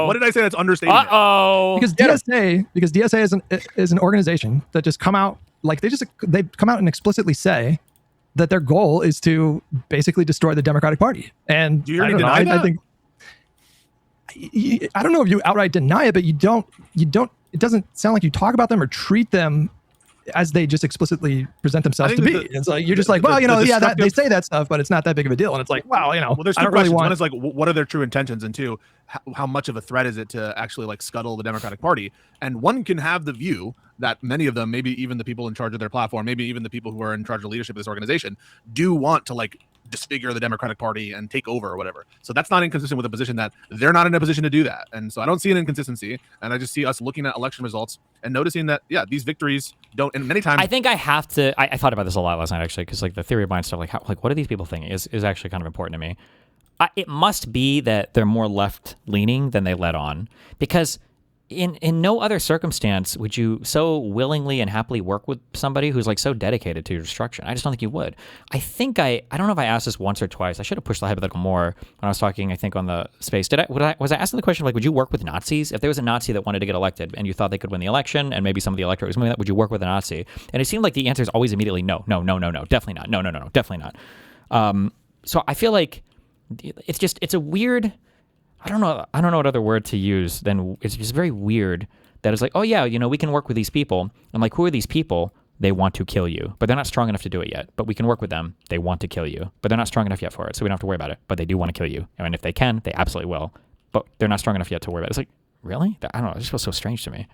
What did I say that's understated? because DSA is an organization that just come out they've come out and explicitly say that their goal is to basically destroy the Democratic Party. And do you already deny that? I think I don't know if you outright deny it, but you don't. It doesn't sound like you talk about them or treat them as they just explicitly present themselves to be. It's like you're just like, well, they say that stuff, but it's not that big of a deal. And it's like, well, there's I two don't really questions. want. One is like, what are their true intentions, and two, how much of a threat is it to actually like scuttle the Democratic Party? And one can have the view that many of them, maybe even the people in charge of their platform, maybe even the people who are in charge of leadership of this organization, do want to like disfigure the Democratic Party and take over or whatever. So that's not inconsistent with the position that they're not in a position to do that. And so I don't see an inconsistency. And I just see us looking at election results and noticing that, yeah, these victories don't, and many times. I think I have to, I thought about this a lot last night, actually, because like the theory of mind stuff, like what are these people thinking is actually kind of important to me. It must be that they're more left leaning than they let on, because in no other circumstance would you so willingly and happily work with somebody who's like so dedicated to your destruction. I just don't think you would. I think I don't know if I asked this once or twice. I should have pushed the hypothetical more when I was talking, I think, on the space. Was I asking the question, like, would you work with Nazis? If there was a Nazi that wanted to get elected and you thought they could win the election and maybe some of the electorate was moving that, would you work with a Nazi? And it seemed like the answer is always immediately no, definitely not. No, definitely not. So I feel like it's a weird, I don't know what other word to use than it's just very weird that it's like, oh yeah, we can work with these people. I'm like, who are these people? They want to kill you, but they're not strong enough to do it yet. But we can work with them. They want to kill you, but they're not strong enough yet for it. So we don't have to worry about it, but they do want to kill you. And if they can, they absolutely will, but they're not strong enough yet to worry about it. It's like, really? I don't know. It just feels so strange to me.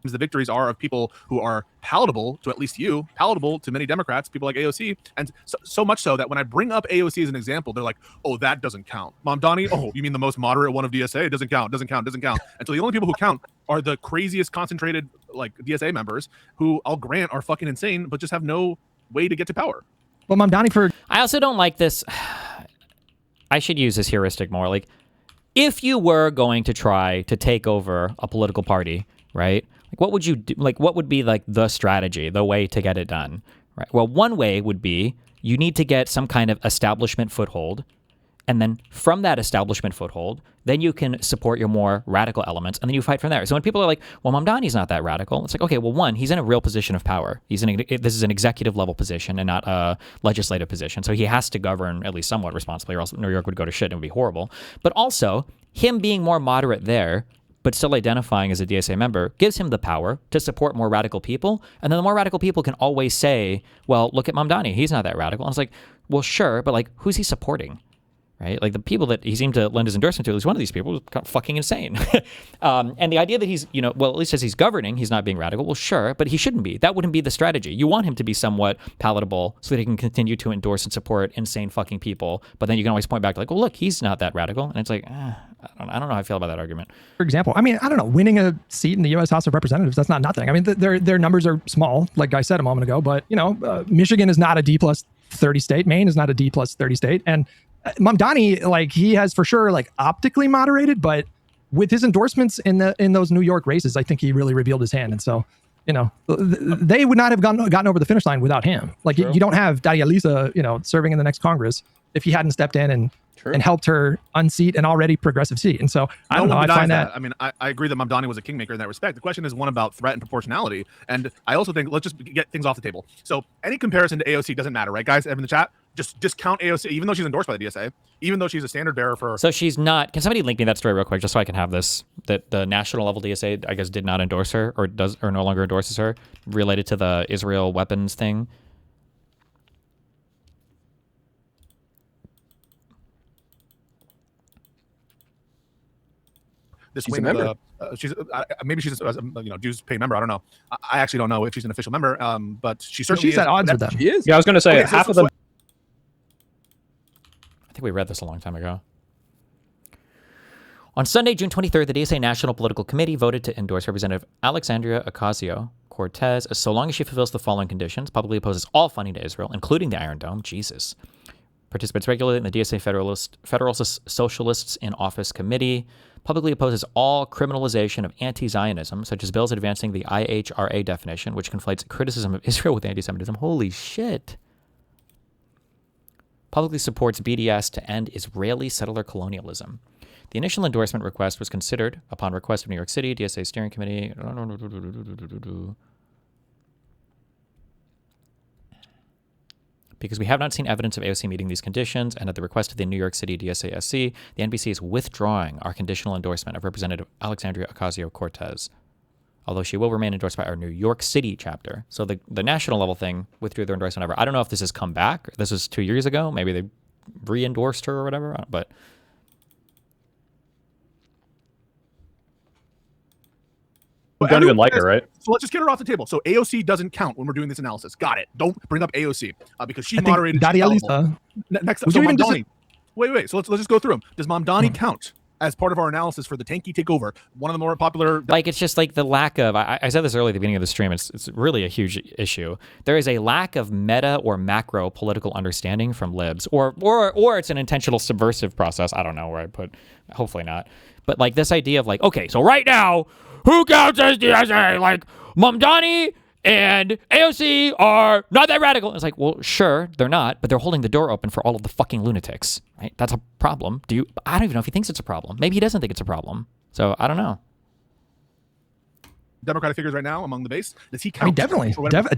The victories are of people who are palatable to at least you, palatable to many Democrats, people like AOC, and so much so that when I bring up AOC as an example, they're like, "Oh, that doesn't count." Mamdani, oh, you mean the most moderate one of DSA? It doesn't count. And so the only people who count are the craziest concentrated like DSA members, who I'll grant are fucking insane, but just have no way to get to power. Well, Mamdani I also don't like this. I should use this heuristic more. Like, if you were going to try to take over a political party, right? Like, what would you do? Like, what would be like the strategy, the way to get it done? Right. Well, one way would be you need to get some kind of establishment foothold. And then from that establishment foothold, then you can support your more radical elements, and then you fight from there. So when people are like, well, Mamdani's not that radical, it's like, okay, well, one, he's in a real position of power. This is an executive level position and not a legislative position. So he has to govern at least somewhat responsibly, or else New York would go to shit and it would be horrible. But also, him being more moderate there, but still identifying as a DSA member, gives him the power to support more radical people. And then the more radical people can always say, well, look at Mamdani, he's not that radical. And it's like, well, sure, but like, who's he supporting? Right? Like the people that he seemed to lend his endorsement to, at least one of these people was kind of fucking insane. And the idea that he's, well, at least as he's governing, he's not being radical. Well, sure, but he shouldn't be. That wouldn't be the strategy. You want him to be somewhat palatable so that he can continue to endorse and support insane fucking people. But then you can always point back to like, well, look, he's not that radical. And it's like, I don't know how I feel about that argument. For example, I mean, I don't know, winning a seat in the U.S. House of Representatives, that's not nothing. I mean, their numbers are small, like I said a moment ago, but, Michigan is not a D+30 state. Maine is not a D+30 state. And Mamdani, like, he has for sure, like, optically moderated, but with his endorsements in those New York races, I think he really revealed his hand. And so, they would not have gotten over the finish line without him. Like, you don't have Daria Lisa, serving in the next Congress if he hadn't stepped in and helped her unseat an already progressive seat. And so I don't know. I find that. I mean, I agree that Mamdani was a kingmaker in that respect. The question is one about threat and proportionality. And I also think, let's just get things off the table. So any comparison to AOC doesn't matter, right, guys? In the chat, just discount AOC, even though she's endorsed by the DSA, even though she's a standard bearer for. So she's not. Can somebody link me that story real quick, just so I can have this? That the national level DSA, I guess, did not endorse her, or no longer endorses her, related to the Israel weapons thing. This she's wing a member. Maybe she's a dues pay member. I don't know. I actually don't know if she's an official member. But she certainly she's at odds with them. She is. Yeah, I was going to say half of them. I think we read this a long time ago. On Sunday, June 23rd, the DSA National Political Committee voted to endorse Representative Alexandria Ocasio-Cortez so long as she fulfills the following conditions: publicly opposes all funding to Israel, including the Iron Dome. Jesus. Participates regularly in the DSA Federal Socialists in Office Committee. Publicly opposes all criminalization of anti-Zionism, such as bills advancing the IHRA definition, which conflates criticism of Israel with anti-Semitism. Holy shit. publicly supports BDS to end Israeli settler colonialism. The initial endorsement request was considered upon request of New York City, DSA Steering Committee. Because we have not seen evidence of AOC meeting these conditions, and at the request of the New York City DSASC, the NBC is withdrawing our conditional endorsement of Representative Alexandria Ocasio-Cortez, although she will remain endorsed by our New York City chapter. So the national level thing withdrew their endorsement ever. I don't know if this has come back. This was 2 years ago. Maybe they re-endorsed her or whatever, but... Don't even like her, right? So let's just get her off the table. So AOC doesn't count when we're doing this analysis. Got it. Don't bring up AOC because she moderated. Next up, so Mamdani. Wait. So let's just go through them. Does Mamdani count as part of our analysis for the tanky takeover? One of the more popular. Like, it's just like the lack of. I said this earlier at the beginning of the stream. It's really a huge issue. There is a lack of meta or macro political understanding from libs, or it's an intentional subversive process. I don't know where I put. Hopefully not. But like this idea of like, okay, so right now, who counts as DSA? Like, Mamdani and AOC are not that radical. It's like, well, sure, they're not, but they're holding the door open for all of the fucking lunatics, right? That's a problem. I don't even know if he thinks it's a problem. Maybe he doesn't think it's a problem. So I don't know. Democratic figures right now among the base. Does he count? I mean, definitely.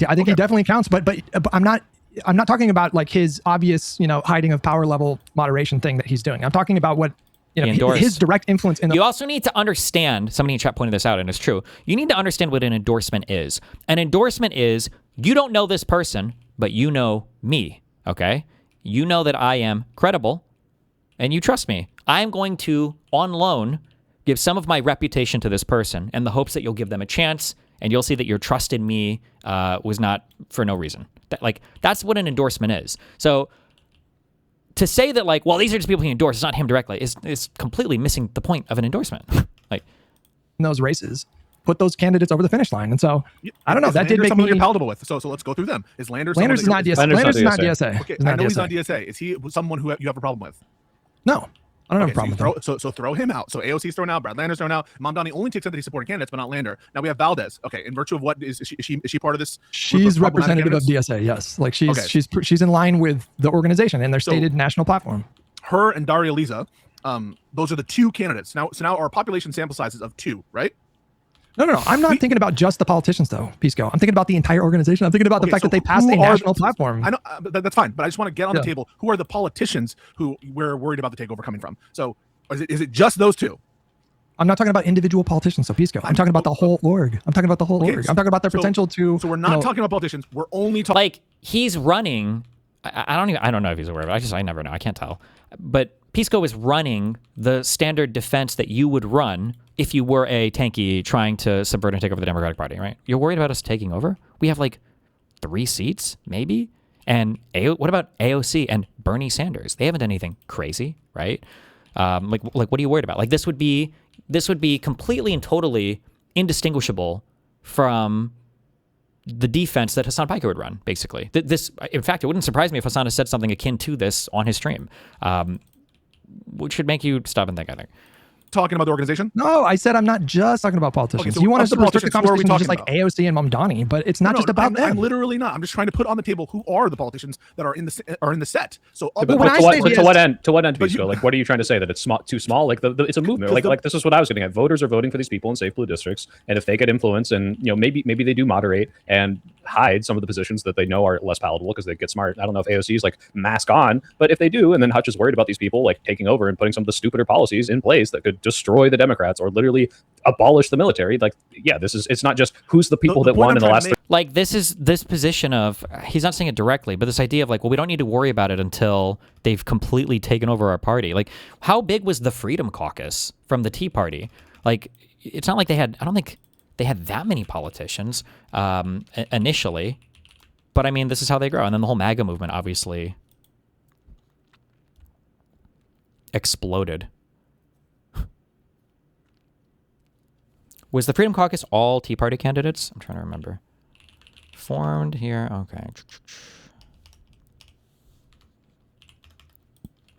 I think he definitely counts, but I'm not talking about like his obvious, hiding of power level moderation thing that he's doing. I'm talking about what his direct influence in the... You also need to understand, somebody in chat pointed this out, and it's true. You need to understand what an endorsement is. An endorsement is, you don't know this person, but you know me, okay? You know that I am credible, and you trust me. I'm going to, on loan, give some of my reputation to this person in the hopes that you'll give them a chance, and you'll see that your trust in me was not for no reason. That's what an endorsement is. So... to say that, like, well, these are just people he endorsed, it's not him directly, is completely missing the point of an endorsement. Like, in those races, put those candidates over the finish line. And so, I don't know, that did make someone me... you're palatable with. So let's go through them. Is Landers is not DSA. Landers is not DSA. Okay, I know he's not DSA. Is he someone who you have a problem with? No. I don't have a problem with that. So throw him out. So AOC's thrown out, Brad Lander's thrown out. Mamdani only takes out that he's supporting candidates, but not Lander. Now we have Valdez. Okay, in virtue of what is she part of this? She's representative of DSA. Yes, like she's in line with the organization and their stated national platform. Her and Daria Liza, those are the two candidates. Now our population sample size is of 2, right? No. I'm not thinking about just the politicians, though, Pisco. I'm thinking about the entire organization. I'm thinking about the fact that they passed a national platform. I know that's fine, but I just want to get on the table. Who are the politicians who we're worried about the takeover coming from? So is it just those 2? I'm not talking about individual politicians, so Pisco. I'm talking about the whole org. I'm talking about the whole org. I'm talking about their potential to... So we're not talking about politicians. We're only talking... Like, he's running... I don't know if he's aware of it. I never know. I can't tell. But Pisco is running the standard defense that you would run if you were a tanky trying to subvert and take over the Democratic Party, right? You're worried about us taking over? We have like 3 seats, maybe? And what about AOC and Bernie Sanders? They haven't done anything crazy, right? Like what are you worried about? Like this would be completely and totally indistinguishable from the defense that Hassan Piker would run, basically. In fact, it wouldn't surprise me if Hassan has said something akin to this on his stream, which should make you stop and think, I think. Talking about the organization? No, I said I'm not just talking about politicians. Okay, so you want us to restrict the conversation to just like AOC and Mamdani, but it's not just about them. I'm literally not. I'm just trying to put on the table who are the politicians that are in the set. So to what end, Pisco? Like, what are you trying to say? That it's too small? Like, it's a movement. Like this is what I was getting at. Voters are voting for these people in safe blue districts, and if they get influence, and maybe they do moderate and hide some of the positions that they know are less palatable because they get smart. I don't know if AOC is like mask on, but if they do, and then Hutch is worried about these people like taking over and putting some of the stupider policies in place that could destroy the Democrats or literally abolish the military. Like, yeah, it's not just who's the people that won in the last. Like this position of, he's not saying it directly, but this idea of like, well, we don't need to worry about it until they've completely taken over our party. Like, how big was the Freedom Caucus from the Tea Party? Like, it's not like I don't think they had that many politicians initially, but I mean, this is how they grow. And then the whole MAGA movement obviously exploded. Was the Freedom Caucus all Tea Party candidates? I'm trying to remember. Formed here. Okay.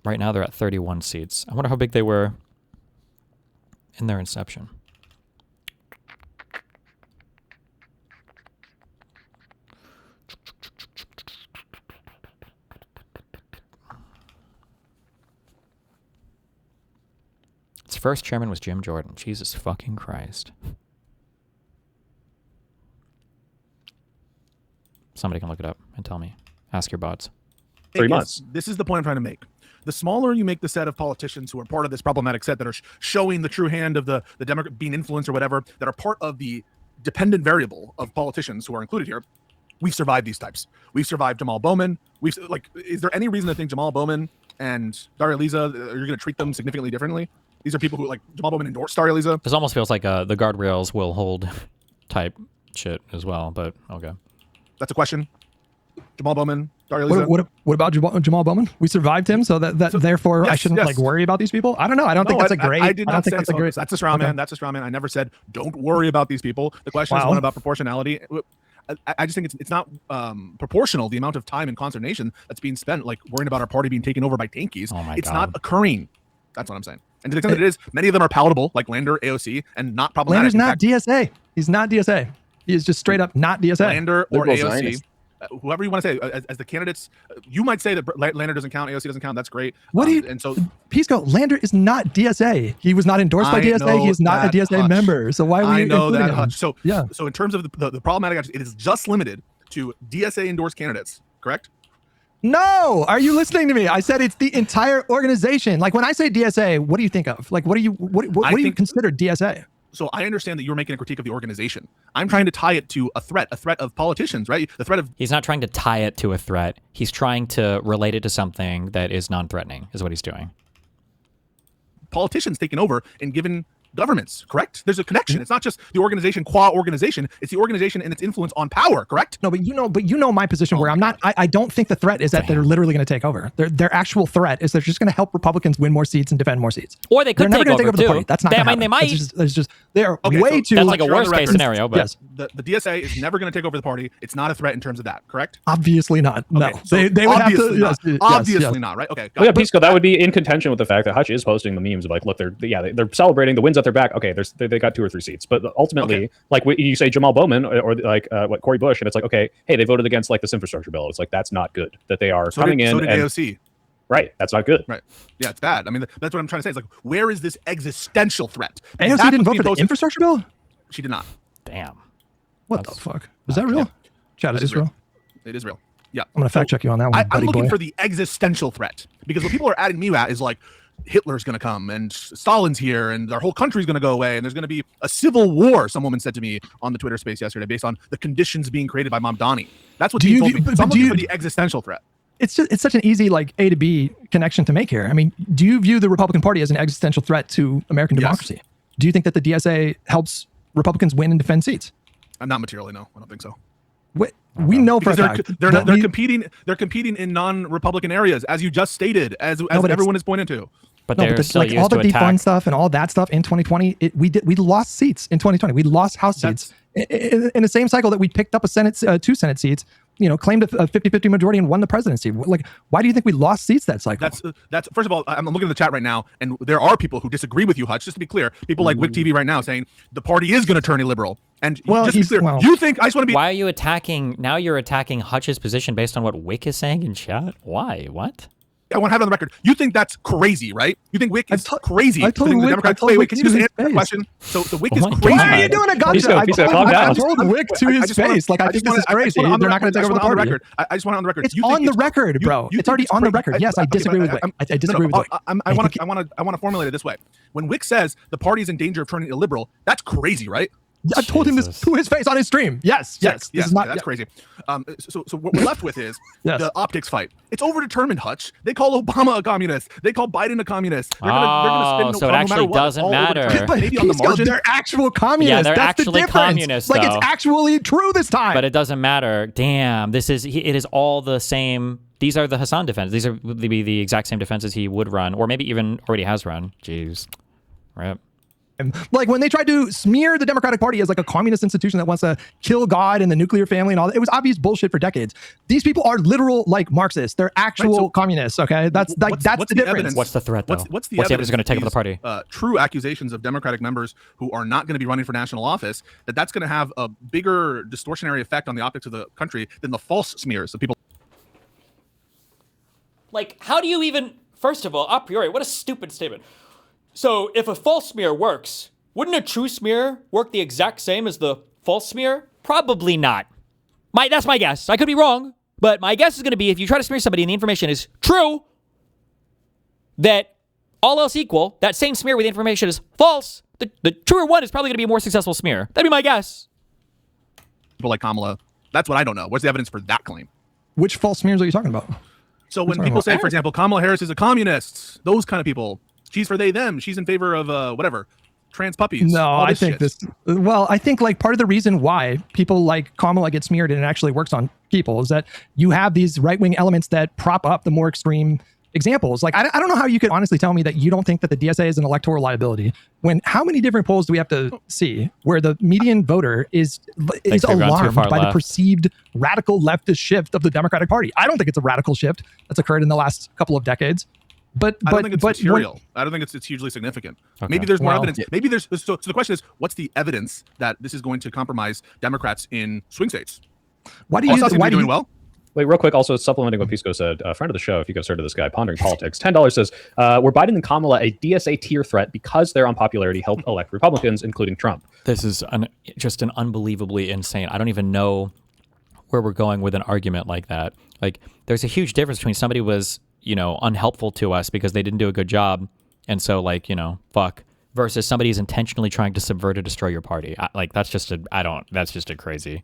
Right now they're at 31 seats. I wonder how big they were in their inception. first chairman was Jim Jordan. Jesus fucking Christ. Somebody can look it up and tell me. Ask your bots. 3 months. This is the point I'm trying to make. The smaller you make the set of politicians who are part of this problematic set that are showing the true hand of the Democrat being influenced or whatever, that are part of the dependent variable of politicians who are included here, we've survived these types. We've survived Jamal Bowman. Is there any reason to think Jamal Bowman and Daria Liza, you're going to treat them significantly differently? These are people who, like, Jamal Bowman endorsed Daria Liza. This almost feels like the guardrails will hold type shit as well, but okay. That's a question. Jamal Bowman, Daria Liza. What about Jamal Bowman? We survived him, so therefore I shouldn't like worry about these people. I don't know. I don't think that's a great. I did not think say that's a great. That's a straw man. That's a straw man. I never said don't worry about these people. The question is one about proportionality. I just think it's not proportional, the amount of time and consternation that's being spent, like worrying about our party being taken over by tankies. Oh my it's God. not occurring. That's what I'm saying. And to the extent that it is, many of them are palatable, like Lander, AOC, and not problematic. Lander's not DSA. He's not DSA. He is just straight up not DSA. Lander or Liberal AOC. Zionist. Whoever you want to say, as the candidates, you might say that Lander doesn't count, AOC doesn't count. That's great. What do you? And so, Pisco, Lander is not DSA. He was not endorsed by DSA. He is not a DSA member. So why would you? I know that, him? Hutch. So, yeah. So in terms of the problematic, it is just limited to DSA endorsed candidates. Correct? No, are you listening to me? I said it's the entire organization. Like when I say DSA, what do you think of? Like what do you consider DSA? So I understand that you're making a critique of the organization. I'm trying to tie it to a threat of politicians, right? The threat of... He's not trying to tie it to a threat. He's trying to relate it to something that is non-threatening, is what he's doing. Politicians taking over and given governments, correct? There's a connection. It's not just the organization qua organization. It's the organization and its influence on power, correct? No, but you know my position where I'm not. I don't think the threat is that they're literally going to take over. Their actual threat is they're just going to help Republicans win more seats and defend more seats. Or they could they're never take gonna over the too. party. That's not. They might. There's just they're Okay, way so too. That's like a worst case scenario. But yes, the DSA is never going to take over the party. It's not a threat in terms of that, correct? obviously not. No, Okay, so they would have to. obviously not. Yes, Obviously not, right? Okay. Well, yeah, Pisco, that would be in contention with the fact that Hutch is posting the memes of like, look, they're celebrating the wins at their back. Okay, they got 2 or 3 seats, but ultimately, like you say Jamal Bowman or like Cory Bush, and it's like, okay, hey, they voted against like this infrastructure bill. It's like that's not good that they are coming in. So did and, AOC. Right, that's not good. Right. Yeah, it's bad. I mean, that's what I'm trying to say. It's like, where is this existential threat? AOC didn't vote for the infrastructure bill. She did not. Damn. What the fuck? Is that real? Chad, is this real? It is real. Yeah. I'm gonna fact check you on that one. I'm looking boy. for the existential threat because what people are adding me at is like Hitler's going to come and Stalin's here and our whole country's going to go away and there's going to be a civil war. Some woman said to me on the Twitter space yesterday based on the conditions being created by Mom Donnie. That's what she told me. So I'm looking for the existential threat. It's such an easy like A to B connection to make here. I mean, do you view the Republican Party as an existential threat to American democracy? Do you think that the DSA helps Republicans win and defend seats? Not materially, no. I don't think so. We know for a fact they're competing in non-Republican areas, as you just stated, as everyone is pointing to. But no, they're but still like used all the to attack. defund stuff and all that stuff in 2020, we lost seats in 2020. We lost House seats in the same cycle that we picked up a Senate, 2 Senate seats. You know, claimed a 50-50 majority and won the presidency. Like, why do you think we lost seats that cycle? That's first of all, I'm looking at the chat right now, and there are people who disagree with you, Hutch. Just to be clear, people like Wick TV right now saying the party is going to turn illiberal. And just to be clear, you think I just want to be? Why are you attacking? Now you're attacking Hutch's position based on what Wick is saying in chat. Why? What? I want to have it on the record. You think that's crazy, right? You think Wick is crazy? I told the Wick. Democrats. Wait, can you just answer that question? So Wick is crazy. Why are you doing a gotcha? I told Wick to his face. Like, I think this is crazy. They're not going to take over the party. I just want it on the record. It's on the record, bro. It's already on the record. Yes, I disagree with Wick. I disagree with Wick. I want to formulate it this way. When Wick says the party is in danger of turning illiberal, that's crazy, right? I told him this to his face on his stream. Yes. This is not, that's crazy. So what we're left with is the optics fight. It's overdetermined, Hutch. They call Obama a communist. They call Biden a communist. They're gonna spin so it actually doesn't matter. Maybe on the margin, they're actual communists. Yeah, they're that's actually the difference. communists. Like, though. it's actually true this time. But it doesn't matter. Damn, it is all the same. These are the Hassan defense. These would be the exact same defenses he would run, or maybe even already has run. Jeez, right. Like when they tried to smear the Democratic Party as like a communist institution that wants to kill God and the nuclear family and all that, it was obvious bullshit for decades. These people are literal like Marxists. They're actual communists. Okay, that's the difference. Evidence? What's the threat though? What's the evidence going to take over the party? True accusations of Democratic members who are not going to be running for national office. That's going to have a bigger distortionary effect on the optics of the country than the false smears of people. Like, how do you even? First of all, a priori, what a stupid statement. So if a false smear works, wouldn't a true smear work the exact same as the false smear? Probably not. That's my guess. I could be wrong, but my guess is going to be if you try to smear somebody and the information is true, that all else equal, that same smear where the information is false, the truer one is probably going to be a more successful smear. That'd be my guess. People like Kamala. That's what I don't know. What's the evidence for that claim? Which false smears are you talking about? So when people say, for example, Kamala Harris is a communist, those kind of people, she's for they, them, she's in favor of whatever, trans puppies. No, I think I think like part of the reason why people like Kamala get smeared and it actually works on people is that you have these right-wing elements that prop up the more extreme examples. Like, I don't know how you could honestly tell me that you don't think that the DSA is an electoral liability when how many different polls do we have to see where the median voter is alarmed by the perceived radical leftist shift of the Democratic Party? I don't think it's a radical shift that's occurred in the last couple of decades. But I don't think it's material. I don't think it's hugely significant. Okay. Maybe there's more evidence. Maybe there's so the question is, what's the evidence that this is going to compromise Democrats in swing states? Why do you doing well? Wait, real quick, also supplementing what Pisco said, a friend of the show, if you guys heard of this guy, Pondering Politics, $10 says, were Biden and Kamala a DSA tier threat because their unpopularity helped elect Republicans, including Trump? This is just an unbelievably insane. I don't even know where we're going with an argument like that. Like, there's a huge difference between somebody was, unhelpful to us because they didn't do a good job, and so, fuck, versus somebody who's intentionally trying to subvert or destroy your party. That's just a crazy...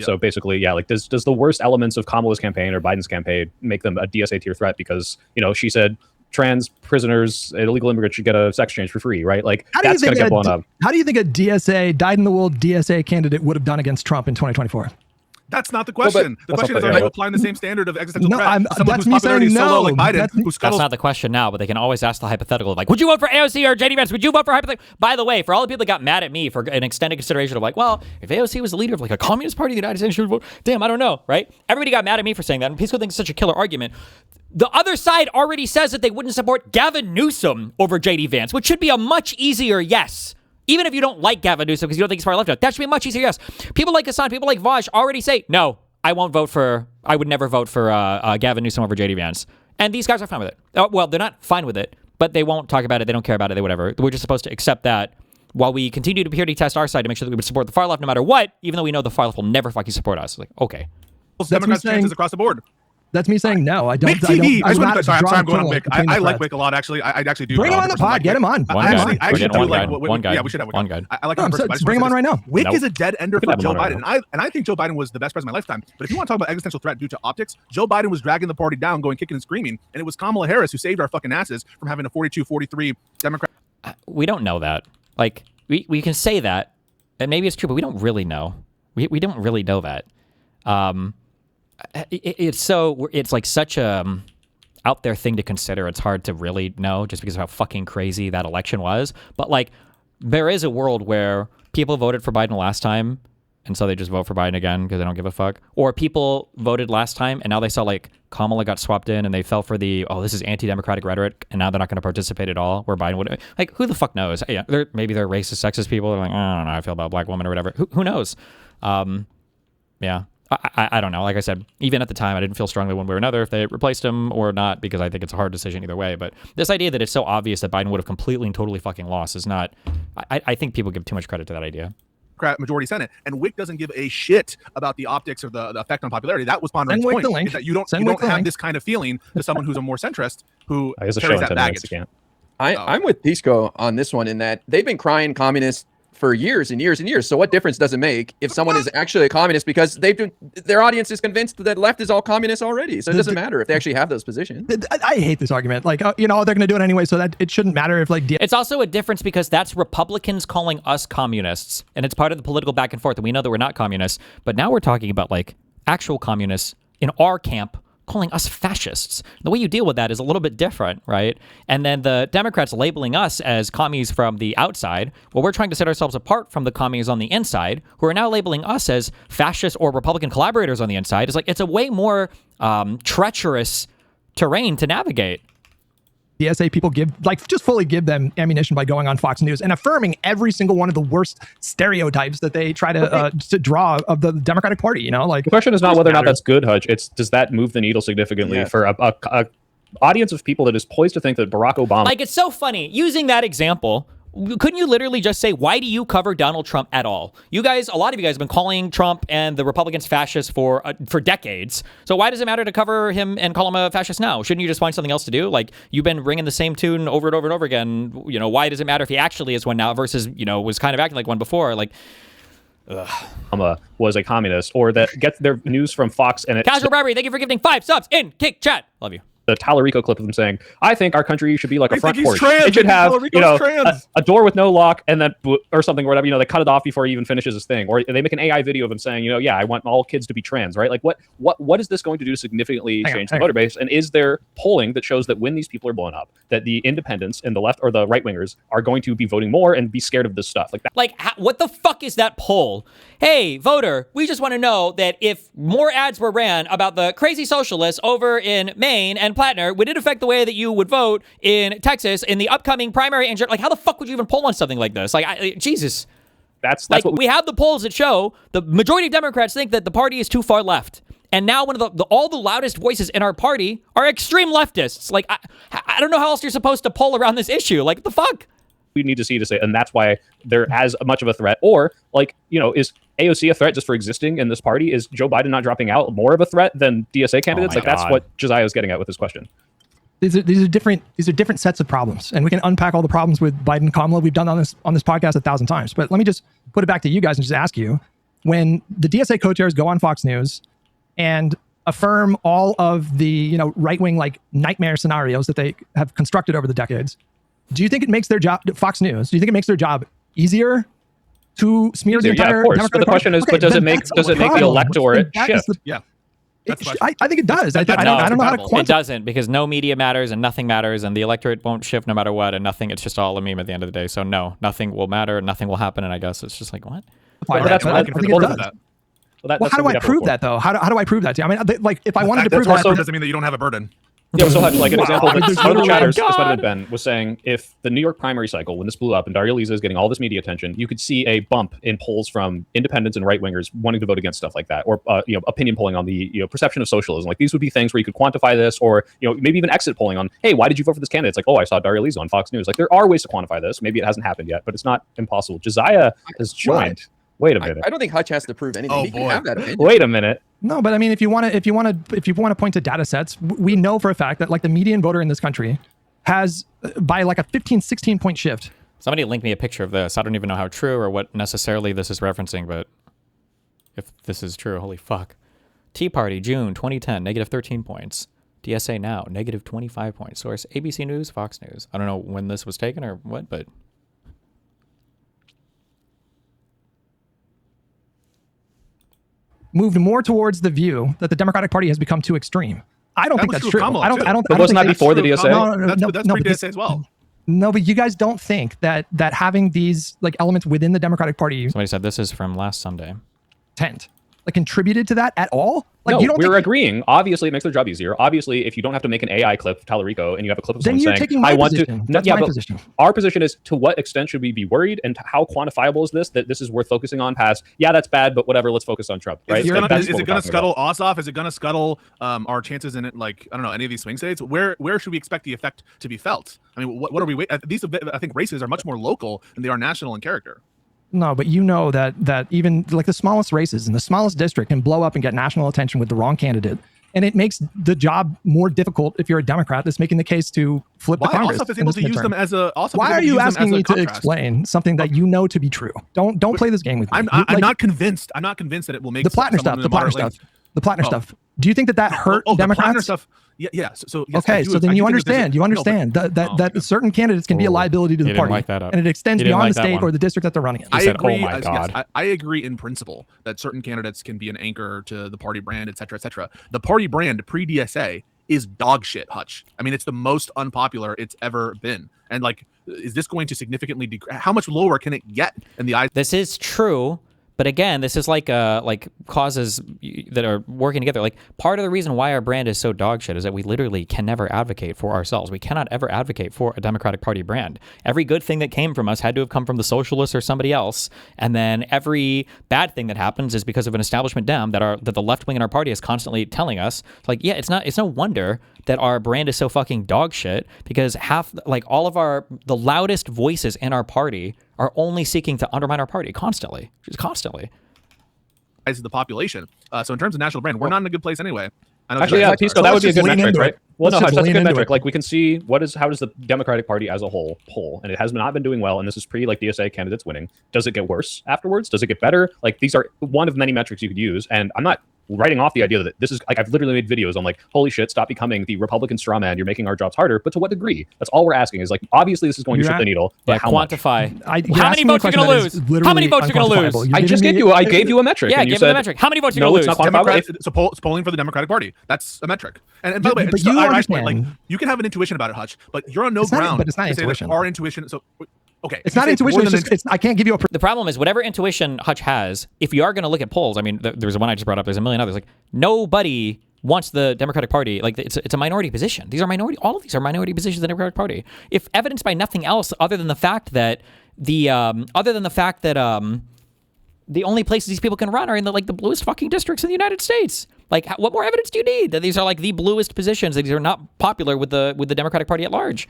So basically, does the worst elements of Kamala's campaign or Biden's campaign make them a DSA tier threat because, she said trans prisoners, illegal immigrants should get a sex change for free, right? That's going to get blown up. How do you think a DSA, dyed-in-the-wool DSA candidate would have done against Trump in 2024? That's not the question. The question is, are you applying the same standard of existential threat to someone whose popularity is so low like Biden? That's not the question now, but they can always ask the hypothetical of would you vote for AOC or JD Vance? Would you vote for hypothetical? By the way, for all the people that got mad at me for an extended consideration of if AOC was the leader of a communist party in the United States, she would vote. Damn, I don't know, right? Everybody got mad at me for saying that, and Pisco thinks it's such a killer argument. The other side already says that they wouldn't support Gavin Newsom over JD Vance, which should be a much easier yes. Even if you don't like Gavin Newsom because you don't think he's far left, that should be a much easier yes. People like Hassan, people like Vaj already say, no, I would never vote for Gavin Newsom over JD Vance. And these guys are fine with it. Well, they're not fine with it, but they won't talk about it. They don't care about it. They whatever. We're just supposed to accept that while we continue to purity test our side to make sure that we would support the far left no matter what, even though we know the far left will never fucking support us. Okay. Democrats' chances across the board. That's me saying no. I don't. Mick TV. I just want to. Sorry, I'm going on Mick. I like Mick a lot. Actually, I actually do. Bring him on the pod. Get him on. I actually do like one guy. Yeah, we should have one guy. I like him. Bring him on right now. Wick is a dead ender for Joe Biden, and I think Joe Biden was the best president of my lifetime. But if you want to talk about existential threat due to optics, Joe Biden was dragging the party down, going kicking and screaming, and it was Kamala Harris who saved our fucking asses from having a 42-43 Democrat. We don't know that. We can say that, and maybe it's true, but we don't really know. We don't really know that. It's such a out there thing to consider. It's hard to really know just because of how fucking crazy that election was. But there is a world where people voted for Biden last time, and so they just vote for Biden again because they don't give a fuck. Or people voted last time, and now they saw Kamala got swapped in, and they fell for this is anti-democratic rhetoric, and now they're not going to participate at all. Where Biden would who the fuck knows? Yeah, maybe they're racist, sexist people. They're I don't know. I feel about a black woman or whatever. Who knows? Yeah. I don't know. Like I said, even at the time, I didn't feel strongly one way or another if they replaced him or not, because I think it's a hard decision either way. But this idea that it's so obvious that Biden would have completely and totally fucking lost is not... I think people give too much credit to that idea. Majority Senate, and Wick doesn't give a shit about the optics or the effect on popularity. That was Pondering's point, is that you don't have this kind of feeling to someone who's a more centrist who carries that baggage. I'm with Pisco on this one in that they've been crying communist for years and years and years. So what difference does it make if someone is actually a communist because their audience is convinced that left is all communists already? So it doesn't matter if they actually have those positions. I hate this argument. They're going to do it anyway, so that it shouldn't matter if It's also a difference because that's Republicans calling us communists, and it's part of the political back and forth, and we know that we're not communists. But now we're talking about actual communists in our camp calling us fascists. The way you deal with that is a little bit different, right? And then the Democrats labeling us as commies from the outside. Well, we're trying to set ourselves apart from the commies on the inside, who are now labeling us as fascist or Republican collaborators on the inside. It's a way more treacherous terrain to navigate. DSA people just fully give them ammunition by going on Fox News and affirming every single one of the worst stereotypes that they try to draw of the Democratic Party. The question is not whether or not that's good, Hutch. It's does that move the needle significantly for a audience of people that is poised to think that Barack Obama. Like, it's so funny using that example. Couldn't you literally just say, why do you cover Donald Trump at all? You guys, a lot of you guys have been calling Trump and the Republicans fascists for decades. So why does it matter to cover him and call him a fascist now? Shouldn't you just find something else to do? Like, you've been ringing the same tune over and over and over again. Why does it matter if he actually is one now versus, was kind of acting like one before? Like, Obama was a communist, or that gets their news from Fox and Casual Barbary, thank you for gifting 5 subs in Kick Chat. Love you. The Tallarico clip of them saying, I think our country should be like a front porch. Trans. It should have, a door with no lock and then, or something, or whatever, they cut it off before he even finishes his thing. Or they make an AI video of him saying, yeah, I want all kids to be trans, right? Like, what is this going to do to significantly change the voter base? And is there polling that shows that when these people are blown up, that the independents and the left or the right wingers are going to be voting more and be scared of this stuff? Like that. Like, what the fuck is that poll? Hey, voter, we just want to know that if more ads were ran about the crazy socialists over in Maine and Plattner, would it affect the way that you would vote in Texas in the upcoming primary? And like, how the fuck would you even poll on something like this? Like, Jesus. That's like, what we have the polls that show the majority of Democrats think that the party is too far left. And now one of all the loudest voices in our party are extreme leftists. Like, I don't know how else you're supposed to poll around this issue. Like, what the fuck? We need to see to say, and that's why they're as much of a threat. Or, like, is AOC a threat just for existing in this party? Is Joe Biden not dropping out more of a threat than DSA candidates? That's what Josiah is getting at with this question. These are different sets of problems, and we can unpack all the problems with Biden and Kamala. We've done on this podcast 1,000 times. But let me just put it back to you guys and just ask you: when the DSA co-chairs go on Fox News and affirm all of the right-wing like nightmare scenarios that they have constructed over the decades, do you think it makes their job, Fox News? Do you think it makes their job easier to smear the entire? Yeah, of course. But the question is, but does it make the electorate shift? Yeah. I think it does. I don't know how to quantify. It doesn't, because no media matters and nothing matters, and the electorate won't shift no matter what, and nothing. It's just all a meme at the end of the day. So no, nothing will matter, nothing will happen, and I guess it's just like, what? I think it does. Well, how do I prove that though? How do I prove that to you? I mean, like, if I wanted to prove that, also doesn't mean that you don't have a burden. Yeah, so like an example, one of the chatters, God. this might have been Ben, was saying if the New York primary cycle, when this blew up and Daria Lisa is getting all this media attention, you could see a bump in polls from independents and right wingers wanting to vote against stuff like that, or opinion polling on the perception of socialism. Like, these would be things where you could quantify this, or maybe even exit polling on, hey, why did you vote for this candidate? It's like, oh, I saw Daria Lisa on Fox News. Like, there are ways to quantify this. Maybe it hasn't happened yet, but it's not impossible. Josiah has joined. Wait a minute. I don't think Hutch has to prove anything. Oh, he can have that opinion. Wait a minute. No, but I mean, if you want to point to data sets, we know for a fact that like the median voter in this country has by like a 15-16 point shift. Somebody linked me a picture of this. I don't even know how true or what necessarily this is referencing, but if this is true, holy fuck. Tea Party, June 2010, negative 13 points. DSA now, negative 25 points. Source, ABC News, Fox News. I don't know when this was taken or what, but... moved more towards the view that the Democratic Party has become too extreme. I don't think that's true. I don't. But wasn't that before the DSA? No, that's pre-DSA as well. No, but you guys don't think that having these like elements within the Democratic Party. Somebody said this is from last Sunday. Like contributed to that at all? Like, no, you don't we're agreeing. Obviously, it makes their job easier. Obviously, if you don't have to make an AI clip of Tallarico and you have a clip of someone saying, "I want to," that's my position. Our position is: to what extent should we be worried, and how quantifiable is this? That this is worth focusing on. Past, yeah, that's bad, but whatever. Let's focus on Trump. Right? Is it going to scuttle Ossoff? Is it going to scuttle our chances in it? Like, I don't know, any of these swing states? Where should we expect the effect to be felt? I mean, what are we? These, I think, races are much more local than they are national in character. No, but you know that even like the smallest races in the smallest district can blow up and get national attention with the wrong candidate. And it makes the job more difficult if you're a Democrat that's making the case to flip the Congress. Ossoff is able to use them as a. Why are you asking me to explain something that you know to be true? Don't play this game with me. I'm not convinced. I'm not convinced that it will make the Plattner stuff. The Plattner stuff. Do you think that hurt Democrats? The Plattner stuff. Yeah. So yes, okay. So then you understand. You understand that certain candidates can be a liability to the party, like that and it extends beyond the state or the district that they're running in. I agree. Oh my God. Yes, I agree in principle that certain candidates can be an anchor to the party brand, et cetera, et cetera. The party brand pre-DSA is dog shit, Hutch. I mean, it's the most unpopular it's ever been. And like, is this going to significantly decrease? How much lower can it get in the eyes? This is true, But again, this is like causes that are working together. Like part of the reason why our brand is so dog shit is that we literally can never advocate for ourselves. We cannot ever advocate for a Democratic Party brand. Every good thing that came from us had to have come from the socialists or somebody else. And then every bad thing that happens is because of an establishment Dem that the left wing in our party is constantly telling us. It's like, yeah, it's no wonder that our brand is so fucking dog shit, because all of the loudest voices in our party are only seeking to undermine our party constantly. Of the population. So in terms of national brand, we're not in a good place anyway. Actually, yeah, Pisco, that would be a good metric, right? Well, no, Let's Hutch, just that's a lean good into metric. it. Like we can see how does the Democratic Party as a whole poll, and it has not been doing well. And this is pre like DSA candidates winning. Does it get worse afterwards? Does it get better? Like these are one of many metrics you could use. And I'm not writing off the idea that this is like I've literally made videos on like, holy shit, stop becoming the Republican straw man. You're making our jobs harder. But to what degree? That's all we're asking is like, obviously this is going to shift the needle. But how quantify. much? How many votes are you going to lose? How many votes are you going to lose? I just gave you a metric. Yeah, and you give me said, the metric. How many votes are you going to lose? It's polling for the Democratic Party. That's a metric. And by the way, But so you I understand. like you can have an intuition about it, Hutch, but you're on no It's not- ground. but it's not to say that intuition. Our intuition. So okay, It's not intuition. It's just, I can't give you a. The problem is whatever intuition Hutch has, if you are going to look at polls, I mean, there's one I just brought up. There's a million others. Like nobody wants the Democratic Party. Like it's a minority position. These are all of these are minority positions in the Democratic Party. If evidenced by nothing else other than the fact that the only places these people can run are in the bluest fucking districts in the United States. Like, what more evidence do you need that these are like the bluest positions? That these are not popular with the Democratic Party at large?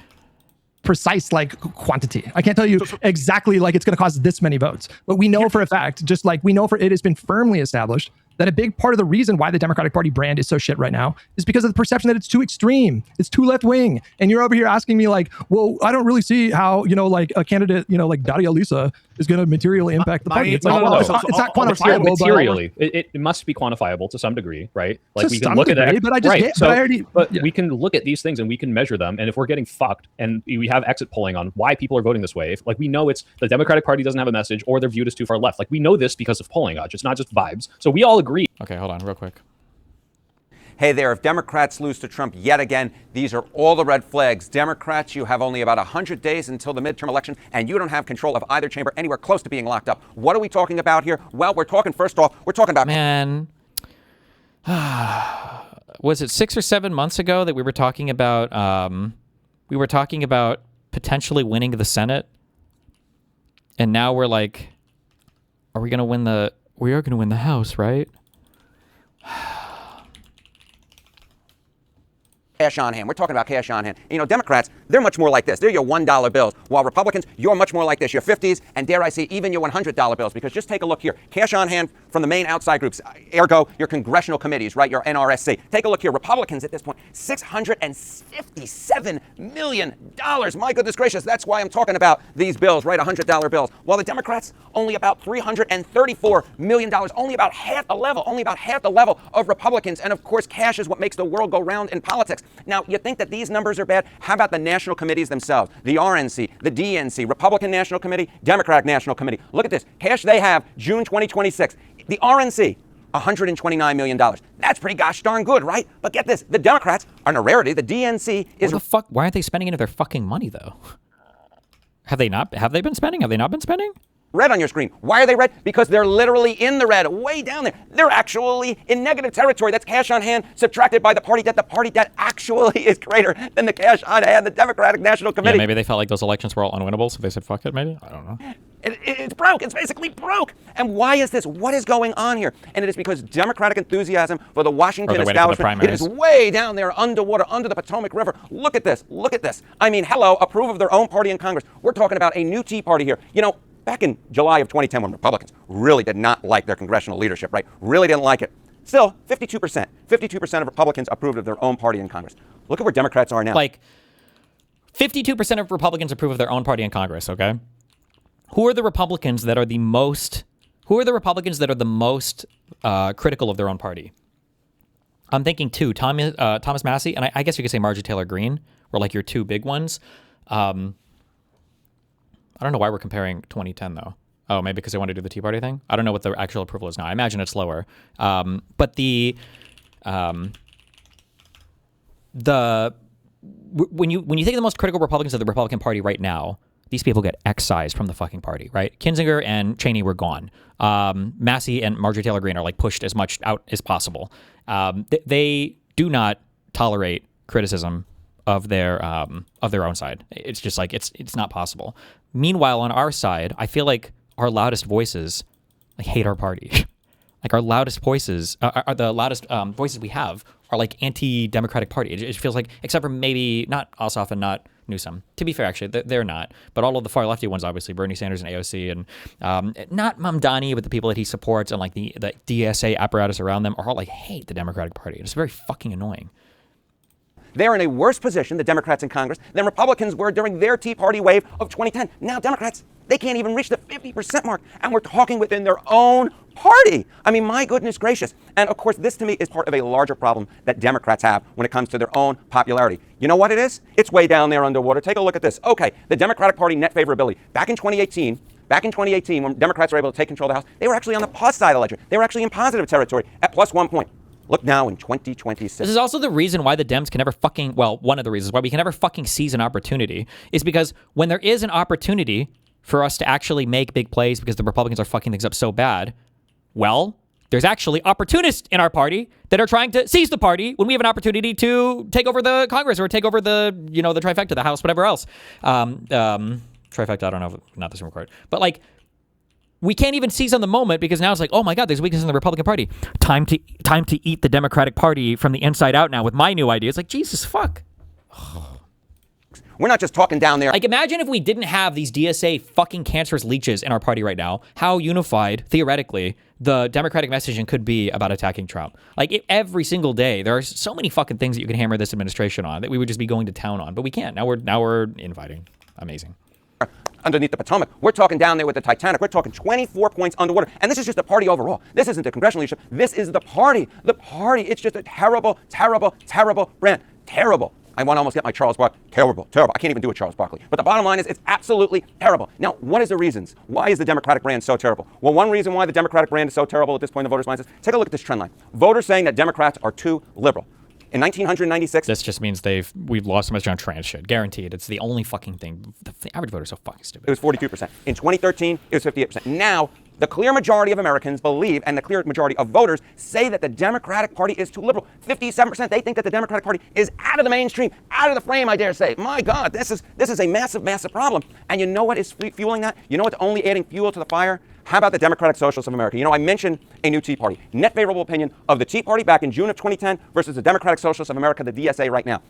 Precise quantity. I can't tell you exactly it's going to cost this many votes, but we know for a fact, just like we know it has been firmly established that a big part of the reason why the Democratic Party brand is so shit right now is because of the perception that it's too extreme, it's too left wing, and you're over here asking me well, I don't really see how a candidate like Daria Lisa is going to materially impact the party. It's not quantifiable. Materially, it must be quantifiable to some degree, right? Like To we can some look degree, at but I just we can look at these things and we can measure them. And if we're getting fucked, and we have exit polling on why people are voting this way, if we know it's the Democratic Party doesn't have a message or they're viewed as too far left. Like we know this because of polling, It's not just vibes. So we all agree. Okay, hold on, real quick. Hey there, if Democrats lose to Trump yet again, these are all the red flags. Democrats, you have only about 100 days until the midterm election, and you don't have control of either chamber anywhere close to being locked up. What are we talking about here? Well, we're talking about... Man. Was it 6 or 7 months ago that we were talking about potentially winning the Senate? And now we're like, we are going to win the House, right? Cash on hand. We're talking about cash on hand. Democrats, they're much more like this. They're your $1 bills. While Republicans, you're much more like this. Your 50s, and dare I say, even your $100 bills. Because just take a look here. Cash on hand from the main outside groups. Ergo, your congressional committees, right? Your NRSC. Take a look here. Republicans at this point, $657 million. My goodness gracious. That's why I'm talking about these bills, right? $100 bills. While the Democrats, only about $334 million. Only about half the level of Republicans. And of course, cash is what makes the world go round in politics. Now, you think that these numbers are bad? How about the national committees themselves? The RNC, the DNC, Republican National Committee, Democratic National Committee. Look at this. Cash they have, June 2026. The RNC, $129 million. That's pretty gosh darn good, right? But get this. The Democrats are a rarity. The DNC is... What the fuck? Why aren't they spending any of their fucking money, though? Have they been spending? Have they not been spending? Red on your screen. Why are they red? Because they're literally in the red, way down there. They're actually in negative territory. That's cash on hand subtracted by the party debt. The party debt actually is greater than the cash on hand. The Democratic National Committee. Yeah, maybe they felt like those elections were all unwinnable, so they said, fuck it, maybe? I don't know. It's broke. It's basically broke. And why is this? What is going on here? And it is because Democratic enthusiasm for the Washington establishment, it is way down there underwater, under the Potomac River. Look at this. Look at this. I mean, hello, approve of their own party in Congress. We're talking about a new Tea Party here. Back in July of 2010, when Republicans really did not like their congressional leadership, right? Really didn't like it. Still, 52%. 52% of Republicans approved of their own party in Congress. Look at where Democrats are now. 52% of Republicans approve of their own party in Congress, okay? Who are the Republicans that are the most critical of their own party? I'm thinking two, Thomas Massey, and I guess you could say Marjorie Taylor Greene were your two big ones. I don't know why we're comparing 2010 though. Oh, maybe because they want to do the Tea Party thing. I don't know what the actual approval is now. I imagine it's lower. But when you think of the most critical Republicans of the Republican Party right now, these people get excised from the fucking party, right? Kinzinger and Cheney were gone. Massey and Marjorie Taylor Greene are like pushed as much out as possible. They do not tolerate criticism of their own side. It's just like it's not possible. Meanwhile, on our side, I feel like our loudest voices like hate our party. Like our loudest voices are the loudest voices we have are like anti-democratic party. It feels like, except for maybe not Ossoff and not Newsom. To be fair, actually, they're not. But all of the far lefty ones, obviously, Bernie Sanders and AOC, and not Mamdani, but the people that he supports and like the DSA apparatus around them are all like hate the Democratic Party. It's very fucking annoying. They're in a worse position, the Democrats in Congress, than Republicans were during their Tea Party wave of 2010. Now Democrats, they can't even reach the 50% mark, and we're talking within their own party. I mean, my goodness gracious. And of course, this to me is part of a larger problem that Democrats have when it comes to their own popularity. You know what it is? It's way down there underwater. Take a look at this. Okay, the Democratic Party net favorability. Back in 2018, when Democrats were able to take control of the House, they were actually on the plus side of the ledger. They were actually in positive territory at plus 1 point. Look now in 2026. This is also the reason why the Dems can never fucking, well, one of the reasons why we can never fucking seize an opportunity is because when there is an opportunity for us to actually make big plays because the Republicans are fucking things up so bad, well, there's actually opportunists in our party that are trying to seize the party when we have an opportunity to take over the Congress or take over the, the trifecta, the House, whatever else. Trifecta, I don't know, not this required. But like, we can't even seize on the moment because now it's like, oh my God, there's weakness in the Republican Party. Time to eat the Democratic Party from the inside out now with my new ideas. Like, Jesus, fuck. We're not just talking down there. Like, imagine if we didn't have these DSA fucking cancerous leeches in our party right now, how unified, theoretically, the Democratic messaging could be about attacking Trump. Like, every single day, there are so many fucking things that you can hammer this administration on that we would just be going to town on, but we can't. Now we're infighting. Amazing. Underneath the Potomac. We're talking down there with the Titanic. We're talking 24 points underwater. And this is just the party overall. This isn't the congressional leadership. This is the party. The party. It's just a terrible, terrible, terrible brand. Terrible. I want to almost get my Charles Barkley. Terrible, terrible. I can't even do a Charles Barkley. But the bottom line is it's absolutely terrible. Now, what is the reasons? Why is the Democratic brand so terrible? Well, one reason why the Democratic brand is so terrible at this point in the voters' minds is, take a look at this trend line. Voters saying that Democrats are too liberal. In 1996, this just means we've lost so much on trans shit. Guaranteed. It's the only fucking thing. The average voter is so fucking stupid. It was 42%. In 2013, it was 58%. Now, the clear majority of Americans believe, and the clear majority of voters say that the Democratic Party is too liberal. 57%, they think that the Democratic Party is out of the mainstream, out of the frame, I dare say. My God, this is a massive, massive problem. And you know what is fueling that? You know what's only adding fuel to the fire? How about the Democratic Socialists of America? You know, I mentioned a new Tea Party. Net favorable opinion of the Tea Party back in June of 2010 versus the Democratic Socialists of America, the DSA, right now.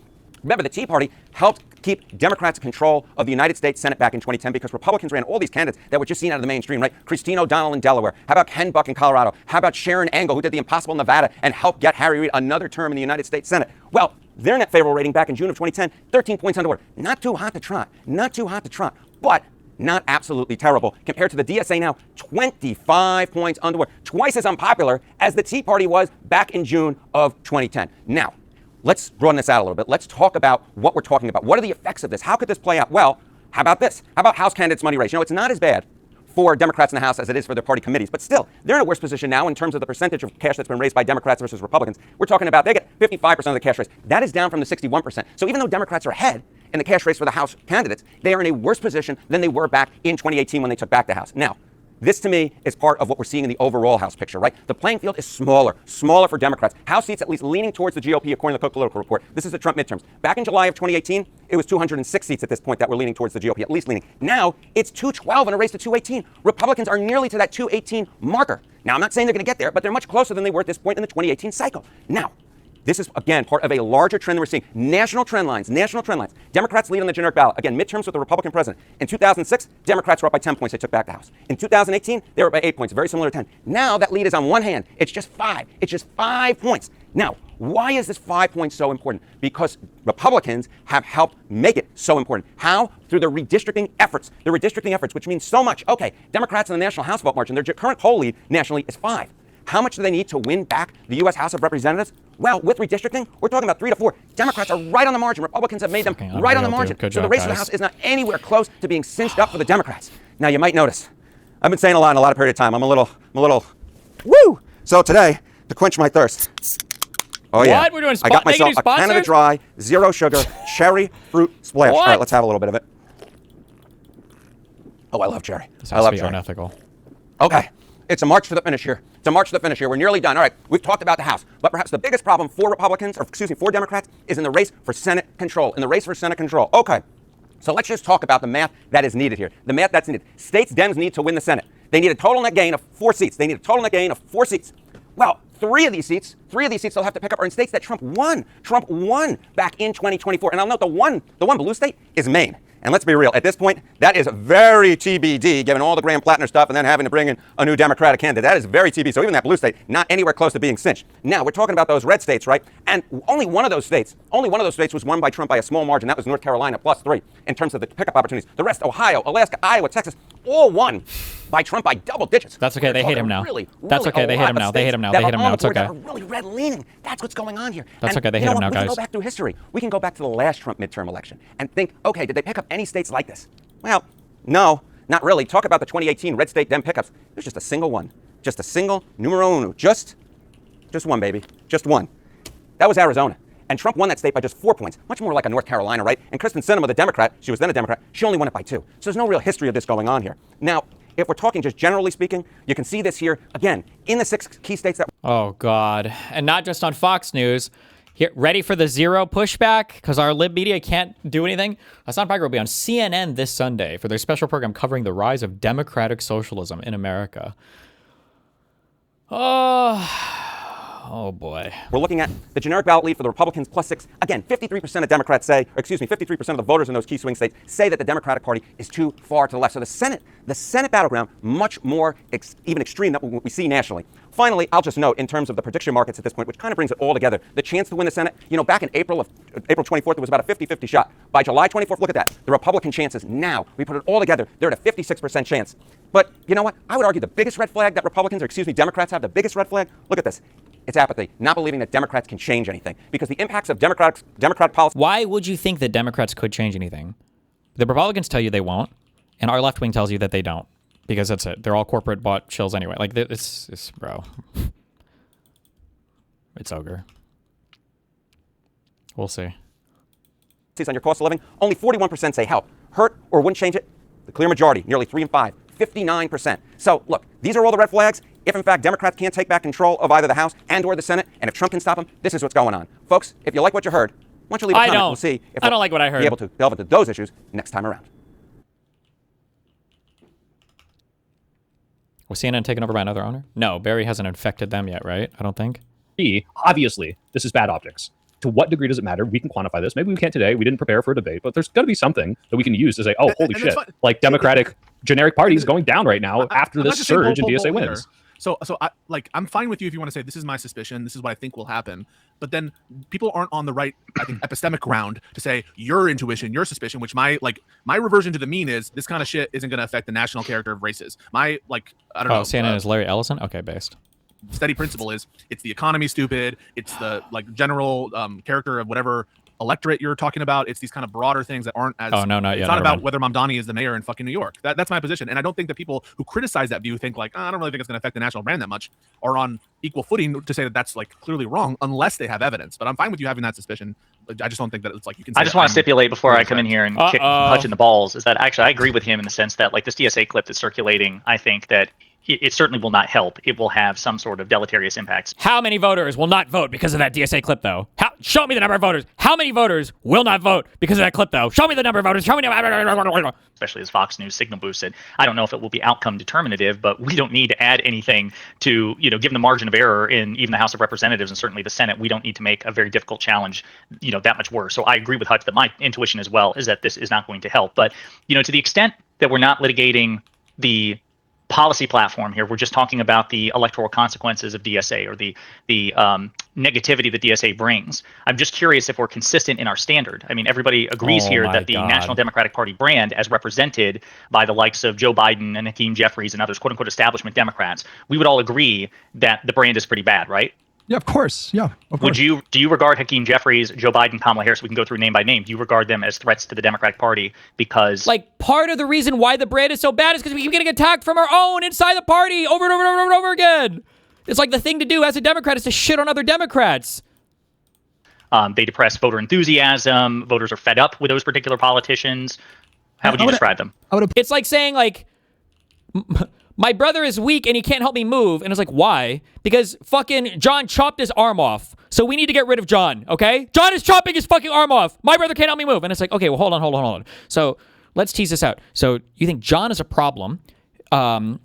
Remember, the Tea Party helped keep Democrats in control of the United States Senate back in 2010 because Republicans ran all these candidates that were just seen out of the mainstream, right? Christine O'Donnell in Delaware. How about Ken Buck in Colorado? How about Sharon Angle, who did the impossible in Nevada and helped get Harry Reid another term in the United States Senate? Well, their net favorable rating back in June of 2010, 13 points underwater. Not too hot to trot. Not too hot to trot. But not absolutely terrible. Compared to the DSA now, 25 points underwater. Twice as unpopular as the Tea Party was back in June of 2010. Now, let's broaden this out a little bit. Let's talk about what we're talking about. What are the effects of this? How could this play out? Well, how about this? How about House candidates' money race? You know, it's not as bad for Democrats in the House as it is for their party committees, but still, they're in a worse position now in terms of the percentage of cash that's been raised by Democrats versus Republicans. We're talking about they get 55% of the cash raise. That is down from the 61%. So even though Democrats are ahead in the cash race for the House candidates, they are in a worse position than they were back in 2018 when they took back the House. Now, this, to me, is part of what we're seeing in the overall House picture, right? The playing field is smaller for Democrats. House seats at least leaning towards the GOP, according to the Cook Political Report. This is the Trump midterms. Back in July of 2018, it was 206 seats at this point that were leaning towards the GOP, at least leaning. Now, it's 212 in a race to 218. Republicans are nearly to that 218 marker. Now, I'm not saying they're going to get there, but they're much closer than they were at this point in the 2018 cycle. Now, this is, again, part of a larger trend that we're seeing. National trend lines. Democrats lead on the generic ballot. Again, midterms with the Republican president. In 2006, Democrats were up by 10 points. They took back the House. In 2018, they were up by 8 points, very similar to 10. Now that lead is on one hand. It's just 5. It's just 5 points. Now, why is this 5 points so important? Because Republicans have helped make it so important. How? Through the redistricting efforts. The redistricting efforts, which means so much. Okay, Democrats in the National House vote margin, their current poll lead nationally is 5. How much do they need to win back the U.S. House of Representatives? Well, with redistricting, we're talking about 3 to 4. Democrats are right on the margin. Republicans have made them right on the margin. So the race for the House is not anywhere close to being cinched up for the Democrats. Now, you might notice, I've been saying a lot in a lot of period of time. I'm a little, woo! So today, to quench my thirst, oh yeah, what? We're doing I got myself a Canada Dry, 0 sugar, cherry fruit splash. All right, let's have a little bit of it. Oh, I love Jerry. This I has love to be Jerry. unethical. Okay. It's a march to the finish here. It's a march to the finish here. We're nearly done. All right, we've talked about the House, but perhaps the biggest problem for Republicans, or excuse me, for Democrats, is in the race for Senate control. In the race for Senate control. Okay, so let's just talk about the math that is needed here. The math that's needed. States Dems need to win the Senate. They need a total net gain of 4 seats. They need a total net gain of 4 seats. Well, three of these seats they'll have to pick up are in states that Trump won. Trump won back in 2024. And I'll note the one blue state is Maine. And let's be real, at this point, that is very TBD, given all the Graham Plattner stuff and then having to bring in a new Democratic candidate. That is very TBD. So even that blue state, not anywhere close to being cinched. Now, we're talking about those red states, right? And only one of those states was won by Trump by a small margin. That was North Carolina, +3 in terms of the pickup opportunities. The rest, Ohio, Alaska, Iowa, Texas, all won by Trump by double digits. That's okay. They hate him now. That's okay. They hate him now. They hate him now. They hate him now. It's okay. That are really red leaning. That's what's going on here. That's okay. They hate him now, guys. We can go back through history. We can go back to the last Trump midterm election and think, okay, did they pick up any states like this? Well, no, not really. Talk about the 2018 red state Dem pickups. There's just a single one. Just a single numero uno. Just one, baby. Just one. That was Arizona. And Trump won that state by just 4 points, much more like a North Carolina, right? And Kristen Sinema, the Democrat, she was then a Democrat, she only won it by 2. So there's no real history of this going on here. Now, if we're talking just generally speaking, you can see this here, again, in the 6 key states that... Oh, God. And not just on Fox News. Here, ready for the zero pushback? Because our lib media can't do anything? Hassan Piker will be on CNN this Sunday for their special program covering the rise of democratic socialism in America. Oh, boy. We're looking at the generic ballot lead for the Republicans +6. Again, 53% of Democrats say, or excuse me, 53% of the voters in those key swing states say that the Democratic Party is too far to the left. So the Senate battleground, much more even extreme than what we see nationally. Finally, I'll just note in terms of the prediction markets at this point, which kind of brings it all together, the chance to win the Senate, back in April 24th, there was about a 50-50 shot. By July 24th, look at that. The Republican chances now, we put it all together, they're at a 56% chance. But you know what? I would argue the biggest red flag that Democrats have, the biggest red flag, look at this. It's apathy, not believing that Democrats can change anything. Because the impacts of Democrat policy... Why would you think that Democrats could change anything? The Republicans tell you they won't, and our left wing tells you that they don't. Because that's it. They're all corporate bought shills anyway. Like, it's bro. It's ogre. We'll see. On your cost of living, only 41% say help, hurt, or wouldn't change it. The clear majority, nearly 3 in 5, 59%. So, look, these are all the red flags. If, in fact, Democrats can't take back control of either the House and or the Senate, and if Trump can stop them, this is what's going on. Folks, if you like what you heard, why don't you leave a comment? We'll see if I don't like what I heard. Be able to delve into those issues next time around. Was CNN taken over by another owner? No, Barry hasn't infected them yet, right? I don't think. Obviously, this is bad optics. To what degree does it matter? We can quantify this. Maybe we can't today. We didn't prepare for a debate, but there's got to be something that we can use to say, oh, holy shit. Like Democratic generic parties going down right now after this surge in DSA wins. So I'm fine with you if you want to say this is my suspicion, this is what I think will happen. But then people aren't on the right, I think, epistemic ground to say your intuition, your suspicion, which my reversion to the mean is this kind of shit isn't going to affect the national character of races. I don't know. CNN is Larry Ellison? Okay, based. Steady principle is it's the economy stupid. It's the general character of whatever electorate you're talking about. It's these kind of broader things that aren't as... Oh, no, not yet. It's not about whether Mamdani is the mayor in fucking New York. That's my position. And I don't think that people who criticize that view think like, I don't really think it's going to affect the national brand that much, are on equal footing to say that that's like clearly wrong unless they have evidence. But I'm fine with you having that suspicion. I just don't think that it's like you can say I just want to stipulate before I come in here and kick Hutch in the balls is that actually I agree with him in the sense that like this DSA clip that's circulating, I think that it certainly will not help. It will have some sort of deleterious impacts. How many voters will not vote because of that DSA clip, though? Show me the number of voters. How many voters will not vote because of that clip, though? Show me the number of voters. Show me the... Especially as Fox News signal boosted. I don't know if it will be outcome determinative, but we don't need to add anything to, given the margin of error in even the House of Representatives and certainly the Senate, we don't need to make a very difficult challenge, that much worse. So I agree with Hutch that my intuition as well is that this is not going to help. But, to the extent that we're not litigating the policy platform here, we're just talking about the electoral consequences of DSA or the negativity that DSA brings. I'm just curious if we're consistent in our standard. I mean, everybody agrees here that the National Democratic Party brand, as represented by the likes of Joe Biden and Hakeem Jeffries and others, quote unquote, establishment Democrats, we would all agree that the brand is pretty bad, right? Yeah, of course. Yeah, of course. Do you regard Hakeem Jeffries, Joe Biden, Kamala Harris, we can go through name by name, do you regard them as threats to the Democratic Party because... Like, part of the reason why the brand is so bad is because we keep getting attacked from our own inside the party over and over and over and over again. It's like the thing to do as a Democrat is to shit on other Democrats. They depress voter enthusiasm. Voters are fed up with those particular politicians. How would you describe them? It's like saying like, my brother is weak and he can't help me move. And it's like, why? Because fucking John chopped his arm off. So we need to get rid of John, okay? John is chopping his fucking arm off. My brother can't help me move. And it's like, okay, well, hold on. So let's tease this out. So you think John is a problem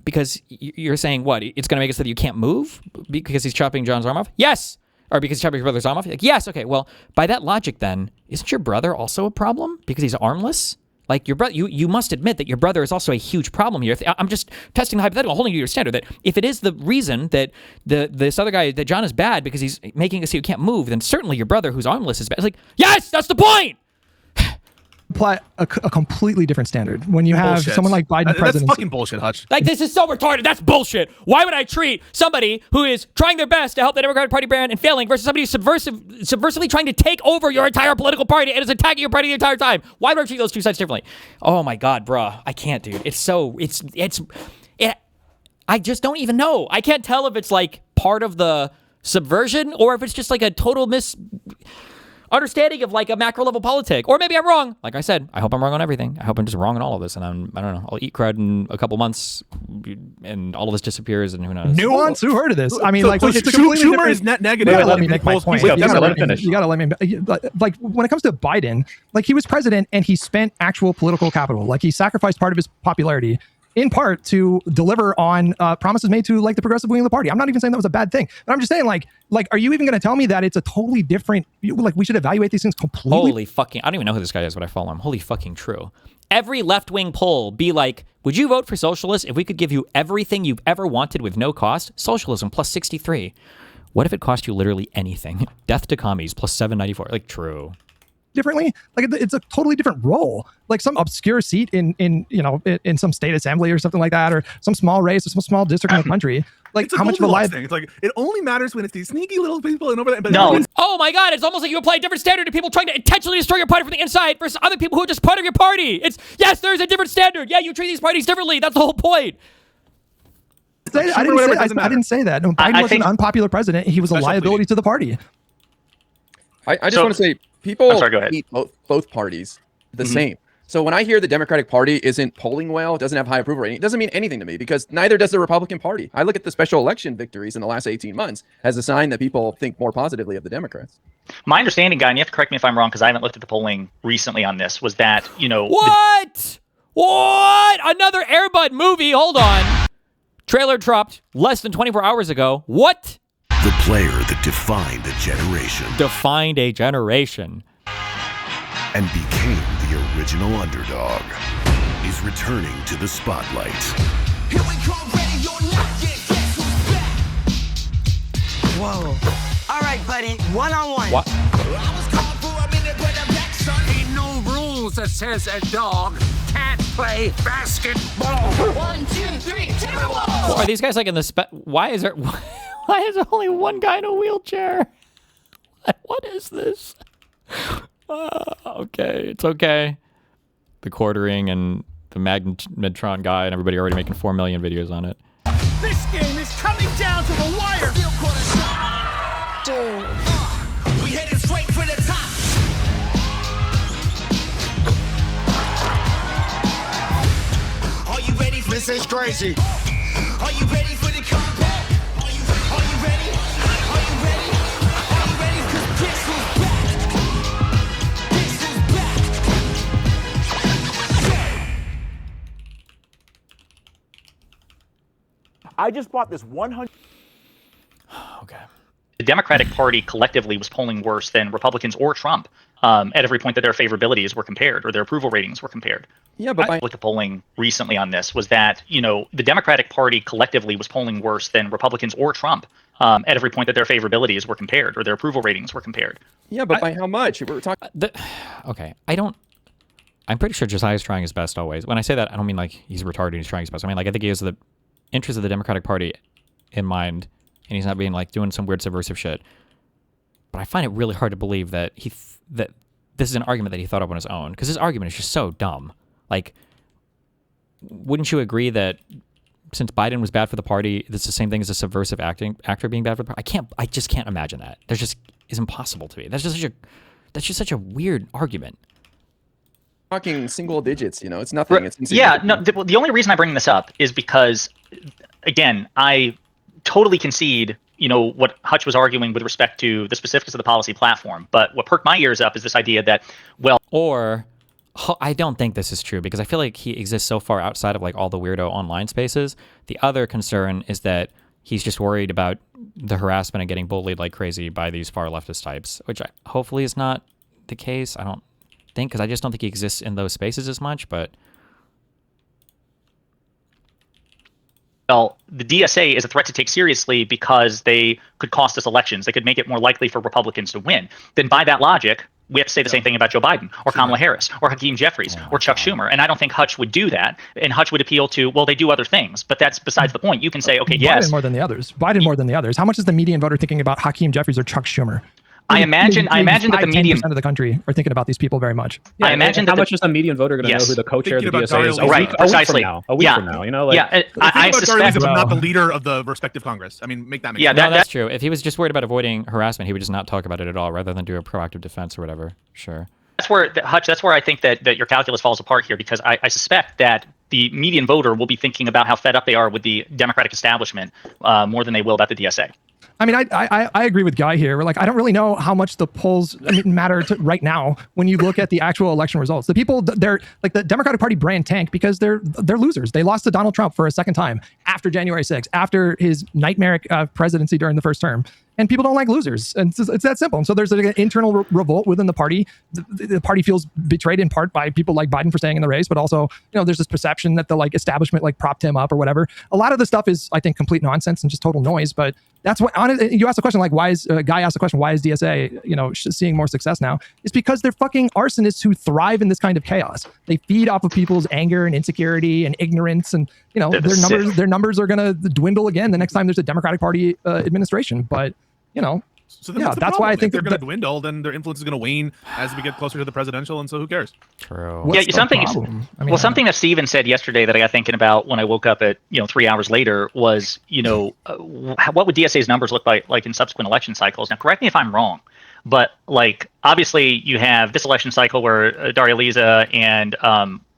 because you're saying what? It's going to make it so that you can't move because he's chopping John's arm off? Yes. Or because he's chopping your brother's arm off? Like, yes. Okay, well, by that logic then, isn't your brother also a problem because he's armless? Like your brother, you must admit that your brother is also a huge problem here. I'm just testing the hypothetical, holding you to your standard. That if it is the reason that this other guy, that John is bad because he's making it so you can't move, then certainly your brother who's armless is bad. It's like, yes, that's the point. Apply a completely different standard when you have Bullshit. someone like Biden president. That's fucking bullshit, Hutch. Like, this is so retarded. That's bullshit. Why would I treat somebody who is trying their best to help the Democratic Party brand and failing versus somebody who's subversively trying to take over your entire political party and is attacking your party the entire time? Why would I treat those two sides differently? Oh my God, bruh. I can't, dude. I just don't even know. I can't tell if it's like part of the subversion or if it's just like a total understanding of like a macro level politic. Or maybe I'm wrong. Like I said, I hope I'm wrong on everything. I hope I'm just wrong on all of this. And I don't know, I'll eat crud in a couple months and all of this disappears and who knows. Nuance? Who heard of this? I mean, So like, it's a completely Schumer different... is net negative. You gotta let me make my point. You gotta let me... finish. Like, when it comes to Biden, like, he was president and he spent actual political capital. Like, he sacrificed part of his popularity in part to deliver on promises made to like the progressive wing of the party. I'm not even saying that was a bad thing, but I'm just saying like, are you even going to tell me that it's a totally different, like we should evaluate these things completely? Holy fucking, I don't even know who this guy is, but I follow him. Holy fucking true. Every left-wing poll be like, would you vote for socialist if we could give you everything you've ever wanted with no cost? Socialism plus 63. What if it cost you literally anything? Death to commies plus 794. Like, true. Differently, like it's a totally different role, like some obscure seat in some state assembly or something like that, or some small race or some small district in the country. Like, how much of a life thing? It's like, it only matters when it's these sneaky little people and over there. But no. Oh my God, it's almost like you apply a different standard to people trying to intentionally destroy your party from the inside versus other people who are just part of your party. It's, yes, there's a different standard. Yeah, you treat these parties differently. That's the whole point. I didn't say that. No, Biden was an unpopular president. He was a liability to the party. I just want to say, people sorry, go ahead. hate both parties the same. So when I hear the Democratic Party isn't polling well, doesn't have high approval rating, it doesn't mean anything to me because neither does the Republican Party. I look at the special election victories in the last 18 months as a sign that people think more positively of the Democrats. My understanding, Guy, and you have to correct me if I'm wrong because I haven't looked at the polling recently on this, was that, What? Another AIRBUD movie? Hold on. Trailer dropped less than 24 hours ago. What? The player that defined a generation. Defined a generation. And became the original underdog. Is returning to the spotlight. Here we come, ready or not, yeah, guess who's back? Whoa. All right, buddy, one-on-one. What? I was called for a minute, but I'm back, son. Ain't no rules that says a dog can't play basketball. 1, 2, 3, Timberwolves. Are these guys like in the why is there only one guy in a wheelchair? What is this? Okay, it's okay. The quartering and the Magnetron guy and everybody already making 4 million videos on it. This game is coming down to the wire. Dude. We headed straight for the top. Are you ready for this? Is crazy. Are you ready for the combat? Are you ready? Are you ready? Are you ready? 'Cause guess who's back? Guess who's back? I just bought this 100. Okay. The Democratic Party collectively was polling worse than Republicans or Trump at every point that their favorabilities were compared or their approval ratings were compared. Yeah, but I looked at polling recently on this was that, the Democratic Party collectively was polling worse than Republicans or Trump at every point that their favorabilities were compared or their approval ratings were compared. Yeah, but by how much? We're talking. Okay, I'm pretty sure Josiah's trying his best always. When I say that, I don't mean like he's retarded, he's trying his best. I mean, like, I think he has the interest of the Democratic Party in mind, and he's not being like doing some weird subversive shit. But I find it really hard to believe that that this is an argument that he thought up on his own, because his argument is just so dumb. Like, wouldn't you agree that since Biden was bad for the party, it's the same thing as a subversive actor being bad for the party? I just can't imagine that. There's just is impossible to me. That's just such a weird argument. talking single digits. You know, it's nothing. It's Yeah, insignificant. no. The only reason I bring this up is because, again, I totally concede, you know, what Hutch was arguing with respect to the specifics of the policy platform. But what perked my ears up is this idea that, well, or I don't think this is true because I feel like he exists so far outside of like all the weirdo online spaces. The other concern is that he's just worried about the harassment and getting bullied like crazy by these far leftist types, which hopefully is not the case. I don't think, because I just don't think he exists in those spaces as much, but... Well, the DSA is a threat to take seriously because they could cost us elections. They could make it more likely for Republicans to win. Then by that logic, we have to say the same thing about Joe Biden or Kamala Harris or Hakeem Jeffries or Chuck Schumer. And I don't think Hutch would do that. And Hutch would appeal to, well, they do other things. But that's besides the point. You can say, okay, yes. Biden more than the others. Biden more than the others. How much is the median voter thinking about Hakeem Jeffries or Chuck Schumer? I imagine that the median 10% of the country are thinking about these people very much. Yeah, I imagine how much is the median voter going to know who the co-chair of the DSA is? Right, precisely. A week from now, you know? Like, I suspect. I'm not the leader of the respective Congress. I mean, make that make sense. Yeah, that's true. If he was just worried about avoiding harassment, he would just not talk about it at all, rather than do a proactive defense or whatever. Sure. That's where, Hutch, that's where I think that your calculus falls apart here, because I suspect that the median voter will be thinking about how fed up they are with the Democratic establishment more than they will about the DSA. I mean, I agree with Guy here. Like, I don't really know how much the polls matter right now when you look at the actual election results. The people, they're like the Democratic Party brand tank because they're losers. They lost to Donald Trump for a second time after January 6th, after his nightmaric presidency during the first term. And people don't like losers. And it's that simple. And so there's an internal revolt within the party. The party feels betrayed in part by people like Biden for staying in the race, but also, you know, there's this perception that the like establishment like propped him up or whatever. A lot of the stuff is, I think, complete nonsense and just total noise. But that's what you asked the question, like, why is Guy asked the question, why is DSA, you know, seeing more success now? It's because they're fucking arsonists who thrive in this kind of chaos. They feed off of people's anger and insecurity and ignorance, and you know, their numbers are gonna dwindle again the next time there's a Democratic Party administration. But you know, so then yeah, what's the that's problem? why I think if they're going to dwindle, then their influence is going to wane as we get closer to the presidential, and so who cares? True. Yeah, something that Steven said yesterday that I got thinking about when I woke up at 3 hours later was, what would DSA's numbers look like in subsequent election cycles? Now, correct me if I'm wrong, but like obviously you have this election cycle where Daria Liza and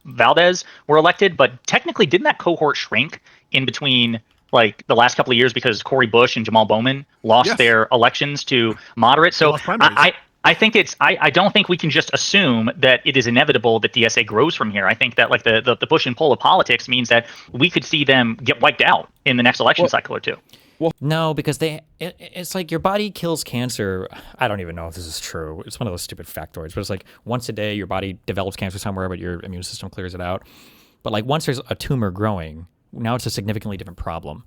Valdez were elected, but technically didn't that cohort shrink in between like the last couple of years because Cori Bush and Jamal Bowman lost their elections to moderate? So I think I don't think we can just assume that it is inevitable that DSA grows from here. I think that like the push and pull of politics means that we could see them get wiped out in the next election cycle or two. Well, no, because it's like your body kills cancer. I don't even know if this is true. It's one of those stupid factoids, but it's like once a day your body develops cancer somewhere, but your immune system clears it out. But like once there's a tumor growing, now it's a significantly different problem.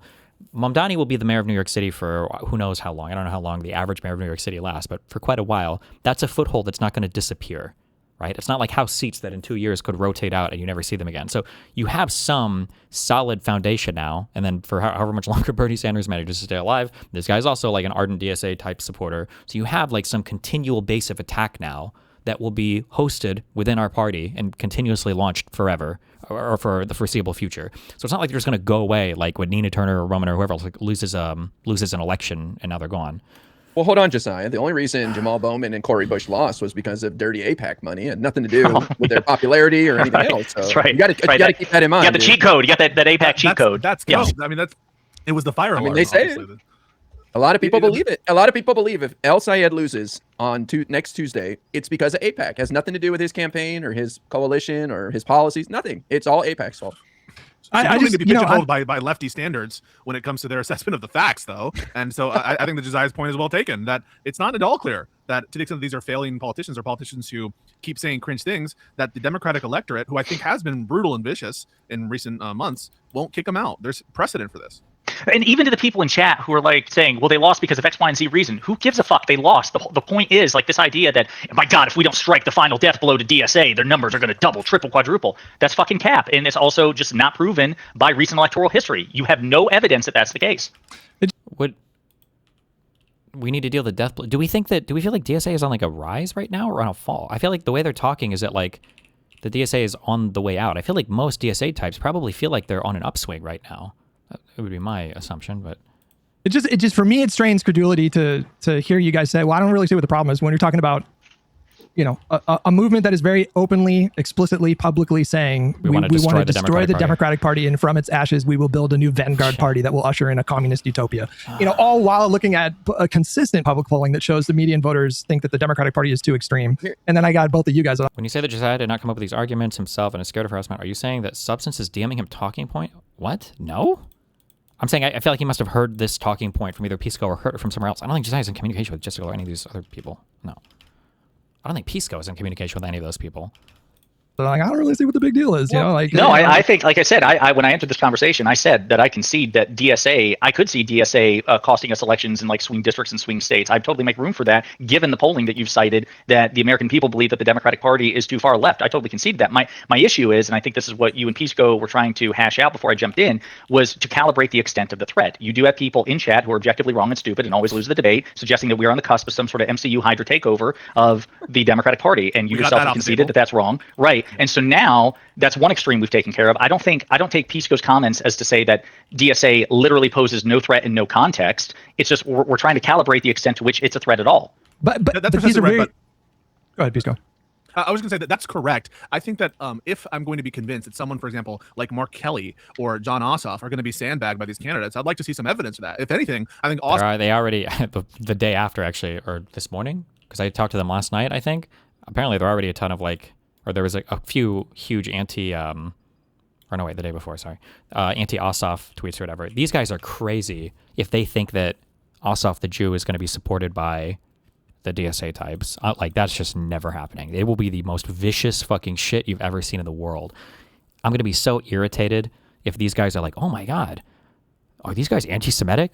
Mamdani will be the mayor of New York City for who knows how long. I don't know how long the average mayor of New York City lasts, but for quite a while. That's a foothold that's not going to disappear, right? It's not like House seats that in 2 years could rotate out and you never see them again. So you have some solid foundation now, and then for however much longer Bernie Sanders manages to stay alive, this guy's also like an ardent DSA type supporter. So you have like some continual base of attack now that will be hosted within our party and continuously launched forever or for the foreseeable future. So it's not like they're just going to go away like when Nina Turner or Roman or whoever else like, loses an election and now they're gone. Well, hold on, Josiah. The only reason Jamal Bowman and Cori Bush lost was because of dirty AIPAC money. It had nothing to do with their popularity or anything else. So that's right. You got to keep that in mind. You got the cheat code. You got that AIPAC cheat code. That's code. I mean, it was the fire alarm. I mean, they say it. A lot of people believe it. A lot of people believe if El Sayed loses on next Tuesday, it's because of AIPAC. It has nothing to do with his campaign or his coalition or his policies. Nothing. It's all AIPAC's fault. I just need to be pigeonholed by lefty standards when it comes to their assessment of the facts, though. And so I think that Josiah's point is well taken, that it's not at all clear that to the extent that these are failing politicians or politicians who keep saying cringe things, that the Democratic electorate, who I think has been brutal and vicious in recent months, won't kick them out. There's precedent for this. And even to the people in chat who are like saying, well, they lost because of X, Y, and Z reason. Who gives a fuck? They lost. The point is like this idea that, my God, if we don't strike the final death blow to DSA, their numbers are going to double, triple, quadruple. That's fucking cap. And it's also just not proven by recent electoral history. You have no evidence that that's the case. We need to deal with the death blow. Do we feel like DSA is on like a rise right now or on a fall? I feel like the way they're talking is that like the DSA is on the way out. I feel like most DSA types probably feel like they're on an upswing right now. It would be my assumption, but it just for me it strains credulity to hear you guys say, well, I don't really see what the problem is when you're talking about a movement that is very openly, explicitly, publicly saying we want to destroy the Democratic Party, and from its ashes we will build a new vanguard party that will usher in a communist utopia. All while looking at a consistent public polling that shows the median voters think that the Democratic Party is too extreme. And then I got both of you guys. When you say that Josiah did not come up with these arguments himself and is scared of harassment, are you saying that Substance is DMing him talking point? What? No? I'm saying I feel like he must have heard this talking point from either Pisco or heard it from somewhere else. I don't think Josiah is in communication with Jessica or any of these other people. No. I don't think Pisco is in communication with any of those people. So I don't really see what the big deal is. I think, like I said, I when I entered this conversation, I said that I concede that DSA, I could see DSA costing us elections in like swing districts and swing states. I'd totally make room for that, given the polling that you've cited, that the American people believe that the Democratic Party is too far left. I totally concede that. My issue is, and I think this is what you and Pisco were trying to hash out before I jumped in, was to calibrate the extent of the threat. You do have people in chat who are objectively wrong and stupid and always lose the debate, suggesting that we are on the cusp of some sort of MCU Hydra takeover of the Democratic Party, and you yourself have conceded that that's wrong, right? And so now that's one extreme we've taken care of. I don't take Pisco's comments as to say that DSA literally poses no threat in no context. It's just we're trying to calibrate the extent to which it's a threat at all. But these are very... Go ahead, Pisco. I was going to say that that's correct. I think that if I'm going to be convinced that someone, for example, like Mark Kelly or John Ossoff are going to be sandbagged by these candidates, I'd like to see some evidence of that. If anything, I think Ossoff... They already, the day after actually, or this morning, because I talked to them last night, I think, apparently there are already a ton of or there was a few huge the day before, anti-Ossoff tweets or whatever. These guys are crazy if they think that Ossoff the Jew is going to be supported by the DSA types. That's just never happening. It will be the most vicious fucking shit you've ever seen in the world. I'm going to be so irritated if these guys are like, oh my God, are these guys anti-Semitic?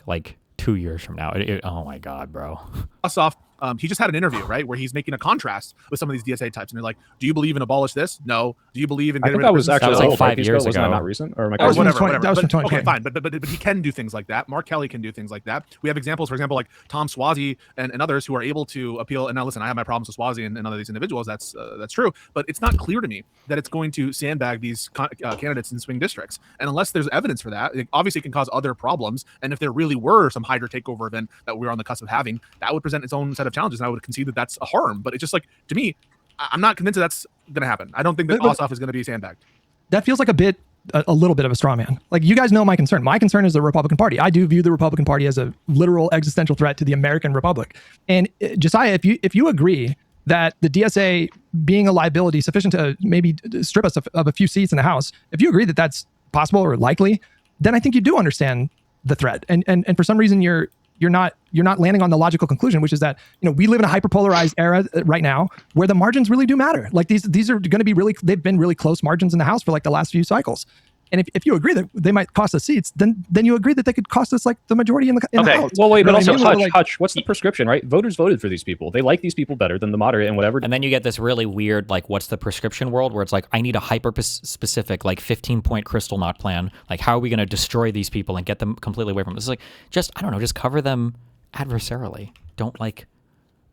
2 years from now. Oh my God, bro. Ossoff, he just had an interview, right, where he's making a contrast with some of these DSA types, and they're like, "Do you believe in abolish this? No. Do you believe in?" I think that was actually like 5 years ago. Wasn't that not recent? Or that was whatever. That was from 2020. Okay, fine, but he can do things like that. Mark Kelly can do things like that. We have examples, for example, like Tom Swazi and others who are able to appeal. And now, listen, I have my problems with Swazi and other these individuals. That's true, but it's not clear to me that it's going to sandbag these candidates in swing districts. And unless there's evidence for that, obviously it can cause other problems. And if there really were some Hydra takeover event that we're on the cusp of having, that would present its own set of challenges. And I would concede that that's a harm, but it's just to me, I'm not convinced that that's going to happen. I don't think that Ossoff is going to be sandbagged. That feels like a little bit of a straw man. You guys know my concern. My concern is the Republican Party. I do view the Republican Party as a literal existential threat to the American Republic. And Josiah, if you agree that the DSA being a liability sufficient to maybe strip us of a few seats in the House, if you agree that that's possible or likely, then I think you do understand the threat. And for some reason you're not landing on the logical conclusion, which is that we live in a hyperpolarized era right now where the margins really do matter. These are going to be they've been really close margins in the House for the last few cycles. And if you agree that they might cost us seats, then you agree that they could cost us the majority in the House. Well, wait, but also Hutch, what's the prescription, right? Voters voted for these people. They like these people better than the moderate and whatever. And then you get this really weird, what's the prescription world where it's I need a hyper-specific, 15-point crystal knot plan. How are we going to destroy these people and get them completely away from us? It's just cover them adversarially. Don't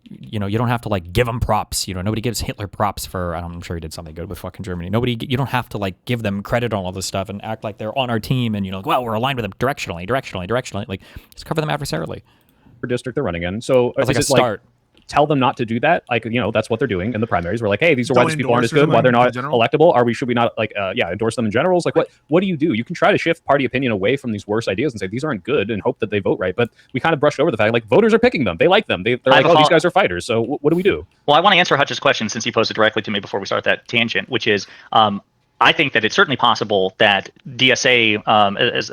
you don't have to give them props. Nobody gives Hitler props for, I'm sure he did something good with fucking Germany. You don't have to give them credit on all this stuff and act like they're on our team and well, we're aligned with them directionally. Just cover them adversarially. District they're running in. So it's is it start. Tell them not to do that? That's what they're doing in the primaries. We're hey, these are why these people aren't as good, why they're not electable. Should we not endorse them in generals? What do? You can try to shift party opinion away from these worse ideas and say these aren't good and hope that they vote right. But we kind of brushed over the fact voters are picking them. They like them. They're these guys are fighters. So what do we do? Well, I want to answer Hutch's question since he posed it directly to me before we start that tangent, which is I think that it's certainly possible that DSA,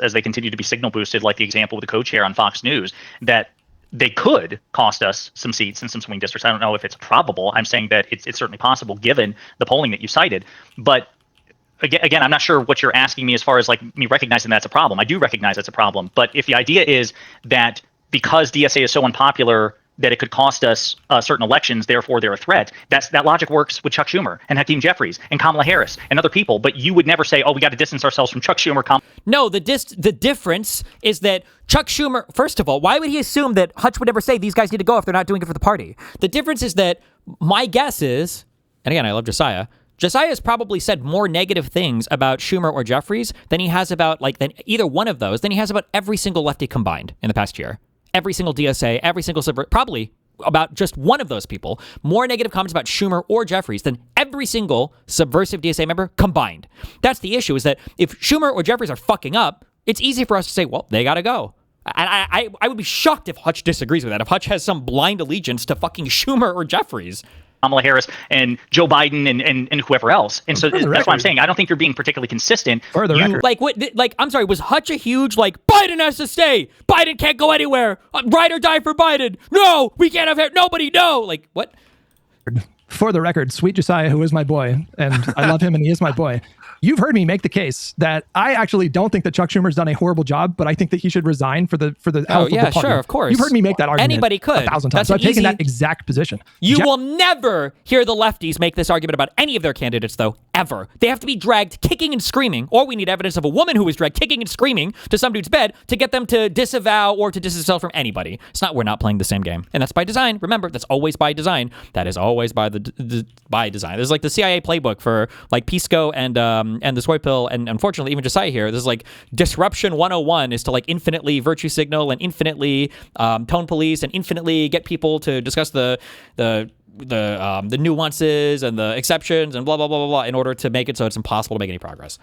as they continue to be signal boosted, like the example with the co-chair on Fox News, that they could cost us some seats in some swing districts. I don't know if it's probable. I'm saying that it's certainly possible given the polling that you cited. But again, I'm not sure what you're asking me as far as me recognizing that's a problem. I do recognize that's a problem. But if the idea is that because DSA is so unpopular that it could cost us certain elections, therefore they're a threat, that logic works with Chuck Schumer and Hakeem Jeffries and Kamala Harris and other people. But you would never say, we got to distance ourselves from Chuck Schumer. No, the difference is that Chuck Schumer, first of all, why would he assume that Hutch would ever say these guys need to go if they're not doing it for the party? The difference is that my guess is, and again, I love Josiah has probably said more negative things about Schumer or Jeffries than he has about, than either one of those, than he has about every single lefty combined in the past year. Every single DSA, every single probably about just one of those people more negative comments about Schumer or Jeffries than every single subversive DSA member combined. That's the issue, is that if Schumer or Jeffries are fucking up, it's easy for us to say, well, they gotta go. And I would be shocked if Hutch disagrees with that. If Hutch has some blind allegiance to fucking Schumer or Jeffries. Kamala Harris and Joe Biden and whoever else. And so that's why I'm saying I don't think you're being particularly consistent. Like, I'm sorry, was Hutch a huge, like, Biden has to stay. Biden can't go anywhere. Ride or die for Biden. No, we can't have nobody. No. Like, what? For the record, Sweet Josiah, who is my boy, and I love him and he is my boy. You've heard me make the case that I actually don't think that Chuck Schumer's done a horrible job, but I think that he should resign for the health of the party. Sure, of course. You've heard me make that argument. Anybody could. 1,000 times. So I've taken that exact position. You will never hear the lefties make this argument about any of their candidates, though, ever. They have to be dragged kicking and screaming, or we need evidence of a woman who was dragged kicking and screaming to some dude's bed to get them to disavow or to disavow from anybody. We're not playing the same game. And that's by design. Remember, that's always by design. That is always by by design. There's like the CIA playbook for like Pisco and the soy pill. And unfortunately, even Josiah here, this is like disruption 101 is to like infinitely virtue signal and infinitely tone police and infinitely get people to discuss the nuances and the exceptions and blah, blah, blah, blah, blah in order to make it so it's impossible to make any progress.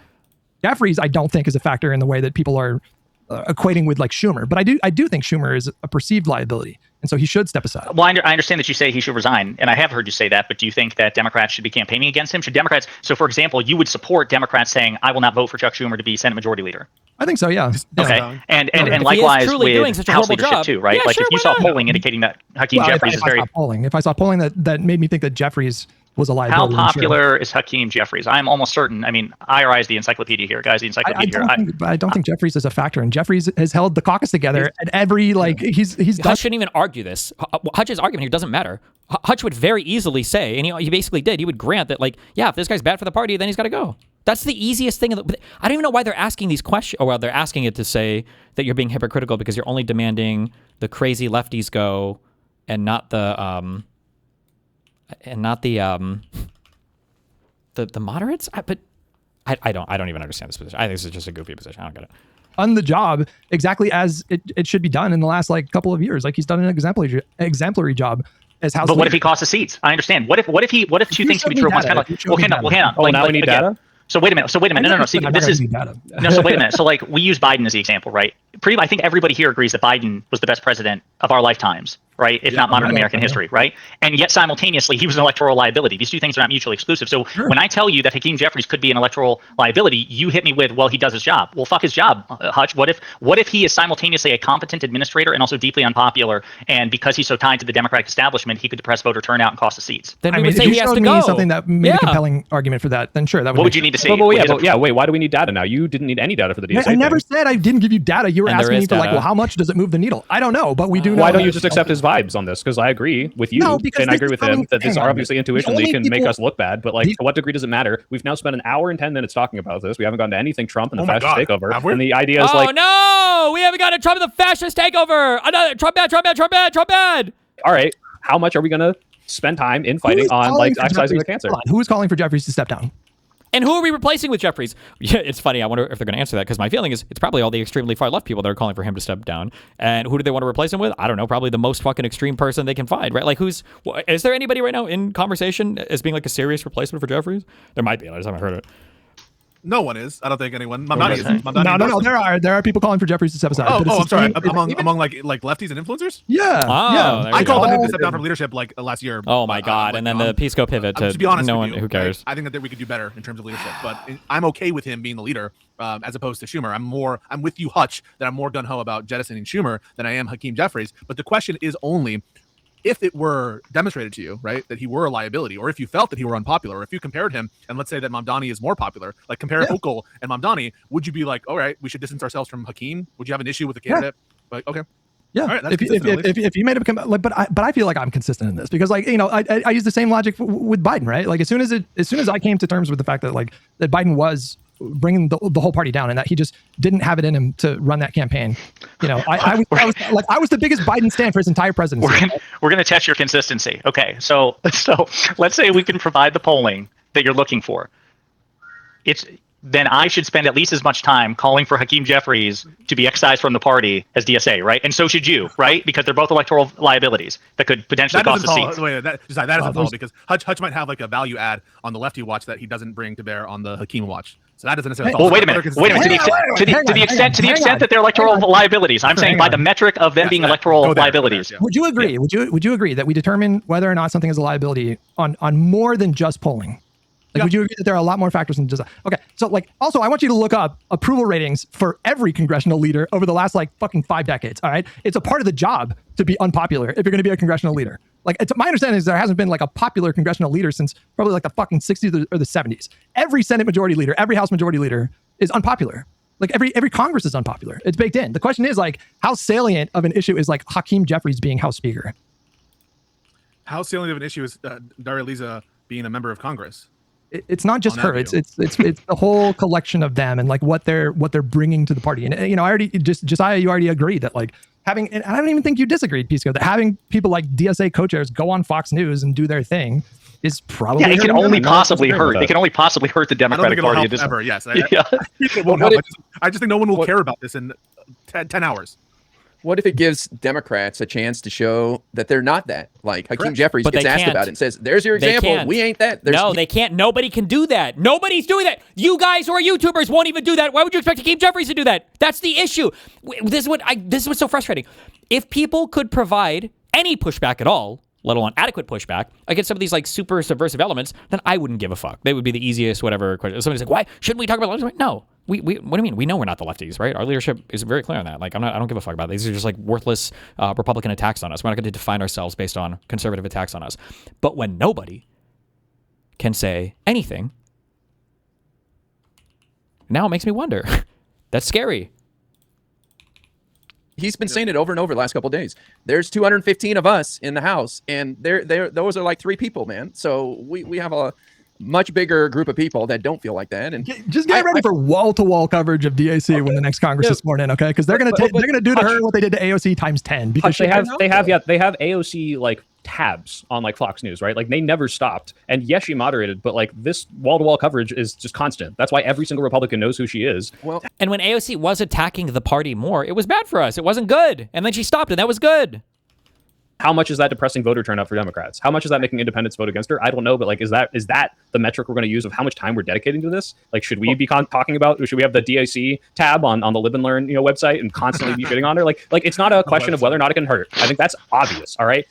Jeffries, I don't think is a factor in the way that people are equating with like Schumer, but I do think Schumer is a perceived liability, and so he should step aside. Well, I understand that you say he should resign, and I have heard you say that, but do you think that Democrats should be campaigning against him? Should Democrats, so for example, you would support Democrats saying, I will not vote for Chuck Schumer to be Senate Majority Leader? I think so, yeah. Okay, and likewise with House leadership too, right? Yeah, like sure, if you saw polling indicating that Hakeem Jeffries is very... If I saw polling that made me think that Jeffries was a liability. How popular is Hakeem Jeffries? I'm almost certain. I mean, IRI is the encyclopedia here, guys. The encyclopedia I don't think Jeffries is a factor, and Jeffries has held the caucus together at every he's Hutch shouldn't even argue this. Hutch's argument here doesn't matter. Hutch would very easily say, and he basically did. He would grant that, like, yeah, if this guy's bad for the party, then he's got to go. That's the easiest thing. I don't even know why they're asking these questions. Or well, they're asking it to say that you're being hypocritical because you're only demanding the crazy lefties go, and not the the moderates. But I don't even understand this position. I think this is just a goofy position. I don't get it. On the job exactly as it should be done in the last like couple of years. Like he's done an exemplary job as House. But what if he costs the seats? I understand. What if two things can be true? One's kind of like, well, hang on. Oh, now we need data. So wait a minute. No. See, this is no. So wait a minute. So like we use Biden as the example, right? I think everybody here agrees that Biden was the best president of our lifetimes, right? If not modern American history, right? And yet simultaneously, he was an electoral liability. These two things are not mutually exclusive. So when I tell you that Hakeem Jeffries could be an electoral liability, you hit me with, well, he does his job. Well, fuck his job, Hutch. What if he is simultaneously a competent administrator and also deeply unpopular, and because he's so tied to the Democratic establishment, he could depress voter turnout and cost the seats? Then we would say he has to go. Something that made a compelling argument for that, then sure. That would what would you need to see? Wait, why do we need data now? You didn't need any data for the DSA. I never said I didn't give you data. You were asking me for like, well, how much does it move the needle? I don't know, but we do know. Why don't you just accept his vibes on this? Because I agree with you, and I agree with him that this obviously intuitionally can make us look bad. But like, to what degree does it matter? We've now spent an hour and 10 minutes talking about this. We haven't gotten to anything Trump and the fascist takeover. And the idea is like, oh no, we haven't gotten to Trump and the fascist takeover. Another Trump bad. All right, how much are we gonna spend time in fighting on like excising the cancer? Who is calling for Jeffries to step down? And who are we replacing with Jeffries? Yeah, it's funny. I wonder if they're going to answer that, because my feeling is it's probably all the extremely far left people that are calling for him to step down. And who do they want to replace him with? I don't know. Probably the most fucking extreme person they can find, right? Like, is there anybody right now in conversation as being like a serious replacement for Jeffries? There might be. I just haven't heard it. No one is. I don't think anyone. No. There are people calling for Jeffries to step aside. I'm sorry. Among like lefties and influencers. Yeah. I called them to step down from leadership like last year. Oh my god! And then the Pisco pivot to be honest no with one you, who cares. I think that we could do better in terms of leadership, but I'm okay with him being the leader as opposed to Schumer. I'm with you, Hutch, that I'm more gun ho about jettisoning Schumer than I am Hakeem Jeffries. But the question is only, if it were demonstrated to you, right, that he were a liability, or if you felt that he were unpopular, or if you compared him, and let's say that Mamdani is more popular, like compare Hochul and Mamdani, would you be like, all right, we should distance ourselves from Hakeem? Would you have an issue with the candidate? Like, okay. Yeah, right, if you made up, but I feel like I'm consistent in this because, like, I use the same logic with Biden, right? Like, as soon as I came to terms with the fact that that Biden was bringing the whole party down and that he just didn't have it in him to run that campaign, I was the biggest Biden stand for his entire presidency. We're gonna test your consistency. Okay, so let's say we can provide the polling that you're looking for. then I should spend at least as much time calling for Hakeem Jeffries to be excised from the party as DSA, right? And so should you, right? Because they're both electoral liabilities that could potentially cost a seat. Wait, that doesn't follow because Hutch might have like a value add on the lefty watch that he doesn't bring to bear on the Hakeem watch. So that doesn't necessarily. Well, wait a minute. To the extent that they're electoral liabilities, I'm saying by the metric of them being electoral liabilities. Would you agree? Would you agree that we determine whether or not something is a liability on more than just polling? Like, would you agree that there are a lot more factors than just okay? So, like, also, I want you to look up approval ratings for every congressional leader over the last like fucking 5 decades. All right, it's a part of the job to be unpopular if you're going to be a congressional leader. Like, my understanding is there hasn't been like a popular congressional leader since probably like the fucking 60s or the 70s. Every Senate majority leader, every House majority leader is unpopular. Like every Congress is unpopular. It's baked in. The question is like, how salient of an issue is like Hakeem Jeffries being House Speaker? How salient of an issue is Daria Liza being a member of Congress? It's not just her. It's the whole collection of them and like what they're bringing to the party. And I already Josiah, you already agreed that like having, and I don't even think you disagreed, Pisco, that having people like DSA co-chairs go on Fox News and do their thing is probably it can only possibly hurt. It can only possibly hurt the Democratic Party. It ever. Yes. I just think no one will care about this in 10 hours. What if it gives Democrats a chance to show that they're not that? Like Hakeem Jeffries gets asked about it and says, "There's your example. We ain't that." No, they can't. Nobody can do that. Nobody's doing that. You guys who are YouTubers won't even do that. Why would you expect Hakeem Jeffries to do that? That's the issue. This is what's so frustrating. If people could provide any pushback at all, let alone adequate pushback against some of these like super subversive elements, then I wouldn't give a fuck. They would be the easiest whatever question. Somebody's like, why shouldn't we talk about lefties? No. We what do you mean? We know we're not the lefties, right? Our leadership is very clear on that. Like I don't give a fuck about it. These are just like worthless Republican attacks on us. We're not going to define ourselves based on conservative attacks on us. But when nobody can say anything, now it makes me wonder. That's scary. He's been saying it over and over the last couple of days. There's 215 of us in the House, and those are like 3 people, man. So we have a much bigger group of people that don't feel like that. And just get ready for wall-to-wall coverage of DAC when the next Congress is sworn in, okay? Because they're gonna do to her what they did to AOC times 10. Because they have AOC like tabs on like Fox News, right? Like they never stopped. And yes, she moderated, but like this wall-to-wall coverage is just constant. That's why every single Republican knows who she is. Well, and when AOC was attacking the party more, it was bad for us. It wasn't good. And then she stopped, and that was good. How much is that depressing voter turnout for Democrats? How much is that making independents vote against her? I don't know, but like, is that the metric we're going to use of how much time we're dedicating to this? Like, should we be talking about? Should we have the DAC tab on the Lib Learn website and constantly be shitting on her? Like it's not a question of whether or not it can hurt. I think that's obvious. All right,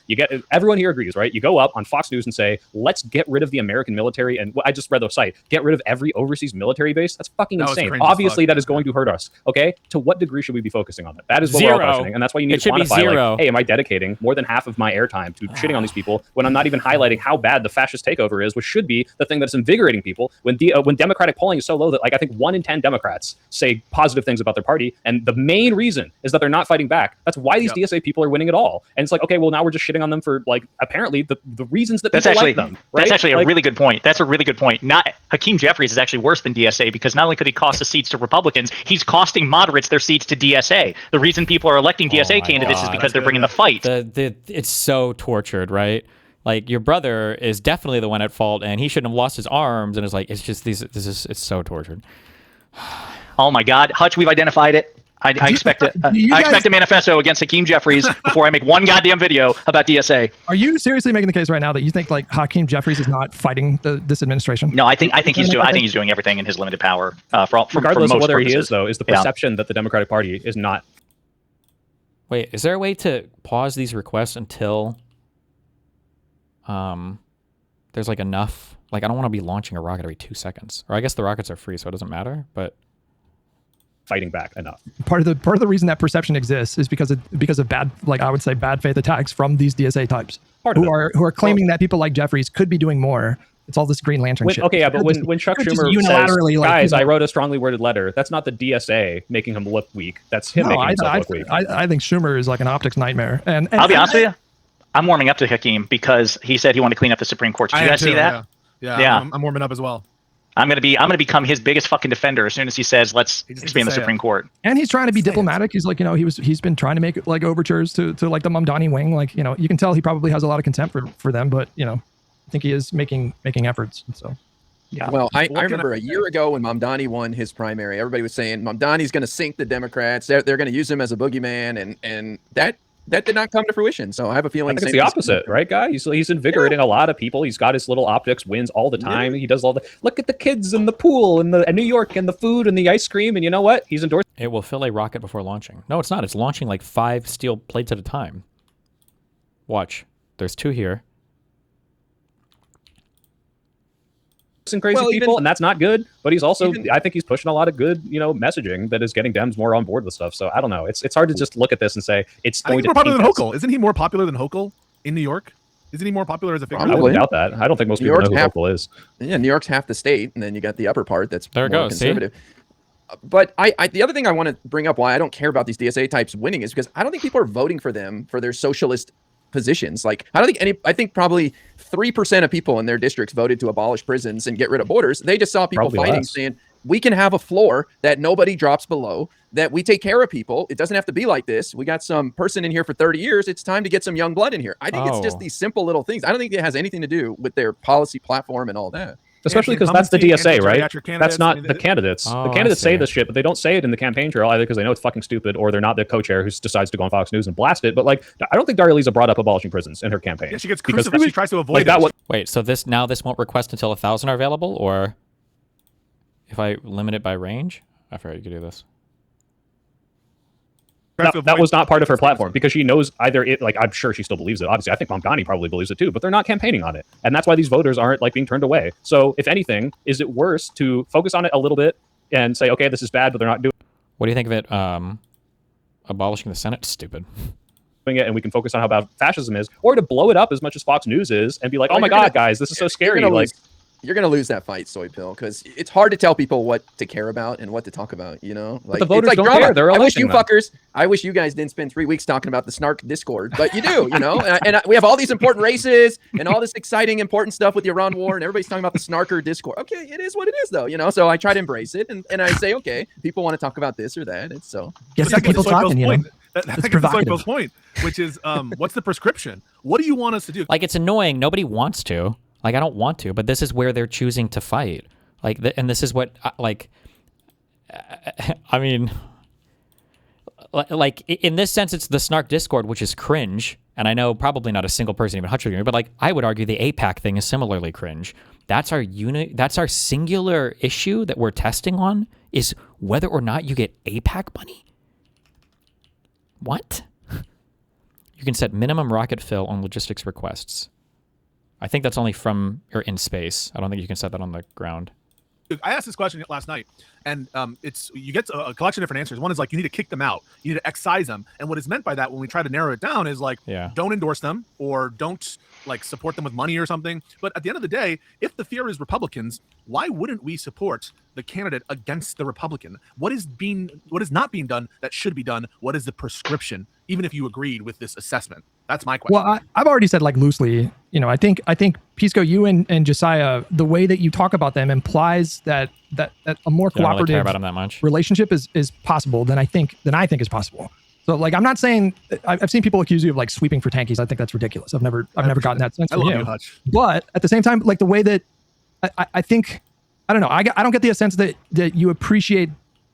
everyone here agrees, right? You go up on Fox News and say, let's get rid of the American military, and I just read the site, get rid of every overseas military base. That's fucking insane. Obviously, that is going to hurt us. Okay, to what degree should we be focusing on that? That is what we're all questioning, and that's why you need to quantify. Like, hey, am I dedicating more than half of my airtime to shitting on these people when I'm not even highlighting how bad the fascist takeover is, which should be the thing that's invigorating people when Democratic polling is so low that like I think 1 in 10 Democrats say positive things about their party, and the main reason is that they're not fighting back. That's why these DSA people are winning at all. And it's like, okay, well now we're just shitting on them for like apparently the reasons that people like them. Right? That's actually a really good point. That's a really good point. Not Hakeem Jeffries is actually worse than DSA because not only could he cost the seats to Republicans, he's costing moderates their seats to DSA. The reason people are electing DSA candidates is because they're bringing the fight. It's so tortured, right? Like your brother is definitely the one at fault, and he shouldn't have lost his arms. And it's like it's so tortured. Oh my God, Hutch, we've identified it. I expect it. I expect a manifesto against Hakeem Jeffries before I make one goddamn video about DSA. Are you seriously making the case right now that you think like Hakeem Jeffries is not fighting this administration? No, I think he's doing everything in his limited power. Regardless of whether he is, though, is the perception that the Democratic Party is not. Wait, is there a way to pause these requests until there's like enough? Like I don't want to be launching a rocket every 2 seconds. Or I guess the rockets are free, so it doesn't matter. But fighting back enough. Part of the reason that perception exists is because of bad, like I would say, bad faith attacks from these DSA types who are claiming that people like Jeffries could be doing more. It's all this Green Lantern shit. Okay, yeah, but when Chuck Schumer says, guys, I wrote a strongly worded letter, that's not the DSA making him look weak. That's him making himself look weak. I think Schumer is like an optics nightmare. And I'll be honest with you, I'm warming up to Hakeem because he said he wanted to clean up the Supreme Court. Did you guys see that? Yeah. I'm warming up as well. I'm gonna become his biggest fucking defender as soon as he says let's expand the Supreme Court. And he's trying to be diplomatic. He's like, he's been trying to make like overtures to like the Mamdani wing. Like, you can tell he probably has a lot of contempt for them, but I think he is making efforts. So Yeah. Well, I remember a year ago when Mamdani won his primary, everybody was saying Mamdani's going to sink the Democrats. They're going to use him as a boogeyman, and that did not come to fruition. So I have a feeling I think it's the opposite, right, guy? He's invigorating a lot of people. He's got his little optics wins all the time. He does all the look at the kids in the pool and New York and the food and the ice cream, and you know what? He's endorsed. It will fill a rocket before launching. No, it's not. It's launching like 5 steel plates at a time. Watch. There's 2 here. And crazy people, and that's not good. But he's also, I think he's pushing a lot of good, messaging that is getting Dems more on board with stuff. So I don't know. It's hard to just look at this and say it's going to. More popular than Hochul. Isn't he more popular than Hochul in New York? Isn't he more popular as a figure? I wouldn't doubt that. I don't think most people know who Hochul is. Yeah, New York's half the state, and then you got the upper part that's there. It more goes. Conservative. See? But the other thing I want to bring up why I don't care about these DSA types winning is because I don't think people are voting for them for their socialist positions. Like, I think probably 3% of people in their districts voted to abolish prisons and get rid of borders. They just saw people Probably fighting, less. saying we can have a floor that nobody drops below, that we take care of people. It doesn't have to be like this. We got some person in here for 30 years. It's time to get some young blood in here. I think it's just these simple little things. I don't think it has anything to do with their policy platform and all that. Especially because that's the DSA, right? That's not the candidates. The candidates say this shit, but they don't say it in the campaign trail either because they know it's fucking stupid, or they're not the co-chair who decides to go on Fox News and blast it. But like, I don't think Daria Lisa brought up abolishing prisons in her campaign. Yeah, she gets crucified. She tries to avoid it. Wait, so this won't request until 1,000 are available, or if I limit it by range? I forgot you could do this. That was not part of her platform because she knows either it, like, I'm sure she still believes it. Obviously, I think Mamdani probably believes it too, but they're not campaigning on it. And that's why these voters aren't like being turned away. So if anything, is it worse to focus on it a little bit and say, okay, this is bad, but they're not doing What do you think of it abolishing the Senate? Stupid. it, and we can focus on how bad fascism is, or to blow it up as much as Fox News is and be like, oh my God, guys, this is so scary. You're going to lose that fight, Soy Pill, because it's hard to tell people what to care about and what to talk about, you know? Like, but the voters it's like don't drama. care. They're I wish you guys didn't spend 3 weeks talking about the snark Discord, but you do, you know? and we have all these important races and all this exciting, important stuff with the Iran war, and everybody's talking about the snarker Discord. Okay, it is what it is, though, you know? So I try to embrace it, and I say, okay, people want to talk about this or that. It's so... Yes, people talking, you know? That's provocative. Point, which is, what's the prescription? What do you want us to do? Like, it's annoying. Nobody wants to. Like, I don't want to, but this is where they're choosing to fight. Like, and this is what, I mean, like, in this sense, it's the snark Discord, which is cringe. And I know probably not a single person even Hutch with me, but like, I would argue the APAC thing is similarly cringe. That's our singular issue that we're testing on, is whether or not you get APAC money. What? You can set minimum rocket fill on logistics requests. I think that's only from or in space. I don't think you can set that on the ground. I asked this question last night, and you get a collection of different answers. One is like, you need to kick them out, you need to excise them, and what is meant by that when we try to narrow it down is like, don't endorse them or don't like support them with money or something. But at the end of the day, if the fear is Republicans, why wouldn't we support the candidate against the Republican? What is not being done that should be done? What is the prescription? Even if you agreed with this assessment, that's my question. Well, I've already said, like, loosely, you know, I think Pisco, you and Josiah, the way that you talk about them implies that a more cooperative care about them that much. Relationship is possible than I think is possible. So, like, I'm not saying I've seen people accuse you of like sweeping for tankies. I think that's ridiculous. I've never gotten that sense from you. But at the same time, like, the way that I think, I don't know, I don't get the sense that you appreciate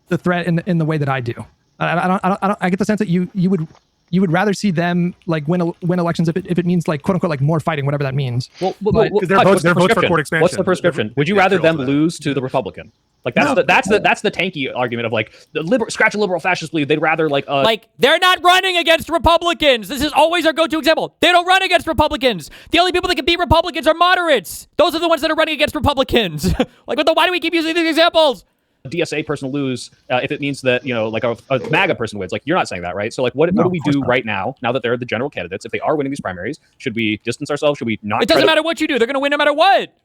the threat in the way that I do. I get the sense that you would rather see them like win elections if it means like quote unquote like more fighting, whatever that means. Well, they're votes for court expansion. What's the prescription? Would you rather them lose to the Republican? Like that's the tanky argument of like scratch a liberal fascist bleed. They'd rather like they're not running against Republicans. This is always our go-to example. They don't run against Republicans. The only people that can beat Republicans are moderates. Those are the ones that are running against Republicans. Like, why do we keep using these examples? DSA person lose if it means that, you know, like a MAGA person wins. Like, you're not saying that, right? So like, what do we do right now that they're the general candidates? If they are winning these primaries, should we distance ourselves? Should we not? It doesn't matter what you do. They're going to win no matter what.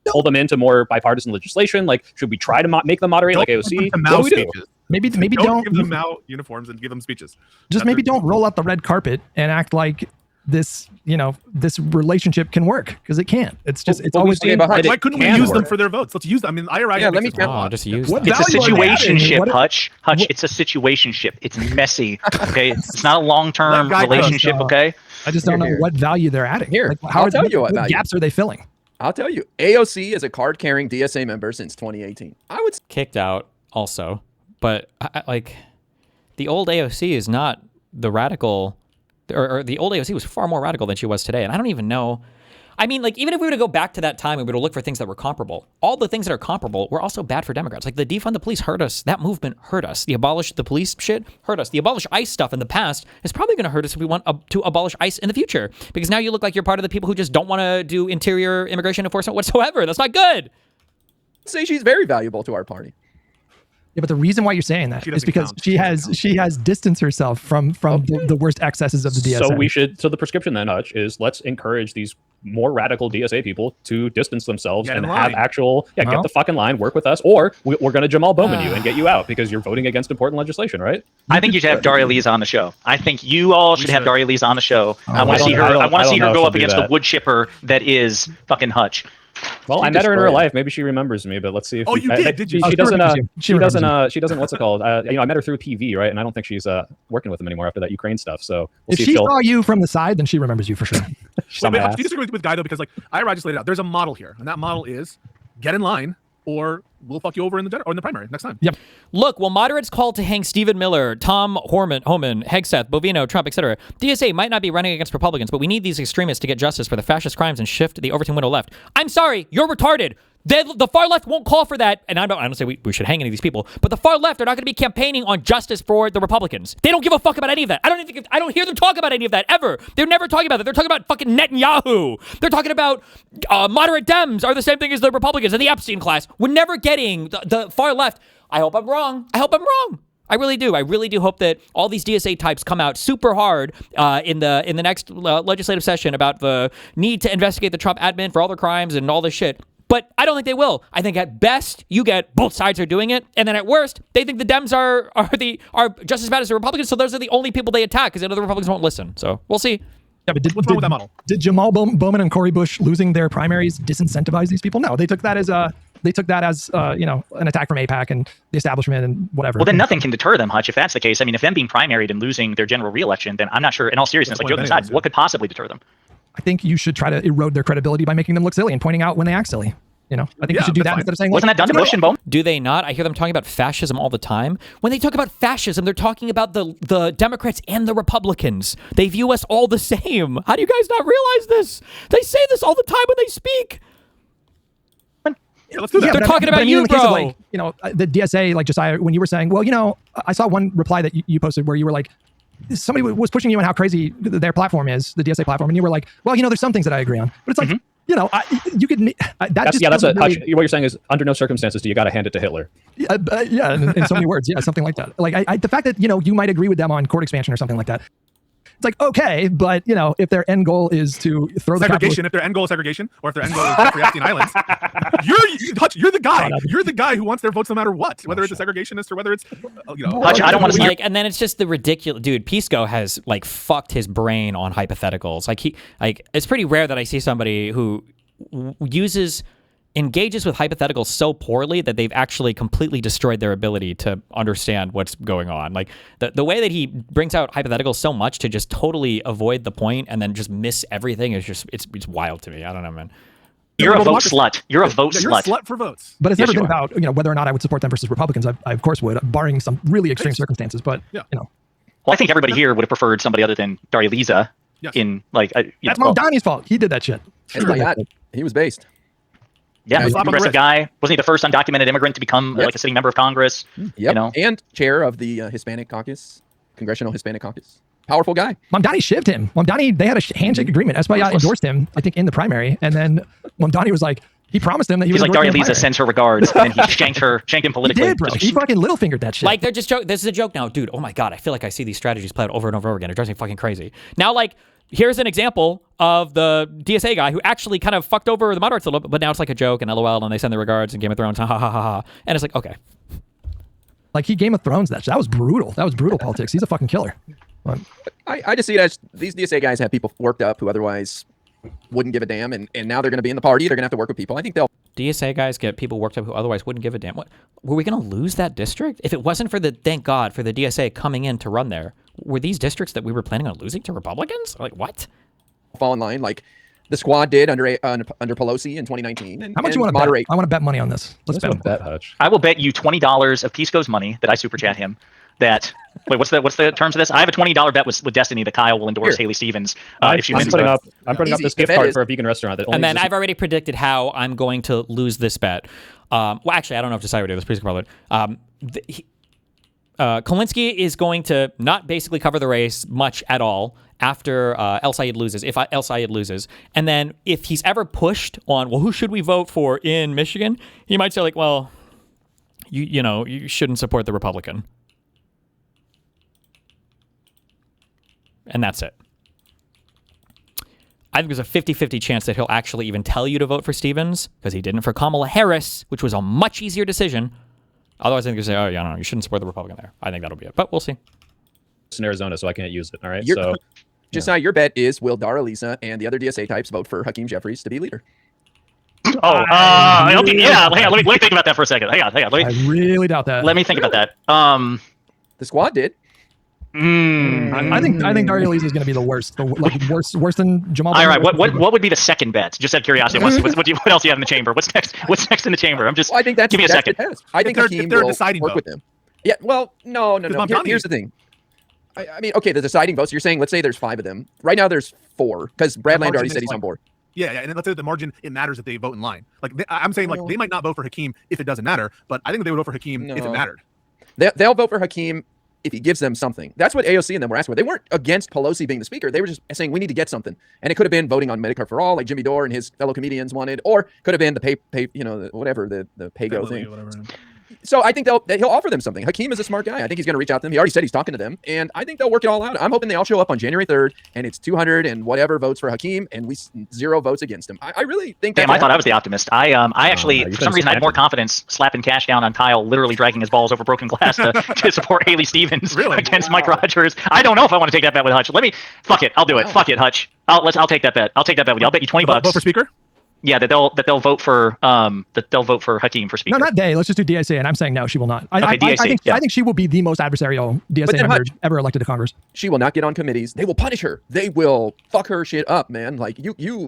Hold them into more bipartisan legislation. Like, should we try to make them moderate like AOC? What do we do? Maybe don't give them out uniforms and give them speeches. Just maybe don't roll out the red carpet and act like this, you know, this relationship can work, because it can't. It's just it's always why couldn't we use them for their votes? Let's use them. I mean, IRI. Let me just use them. It's a situationship, Hutch. It's a situationship. It's messy. Okay, it's not a long-term relationship. Okay. I just don't know what value they're adding. Here, I'll tell you what gaps are they filling? I'll tell you, AOC is a card-carrying DSA member since 2018. I would kicked out also, but like the old AOC is not the radical, or the old AOC was far more radical than she was today, and I don't even know. I mean, like, even if we were to go back to that time and we were to look for things that were comparable, all the things that are comparable were also bad for Democrats. Like, the defund the police hurt us. That movement hurt us. The abolish the police shit hurt us. The abolish ICE stuff in the past is probably going to hurt us if we want to abolish ICE in the future. Because now you look like you're part of the people who just don't want to do interior immigration enforcement whatsoever. That's not good. say she's very valuable to our party. Yeah, but the reason why you're saying that is because she has distanced herself from the worst excesses of the DSA. So the prescription then, Hutch, is let's encourage these more radical DSA people to distance themselves and have actual, get the fucking line, work with us, or we're going to Jamal Bowman you and get you out because you're voting against important legislation, right? I think you should have Daria Lisa on the show. I think you all should have Daria Lisa on the show. I want to see her. I want to see her go up against the wood chipper that is fucking Hutch. Well, I met her in real life. Maybe she remembers me, but let's see if did you? She doesn't. She doesn't. What's it called? I met her through PV, right? And I don't think she's working with them anymore after that Ukraine stuff. So we'll if see she saw you from the side, then she remembers you for sure. Do you disagree with Guy though? Because like I just laid it out. There's a model here, and that model is get in line, or we'll fuck you over in the primary next time. Yep. Look, while moderates called to hang Stephen Miller, Tom Homan, Hegseth, Bovino, Trump, etc., DSA might not be running against Republicans, but we need these extremists to get justice for the fascist crimes and shift the Overton window left. I'm sorry, you're retarded. The far left won't call for that, and I don't say we should hang any of these people, but the far left are not going to be campaigning on justice for the Republicans. They don't give a fuck about any of that. I don't hear them talk about any of that ever. They're never talking about that. They're talking about fucking Netanyahu. They're talking about moderate Dems are the same thing as the Republicans and the Epstein class. We're never getting the far left. I hope I'm wrong. I really do. I really do hope that all these DSA types come out super hard in the next legislative session about the need to investigate the Trump admin for all their crimes and all this shit. But I don't think they will. I think at best you get both sides are doing it, and then at worst they think the Dems are just as bad as the Republicans. So those are the only people they attack because they know the Republicans won't listen. So we'll see. Yeah, but what's wrong with that model? Did Jamal Bowman and Cori Bush losing their primaries disincentivize these people? No, they took that as an attack from AIPAC and the establishment and whatever. Well, then nothing can deter them, Hutch. If that's the case, I mean, if them being primaried and losing their general re-election, then I'm not sure. In all seriousness, like joking aside, what could possibly deter them? I think you should try to erode their credibility by making them look silly and pointing out when they act silly. I think you should do that instead of saying, wasn't that done to Bush and Bowman? Do they not? I hear them talking about fascism all the time. When they talk about fascism, they're talking about the Democrats and the Republicans. They view us all the same. How do you guys not realize this? They say this all the time when they speak. Yeah, let's do that. They're talking about you, bro. The DSA, like Josiah, when you were saying, well, I saw one reply that you posted where you were like, somebody was pushing you on how crazy their platform is, the DSA platform, and you were like, well, there's some things that I agree on, but it's like, you could. That's what you're saying is under no circumstances do you got to hand it to Hitler. Yeah, in so many words, yeah, something like that. Like the fact that you might agree with them on court expansion or something like that. It's like, okay, but if their end goal is to throw segregation, if their end goal is segregation, or if their end goal is Jeffrey Epstein Islands, you're the guy. You're the guy who wants their votes no matter what, whether it's a segregationist or whether it's Hutch, I don't want to see. And then it's just the ridiculous dude. Pisco has fucked his brain on hypotheticals. It's pretty rare that I see somebody who engages with hypotheticals so poorly that they've actually completely destroyed their ability to understand what's going on. Like the way that he brings out hypotheticals so much to just totally avoid the point and then just miss everything is just it's wild to me. I don't know, man. You're a vote slut. You're a vote slut. You're a slut for votes. But it's never been about whether or not I would support them versus Republicans. I of course would, barring some really extreme circumstances. But Well, I think everybody here would have prepreferred somebody other than Daria Lisa. Yes. That's Mamdani's fault. He did that shit. He was based. Yeah, progressive guy. Wasn't he the first undocumented immigrant to become a sitting member of Congress? Yep. And chair of the Hispanic Caucus, Congressional Hispanic Caucus. Powerful guy. Mamdani shivved him. They had a handshake agreement. SPI endorsed him, I think, in the primary. And then Mamdani was like, he promised him that he was like, Daria Lisa sends her regards, and he shanked him politically. He did, bro. He fucking little fingered that shit. Like, they're just joking. This is a joke now. Dude, oh my God, I feel like I see these strategies played over and over again. It drives me fucking crazy. Now, here's an example of the DSA guy who actually kind of fucked over the moderates a little bit, but now it's like a joke and LOL, and they send their regards and Game of Thrones, ha ha ha ha. And it's like, okay. Like, he Game of Thrones that. That was brutal. That was brutal politics. He's a fucking killer. I just see it as these DSA guys have people worked up who otherwise wouldn't give a damn, and now they're going to be in the party. They're going to have to work with people. I think DSA guys get people worked up who otherwise wouldn't give a damn. What, were we going to lose that district? If it wasn't for thank God for the DSA coming in to run there, were these districts that we were planning on losing to Republicans? Like, what? Fall in line. Like, The squad did under Pelosi in 2019. And, How much you want to bet? I want to bet money on this. Let's bet Hutch. I will bet you $20 of Pisco's money that I super chat him. That wait, what's the terms of this? I have a $20 bet with Destiny that Kyle will endorse Haley Stevens if she wins. I'm putting up this gift card for a vegan restaurant. That only and then I've already predicted how I'm going to lose this bet. Well, actually, I don't know if Desire did this. Please probably. Kolinsky is going to not basically cover the race much at all after El Sayed loses, if El Sayed loses. And then if he's ever pushed on, well, who should we vote for in Michigan? He might say like, well, you shouldn't support the Republican. And that's it. I think there's a 50-50 chance that he'll actually even tell you to vote for Stevens, because he didn't for Kamala Harris, which was a much easier decision. Otherwise, I think they'll say, oh, yeah, no, you shouldn't support the Republican there. I think that'll be it. But we'll see. It's in Arizona, so I can't use it. All right. Now, your bet is, will Dara Lisa and the other DSA types vote for Hakeem Jeffries to be leader? Okay, yeah. Hang on, let me think about that for a second. Hang on. I really doubt that. Let me think about that. The squad did. I think Daria Lisa is going to be the worst. Worse than Jamal. All right. What would be the second bet? Just out of curiosity. What else do you have in the chamber? What's next? What's next in the chamber? I think give me a second. I think Hakeem will work with them. Yeah. Well, no. Here's the thing. I mean, okay, the deciding votes. You're saying, let's say there's 5 of them. Right now, there's 4 because Brad Land already said he's on board. Yeah, and then let's say the margin, it matters if they vote in line. Like I'm saying, like they might not vote for Hakeem if it doesn't matter, but I think they would vote for Hakeem if it mattered. They'll vote for Hakeem if he gives them something. That's what AOC and them were asking for. They weren't against Pelosi being the speaker. They were just saying we need to get something. And it could have been voting on Medicare for all, like Jimmy Dore and his fellow comedians wanted, or could have been the pay the pay-go thing. So I think he'll offer them something. Hakeem is a smart guy. I think he's going to reach out to them. He already said he's talking to them, and I think they'll work it all out. I'm hoping they all show up on January 3rd, and it's 200 and whatever votes for Hakeem, and 0 votes against him. I really think that. Damn, I thought I was the optimist. I actually, for some reason, I had more confidence slapping cash down on Kyle, literally dragging his balls over broken glass to support Haley Stevens against Mike Rogers. I don't know if I want to take that bet with Hutch. Fuck it, I'll do it. Fuck it, Hutch. I'll take that bet. I'll take that bet with you. I'll bet you $20. Vote for speaker. Yeah, that they'll vote for Hakeem for speaker. No, not they. Let's just do DSA, and I'm saying no, she will not. I think she will be the most adversarial DSA member ever elected to Congress. She will not get on committees. They will punish her. They will fuck her shit up, man. Like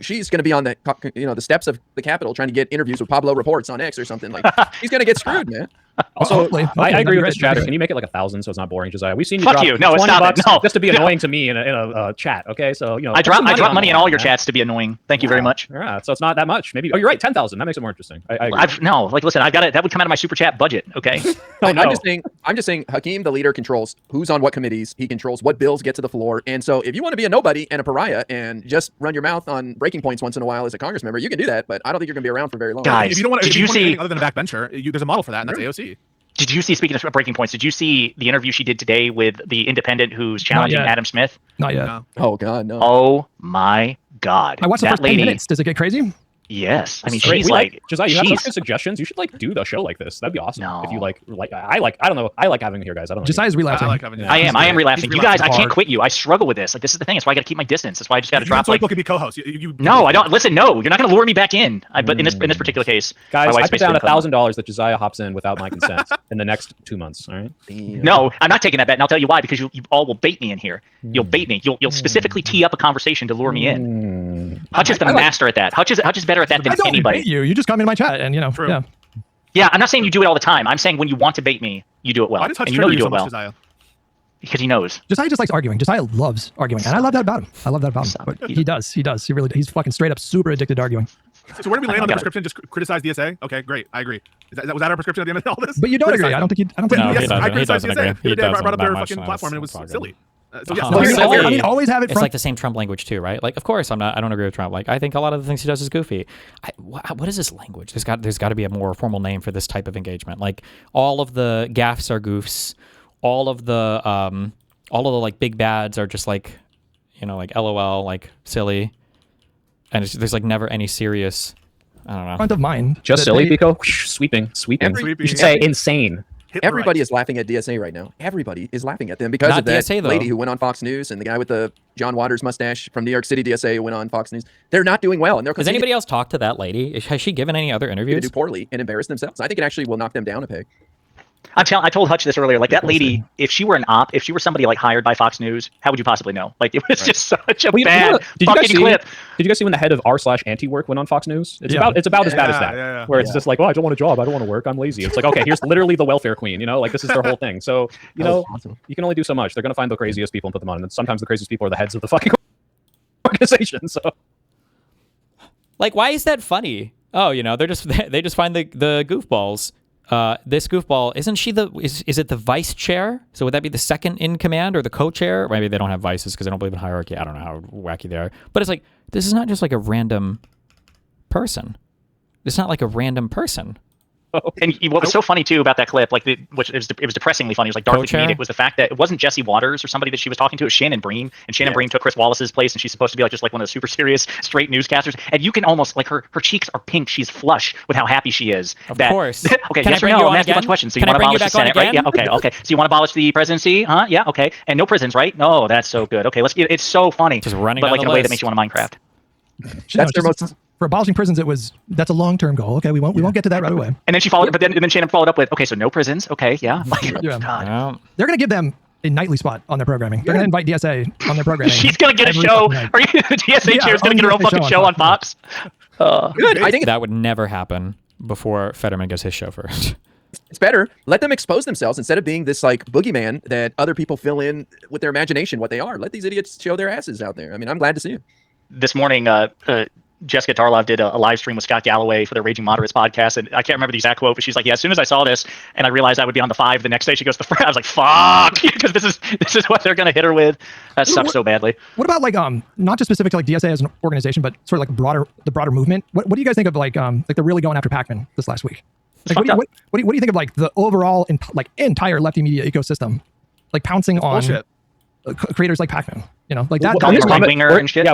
she's gonna be on the steps of the Capitol trying to get interviews with Pablo Reports on X or something. Like she's gonna get screwed, man. Also, I agree with this chatter. Can you make it like 1,000 so it's not boring, Josiah? We've seen you Fuck drop you. No, it's not. $20 just to be annoying to me in a chat. Okay, so I drop money in all your chats to be annoying. Thank you very much. Yeah, so it's not that much. Maybe. Oh, you're right. 10,000. That makes it more interesting. I agree. Listen, I've got it. That would come out of my super chat budget. Okay. I'm just saying. Hakeem, the leader, controls who's on what committees. He controls what bills get to the floor. And so, if you want to be a nobody and a pariah and just run your mouth on breaking points once in a while as a Congress member, you can do that. But I don't think you're going to be around for very long. Guys, if you don't want anything other than a backbencher, there's a model for that, and that's AOC. Did you see, speaking of breaking points, did you see the interview she did today with the independent who's challenging Adam Smith? Not yet. No. Oh, God, no. Oh, my God. I watched the first 10 minutes. Does it get crazy? Yes. I mean, she's like... Josiah, you have some good suggestions? You should, do the show like this. That'd be awesome. No. If you I don't know. I like having it here, guys. I don't know. Josiah's relapsing. I am relapsing. You guys, I can't quit you. I struggle with this. Like, this is the thing. That's why I got to keep my distance. That's why I just got to drop, people can be co-hosts. No, I don't. Listen, no. You're not going to lure me back in. But in this particular case... Guys, I put down $1,000 that Josiah hops in without my consent in the next 2 months, all right? No, I'm not taking that bet, and I'll tell you why. Because you all will bait me in here. You'll bait me. You'll specifically tee up a conversation to lure me in. Hutch is the master at that. Hutch is better at that than anybody. You just come into my chat and yeah, I'm not saying you do it all the time. I'm saying when you want to bait me, you do it well. Why does Hutch and you know you do so it well. Josiah? Because he knows. Josiah just likes arguing. Josiah loves arguing, and I love that about him. But he does. He's fucking straight up super addicted to arguing. So where do we land on the prescription? Just criticize DSA? Okay, great. I agree. Was that our prescription at the end of all this? But you don't agree. I don't think he I criticized DSA. He brought up their fucking platform and it was silly. Always have it. It's like the same Trump language too, right? Like, of course, I don't agree with Trump. Like, I think a lot of the things he does is goofy. What is this language? There's got to be a more formal name for this type of engagement. Like, all of the gaffes are goofs. All of the like big bads are just like, like LOL, like silly. And there's like never any serious. I don't know. Front of mind. Just silly, Pico. Sweeping. You should say insane. Everybody is laughing at DSA right now. Everybody is laughing at them because of that lady who went on Fox News and the guy with the John Waters mustache from New York City DSA who went on Fox News. They're not doing well. And Has anybody else talked to that lady? Has she given any other interviews? They do poorly and embarrass themselves. I think it actually will knock them down a peg. I told Hutch this earlier. Like that lady, if she were an op, if she were somebody like hired by Fox News, how would you possibly know? Like it was just such a bad fucking clip. Did you guys see when the head of r/anti-work went on Fox News? It's about as bad as that. Where it's just like, oh, I don't want a job, I don't want to work, I'm lazy. It's like, okay, here's literally the welfare queen. You know, like this is their whole thing. So you know, you can only do so much. They're gonna find the craziest people and put them on, and sometimes the craziest people are the heads of the fucking organization. So, like, why is that funny? Oh, you know, they just find the goofballs. This goofball, isn't she is it the vice chair? So would that be the second in command or the co-chair? Maybe they don't have vices because they don't believe in hierarchy. I don't know how wacky they are. But it's like, this is not just like a random person. It's not like a random person. And what was so funny too about that clip, like it was depressingly funny. It was like darkly comedic. Was the fact that it wasn't Jesse Waters or somebody that she was talking to. It was Shannon Bream, and Shannon Bream took Chris Wallace's place, and she's supposed to be like just like one of the super serious straight newscasters. And you can almost like her cheeks are pink. She's flush with how happy she is. Of course. Okay. Can yes I or bring no? you I'm on asking a bunch again? of questions. So Can you I want to bring you abolish the back on Senate, right? again? Yeah. Okay. So you want to abolish the presidency? Huh? Yeah. Okay. And no prisons, right? No, that's so good. Okay. It's so funny. Just running but down like the in a way that list. makes you want to Minecraft. That's their most. For abolishing prisons, that's a long-term goal. Okay, we won't get to that right away. And then she followed, but then Shannon followed up with, okay, so no prisons. Okay, yeah. God. They're going to give them a nightly spot on their programming. They're going to invite DSA on their programming. She's going to get a show. Are you, the DSA chair is going to get her own fucking show on Fox. Good. I think that would never happen before Fetterman gets his show first. it's better. Let them expose themselves instead of being this like boogeyman that other people fill in with their imagination what they are. Let these idiots show their asses out there. I mean, I'm glad to see it. This morning, Jessica Tarlov did a live stream with Scott Galloway for their Raging Moderates podcast, and I can't remember the exact quote, but she's like, "Yeah, as soon as I saw this, and I realized I would be on the 5 the next day, she goes to the I was like, fuck, because this is what they're gonna hit her with. That sucks so badly." What about like not just specific to like DSA as an organization, but sort of like the broader movement? What do you guys think of like they're really going after Pac-Man this last week? Like, what do you think of like the overall entire lefty media ecosystem, like pouncing on creators like Pac-Man? You know, like that.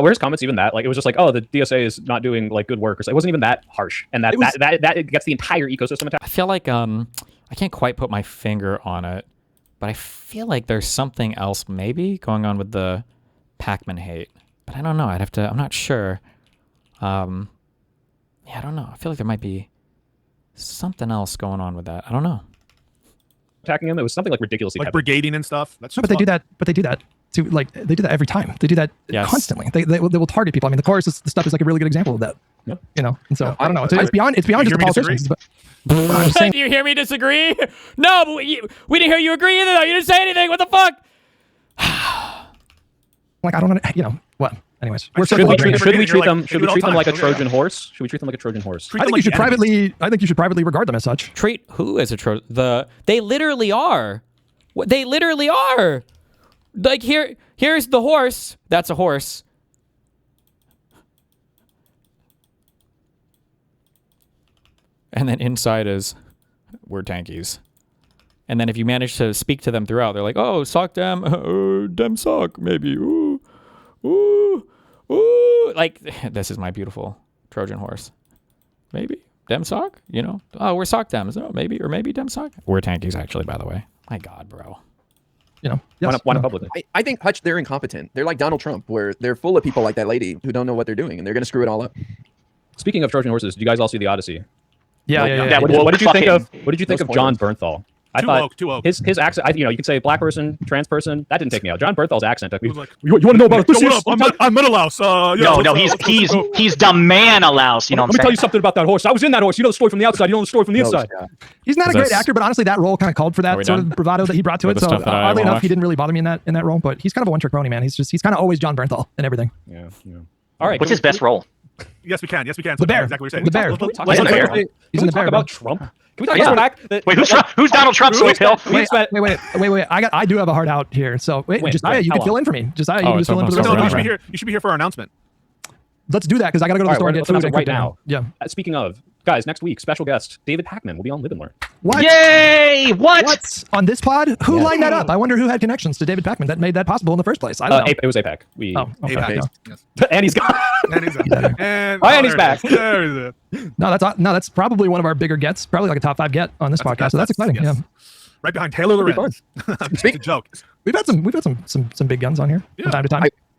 Where's comments even that? Like it was just like, oh, the DSA is not doing like good work. It wasn't even that harsh, and that gets the entire ecosystem attacked. I feel like I can't quite put my finger on it, but I feel like there's something else maybe going on with the Pac-Man hate. But I don't know. I'm not sure. I don't know. I feel like there might be something else going on with that. I don't know. Attacking him, it was something like ridiculously like brigading and stuff. That's but they do that. But they do that. They do that every time. They do that constantly. They will target people. I mean, the chorus stuff is like a really good example of that. Yeah. You know, and so I don't know. It's beyond just the politicians. But I'm just saying, do you hear me disagree? No, but we didn't hear you agree either. Though you didn't say anything. What the fuck? like I don't know. You know what? Anyways, should we treat them like a Trojan horse? Should we treat them like a Trojan horse? I think you should privately regard them as such. Treat who as a Trojan? They literally are. They literally are. Like here's the horse. That's a horse. And then inside is, we're tankies. And then if you manage to speak to them throughout, they're like, oh, sock dem, dem sock, maybe. Ooh, ooh, ooh. Like, this is my beautiful Trojan horse. Maybe. Dem sock? You know? Oh, we're sock dems. No, maybe. Or maybe dem sock. We're tankies, actually, by the way. My God, bro. You know, why not publicly? I think Hutch, they're incompetent. They're like Donald Trump, where they're full of people like that lady who don't know what they're doing, and they're going to screw it all up. Speaking of Trojan horses, did you guys all see the Odyssey? Yeah. What did you think of John Bernthal? I thought too woke. His accent. You can say black person, trans person. That didn't take me out. John Bernthal's accent. Like, you want to know about this? I'm Middlehouse. No, he's the man a louse. You know, let me tell you something about that horse. I was in that horse. You know the story from the outside. You know the story from the inside. He's not a great actor, but honestly, that role kind of called for that sort of bravado that he brought to it. So oddly enough, he didn't really bother me in that role. But he's kind of a one-trick pony, man. He's kind of always John Bernthal and everything. Yeah. All right. What's his best role? Yes, we can. The Bear. Exactly what you're saying. The Bear. He's in the Bear. About Trump. Can we talk about Wait, who's Donald Trump? Wait. I do have a heart out here. So Josiah, you can fill in for me. Josiah, you can just fill in for the rest of the round. You should be here for our announcement. Let's do that because I got to go to the store and get food right now. Yeah. Speaking of, guys, next week, special guest David Pac-Man will be on Lib Learn. What? Yay! What? On this pod? Who lined that up? I wonder who had connections to David Pac-Man that made that possible in the first place. I don't know. It was APAC. Okay. Yes. And he's gone. And he's back. No, that's probably one of our bigger gets. Probably like a top 5 get on this podcast. So that's exciting. Yes. Yeah. Right behind Taylor Lorenz. It's a joke. We've had some big guns on here from time to time.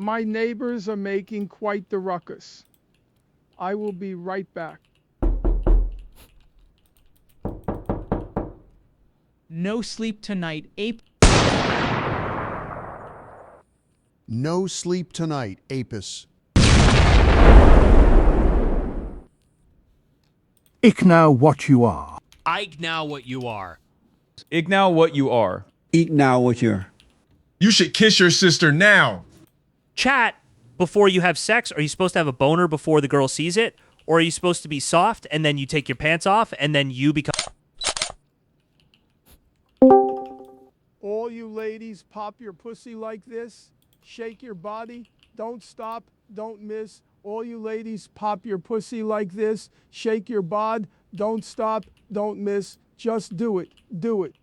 My neighbors are making quite the ruckus. I will be right back. No sleep tonight. Ape. No sleep tonight, Apis. Ik now what you are. Ike now what you are. Ik now what you are. Ik now what you're. You should kiss your sister now. Chat, before you have sex, are you supposed to have a boner before the girl sees it? Or are you supposed to be soft and then you take your pants off and then you become... All you ladies, pop your pussy like this. Shake your body. Don't stop. Don't miss. All you ladies, pop your pussy like this. Shake your bod. Don't stop. Don't miss. Just do it. Do it.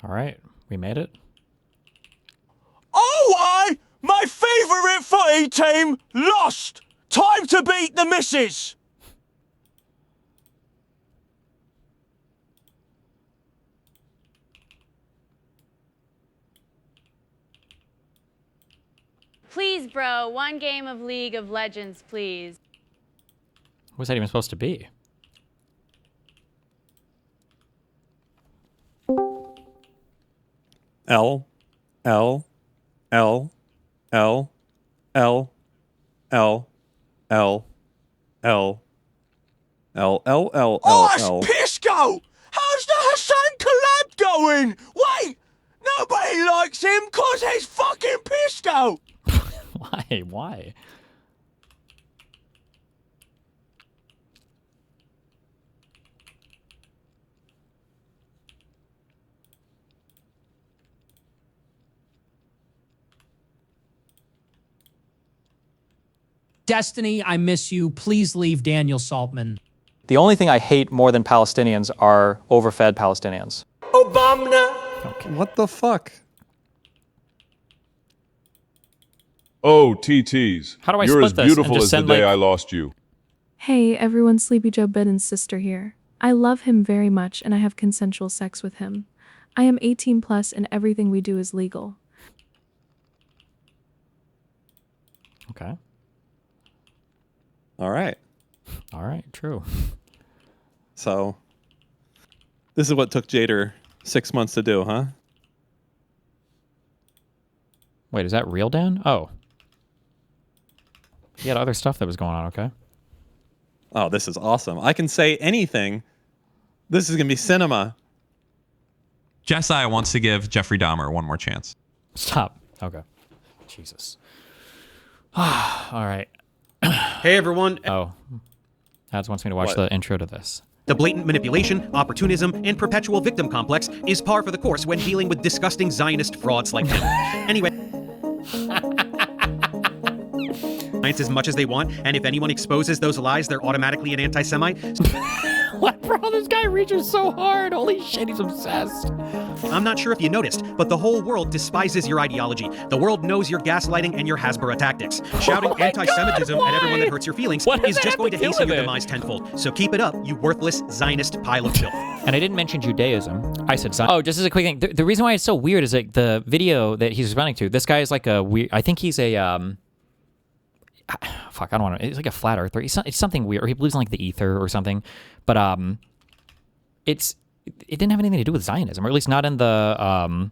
All right, we made it. Oh, my favourite footy team lost. Time to beat the missus. Please, bro, one game of League of Legends, please. What's that even supposed to be? L, L, L, L, L, L, L, L, L, L, L, Oh, L. it's Pisco! How's the Hassan collab going? Wait, nobody likes him cause he's fucking Pisco! Why? Why? Destiny, I miss you. Please leave Daniel Saltman. The only thing I hate more than Palestinians are overfed Palestinians. Obama! What the fuck? Oh, TTs. How do I You're split as this and beautiful just as the send, day like- I lost you. Hey everyone, Sleepy Joe Bedden's sister here. I love him very much and I have consensual sex with him. I am 18 plus and everything we do is legal. Okay. All right. All right, true. So, this is what took Jader 6 months to do, huh? Wait, is that real, Dan? Oh. He had other stuff that was going on, okay. Oh, this is awesome. I can say anything. This is going to be cinema. Jessai wants to give Jeffrey Dahmer one more chance. Stop. Okay. Jesus. All right. Hey, everyone. Oh. Ads wants me to watch What? the intro to this. The blatant manipulation, opportunism, and perpetual victim complex is par for the course when dealing with disgusting Zionist frauds like him. Anyway. Science as much as they want, and if anyone exposes those lies, they're automatically an anti-Semite. What, bro? This guy reaches so hard. Holy shit, he's obsessed. I'm not sure if you noticed, but the whole world despises your ideology. The world knows your gaslighting and your Hasbara tactics. Shouting anti-Semitism at everyone that hurts your feelings is just going to hasten your demise tenfold. So keep it up, you worthless Zionist pile of filth. And I didn't mention Judaism. I said Zion. Oh, just as a quick thing. The reason why it's so weird is like the video that he's responding to. This guy is like a weird. I think he's a fuck. I don't want to. It's like a flat earther. It's something weird. Or he believes in like the ether or something. But it didn't have anything to do with Zionism, or at least not in the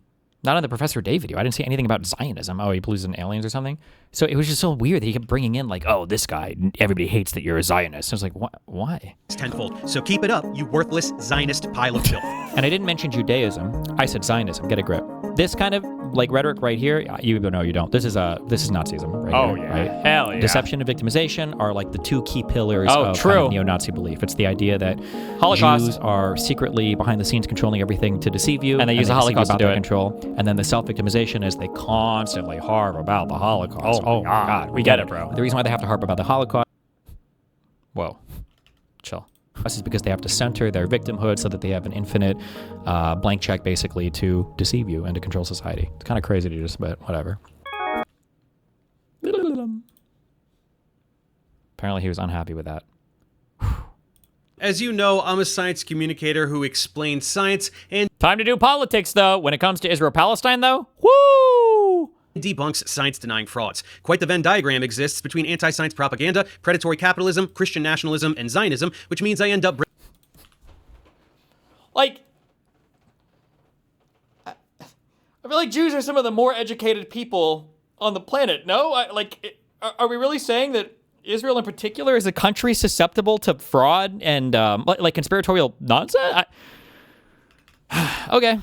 Professor Day video. I didn't see anything about Zionism. Oh, he believes in aliens or something. So it was just so weird that he kept bringing in like, oh, this guy, everybody hates that you're a Zionist. I was like, what? Why? Tenfold. So keep it up, you worthless Zionist pile of filth. And I didn't mention Judaism. I said Zionism. Get a grip. This kind of like rhetoric right here, you know you don't. This is Nazism right Oh, here. yeah. Right? Hell yeah. Deception and victimization are like the two key pillars Oh, of true. kind of neo-Nazi belief. It's the idea that Holocaust. Jews are secretly behind the scenes controlling everything to deceive you. And they use the deceive you Holocaust to about do their it. control. And then the self-victimization is they constantly harp about the Holocaust. Oh, my God. We get it, bro. The reason why they have to harp about the Holocaust... Whoa. Chill. This is because they have to center their victimhood so that they have an infinite blank check, basically, to deceive you and to control society. It's kind of crazy to just, but whatever. Apparently he was unhappy with that. As you know, I'm a science communicator who explains science and time to do politics, though. When it comes to Israel-Palestine, though, woo! Debunks science-denying frauds. Quite the Venn diagram exists between anti-science propaganda, predatory capitalism, Christian nationalism, and Zionism, which means I end up... Like, I feel like Jews are some of the more educated people on the planet, no? Are we really saying that Israel in particular is a country susceptible to fraud and, like conspiratorial nonsense? Okay.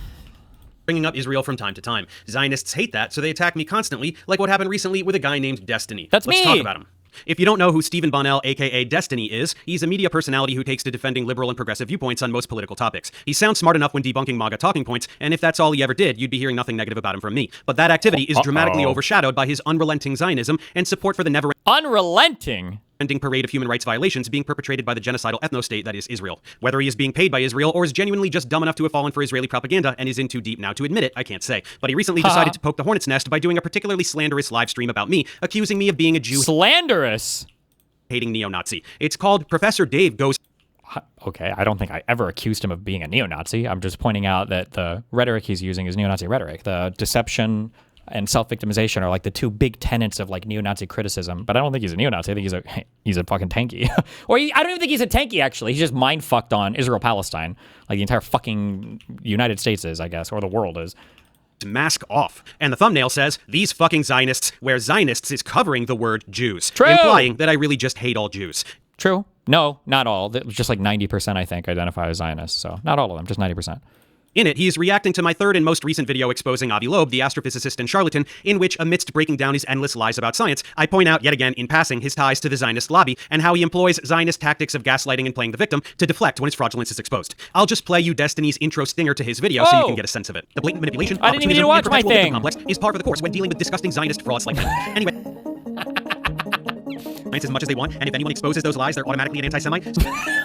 Bringing up Israel from time to time. Zionists hate that, so they attack me constantly, like what happened recently with a guy named Destiny. Let's talk about him. If you don't know who Stephen Bonnell, aka Destiny, is, he's a media personality who takes to defending liberal and progressive viewpoints on most political topics. He sounds smart enough when debunking MAGA talking points, and if that's all he ever did, you'd be hearing nothing negative about him from me. But that activity is dramatically overshadowed by his unrelenting Zionism and support for the never-ending parade of human rights violations being perpetrated by the genocidal ethno-state that is Israel. Whether he is being paid by Israel or is genuinely just dumb enough to have fallen for Israeli propaganda and is in too deep now to admit it, I can't say. But he recently decided to poke the hornet's nest by doing a particularly slanderous live stream about me, accusing me of being a Jew. Slanderous? Hating neo-Nazi. It's called Professor Dave Goes... Okay, I don't think I ever accused him of being a neo-Nazi. I'm just pointing out that the rhetoric he's using is neo-Nazi rhetoric. The deception and self-victimization are like the two big tenets of like neo-Nazi criticism. But I don't think he's a neo-Nazi. I think he's a fucking tanky. I don't even think he's a tanky, actually. He's just mind-fucked on Israel-Palestine. Like the entire fucking United States is, I guess, or the world is. Mask off. And the thumbnail says, these fucking Zionists, where Zionists is covering the word Jews. True. Implying that I really just hate all Jews. True. No, not all. Just like 90%, I think, identify as Zionists. So not all of them, just 90%. In it, he is reacting to my third and most recent video exposing Avi Loeb, the astrophysicist and charlatan, in which, amidst breaking down his endless lies about science, I point out yet again in passing his ties to the Zionist lobby and how he employs Zionist tactics of gaslighting and playing the victim to deflect when his fraudulence is exposed. I'll just play you Destiny's intro stinger to his video so you can get a sense of it. The blatant manipulation, I didn't even need to watch my thing. Complex is par for the course when dealing with disgusting Zionist frauds like that. Anyway. As much as they want, and if anyone exposes those lies, they're automatically an anti-Semite.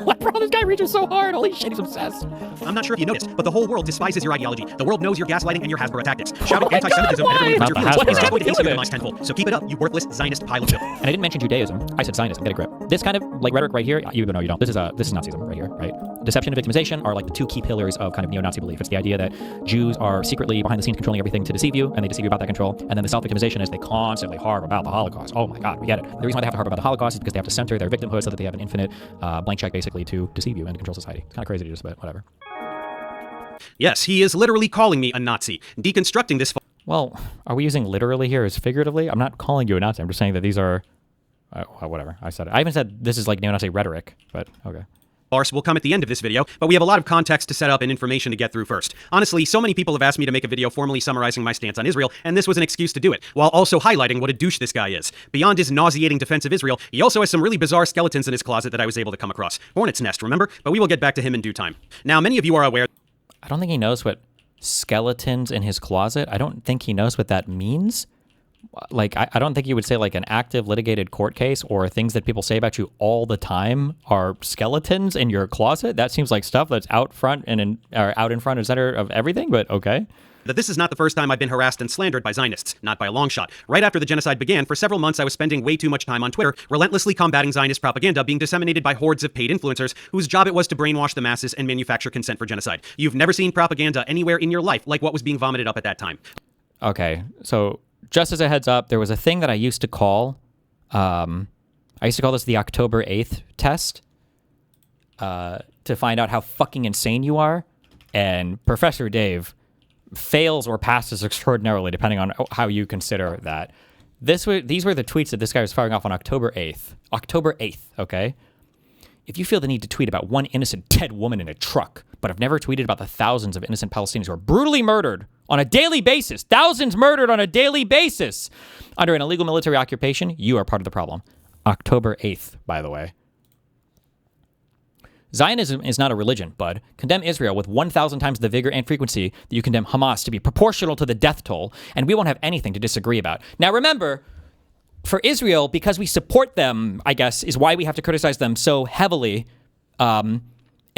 What, bro? This guy reaches so hard. Holy shit, he's obsessed. I'm not sure if you noticed, but the whole world despises your ideology. The world knows your gaslighting and your HasBro tactics. Shouting anti-Semitism at everyone who hurts your feelings is just going to hate you minimize tenfold. So keep it up, you worthless Zionist pile of shit. And I didn't mention Judaism. I said Zionism. Get a grip. This kind of like rhetoric right here, even though you don't. This is Nazism right here, right? Deception and victimization are like the two key pillars of kind of neo-Nazi belief. It's the idea that Jews are secretly behind the scenes controlling everything to deceive you, and they deceive you about that control. And then the self-victimization is they constantly harp about the Holocaust. Oh my God, we get it. The reason why they have to harp about the Holocaust is because they have to center their victimhood so that they have an infinite blank check basically to deceive you and to control society. It's kind of crazy to just, but whatever. Yes, he is literally calling me a Nazi. Deconstructing this... Well, are we using literally here as figuratively? I'm not calling you a Nazi. I'm just saying that these are... whatever. I said it. I even said this is like neo-Nazi rhetoric, but okay. Farce will come at the end of this video, but we have a lot of context to set up and information to get through first. Honestly, so many people have asked me to make a video formally summarizing my stance on Israel, and this was an excuse to do it, while also highlighting what a douche this guy is. Beyond his nauseating defense of Israel, he also has some really bizarre skeletons in his closet that I was able to come across. Hornet's nest, remember? But we will get back to him in due time. Now, many of you are aware... I don't think he knows what skeletons in his closet. I don't think he knows what that means. Like, I don't think you would say like an active litigated court case or things that people say about you all the time are skeletons in your closet. That seems like stuff that's out front and out in front and center of everything, but okay. That this is not the first time I've been harassed and slandered by Zionists, not by a long shot. Right after the genocide began, for several months I was spending way too much time on Twitter, relentlessly combating Zionist propaganda being disseminated by hordes of paid influencers whose job it was to brainwash the masses and manufacture consent for genocide. You've never seen propaganda anywhere in your life like what was being vomited up at that time. Okay, so just as a heads up, there was a thing that I used to call, this the October 8th test to find out how fucking insane you are. And Professor Dave fails or passes extraordinarily depending on how you consider that. These were the tweets that this guy was firing off on October 8th. October 8th, okay? If you feel the need to tweet about one innocent dead woman in a truck, but have never tweeted about the thousands of innocent Palestinians who are brutally murdered on a daily basis, thousands murdered on a daily basis under an illegal military occupation, you are part of the problem. October 8th, by the way. Zionism is not a religion, bud. Condemn Israel with 1,000 times the vigor and frequency that you condemn Hamas to be proportional to the death toll, and we won't have anything to disagree about. Now remember, for Israel, because we support them, I guess, is why we have to criticize them so heavily.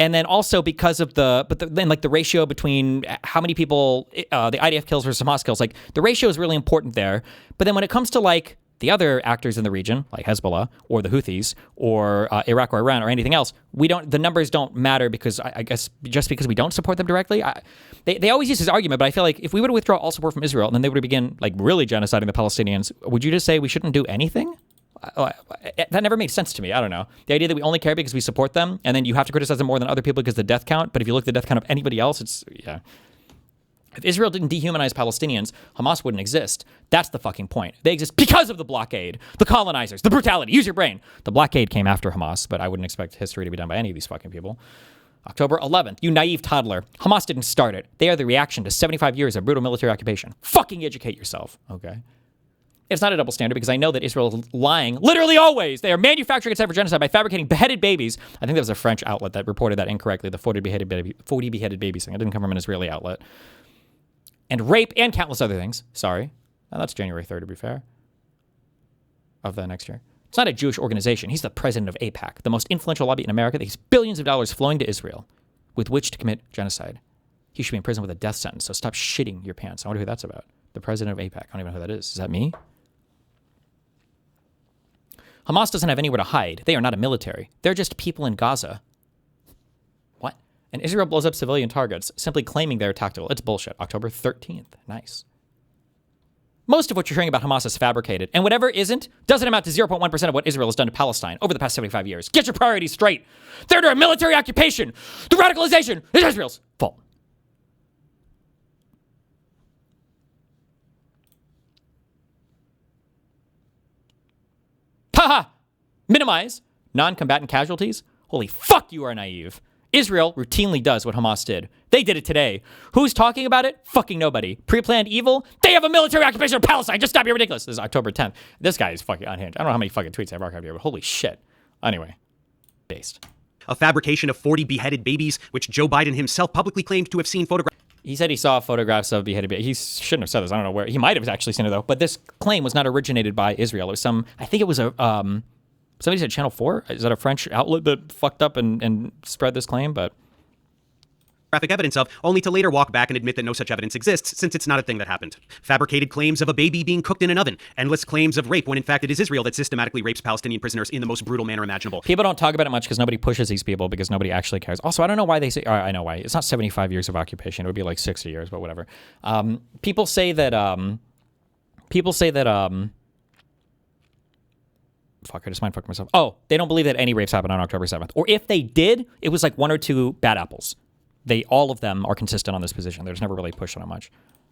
And then also because of the ratio between how many people the IDF kills versus Hamas kills, like the ratio is really important there. But then when it comes to like The other actors in the region, like Hezbollah or the Houthis or Iraq or Iran or anything else, the numbers don't matter because I guess just because we don't support them directly. They always use this argument, but I feel like if we were to withdraw all support from Israel and then they were to begin like really genociding the Palestinians, would you just say we shouldn't do anything? That never made sense to me. I don't know. The idea that we only care because we support them and then you have to criticize them more than other people because of the death count. But if you look at the death count of anybody else, it's, yeah. If Israel didn't dehumanize Palestinians, Hamas wouldn't exist. That's the fucking point. They exist because of the blockade, the colonizers, the brutality. Use your brain. The blockade came after Hamas, but I wouldn't expect history to be done by any of these fucking people. October 11th, you naive toddler. Hamas didn't start it. They are the reaction to 75 years of brutal military occupation. Fucking educate yourself, okay? It's not a double standard because I know that Israel is lying literally always. They are manufacturing itself for genocide by fabricating beheaded babies. I think there was a French outlet that reported that incorrectly, the 40 beheaded babies thing. It didn't come from an Israeli outlet. And rape and countless other things. Sorry. Now that's January 3rd, to be fair. Of the next year. It's not a Jewish organization. He's the president of AIPAC, the most influential lobby in America that has billions of dollars flowing to Israel with which to commit genocide. He should be in prison with a death sentence, so stop shitting your pants. I wonder who that's about. The president of AIPAC. I don't even know who that is. Is that me? Hamas doesn't have anywhere to hide. They are not a military. They're just people in Gaza. What? And Israel blows up civilian targets, simply claiming they're tactical. It's bullshit. October 13th. Nice. Most of what you're hearing about Hamas is fabricated, and whatever isn't doesn't amount to 0.1% of what Israel has done to Palestine over the past 75 years. Get your priorities straight. They're under a military occupation. The radicalization is Israel's fault. Haha! Minimize non-combatant casualties? Holy fuck, you are naive. Israel routinely does what Hamas did. They did it today. Who's talking about it? Fucking nobody. Pre-planned evil? They have a military occupation of Palestine. Just stop. You're ridiculous. This is October 10th. This guy is fucking unhinged. I don't know how many fucking tweets I've archived here, but holy shit. Anyway. Based. A fabrication of 40 beheaded babies, which Joe Biden himself publicly claimed to have seen photographs. He said he saw photographs of beheaded babies. He shouldn't have said this. I don't know where. He might have actually seen it, though. But this claim was not originated by Israel. It was I think it was a, somebody said Channel 4. Is that a French outlet that fucked up and spread this claim? But Graphic evidence of, only to later walk back and admit that no such evidence exists, since it's not a thing that happened. Fabricated claims of a baby being cooked in an oven. Endless claims of rape, when in fact it is Israel that systematically rapes Palestinian prisoners in the most brutal manner imaginable. People don't talk about it much because nobody pushes these people because nobody actually cares. Also, I don't know why they say, I know why. It's not 75 years of occupation. It would be like 60 years, but whatever. People say that, fuck, I just mind fucked myself. Oh, they don't believe that any rapes happened on October 7th. Or if they did, it was like one or two bad apples. All of them are consistent on this position. They're just never really pushed on it much.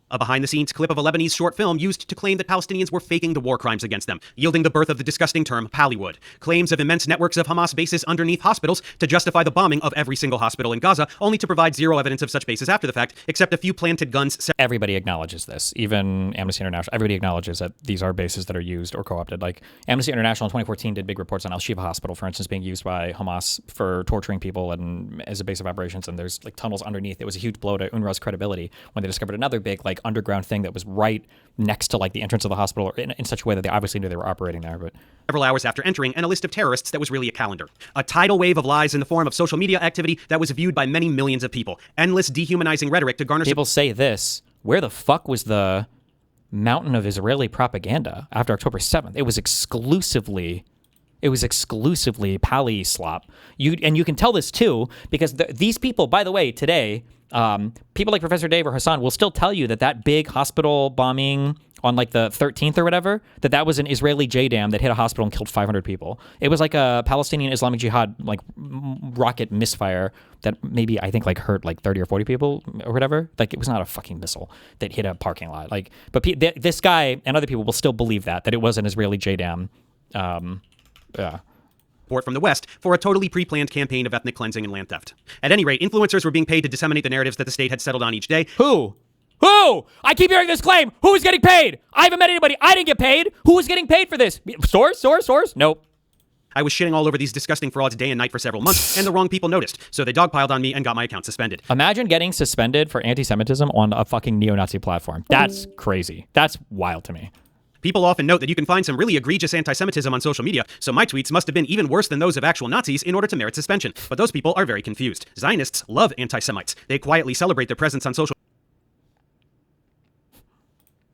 A behind-the-scenes clip of a Lebanese short film used to claim that Palestinians were faking the war crimes against them, yielding the birth of the disgusting term Pallywood. Claims of immense networks of Hamas bases underneath hospitals to justify the bombing of every single hospital in Gaza, only to provide zero evidence of such bases after the fact, except a few planted guns. Everybody acknowledges this. Even Amnesty International. Everybody acknowledges that these are bases that are used or co-opted. Like Amnesty International in 2014 did big reports on Al-Shifa Hospital, for instance, being used by Hamas for torturing people and as a base of operations. And there's like tunnels underneath. It was a huge blow to UNRWA's credibility when they discovered another big like underground thing that was right next to like the entrance of the hospital, or in such a way that they obviously knew they were operating there. But several hours after entering, and a list of terrorists that was really a calendar. A tidal wave of lies in the form of social media activity that was viewed by many millions of people. Endless dehumanizing rhetoric to garner. People say this. Where the fuck was the mountain of Israeli propaganda after October 7th? It was exclusively Pally slop. You can tell this too because these people, by the way, today. People like Professor Dave or Hassan will still tell you that big hospital bombing on like the 13th or whatever, that was an Israeli JDAM that hit a hospital and killed 500 people. It was like a Palestinian Islamic Jihad like rocket misfire that maybe I think like hurt like 30 or 40 people or whatever. Like it was not a fucking missile that hit a parking lot. Like, but this guy and other people will still believe that it was an Israeli JDAM. Yeah. Support from the West for a totally pre-planned campaign of ethnic cleansing and land theft. At any rate, influencers were being paid to disseminate the narratives that the state had settled on each day. Who? I keep hearing this claim. Who is getting paid? I haven't met anybody. I didn't get paid. Who is getting paid for this? Source? Nope. I was shitting all over these disgusting frauds day and night for several months, and the wrong people noticed, so they dogpiled on me and got my account suspended. Imagine getting suspended for anti-Semitism on a fucking neo-Nazi platform. That's crazy. That's wild to me. People often note that you can find some really egregious anti-Semitism on social media, so my tweets must have been even worse than those of actual Nazis in order to merit suspension. But those people are very confused. Zionists love anti-Semites. They quietly celebrate their presence on social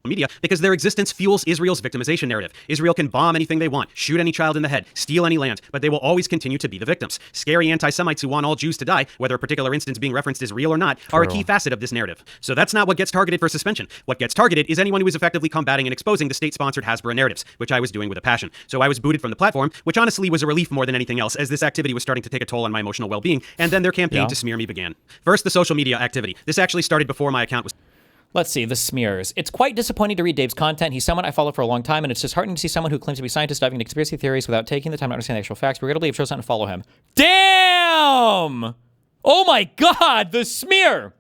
media because their existence fuels Israel's victimization narrative. Israel can bomb anything they want, shoot any child in the head, steal any land, but they will always continue to be the victims. Scary anti-Semites who want all Jews to die, whether a particular instance being referenced is real or not, are a key facet of this narrative. So that's not what gets targeted for suspension. What gets targeted is anyone who is effectively combating and exposing the state-sponsored Hasbara narratives, which I was doing with a passion. So I was booted from the platform, which honestly was a relief more than anything else, as this activity was starting to take a toll on my emotional well-being, and then their campaign to smear me began. First, the social media activity. This actually started before my account was... Let's see, the smears. It's quite disappointing to read Dave's content. He's someone I follow for a long time, and it's disheartening to see someone who claims to be scientists diving into conspiracy theories without taking the time to understand the actual facts. Regrettably, I've chosen to follow him. Damn! Oh my god, the smear!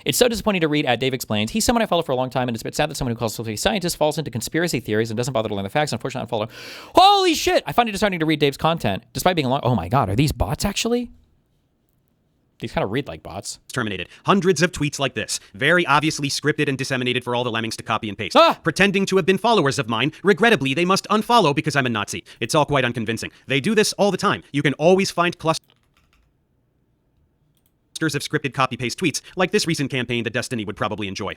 It's so disappointing to read at Dave Explains. He's someone I follow for a long time, and it's a bit sad that someone who calls himself a scientist falls into conspiracy theories and doesn't bother to learn the facts. Unfortunately, I unfollow. Holy shit! I find it disheartening to read Dave's content, despite being long. Oh my god, are these bots actually? These kind of read like bots. Terminated. Hundreds of tweets like this, very obviously scripted and disseminated for all the lemmings to copy and paste. Pretending to have been followers of mine, regrettably, they must unfollow because I'm a Nazi. It's all quite unconvincing. They do this all the time. You can always find clusters of scripted copy-paste tweets, like this recent campaign that Destiny would probably enjoy.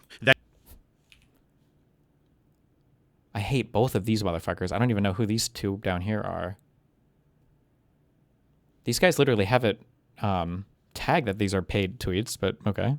I hate both of these motherfuckers. I don't even know who these two down here are. These guys literally have it, tag that these are paid tweets, but okay.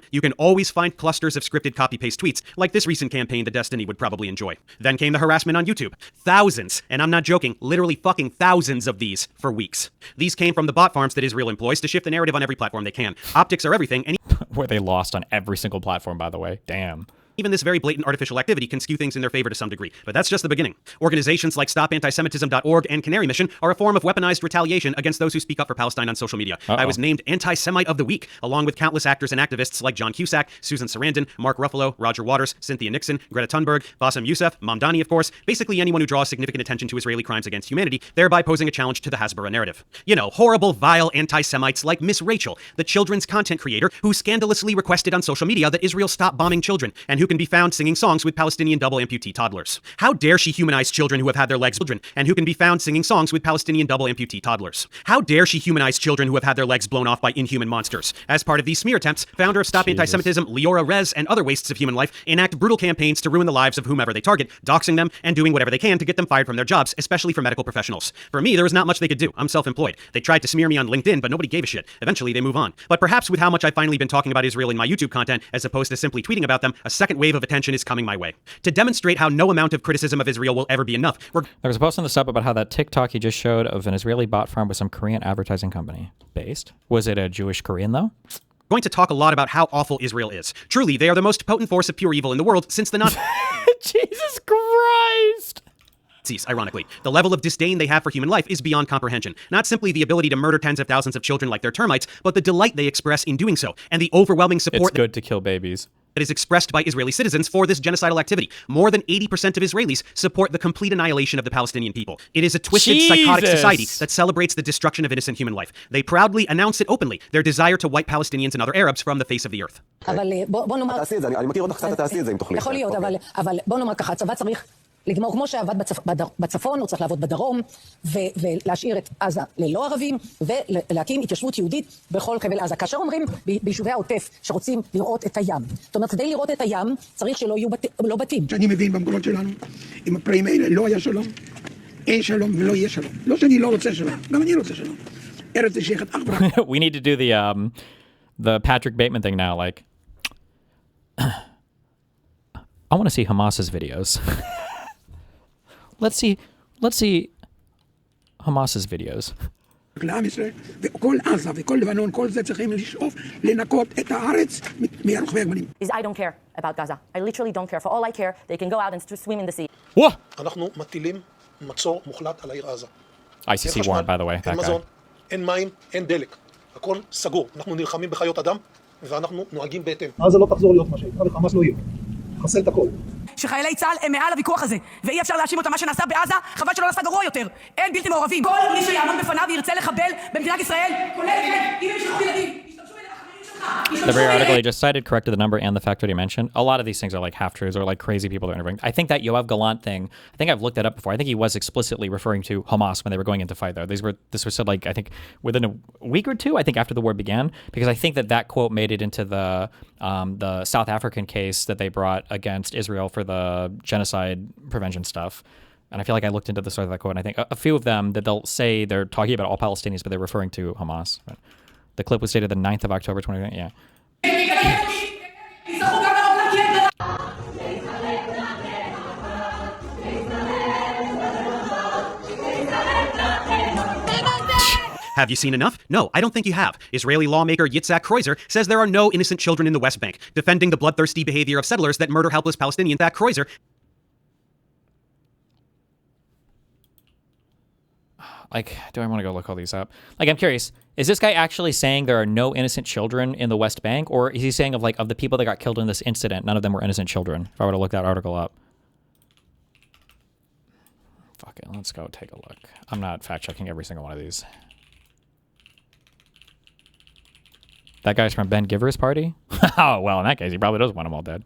You can always find clusters of scripted copy-paste tweets, like this recent campaign that Destiny would probably enjoy. Then came the harassment on YouTube. Thousands, and I'm not joking, literally fucking thousands of these for weeks. These came from the bot farms that Israel employs to shift the narrative on every platform they can. Optics are everything, and where they lost on every single platform, by the way. Damn. Even this very blatant artificial activity can skew things in their favor to some degree, but that's just the beginning. Organizations like StopAntisemitism.org and Canary Mission are a form of weaponized retaliation against those who speak up for Palestine on social media. I was named Anti-Semite of the Week, along with countless actors and activists like John Cusack, Susan Sarandon, Mark Ruffalo, Roger Waters, Cynthia Nixon, Greta Thunberg, Bassem Youssef, Mamdani, of course, basically anyone who draws significant attention to Israeli crimes against humanity, thereby posing a challenge to the Hasbara narrative. You know, horrible, vile anti-Semites like Miss Rachel, the children's content creator who scandalously requested on social media that Israel stop bombing children, and who can be found singing songs with Palestinian double amputee toddlers. How dare she humanize children who have had their legs children, and who can be found singing songs with Palestinian double amputee toddlers? How dare she humanize children who have had their legs blown off by inhuman monsters? As part of these smear attempts, founder of Stop Antisemitism, Leora Rez, and other wastes of human life enact brutal campaigns to ruin the lives of whomever they target, doxing them and doing whatever they can to get them fired from their jobs, especially for medical professionals. For me, there was not much they could do. I'm self-employed. They tried to smear me on LinkedIn, but nobody gave a shit. Eventually, they move on. But perhaps with how much I've finally been talking about Israel in my YouTube content, as opposed to simply tweeting about them, a second wave of attention is coming my way. To demonstrate how no amount of criticism of Israel will ever be enough. There was a post on the sub about how that TikTok he just showed of an Israeli bot farm with some Korean advertising company based. Was it a Jewish Korean though? Going to talk a lot about how awful Israel is. Truly, they are the most potent force of pure evil in the world since the Nazis. Jesus Christ! Ironically, the level of disdain they have for human life is beyond comprehension. Not simply the ability to murder tens of thousands of children like they're termites, but the delight they express in doing so, and the overwhelming support it's good to kill babies that is expressed by Israeli citizens for this genocidal activity. More than 80% of Israelis support the complete annihilation of the Palestinian people. It is a twisted, psychotic society that celebrates the destruction of innocent human life. They proudly announce it openly, their desire to wipe Palestinians and other Arabs from the face of the earth. לגמור כמו שעבד בצפון, הוא צריך לעבוד בדרום, ולהשאיר את עזה ללא ערבים, ולהקים התיישבות יהודית בכל חבל עזה. כאשר אומרים ביישובי העוטף שרוצים לראות את הים. זאת אומרת, כדי לראות את הים, צריך שלא יהיו לא בתים. שאני מבין במקומות שלנו, עם הפרעים האלה לא היה שלום, אין שלום ולא יהיה שלום. לא שאני לא רוצה שלום, גם אני רוצה שלום. ארץ תשייכת אך ורק. We need to do the Patrick Bateman thing now, like, I want to see Hamas's videos. Let's see Hamas's videos. לעם ישראל, וכל עזה וכל לבנון, כל זה צריכים לשאוף לנקות את הארץ מרוכבי הגמלים. I don't care about Gaza. I literally don't care. For all I care, they can go out and swim in the sea. אנחנו מטילים מצור מוחלט על העיר עזה. ICC warrant, by the way. אין מזון, אין מים, אין דלק. הכל סגור. אנחנו נלחמים בחיות אדם, ואנחנו נוהגים בהתאם. עזה לא תחזור להיות מה שהייתה, וחמאס לא יהיה. חסל את הכל. שחיילי צה"ל הם מעל הוויכוח הזה, ואי אפשר להאשים אותם מה שנעשה בעזה, חבל שלא נעשה גרוע יותר. אין בלתי מעורבים. כל מי שיעמוד בפניו וירצה לחבל במדינת ישראל, כולל אם הם ישלחו ילדים, ישתמשו בהם החברים שלך. The very article I just cited corrected the number and the factoid he mentioned. A lot of these things are like half-truths or like crazy people that are interviewing. I think that Yoav Galant thing, I think I've looked that up before. I think he was explicitly referring to Hamas when they were going into fight there. This was said like, I think within a week or two, I think after the war began, because I think that quote made it into the South African case that they brought against Israel for the genocide prevention stuff. And I feel like I looked into the source of that quote, and I think a few of them that they'll say they're talking about all Palestinians, but they're referring to Hamas. But the clip was dated the 9th of October, 2020. Yeah. Have you seen enough? No, I don't think you have. Israeli lawmaker Yitzhak Kreuzer says there are no innocent children in the West Bank, defending the bloodthirsty behavior of settlers that murder helpless Palestinians. That Kreuzer... Like, do I want to go look all these up? Like, I'm curious, is this guy actually saying there are no innocent children in the West Bank? Or is he saying of the people that got killed in this incident, none of them were innocent children? If I were to look that article up. Fuck it, let's go take a look. I'm not fact-checking every single one of these. That guy's from Ben Giver's party? Oh, well, in that case, he probably does want them all dead.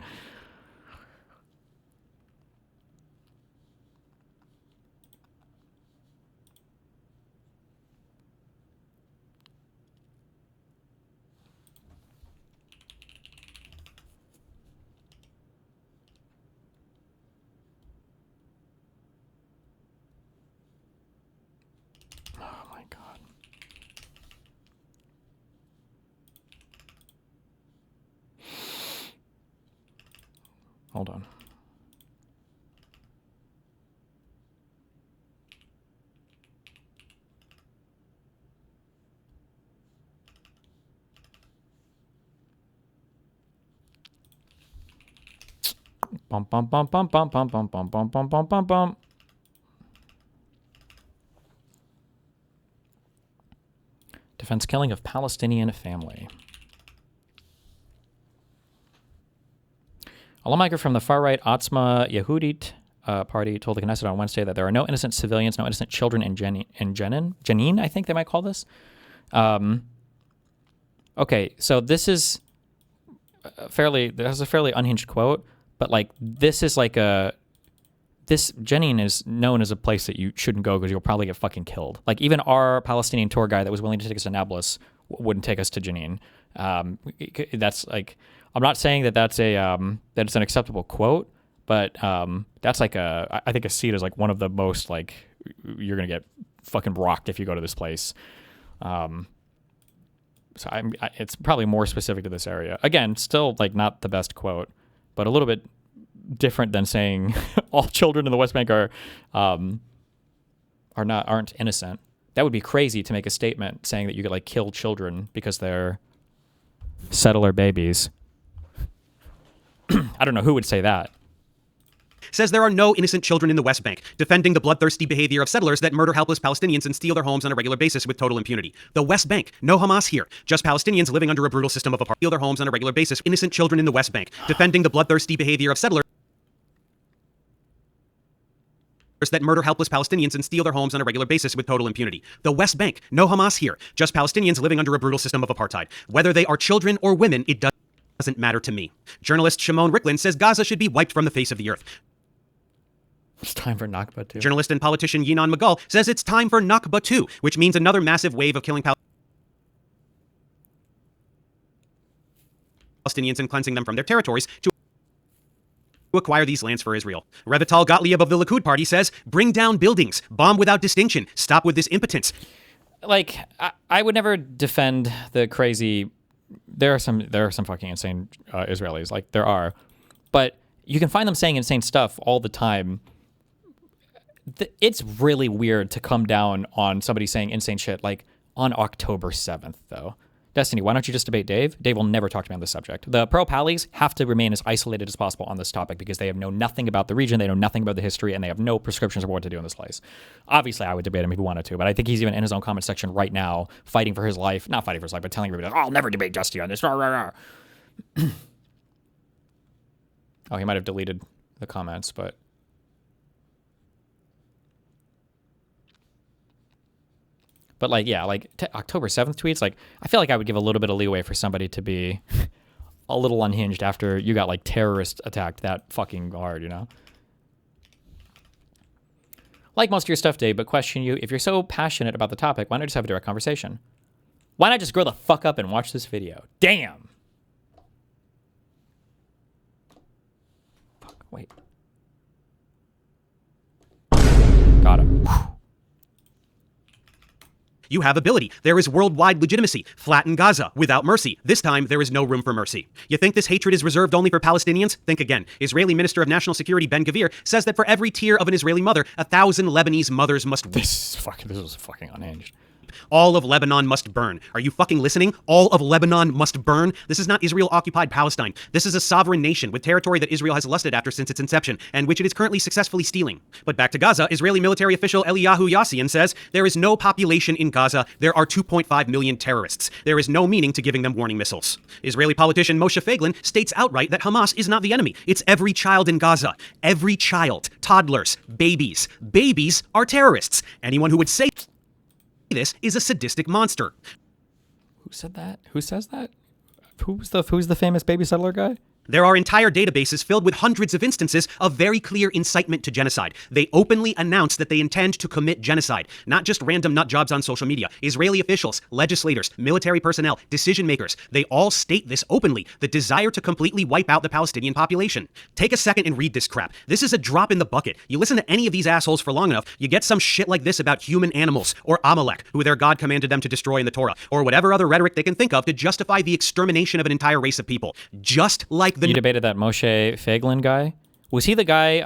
Hold on. Bum bum bum bum bum bum bum bum bum bum bum bum bum. Defense killing of Palestinian family. A lawmaker from the far-right Otzma Yehudit party told the Knesset on Wednesday that there are no innocent civilians, no innocent children in Jenin, I think they might call this. Okay, so this is there's a fairly unhinged quote, but like this is like this Jenin is known as a place that you shouldn't go because you'll probably get fucking killed. Like even our Palestinian tour guide that was willing to take us to Nablus wouldn't take us to Jenin. That's like, I'm not saying that that's that it's an acceptable quote, but that's like I think I see it as like one of the most like you're gonna get fucking rocked if you go to this place. So it's probably more specific to this area. Again, still like not the best quote, but a little bit different than saying all children in the West Bank aren't innocent. That would be crazy to make a statement saying that you could like kill children because they're settler babies. I don't know who would say that. Says there are no innocent children in the West Bank, defending the bloodthirsty behavior of settlers that murder helpless Palestinians and steal their homes on a regular basis with total impunity. The West Bank, no Hamas here, just Palestinians living under a brutal system of apartheid, steal their homes on a regular basis. Innocent children in the West Bank, defending the bloodthirsty behavior of settlers that murder helpless Palestinians and steal their homes on a regular basis with total impunity. The West Bank, no Hamas here, just Palestinians living under a brutal system of apartheid. Whether they are children or women, it doesn't matter to me. Journalist Shimon Ricklin says Gaza should be wiped from the face of the earth. It's time for Nakba 2. Journalist and politician Yinon Magal says it's time for Nakba 2, which means another massive wave of killing Palestinians and cleansing them from their territories to acquire these lands for Israel. Revital Gottlieb of the Likud party says, bring down buildings, bomb without distinction, stop with this impotence. Like, I would never defend the crazy... There are some fucking insane Israelis, like there are. But you can find them saying insane stuff all the time. It's really weird to come down on somebody saying insane shit like on October 7th, though. Destiny, why don't you just debate Dave? Dave will never talk to me on this subject. The pro-Pallies have to remain as isolated as possible on this topic because they know nothing about the region, they know nothing about the history, and they have no prescriptions of what to do in this place. Obviously, I would debate him if he wanted to, but I think he's even in his own comment section right now fighting for his life. Not fighting for his life, but telling everybody, I'll never debate Dusty on this. Oh, he might have deleted the comments, but... But like, yeah, like October 7th tweets, like I feel like I would give a little bit of leeway for somebody to be a little unhinged after you got like terrorist attacked that fucking hard, you know? Like most of your stuff, Dave, but question you, if you're so passionate about the topic, why not just have a direct conversation? Why not just grow the fuck up and watch this video? Damn! Fuck, wait. Got him. You have ability. There is worldwide legitimacy. Flatten Gaza without mercy. This time, there is no room for mercy. You think this hatred is reserved only for Palestinians? Think again. Israeli Minister of National Security Ben Gvir says that for every tear of an Israeli mother, 1,000 Lebanese mothers must weep. This is fucking unhinged. All of Lebanon must burn. Are you fucking listening? All of Lebanon must burn? This is not Israel-occupied Palestine. This is a sovereign nation with territory that Israel has lusted after since its inception, and which it is currently successfully stealing. But back to Gaza, Israeli military official Eliyahu Yassian says, there is no population in Gaza. There are 2.5 million terrorists. There is no meaning to giving them warning missiles. Israeli politician Moshe Feiglin states outright that Hamas is not the enemy. It's every child in Gaza. Every child. Toddlers. Babies. Babies are terrorists. Anyone who would say this is a sadistic monster. Who said that? Who says that? Who's the famous baby settler guy? There are entire databases filled with hundreds of instances of very clear incitement to genocide. They openly announce that they intend to commit genocide, not just random nut jobs on social media. Israeli officials, legislators, military personnel, decision makers, they all state this openly, the desire to completely wipe out the Palestinian population. Take a second and read this crap. This is a drop in the bucket. You listen to any of these assholes for long enough, you get some shit like this about human animals, or Amalek, who their God commanded them to destroy in the Torah, or whatever other rhetoric they can think of to justify the extermination of an entire race of people. Just like You debated that Moshe Feiglin guy? Was he the guy?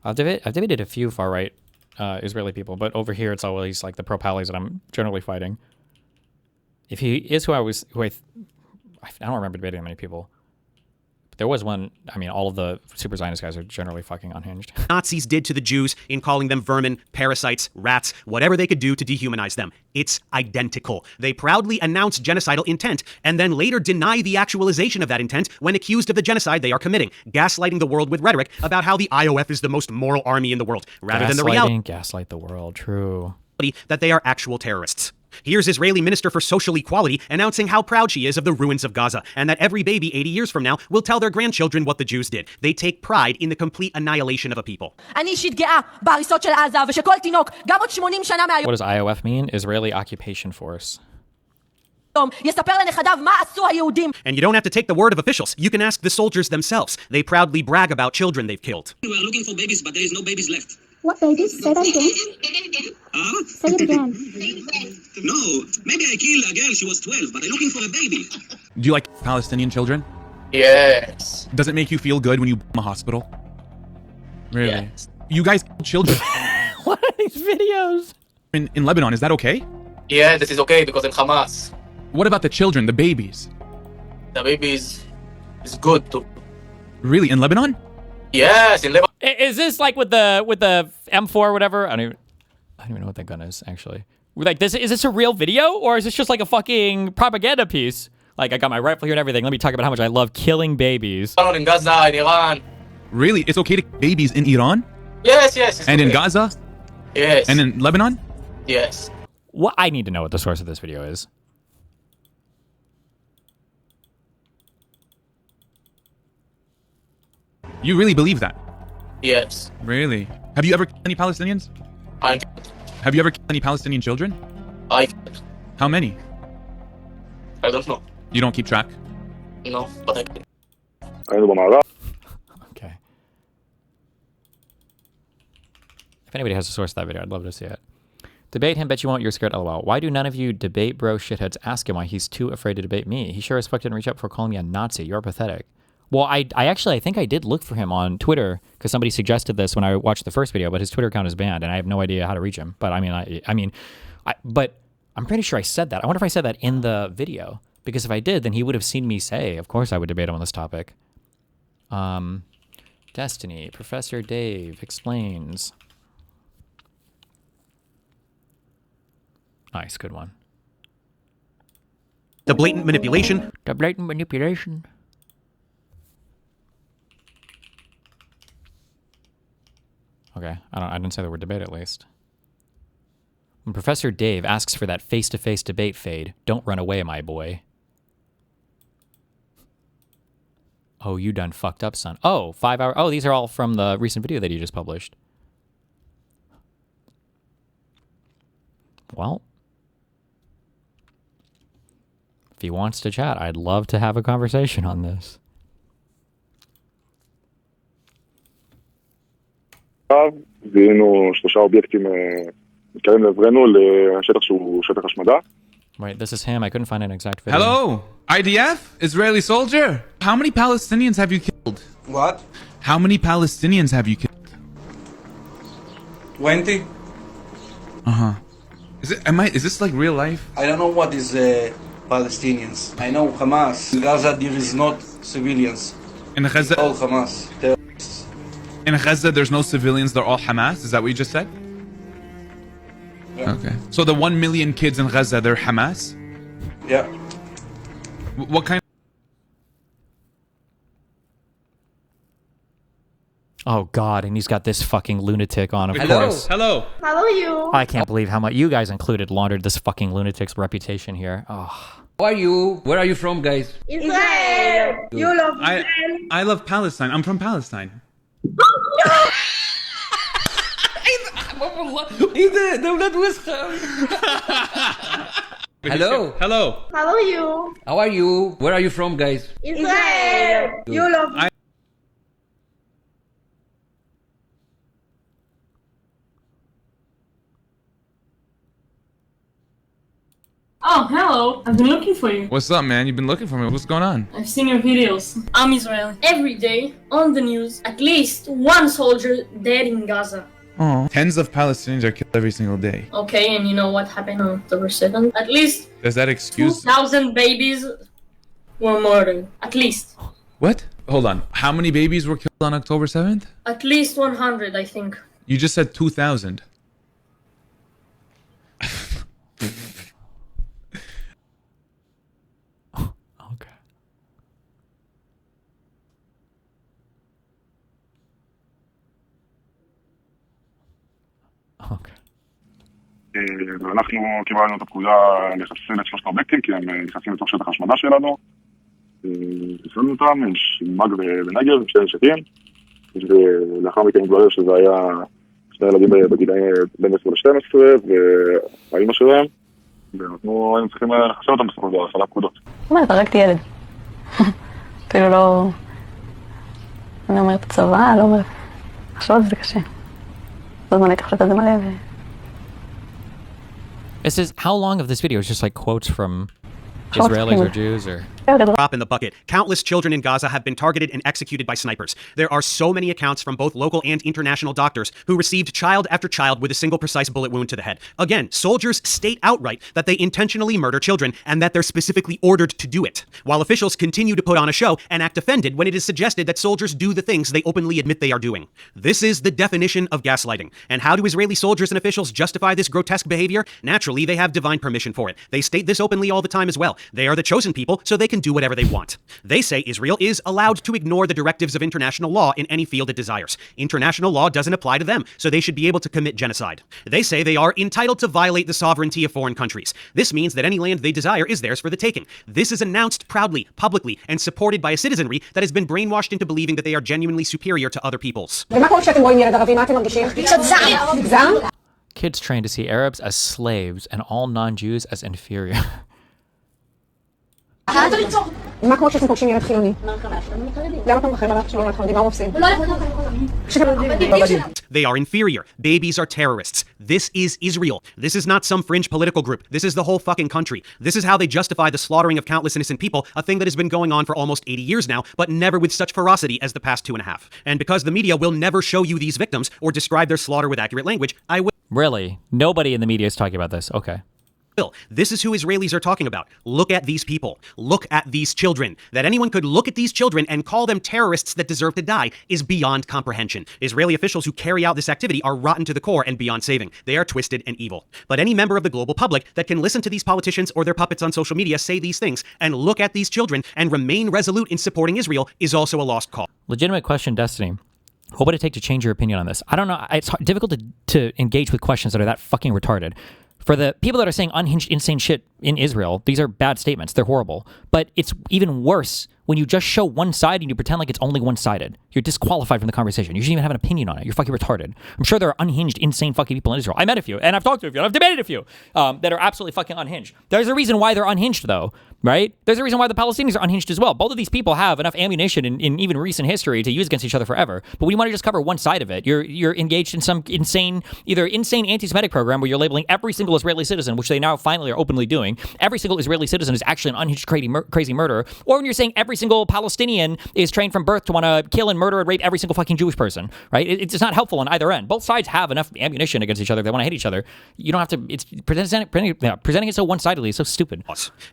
I've debated a few far right Israeli people, but over here it's always like the pro-Pallies that I'm generally fighting. If he is who I don't remember debating that many people. But there was one. I mean, all of the super Zionist guys are generally fucking unhinged. Nazis did to the Jews in calling them vermin, parasites, rats, whatever they could do to dehumanize them. It's identical. They proudly announce genocidal intent and then later deny the actualization of that intent when accused of the genocide they are committing, gaslighting the world with rhetoric about how the IOF is the most moral army in the world, rather than the reality. Gaslight the world, true. That they are actual terrorists. Here's Israeli Minister for Social Equality announcing how proud she is of the ruins of Gaza and that every baby 80 years from now will tell their grandchildren what the Jews did. They take pride in the complete annihilation of a people. אני אישית גאה בהריסות של עזה ושכל תינוק, גם עוד 80 שנה מהיום. What does IOF mean? Israeli Occupation Force. יספר לנכדיו מה עשו היהודים. And you don't have to take the word of officials. You can ask the soldiers themselves. They proudly brag about children they've killed. We were looking for babies, but there is no babies left. What babies? Say that again. Huh? Say it again. No, maybe I killed a girl, she was 12, but I'm looking for a baby. Do you like Palestinian children? Yes. Does it make you feel good when you bomb a hospital? Really? Yes. You guys kill children. What are these videos? In Lebanon, is that okay? Yeah, this is okay because in Hamas. What about the children, the babies? The babies is good too. Really? In Lebanon? Yes, in Lebanon. Is this like with the M4 or whatever? I don't even know what that gun is actually. Like this, is this a real video or is this just like a fucking propaganda piece? Like I got my rifle here and everything. Let me talk about how much I love killing babies. In Gaza, in Iran. Really? It's okay to kill babies in Iran? Yes, yes. And okay. in Gaza? Yes. And in Lebanon? Yes. What I need to know what the source of this video is. You really believe that? Yes. Really? Have you ever killed any Palestinians? Have you ever killed any Palestinian children? How many? I don't know. You don't keep track? No, but I can. Okay. If anybody has a source of that video, I'd love to see it. Debate him, bet you won't, you're scared, lol. Why do none of you debate bro shitheads ask him why he's too afraid to debate me? He sure as fuck didn't reach up for calling me a Nazi. You're pathetic. Well, I think I did look for him on Twitter because somebody suggested this when I watched the first video, but his Twitter account is banned and I have no idea how to reach him. But but I'm pretty sure I said that. I wonder if I said that in the video, because if I did, then he would have seen me say, of course I would debate him on this topic. Destiny, Professor Dave explains. Nice, good one. The blatant manipulation. The blatant manipulation. Okay, I didn't say the word debate at least. When Professor Dave asks for that face-to-face debate fade, don't run away, my boy. Oh, you done fucked up, son. Oh, 5 hour. Oh, these are all from the recent video that you just published. Well, if he wants to chat, I'd love to have a conversation on this. זיהינו 3 אובייקטים מתקרבים לעברנו לשטח שהוא שטח השמדה. Wait, this is him. I couldn't find an exact video. Hello, IDF, Israeli soldier. How many Palestinians have you killed? What? How many Palestinians have you killed? 20. Uh-huh. Is this like real life? I don't know what is Palestinians. I know Hamas. In Gaza there is not civilians. In Gaza, all Hamas. In Gaza there's no civilians, they're all Hamas? Is that what you just said? Yeah. Okay. So the 1 million kids in Gaza, they're Hamas? Yeah. What kind? Oh God, and he's got this fucking lunatic on, of Hello. course. Hello. How are you? I can't believe how much you guys included laundered this fucking lunatic's reputation here. Oh. How are you? Where are you from, guys? Israel. You love Israel. I love Palestine. I'm from Palestine. Hello. Hello. How are you? How are you? Where are you from, guys? Israel. You love Oh, hello. I've been looking for you. What's up, man? You've been looking for me. What's going on? I've seen your videos. I'm Israeli. Every day, on the news, at least one soldier dead in Gaza. Oh. Tens of Palestinians are killed every single day. Okay, and you know what happened on October 7th? At least Does that excuse... 2,000 babies were murdered. At least. What? Hold on. How many babies were killed on October 7th? At least 100, I think. You just said 2,000. ואנחנו קיבלנו את הפקודה לחסל את 3 האובייקטים כי הם נכנסים לתוך שטח השמדה שלנו. חיסלנו אותם עם מג ונגר, עם 2 נשקים, ולאחר מכן התברר שזה היה 2 ילדים בגילאי בין 10 ל-12 והאימא שלהם, ואנחנו היינו צריכים לחסל אותם בסופו של דבר, הפעלת פקודות. זאת אומרת, הרגתי ילד. כאילו לא... אני אומרת צבא, לא אומרת... עכשיו זה קשה. זאת אומרת, אני חושבת על זה מלא ו... This is how long of this video is just like quotes from Israelis or Jews or drop in the bucket. Countless children in Gaza have been targeted and executed by snipers. There are so many accounts from both local and international doctors who received child after child with a single precise bullet wound to the head. Again, soldiers state outright that they intentionally murder children and that they're specifically ordered to do it, while officials continue to put on a show and act offended when it is suggested that soldiers do the things they openly admit they are doing. This is the definition of gaslighting. And how do Israeli soldiers and officials justify this grotesque behavior? Naturally, they have divine permission for it. They state this openly all the time as well. They are the chosen people, so they can do whatever they want. They say Israel is allowed to ignore the directives of international law in any field it desires. International law doesn't apply to them, so they should be able to commit genocide. They say they are entitled to violate the sovereignty of foreign countries. This means that any land they desire is theirs for the taking. This is announced proudly, publicly, and supported by a citizenry that has been brainwashed into believing that they are genuinely superior to other peoples. Kids trained to see Arabs as slaves and all non-Jews as inferior. מה כמו שאתם פוגשים ילד חילוני? למה אתם מחרים עליו שלא חרדים? מה הוא עושים? They are inferior. Babies are terrorists. This is Israel. This is not some fringe political group. This is the whole fucking country. This is how they justify the slaughtering of countless innocent people, a thing that has been going on for almost 80 years now, but never with such ferocity as the past 2.5. And because the media will never show you these victims or describe their slaughter with accurate language, I will... Really? Nobody in the media is talking about this. Okay. This is who Israelis are talking about. Look at these people. Look at these children. That anyone could look at these children and call them terrorists that deserve to die is beyond comprehension. Israeli officials who carry out this activity are rotten to the core and beyond saving. They are twisted and evil. But any member of the global public that can listen to these politicians or their puppets on social media say these things and look at these children and remain resolute in supporting Israel is also a lost cause. Legitimate question, Destiny. What would it take to change your opinion on this? I don't know. It's difficult to engage with questions that are that fucking retarded. For the people that are saying unhinged, insane shit in Israel, these are bad statements. They're horrible. But it's even worse when you just show one side and you pretend like it's only one-sided. You're disqualified from the conversation. You shouldn't even have an opinion on it. You're fucking retarded. I'm sure there are unhinged, insane fucking people in Israel. I met a few, and I've talked to a few, and I've debated a few that are absolutely fucking unhinged. There's a reason why they're unhinged, though, right? There's a reason why the Palestinians are unhinged as well. Both of these people have enough ammunition in even recent history to use against each other forever. But when you want to just cover one side of it, you're engaged in some either insane anti-Semitic program where you're labeling every single Israeli citizen, which they now finally are openly doing. Every single Israeli citizen is actually an unhinged, crazy murderer. Or when you're saying every single Palestinian is trained from birth to want to kill and murder and rape every single fucking Jewish person, right? It's not helpful on either end. Both sides have enough ammunition against each other. They want to hate each other. You don't have to. It's presenting it so one-sidedly is so stupid.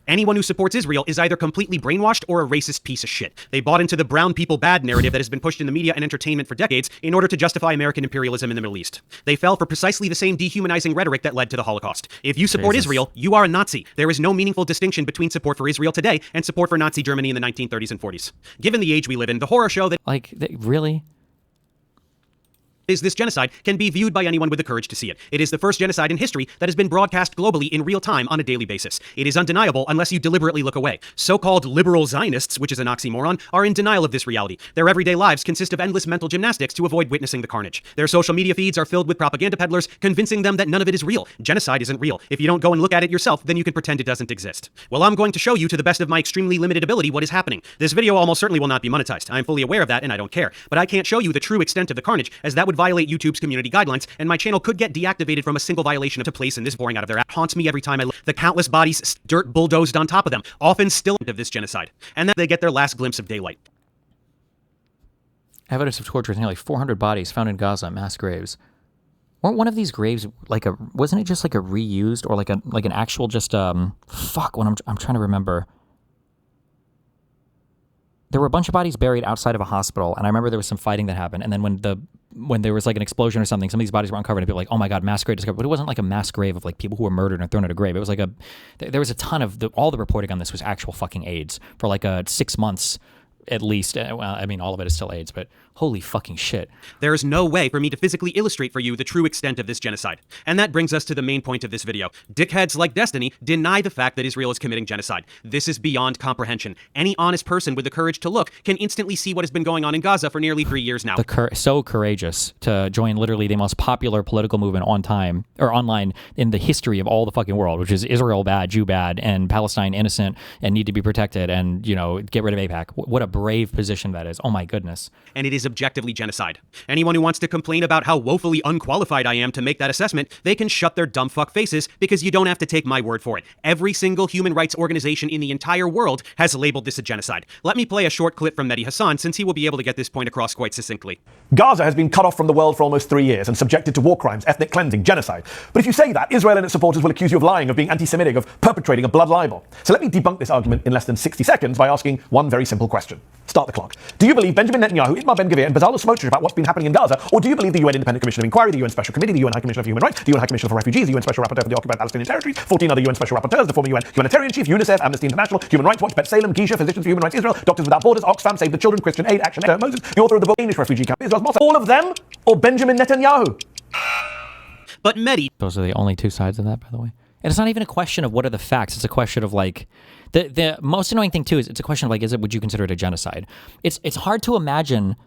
Anyone who supports Israel is either completely brainwashed or a racist piece of shit. They bought into the brown people bad narrative that has been pushed in the media and entertainment for decades in order to justify American imperialism in the Middle East. They fell for precisely the same dehumanizing rhetoric that led to the Holocaust. If you support Israel, you are a Nazi. There is no meaningful distinction between support for Israel today and support for Nazi Germany in the 1930s and 40s. Given the age we live in, the horror show that really is this genocide can be viewed by anyone with the courage to see it. It is the first genocide in history that has been broadcast globally in real time on a daily basis. It is undeniable unless you deliberately look away. So-called liberal Zionists, which is an oxymoron, are in denial of this reality. Their everyday lives consist of endless mental gymnastics to avoid witnessing the carnage. Their social media feeds are filled with propaganda peddlers convincing them that none of it is real. Genocide isn't real. If you don't go and look at it yourself, then you can pretend it doesn't exist. Well, I'm going to show you to the best of my extremely limited ability what is happening. This video almost certainly will not be monetized. I'm fully aware of that and I don't care. But I can't show you the true extent of the carnage, as that would violate YouTube's community guidelines, and my channel could get deactivated from a single violation of place in this boring out of their app. Haunts me every time I look. The countless bodies dirt bulldozed on top of them, often still of this genocide. And then they get their last glimpse of daylight. Evidence of torture is nearly 400 bodies found in Gaza, mass graves. Weren't one of these graves wasn't it just like a reused or like an actual just I'm trying to remember. There were a bunch of bodies buried outside of a hospital, and I remember there was some fighting that happened. And then when there was like an explosion or something, some of these bodies were uncovered, and people were like, "Oh my God, mass grave discovered." But it wasn't like a mass grave of like people who were murdered and thrown in a grave. It was like there was a ton of all the reporting on this was actual fucking AIDS for like 6 months at least. Well, I mean, all of it is still AIDS, but holy fucking shit. There is no way for me to physically illustrate for you the true extent of this genocide. And that brings us to the main point of this video. Dickheads like Destiny deny the fact that Israel is committing genocide. This is beyond comprehension. Any honest person with the courage to look can instantly see what has been going on in Gaza for nearly 3 years now. So courageous to join literally the most popular political movement online in the history of all the fucking world, which is Israel bad, Jew bad, and Palestine innocent and need to be protected, and get rid of AIPAC. What a brave position that is. Oh my goodness. And it is objectively genocide. Anyone who wants to complain about how woefully unqualified I am to make that assessment, they can shut their dumb fuck faces, because you don't have to take my word for it. Every single human rights organization in the entire world has labeled this a genocide. Let me play a short clip from Mehdi Hassan, since he will be able to get this point across quite succinctly. Gaza has been cut off from the world for almost 3 years and subjected to war crimes, ethnic cleansing, genocide. But if you say that, Israel and its supporters will accuse you of lying, of being anti-Semitic, of perpetrating a blood libel. So let me debunk this argument in less than 60 seconds by asking one very simple question. Start the clock. Do you believe Benjamin Netanyahu, Itamar Ben-Gvir, and Bezalel Smotrich about what's been happening in Gaza, or do you believe the UN Independent Commission of Inquiry, the UN Special Committee, the UN High Commissioner for Human Rights, the UN High Commissioner for Refugees, the UN Special Rapporteur for the Occupied Palestinian Territories, 14 other UN Special Rapporteurs, the former UN Humanitarian Chief, UNICEF, Amnesty International, Human Rights Watch, Bet Salem, Gisha, Physicians for Human Rights Israel, Doctors Without Borders, Oxfam, Save the Children, Christian Aid, Action Aid, Moses, the author of the book Danish Refugee Camp, Israel's Mossad? All of them, or Benjamin Netanyahu? But Mehdi... Those are the only two sides of that, by the way. And it's not even a question of what are the facts. It's a question of like... The most annoying thing too is it's a question of like, would you consider it a genocide? It's hard to imagine...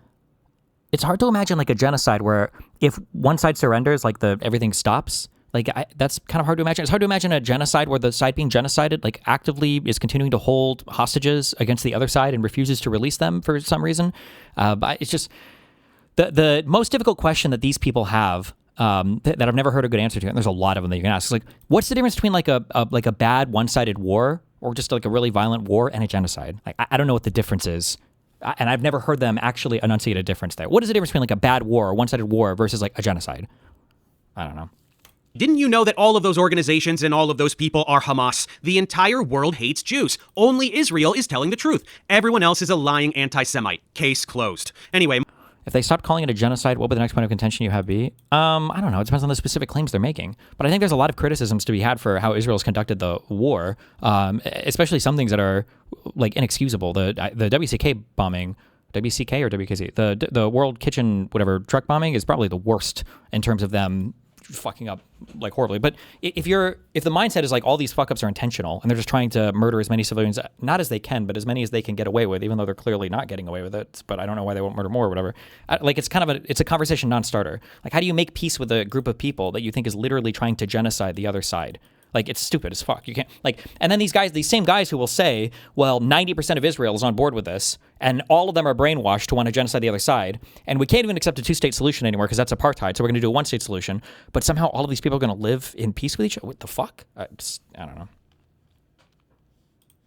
It's hard to imagine like a genocide where if one side surrenders, like everything stops. That's kind of hard to imagine. It's hard to imagine a genocide where the side being genocided like actively is continuing to hold hostages against the other side and refuses to release them for some reason. But it's just the most difficult question that these people have that I've never heard a good answer to, and there's a lot of them that you can ask. It's like, what's the difference between like a bad one-sided war or just like a really violent war and a genocide? Like I don't know what the difference is. And I've never heard them actually enunciate a difference there. What is the difference between like a bad war or one-sided war versus like a genocide? I don't know. Didn't you know that all of those organizations and all of those people are Hamas? The entire world hates Jews. Only Israel is telling the truth. Everyone else is a lying anti-Semite. Case closed. Anyway... If they stopped calling it a genocide, what would the next point of contention you have be? I don't know. It depends on the specific claims they're making. But I think there's a lot of criticisms to be had for how Israel's conducted the war, especially some things that are like inexcusable. The WCK bombing, WCK or WKZ, the World Kitchen whatever truck bombing is probably the worst in terms of them fucking up like horribly. But if the mindset is like all these fuck ups are intentional and they're just trying to murder as many civilians, not as they can, but as many as they can get away with, even though they're clearly not getting away with it. But I don't know why they won't murder more or whatever. Like it's kind of it's a conversation non-starter. Like how do you make peace with a group of people that you think is literally trying to genocide the other side? Like, it's stupid as fuck. You can't, like, and then these same guys who will say, well, 90% of Israel is on board with this, and all of them are brainwashed to want to genocide the other side, and we can't even accept a two-state solution anymore because that's apartheid, so we're going to do a one-state solution, but somehow all of these people are going to live in peace with each other? What the fuck? I don't know.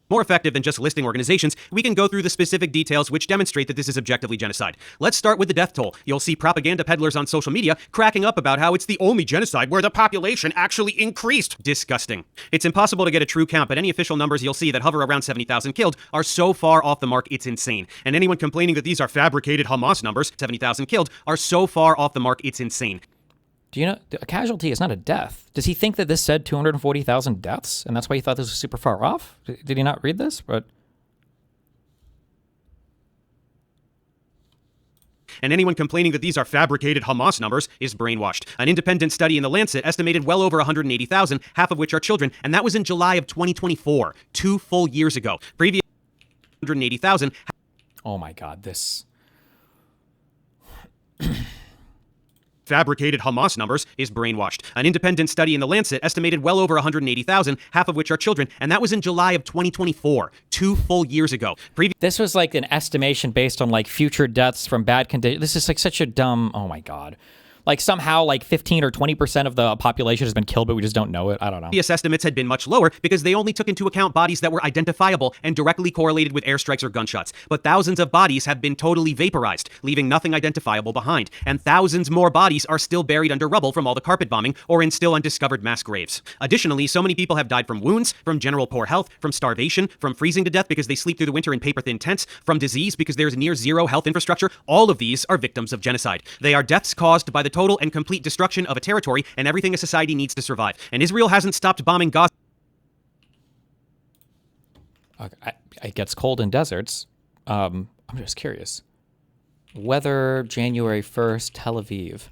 More effective than just listing organizations, we can go through the specific details which demonstrate that this is objectively genocide. Let's start with the death toll. You'll see propaganda peddlers on social media cracking up about how it's the only genocide where the population actually increased. Disgusting. It's impossible to get a true count, but any official numbers you'll see that hover around 70,000 killed are so far off the mark, it's insane. And anyone complaining that these are fabricated Hamas numbers, 70,000 killed, are so far off the mark, it's insane. Do you know, a casualty is not a death. Does he think that this said 240,000 deaths, and that's why he thought this was super far off? Did he not read this? But and anyone complaining that these are fabricated Hamas numbers is brainwashed. An independent study in The Lancet estimated well over 180,000, half of which are children, and that was in July of 2024, 2 full years ago. Previous 180,000. Oh my God, this... fabricated Hamas numbers is brainwashed. An independent study in The Lancet estimated well over 180,000, half of which are children, and that was in July of 2024, 2 full years ago. This was like an estimation based on like future deaths from bad conditions. This is like such a dumb, oh my God. Like somehow like 15 or 20% of the population has been killed, but we just don't know it. I don't know. Previous estimates had been much lower because they only took into account bodies that were identifiable and directly correlated with airstrikes or gunshots. But thousands of bodies have been totally vaporized, leaving nothing identifiable behind. And thousands more bodies are still buried under rubble from all the carpet bombing or in still undiscovered mass graves. Additionally, so many people have died from wounds, from general poor health, from starvation, from freezing to death because they sleep through the winter in paper-thin tents, from disease because there's near zero health infrastructure. All of these are victims of genocide. They are deaths caused by the total and complete destruction of a territory and everything a society needs to survive. And Israel hasn't stopped bombing Gaza. It gets cold in deserts. I'm just curious. Weather, January 1st, Tel Aviv.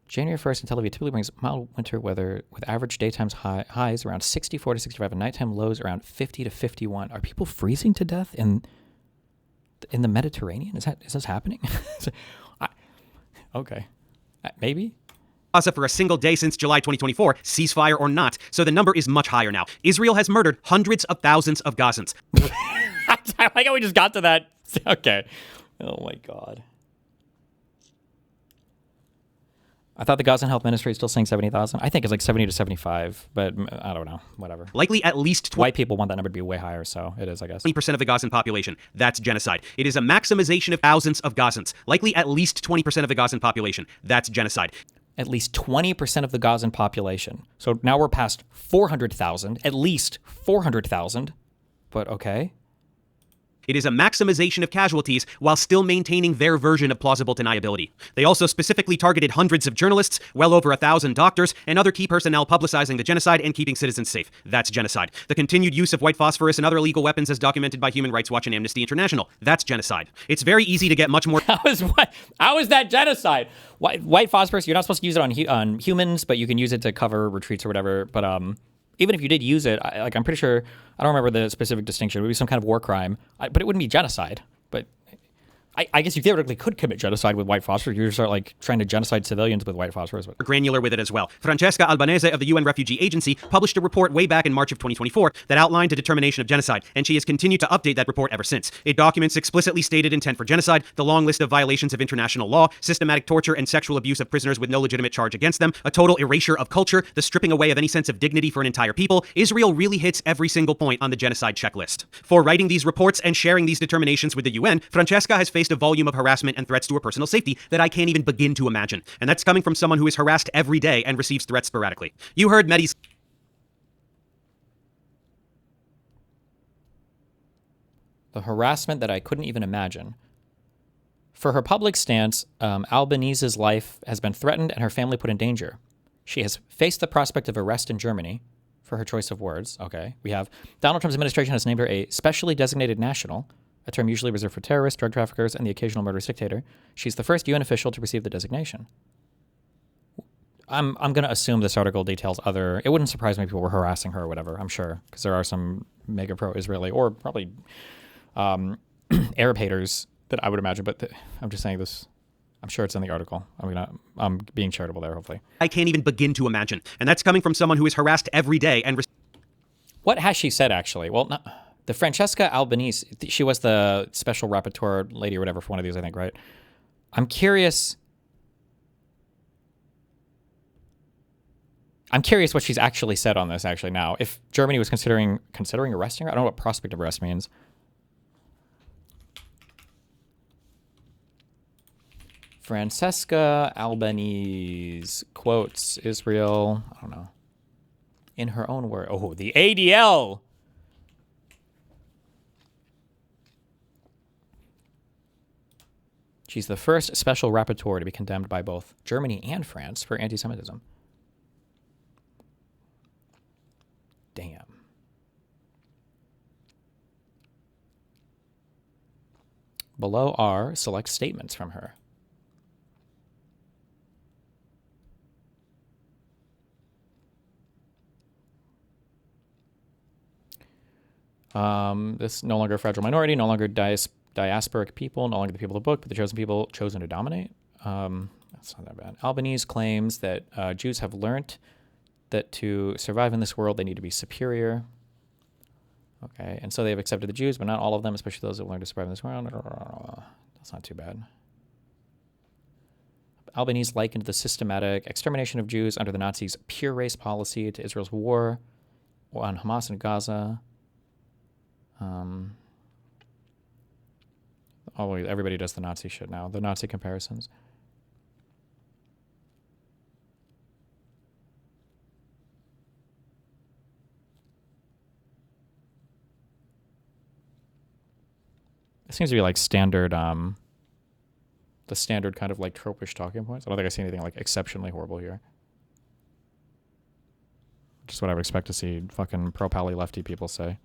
January 1st in Tel Aviv typically brings mild winter weather with average daytime highs around 64 to 65 and nighttime lows around 50 to 51. Are people freezing to death in the Mediterranean? Is this happening? Okay. Maybe. Gaza for a single day since July 2024, ceasefire or not, so the number is much higher now. Israel has murdered hundreds of thousands of Gazans. I like how we just got to that. Okay. Oh my God. I thought the Gazan Health Ministry is still saying 70,000. I think it's like 70 to 75, but I don't know. Whatever. Likely at least white people want that number to be way higher, so it is, I guess. 20% of the Gazan population. That's genocide. It is a maximization of thousands of Gazans. Likely at least 20% of the Gazan population. That's genocide. At least 20% of the Gazan population. So now we're past 400,000, at least 400,000, but okay. It is a maximization of casualties while still maintaining their version of plausible deniability. They also specifically targeted hundreds of journalists, well over 1,000 doctors, and other key personnel publicizing the genocide and keeping citizens safe. That's genocide. The continued use of white phosphorus and other illegal weapons as documented by Human Rights Watch and Amnesty International. That's genocide. It's very easy to get much more... How is that genocide? White phosphorus, you're not supposed to use it on humans, but you can use it to cover retreats or whatever, but... even if you did use it, I'm pretty sure, I don't remember the specific distinction. It would be some kind of war crime, but it wouldn't be genocide. But I guess you theoretically could commit genocide with white phosphorus. You start like trying to genocide civilians with white phosphorus. Granular with it as well. Francesca Albanese of the UN Refugee Agency published a report way back in March of 2024 that outlined a determination of genocide, and she has continued to update that report ever since. It documents explicitly stated intent for genocide, the long list of violations of international law, systematic torture and sexual abuse of prisoners with no legitimate charge against them, a total erasure of culture, the stripping away of any sense of dignity for an entire people. Israel really hits every single point on the genocide checklist. For writing these reports and sharing these determinations with the UN, Francesca has faced a volume of harassment and threats to her personal safety that I can't even begin to imagine. And that's coming from someone who is harassed every day and receives threats sporadically. You heard Mehdi's... The harassment that I couldn't even imagine. For her public stance, Albanese's life has been threatened and her family put in danger. She has faced the prospect of arrest in Germany for her choice of words. Okay. We have Donald Trump's administration has named her a specially designated national. a term usually reserved for terrorists, drug traffickers, and the occasional murderous dictator. She's the first UN official to receive the designation. I'm going to assume this article details other... It wouldn't surprise me if people were harassing her or whatever, I'm sure, because there are some mega pro-Israeli or probably Arab haters that I would imagine, but I'm just saying this... I'm sure it's in the article. I'm being charitable there, hopefully. I can't even begin to imagine. And that's coming from someone who is harassed every day and... What has she said, actually? Well, no, the Francesca Albanese, she was the special rapporteur lady or whatever for one of these, I think, right? I'm curious what she's actually said on this, actually, now. If Germany was considering arresting her, I don't know what prospect of arrest means. Francesca Albanese quotes Israel, I don't know, in her own word. Oh, the ADL. She's the first special rapporteur to be condemned by both Germany and France for anti-Semitism. Damn. Below are select statements from her. This no longer a fragile minority, no longer diasporic people, no longer the people of the book, but the chosen people chosen to dominate. That's not that bad. Albanese claims that Jews have learned that to survive in this world, they need to be superior. Okay, and so they have accepted the Jews, but not all of them, especially those that learn to survive in this world. That's not too bad. Albanese likened the systematic extermination of Jews under the Nazis' pure race policy to Israel's war on Hamas and Gaza. Everybody does the Nazi shit now. The Nazi comparisons. It seems to be like standard, the standard kind of like tropish talking points. I don't think I see anything like exceptionally horrible here. Just what I would expect to see fucking pro-pally lefty people say.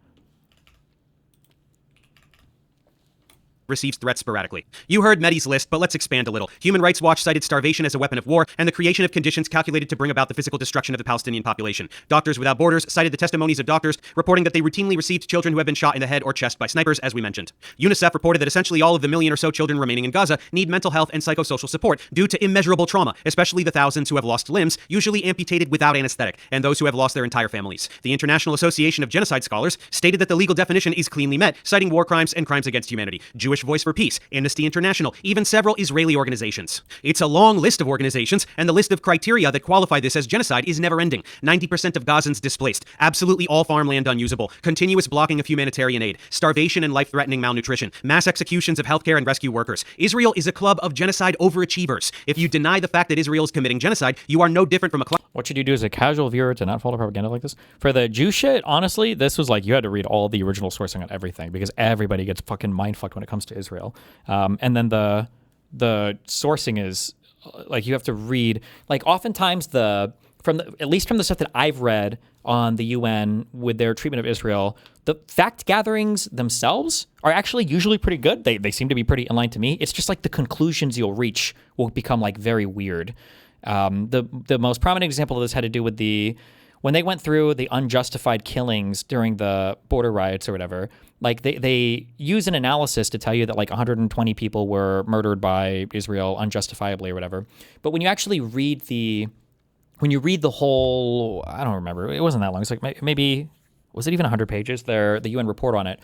Receives threats sporadically. You heard Mehdi's list, but let's expand a little. Human Rights Watch cited starvation as a weapon of war and the creation of conditions calculated to bring about the physical destruction of the Palestinian population. Doctors Without Borders cited the testimonies of doctors reporting that they routinely received children who have been shot in the head or chest by snipers, as we mentioned. UNICEF reported that essentially all of the million or so children remaining in Gaza need mental health and psychosocial support due to immeasurable trauma, especially the thousands who have lost limbs, usually amputated without anesthetic, and those who have lost their entire families. The International Association of Genocide Scholars stated that the legal definition is cleanly met, citing war crimes and crimes against humanity. Jewish Voice for Peace, Amnesty International, even several Israeli organizations. It's a long list of organizations, and the list of criteria that qualify this as genocide is never-ending. 90% of Gazans displaced, absolutely all farmland unusable, continuous blocking of humanitarian aid, starvation and life-threatening malnutrition, mass executions of healthcare and rescue workers. Israel is a club of genocide overachievers. If you deny the fact that Israel is committing genocide, you are no different from a club. What should you do as a casual viewer to not fall to propaganda like this? For the Jew shit, honestly, this was like you had to read all the original sourcing on everything because everybody gets fucking mindfucked when it comes to Israel. And then the sourcing is like you have to read like oftentimes at least from the stuff that I've read on the UN with their treatment of Israel, the fact gatherings themselves are actually usually pretty good. They seem to be pretty in line to me. It's just like the conclusions you'll reach will become like very weird. The most prominent example of this had to do with when they went through the unjustified killings during the border riots or whatever, like they use an analysis to tell you that like 120 people were murdered by Israel unjustifiably or whatever. But when you actually read the whole, I don't remember, it wasn't that long. It's like maybe, was it even 100 pages? The UN report on it.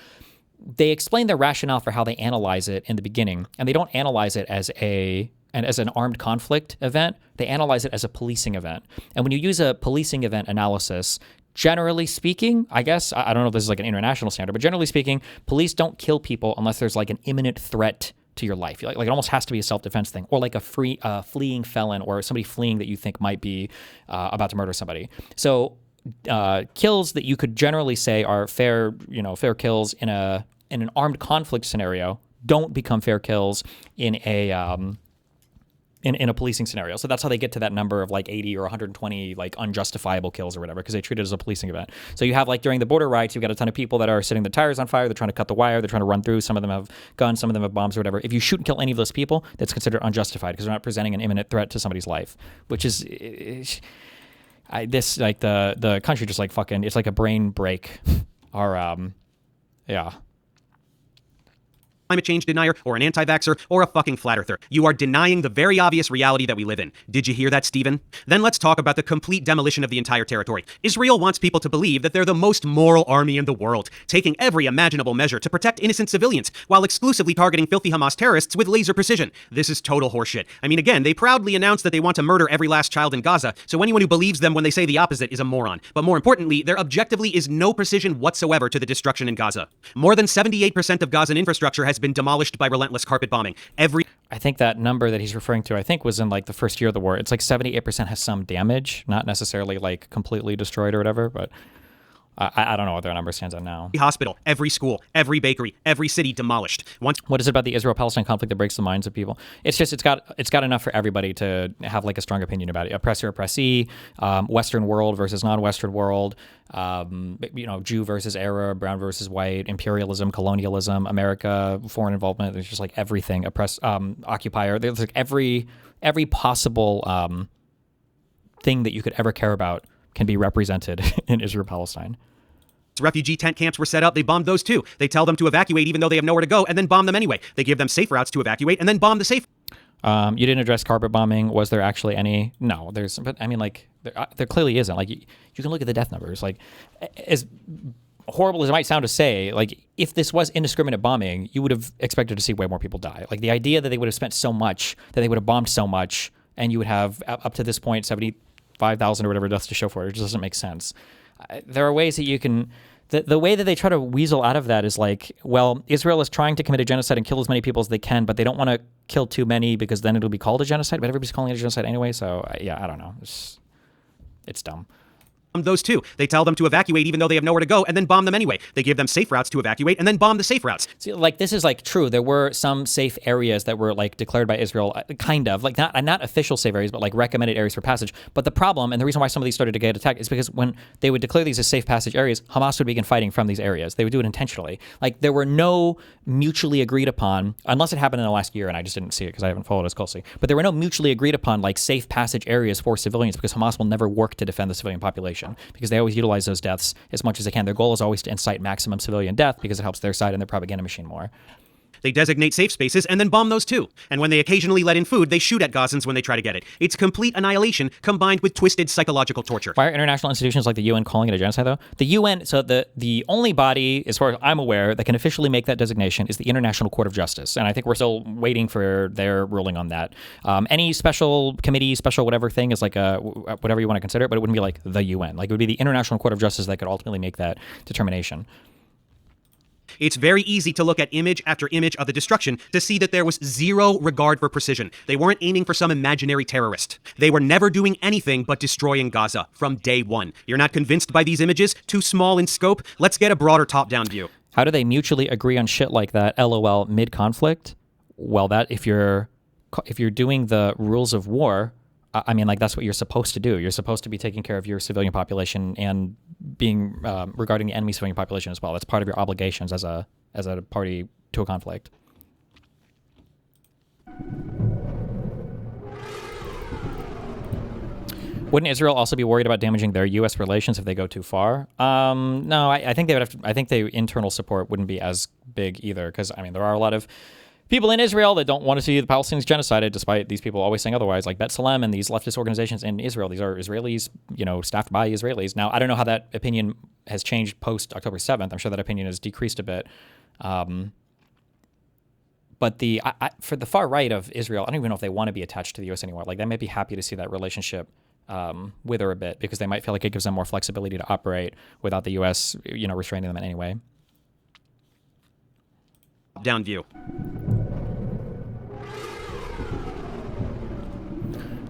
They explain their rationale for how they analyze it in the beginning, and they don't analyze it as an armed conflict event. They analyze it as a policing event. And when you use a policing event analysis, generally speaking, I guess, I don't know if this is like an international standard, but generally speaking, police don't kill people unless there's like an imminent threat to your life. Like it almost has to be a self-defense thing, or like a fleeing felon or somebody fleeing that you think might be about to murder somebody. So kills that you could generally say are fair kills in an armed conflict scenario don't become fair kills in a in a policing scenario. So that's how they get to that number of like 80 or 120 like unjustifiable kills or whatever, because they treat it as a policing event. So you have like during the border riots, you've got a ton of people that are setting the tires on fire. They're trying to cut the wire. They're trying to run through. Some of them have guns. Some of them have bombs or whatever. If you shoot and kill any of those people, that's considered unjustified because they're not presenting an imminent threat to somebody's life, which is this like the country just like fucking, it's like a brain break. Or yeah. Climate change denier or an anti-vaxxer or a fucking flat earther. You are denying the very obvious reality that we live in. Did you hear that, Stephen? Then let's talk about the complete demolition of the entire territory. Israel wants people to believe that they're the most moral army in the world, taking every imaginable measure to protect innocent civilians while exclusively targeting filthy Hamas terrorists with laser precision. This is total horseshit. I mean, again, they proudly announced that they want to murder every last child in Gaza, so anyone who believes them when they say the opposite is a moron. But more importantly, there objectively is no precision whatsoever to the destruction in Gaza. More than 78% of Gazan infrastructure has been demolished by relentless carpet bombing. I think that number that he's referring to, I think was in like the first year of the war. It's like 78% has some damage, not necessarily like completely destroyed or whatever, but I don't know what their number stands at now. Hospital, every school, every bakery, every city demolished. What is it about the Israel-Palestine conflict that breaks the minds of people? It's just it's got enough for everybody to have like a strong opinion about it. Oppressor, oppressee, Western world versus non-Western world, Jew versus Arab, brown versus white, imperialism, colonialism, America, foreign involvement. There's just like everything. Occupier. There's like every possible thing that you could ever care about can be represented in Israel-Palestine. Refugee tent camps were set up. They bombed those too. They tell them to evacuate even though they have nowhere to go and then bomb them anyway. They give them safe routes to evacuate and then bomb the safe. You didn't address carpet bombing. Was there actually any? No, but I mean, like, there clearly isn't. Like, you can look at the death numbers. Like, as horrible as it might sound to say, like, if this was indiscriminate bombing, you would have expected to see way more people die. Like, the idea that they would have spent so much, that they would have bombed so much, and you would have, up to this point, 75,000 or whatever deaths to show for it. It just doesn't make sense. There are ways that you can... The way that they try to weasel out of that is like, well, Israel is trying to commit a genocide and kill as many people as they can, but they don't want to kill too many because then it'll be called a genocide, but everybody's calling it a genocide anyway, so yeah, I don't know. It's dumb. Those too. They tell them to evacuate even though they have nowhere to go and then bomb them anyway. They give them safe routes to evacuate and then bomb the safe routes. See, like, this is like true. There were some safe areas that were like declared by Israel, kind of like not official safe areas, but like recommended areas for passage. But the problem, and the reason why some of these started to get attacked, is because when they would declare these as safe passage areas, Hamas would begin fighting from these areas. They would do it intentionally. Like, there were no mutually agreed upon, unless it happened in the last year and I just didn't see it because I haven't followed as closely, but there were no mutually agreed upon like safe passage areas for civilians, because Hamas will never work to defend the civilian population, because they always utilize those deaths as much as they can. Their goal is always to incite maximum civilian death because it helps their side and their propaganda machine more. They designate safe spaces and then bomb those too. And when they occasionally let in food, they shoot at Gazans when they try to get it. It's complete annihilation combined with twisted psychological torture. Why are international institutions like the UN calling it a genocide, though? The UN, so the only body, as far as I'm aware, that can officially make that designation is the International Court of Justice. And I think we're still waiting for their ruling on that. Any special committee, special whatever thing is like whatever you want to consider it, but it wouldn't be like the UN. Like, it would be the International Court of Justice that could ultimately make that determination. It's very easy to look at image after image of the destruction to see that there was zero regard for precision. They weren't aiming for some imaginary terrorist. They were never doing anything but destroying Gaza from day one. You're not convinced by these images? Too small in scope? Let's get a broader top-down view. How do they mutually agree on shit like that, LOL, mid-conflict? Well, that if you're doing the rules of war, I mean, like, that's what you're supposed to do. You're supposed to be taking care of your civilian population and being regarding the enemy civilian population as well. That's part of your obligations as a party to a conflict. Wouldn't Israel also be worried about damaging their U.S. relations if they go too far? No, I think they would have to. I think the internal support wouldn't be as big either, because I mean, there are a lot of people in Israel that don't want to see the Palestinians genocided, despite these people always saying otherwise, like B'Tselem and these leftist organizations in Israel. These are Israelis, staffed by Israelis. Now, I don't know how that opinion has changed post October 7th. I'm sure that opinion has decreased a bit. But for the far right of Israel, I don't even know if they want to be attached to the U.S. anymore. Like, they might be happy to see that relationship wither a bit, because they might feel like it gives them more flexibility to operate without the U.S., restraining them in any way. Down view.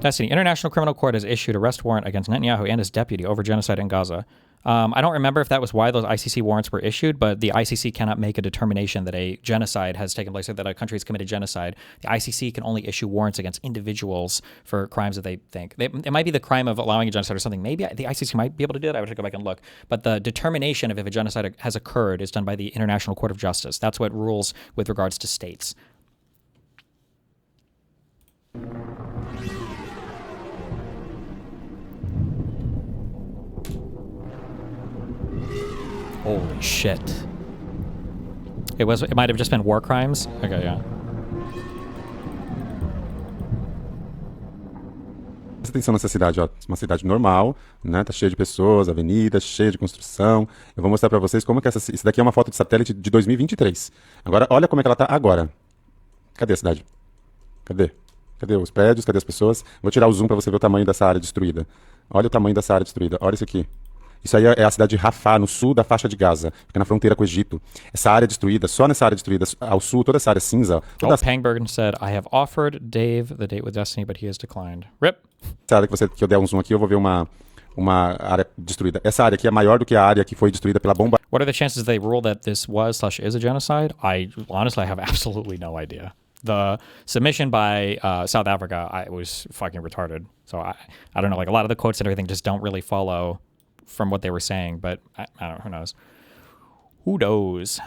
Destiny, International Criminal Court has issued arrest warrant against Netanyahu and his deputy over genocide in Gaza. I don't remember if that was why those ICC warrants were issued, but the ICC cannot make a determination that a genocide has taken place or that a country has committed genocide. The ICC can only issue warrants against individuals for crimes that they think. It might be the crime of allowing a genocide or something. Maybe the ICC might be able to do that. I would have to go back and look. But the determination of if a genocide has occurred is done by the International Court of Justice. That's what rules with regards to states. Holy shit. It might have just been war crimes? Okay, yeah. Presta atenção nessa cidade, ó. Uma cidade normal, né? Tá cheia de pessoas, avenidas, cheia de construção. Eu vou mostrar pra vocês como que isso daqui é uma foto de satélite de 2023. Agora, olha como é que ela tá agora. Cadê a cidade? Cadê? Cadê os prédios? Cadê as pessoas? Vou tirar o zoom pra você ver o tamanho dessa área destruída. Olha o tamanho dessa área destruída. Olha isso aqui. Isso aí é a cidade de Rafah, no sul da faixa de Gaza. Fica na fronteira com o Egito. Essa área destruída, só nessa área destruída, ao sul, toda essa área cinza. Pangbergen said, I have offered Dave the date with Destiny, but he has declined. RIP. Essa área que eu der um zoom aqui, eu vou ver uma área destruída. Essa área aqui é maior do que a área que foi destruída pela bomba. What are the chances they rule that this was/is a genocide? I honestly have absolutely no idea. The submission by South Africa was fucking retarded. So I don't know, like a lot of the quotes and everything just don't really follow from what they were saying, but I don't know, who knows? Who knows?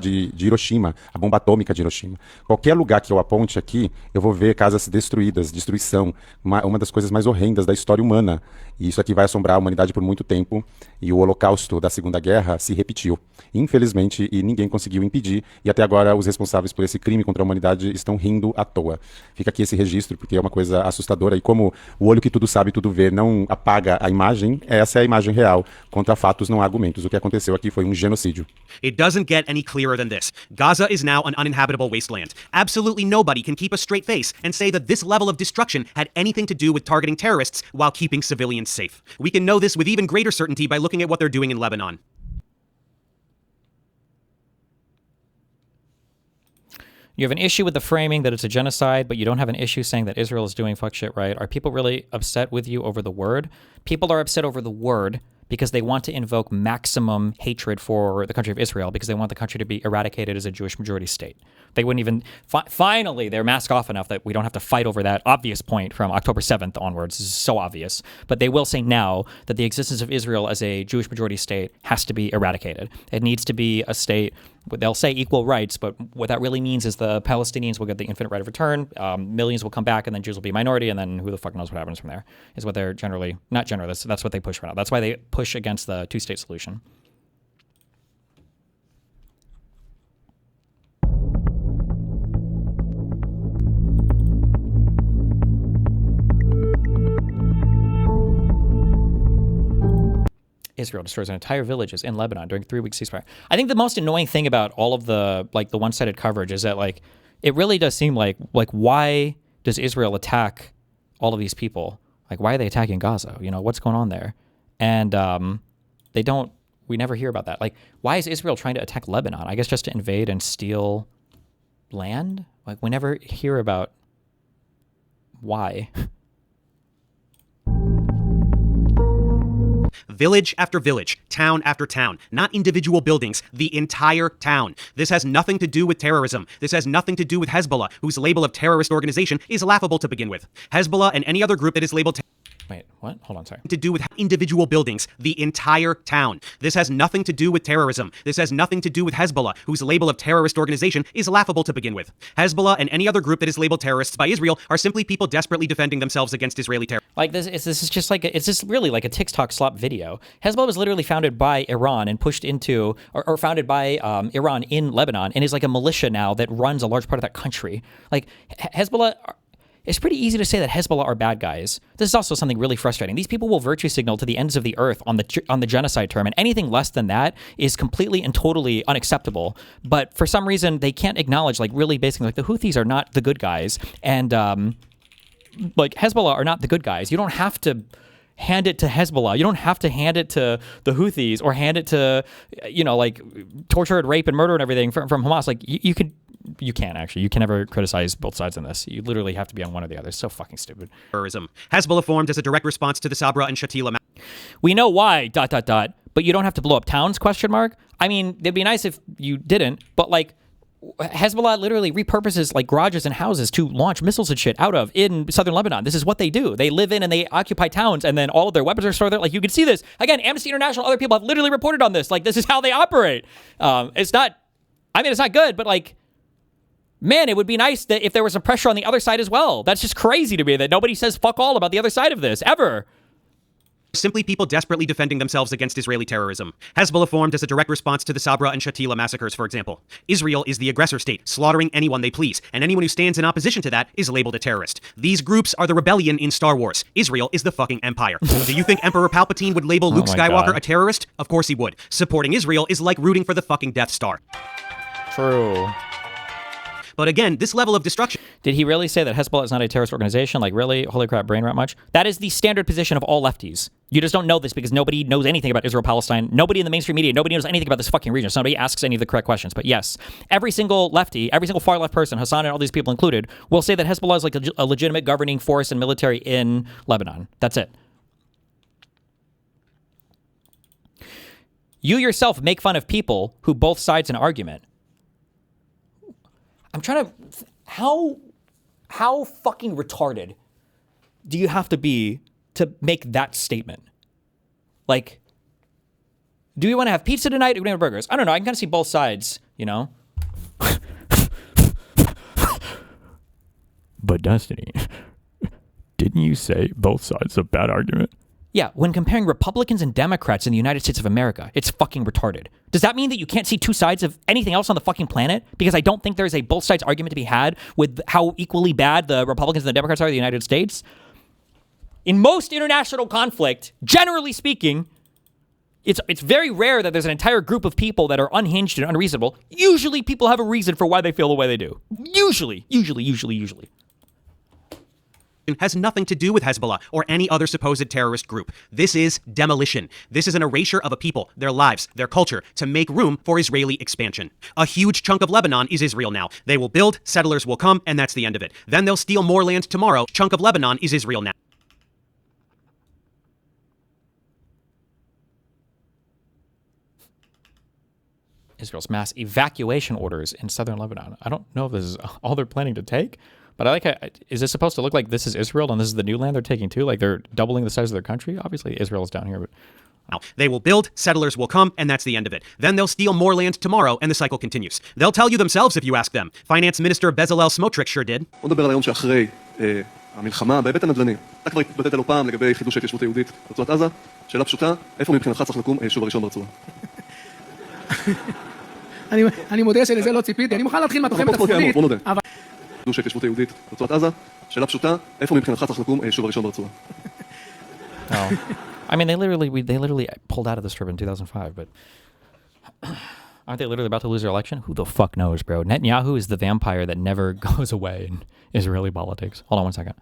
De Hiroshima, a bomba atômica de Hiroshima. Qualquer lugar que eu aponte aqui, eu vou ver casas destruídas, destruição, uma das coisas mais horrendas da história humana. E isso aqui vai assombrar a humanidade por muito tempo. E o holocausto da Segunda Guerra se repetiu, infelizmente, e ninguém conseguiu impedir. E até agora os responsáveis por esse crime contra a humanidade estão rindo à toa. Fica aqui esse registro, porque é uma coisa assustadora. E como o olho que tudo sabe, tudo vê, não apaga a imagem, essa é a imagem real. Contra fatos, não há argumentos. O que aconteceu aqui foi um genocídio. It doesn't get any clearer than this. Gaza is now an uninhabitable wasteland. Absolutely nobody can keep a straight face and say that this level of destruction had anything to do with targeting terrorists while keeping civilians safe. We can know this with even greater certainty by looking at what they're doing in Lebanon. You have an issue with the framing that it's a genocide, but you don't have an issue saying that Israel is doing fuck shit right. Are people really upset with you over the word? People are upset over the word because they want to invoke maximum hatred for the country of Israel because they want the country to be eradicated as a Jewish majority state. They wouldn't even... Finally, they're masked off enough that we don't have to fight over that obvious point from October 7th onwards. This is so obvious. But they will say now that the existence of Israel as a Jewish majority state has to be eradicated. It needs to be a state... They'll say equal rights, but what that really means is the Palestinians will get the infinite right of return, millions will come back, and then Jews will be a minority, and then who the fuck knows what happens from there, is what they're generally... Not generally, that's what they push for now. That's why they push against the two-state solution. Israel destroys entire villages in Lebanon during 3-week ceasefire. I think the most annoying thing about all of the the one-sided coverage is that it really does seem like why does Israel attack all of these people? Why are they attacking Gaza? You know, what's going on there? And we never hear about that. Why is Israel trying to attack Lebanon? I guess just to invade and steal land? We never hear about why. Village after village, town after town, not individual buildings, the entire town. This has nothing to do with terrorism. This has nothing to do with Hezbollah, whose label of terrorist organization is laughable to begin with. Hezbollah and any other group that is labeled Wait, what? Hold on, sorry. To do with individual buildings, the entire town. This has nothing to do with terrorism. This has nothing to do with Hezbollah, whose label of terrorist organization is laughable to begin with. Hezbollah and any other group that is labeled terrorists by Israel are simply people desperately defending themselves against Israeli terror. This is just it's just really like a TikTok slop video. Hezbollah was literally founded by Iran and pushed into, or founded by Iran in Lebanon, and is like a militia now that runs a large part of that country. Hezbollah... It's pretty easy to say that Hezbollah are bad guys. This is also something really frustrating. These people will virtue signal to the ends of the earth on the genocide term, and anything less than that is completely and totally unacceptable. But for some reason, they can't acknowledge, really basically, the Houthis are not the good guys, and Hezbollah are not the good guys. You don't have to hand it to Hezbollah. You don't have to hand it to the Houthis or hand it to, torture and rape and murder and everything from Hamas. You could you can't actually. You can never criticize both sides on this. You literally have to be on one or the other. It's so fucking stupid. Terrorism. Hezbollah formed as a direct response to the Sabra and Shatila. We know why, ... But you don't have to blow up towns, ? I mean, it'd be nice if you didn't, but like, Hezbollah literally repurposes like garages and houses to launch missiles and shit out of in southern Lebanon. This is what they do. They live in and they occupy towns, and then all of their weapons are stored there. Like, you can see this. Again, Amnesty International, other people have literally reported on this. Like, this is how they operate. It's not good, but like, man, it would be nice that if there was some pressure on the other side as well. That's just crazy to me that nobody says fuck all about the other side of this, ever. Simply people desperately defending themselves against Israeli terrorism. Hezbollah formed as a direct response to the Sabra and Shatila massacres, for example. Israel is the aggressor state, slaughtering anyone they please, and anyone who stands in opposition to that is labeled a terrorist. These groups are the rebellion in Star Wars. Israel is the fucking empire. Do you think Emperor Palpatine would label Luke Skywalker a terrorist? Of course he would. Supporting Israel is like rooting for the fucking Death Star. True. But again, this level of destruction... Did he really say that Hezbollah is not a terrorist organization? Like, really? Holy crap, brain rot much? That is the standard position of all lefties. You just don't know this because nobody knows anything about Israel-Palestine. Nobody in the mainstream media, nobody knows anything about this fucking region. So nobody asks any of the correct questions. But yes, every single lefty, every single far-left person, Hassan and all these people included, will say that Hezbollah is like a legitimate governing force and military in Lebanon. That's it. You yourself make fun of people who both sides an argument. I'm trying to... How fucking retarded do you have to be to make that statement? Like, do we want to have pizza tonight or do we want burgers? I don't know. I can kind of see both sides, you know? But Destiny, didn't you say both sides a bad argument? Yeah, when comparing Republicans and Democrats in the United States of America, it's fucking retarded. Does that mean that you can't see two sides of anything else on the fucking planet? Because I don't think there's a both sides argument to be had with how equally bad the Republicans and the Democrats are in the United States. In most international conflict, generally speaking, it's very rare that there's an entire group of people that are unhinged and unreasonable. Usually people have a reason for why they feel the way they do. Usually. Has nothing to do with Hezbollah or any other supposed terrorist group. This is demolition. This is an erasure of a people, their lives, their culture, to make room for Israeli expansion. A huge chunk of Lebanon is Israel now. They will build, settlers will come, and that's the end of it. Then they'll steal more land tomorrow. Chunk of Lebanon is Israel now. Israel's mass evacuation orders in southern Lebanon. I don't know if this is all they're planning to take. But I like how, is this supposed to look like this is Israel and this is the new land they're taking too? Like they're doubling the size of their country? Obviously Israel is down here, but... Now, they will build, settlers will come, and that's the end of it. Then they'll steal more land tomorrow, and the cycle continues. They'll tell you themselves if you ask them. Finance Minister Bezalel Smotrich sure did. בוא נדבר על היום שאחרי המלחמה בהיבט הנדל"ני. אתה כבר התבטאת לא פעם לגבי חידוש ההתיישבות היהודית ברצועת עזה. שאלה פשוטה, איפה מבחינתך צריך לקום היישוב הראשון ברצועה? אני מודה שלזה לא ציפיתי, אני מוכן להתחיל מהתוכנית הצפונית. בוא נודה. חידוש ההתיישבות היהודית ברצועת עזה. שאלה פשוטה, איפה מבחינתך צריך לקום היישוב הראשון ברצועה? I mean, they literally pulled out of the strip in 2005, but aren't they literally about to lose their election? Who the fuck knows, bro? Netanyahu is the vampire that never goes away in Israeli politics. Hold on one second.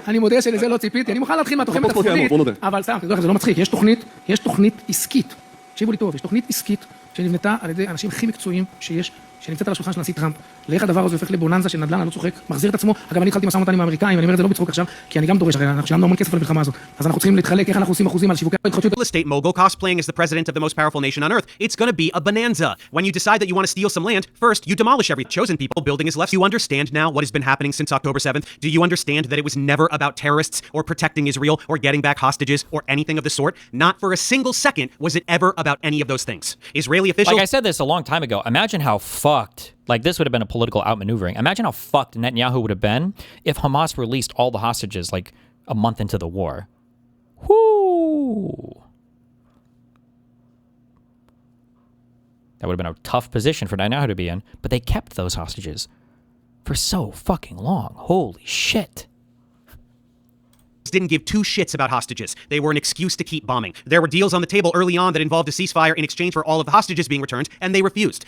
אני מודה שלזה לא ציפיתי, אני מוכן להתחיל מהתוכנית הצפונית, אבל סתם, זה לא מצחיק, יש תוכנית עסקית, תקשיבו לי טוב, יש תוכנית עסקית שנבנתה על ידי האנשים הכי מקצועיים שיש שנמצאת על השולחן של הנשיא טראמפ, לאיך הדבר הזה הופך לבוננזה של נדל"ן, אני לא צוחק, מחזיר את עצמו. אגב, אני התחלתי משא ומתן עם האמריקאים, ואני אומר את זה לא בצחוק עכשיו, כי אני גם דורש, הרי אנחנו שילמנו המון כסף על המלחמה הזאת. אז אנחנו צריכים להתחלק איך אנחנו עושים אחוזים על שיווקי התחדשות. Real estate mogul cosplaying as the president of the most powerful nation on earth. It's gonna be a bonanza. When you decide that you want to steal some land, first you demolish every chosen people. Building is left. Do you understand now what has been happening since October 7th? Do you understand that it was never about terrorists or protecting Israel or getting back hostages or anything of the sort? Not for a single second was it ever about any of those things. Israeli officials. Like I said this a long time ago. Imagine how fucked. Like, this would have been a political outmaneuvering. Imagine how fucked Netanyahu would have been if Hamas released all the hostages, like, a month into the war. Whoo! That would have been a tough position for Netanyahu to be in, but they kept those hostages for so fucking long. Holy shit. Didn't give two shits about hostages. They were an excuse to keep bombing. There were deals on the table early on that involved a ceasefire in exchange for all of the hostages being returned, and they refused.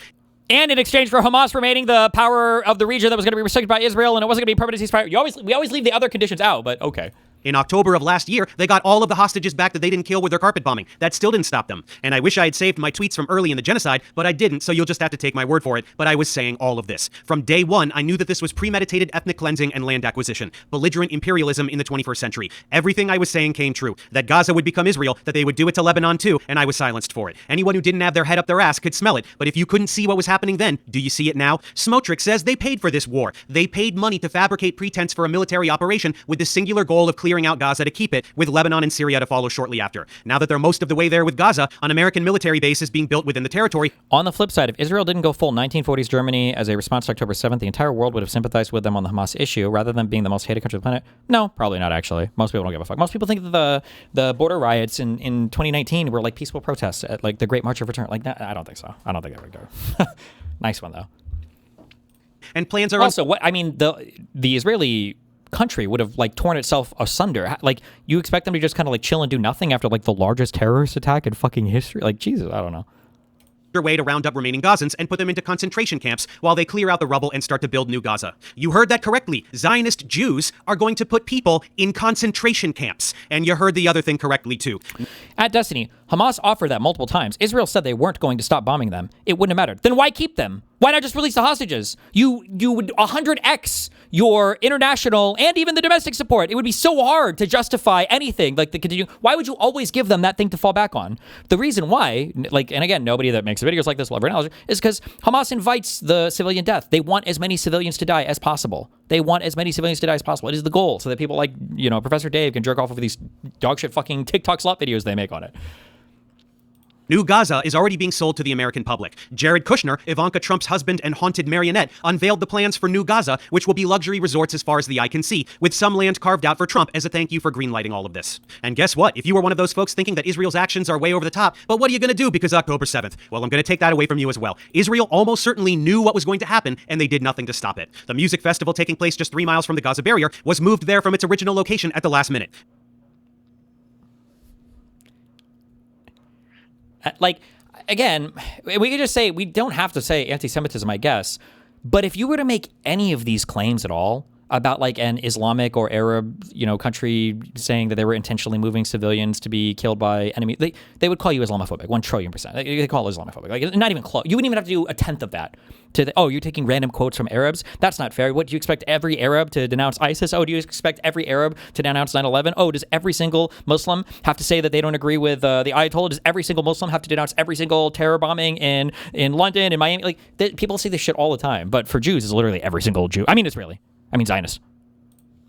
And in exchange for Hamas remaining the power of the region that was going to be restricted by Israel, and it wasn't going to be a permanent ceasefire. We always leave the other conditions out, but okay. In October of last year, they got all of the hostages back that they didn't kill with their carpet bombing. That still didn't stop them. And I wish I had saved my tweets from early in the genocide, but I didn't, so you'll just have to take my word for it. But I was saying all of this. From day one, I knew that this was premeditated ethnic cleansing and land acquisition, belligerent imperialism in the 21st century. Everything I was saying came true. That Gaza would become Israel, that they would do it to Lebanon too, and I was silenced for it. Anyone who didn't have their head up their ass could smell it, but if you couldn't see what was happening then, do you see it now? Smotrich says they paid for this war. They paid money to fabricate pretense for a military operation with the singular goal of clearing out Gaza to keep it, with Lebanon and Syria to follow shortly after. Now that they're most of the way there with Gaza, an American military base is being built within the territory. On the flip side, if Israel didn't go full 1940s Germany as a response to October 7th, the entire world would have sympathized with them on the Hamas issue rather than being the most hated country on the planet. No, probably not actually. Most people don't give a fuck. Most people think that the border riots in 2019 were like peaceful protests at like the Great March of Return. Like, I don't think so. I don't think that would go. Nice one though. And plans are also what I mean. The Israeli country would have like torn itself asunder. Like, you expect them to just kind of like chill and do nothing after like the largest terrorist attack in fucking history? Like, Jesus, I don't know. Way to round up remaining Gazans and put them into concentration camps while they clear out the rubble and start to build new Gaza. You heard that correctly. Zionist Jews are going to put people in concentration camps. And you heard the other thing correctly too. At Destiny, Hamas offered that multiple times. Israel said they weren't going to stop bombing them. It wouldn't have mattered. Then why keep them? Why not just release the hostages? You would 100x your international and even the domestic support. It would be so hard to justify anything like the continue. Why would you always give them that thing to fall back on? The reason why, like, and again, nobody that makes videos like this will ever acknowledge, is because Hamas invites the civilian death. They want as many civilians to die as possible. They want as many civilians to die as possible. It is the goal, so that people like, you know, Professor Dave can jerk off over these dogshit fucking TikTok slot videos they make on it. New Gaza is already being sold to the American public. Jared Kushner, Ivanka Trump's husband and haunted marionette, unveiled the plans for New Gaza, which will be luxury resorts as far as the eye can see, with some land carved out for Trump as a thank you for greenlighting all of this. And guess what? If you were one of those folks thinking that Israel's actions are way over the top, but what are you going to do because October 7th? Well, I'm going to take that away from you as well. Israel almost certainly knew what was going to happen, and they did nothing to stop it. The music festival taking place just 3 miles from the Gaza barrier was moved there from its original location at the last minute. Like, again, we could just say, we don't have to say anti-Semitism, I guess, but if you were to make any of these claims at all about like an Islamic or Arab, you know, country saying that they were intentionally moving civilians to be killed by enemy, they would call you Islamophobic, 1,000,000,000%. They call it Islamophobic. Like, not even close. You wouldn't even have to do a tenth of that. Oh, you're taking random quotes from Arabs? That's not fair. What, do you expect every Arab to denounce ISIS? Oh, do you expect every Arab to denounce 9/11? Oh, does every single Muslim have to say that they don't agree with the Ayatollah? Does every single Muslim have to denounce every single terror bombing in London, in Miami? Like, people say this shit all the time, but for Jews, it's literally every single Jew. I mean, Israeli. I mean, Zionist.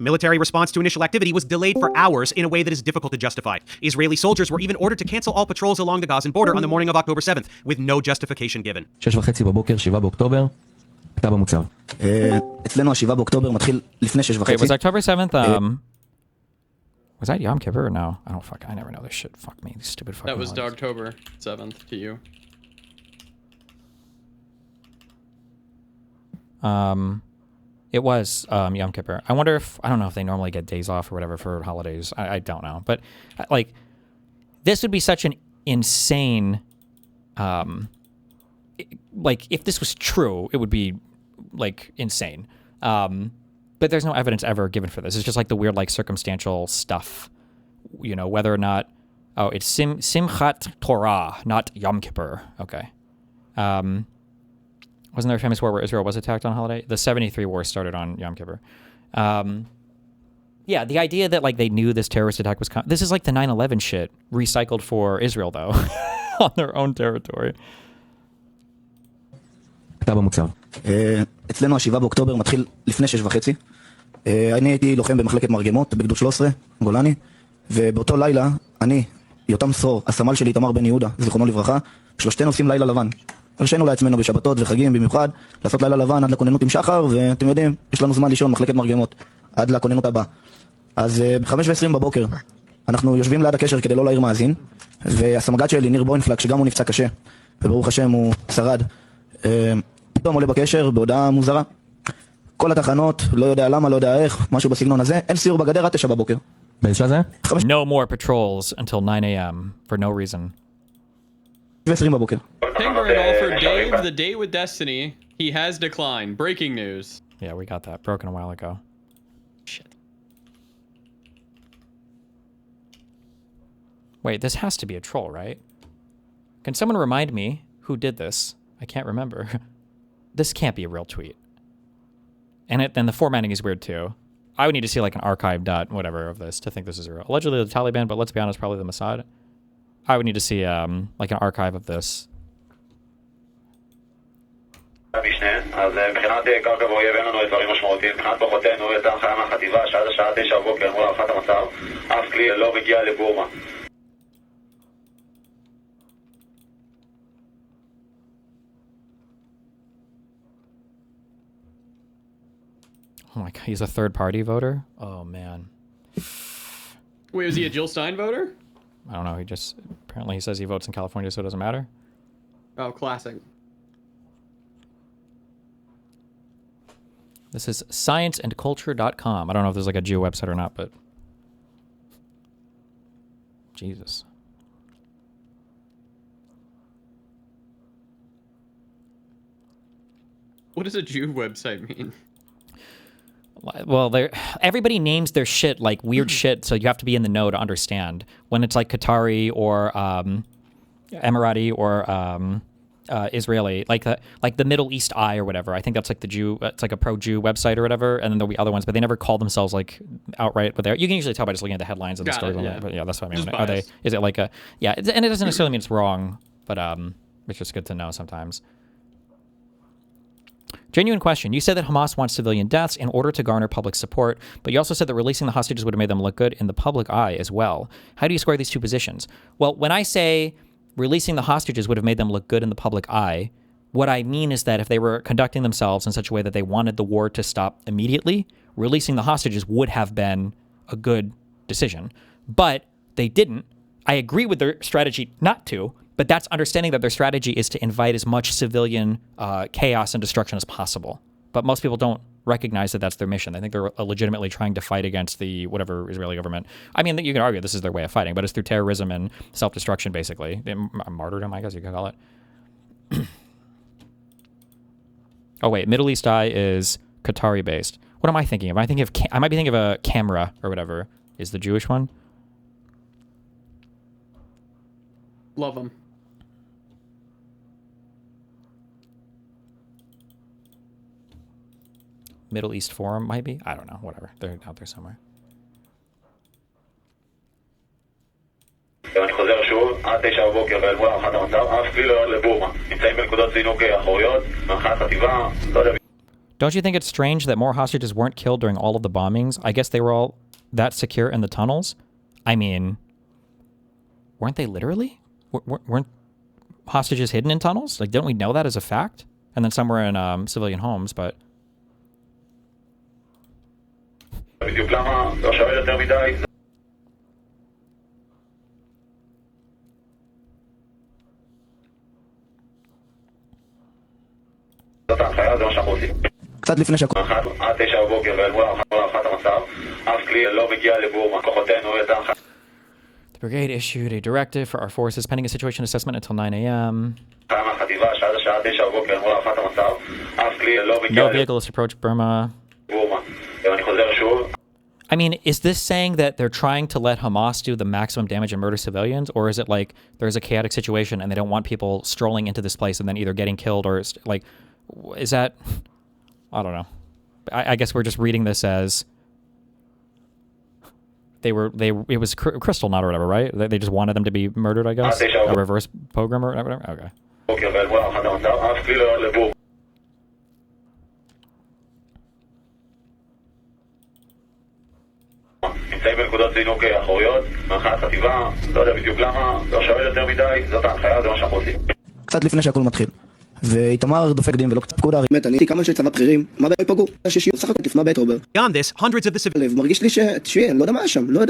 Military response to initial activity was delayed for hours in a way that is difficult to justify. Israeli soldiers were even ordered to cancel all patrols along the Gazan border on the morning of October 7th, with no justification given. 6:30 בבוקר, 7 באוקטובר, כתב המוצב. אצלנו ה-7 באוקטובר מתחיל לפני 6:30. Wait, was October 7th, was that Yom Kippur or no? I don't fuck, I never know this shit. Fuck me, these stupid fucking That was holidays. October 7th to you. It was Yom Kippur. I wonder if, I don't know if they normally get days off or whatever for holidays. I don't know. But, like, this would be such an insane, like, if this was true, it would be, like, insane. But there's no evidence ever given for this. It's just, like, the weird, like, circumstantial stuff, you know, whether or not, oh, it's Simchat Torah, not Yom Kippur. Okay. Wasn't there a famous war where Israel was attacked on holiday? The 73 war started on Yom Kippur. Yeah, the idea that like they knew this terrorist attack was this is like the 9/11 shit recycled for Israel though on their own territory. כתב המוצר. אצלנו ה7 באוקטובר מתחיל לפני 6:30. אני הייתי לוחם במחלקת מרגמות בגדוד 13, גולני, ובאותו לילה אני, יותם סור, הסמל שלי תמר בן יהודה, זיכרונו לברכה, שלושתנו עושים לילה לבן. הרשינו לעצמנו בשבתות וחגים במיוחד, לעשות לילה לבן עד לכוננות עם שחר, ואתם יודעים, יש לנו זמן לישון מחלקת מרגמות, עד לכוננות הבאה. אז ב-5:20 בבוקר, אנחנו יושבים ליד הקשר כדי לא להעיר מאזין, והסמג"ד שלי, ניר בוינפלק, שגם הוא נפצע קשה, וברוך השם הוא שרד, פתאום עולה בקשר בהודעה מוזרה. כל התחנות, לא יודע למה, לא יודע איך, משהו בסגנון הזה, אין סיור בגדר עד 9 בבוקר. באיזה שעה זה? No more patrols until 9 a.m. for no reason. 20 בבוקר. Pinger it all for Dave, the day with Destiny. He has declined. Breaking news. Yeah, we got that. Broken a while ago. Shit. Wait, this has to be a troll, right? Can someone remind me who did this? I can't remember. This can't be a real tweet. And then the formatting is weird too. I would need to see like an archive dot whatever of this to think this is real. Allegedly the Taliban, but let's be honest, probably the Mossad. I would need to see like an archive of this. אז מבחינת קרקע ואויב אין לנו דברים משמעותיים. מבחינת כוחותינו יצאה הנחיה מהחטיבה שעד השעה 9 בבוקר מול הערכת המצב אף כלי לא מגיע לבורמה. Oh my god, he's a third-party voter? Oh, man. Wait, was he a Jill Stein voter? I don't know, apparently he says he votes in California, so it doesn't matter. Oh, classic. This is scienceandculture.com. I don't know if there's like a Jew website or not, but... Jesus. What does a Jew website mean? Well, everybody names their shit like weird shit, so you have to be in the know to understand. When it's like Qatari or Emirati or Israeli, like the Middle East Eye or whatever. I think that's like the Jew. It's like a pro-Jew website or whatever. And then there'll be other ones, but they never call themselves like outright. But you can usually tell by just looking at the headlines and the stories. Yeah. But yeah, that's what I mean. Are they? Is it like a? Yeah, and it doesn't necessarily mean it's wrong, but it's just good to know sometimes. Genuine question. You said that Hamas wants civilian deaths in order to garner public support, but you also said that releasing the hostages would have made them look good in the public eye as well. How do you square these two positions? Well, when I say releasing the hostages would have made them look good in the public eye, what I mean is that if they were conducting themselves in such a way that they wanted the war to stop immediately, releasing the hostages would have been a good decision. But they didn't. I agree with their strategy not to, but that's understanding that their strategy is to invite as much civilian chaos and destruction as possible. But most people don't recognize that that's their mission. They think they're legitimately trying to fight against the whatever Israeli government. I mean, you can argue this is their way of fighting, but it's through terrorism and self-destruction, basically. Martyrdom, I guess you could call it. Oh, wait. Middle East Eye is Qatari-based. What am I thinking of? I might be thinking of a camera or whatever. Is the Jewish one? Love them. Middle East Forum, might be? I don't know. Whatever. They're out there somewhere. אני חוזר שוב, עד 9 בבוקר ואל מול הערכת המצב, אף כלי לא יורד לבורמה. נמצאים בנקודות זינוק אחוריות, מהנחת חטיבה, לא יודע... Don't you think it's strange that more hostages weren't killed during all of the bombings? I guess they were all that secure in the tunnels? I mean, weren't they literally? Weren't hostages hidden in tunnels? Like, don't we know that as a fact? And then some were in civilian homes, but... בדיוק למה לא שווה יותר מדי. זאת ההנחיה, זה מה שאנחנו עושים. קצת לפני שהכל... עד 9 בבוקר ואל מול הערכת המצב, אף כלי לא מגיע לבורמה. כוחותינו יצאה הנחיה. The brigade issued a directive for our forces pending a situation assessment until 9 a.m. No vehicle is approached Burma. I mean, is this saying that they're trying to let Hamas do the maximum damage and murder civilians? Or is it like there's a chaotic situation and they don't want people strolling into this place and then either getting killed or like, is that? I don't know. I guess we're just reading this as it was Kristallnacht or whatever, right? They just wanted them to be murdered, I guess. A reverse pogrom or whatever. Okay. נמצאים בנקודות זינוק אחוריות, מהנחיית חטיבה, לא יודע בדיוק למה, לא שואל יותר מדי, זאת ההנחיה, זה מה שאנחנו עושים. קצת לפני שהכל מתחיל. ואיתמר דופק דים ולא קצת פקודה. באמת, אני הייתי כמה אנשי צבא בכירים, מה בעיה פגעו? השישיות סך הכל לפנה באוקטובר. Beyond this, hundreds of the civilians... מרגיש לי תשמעי, אני לא יודע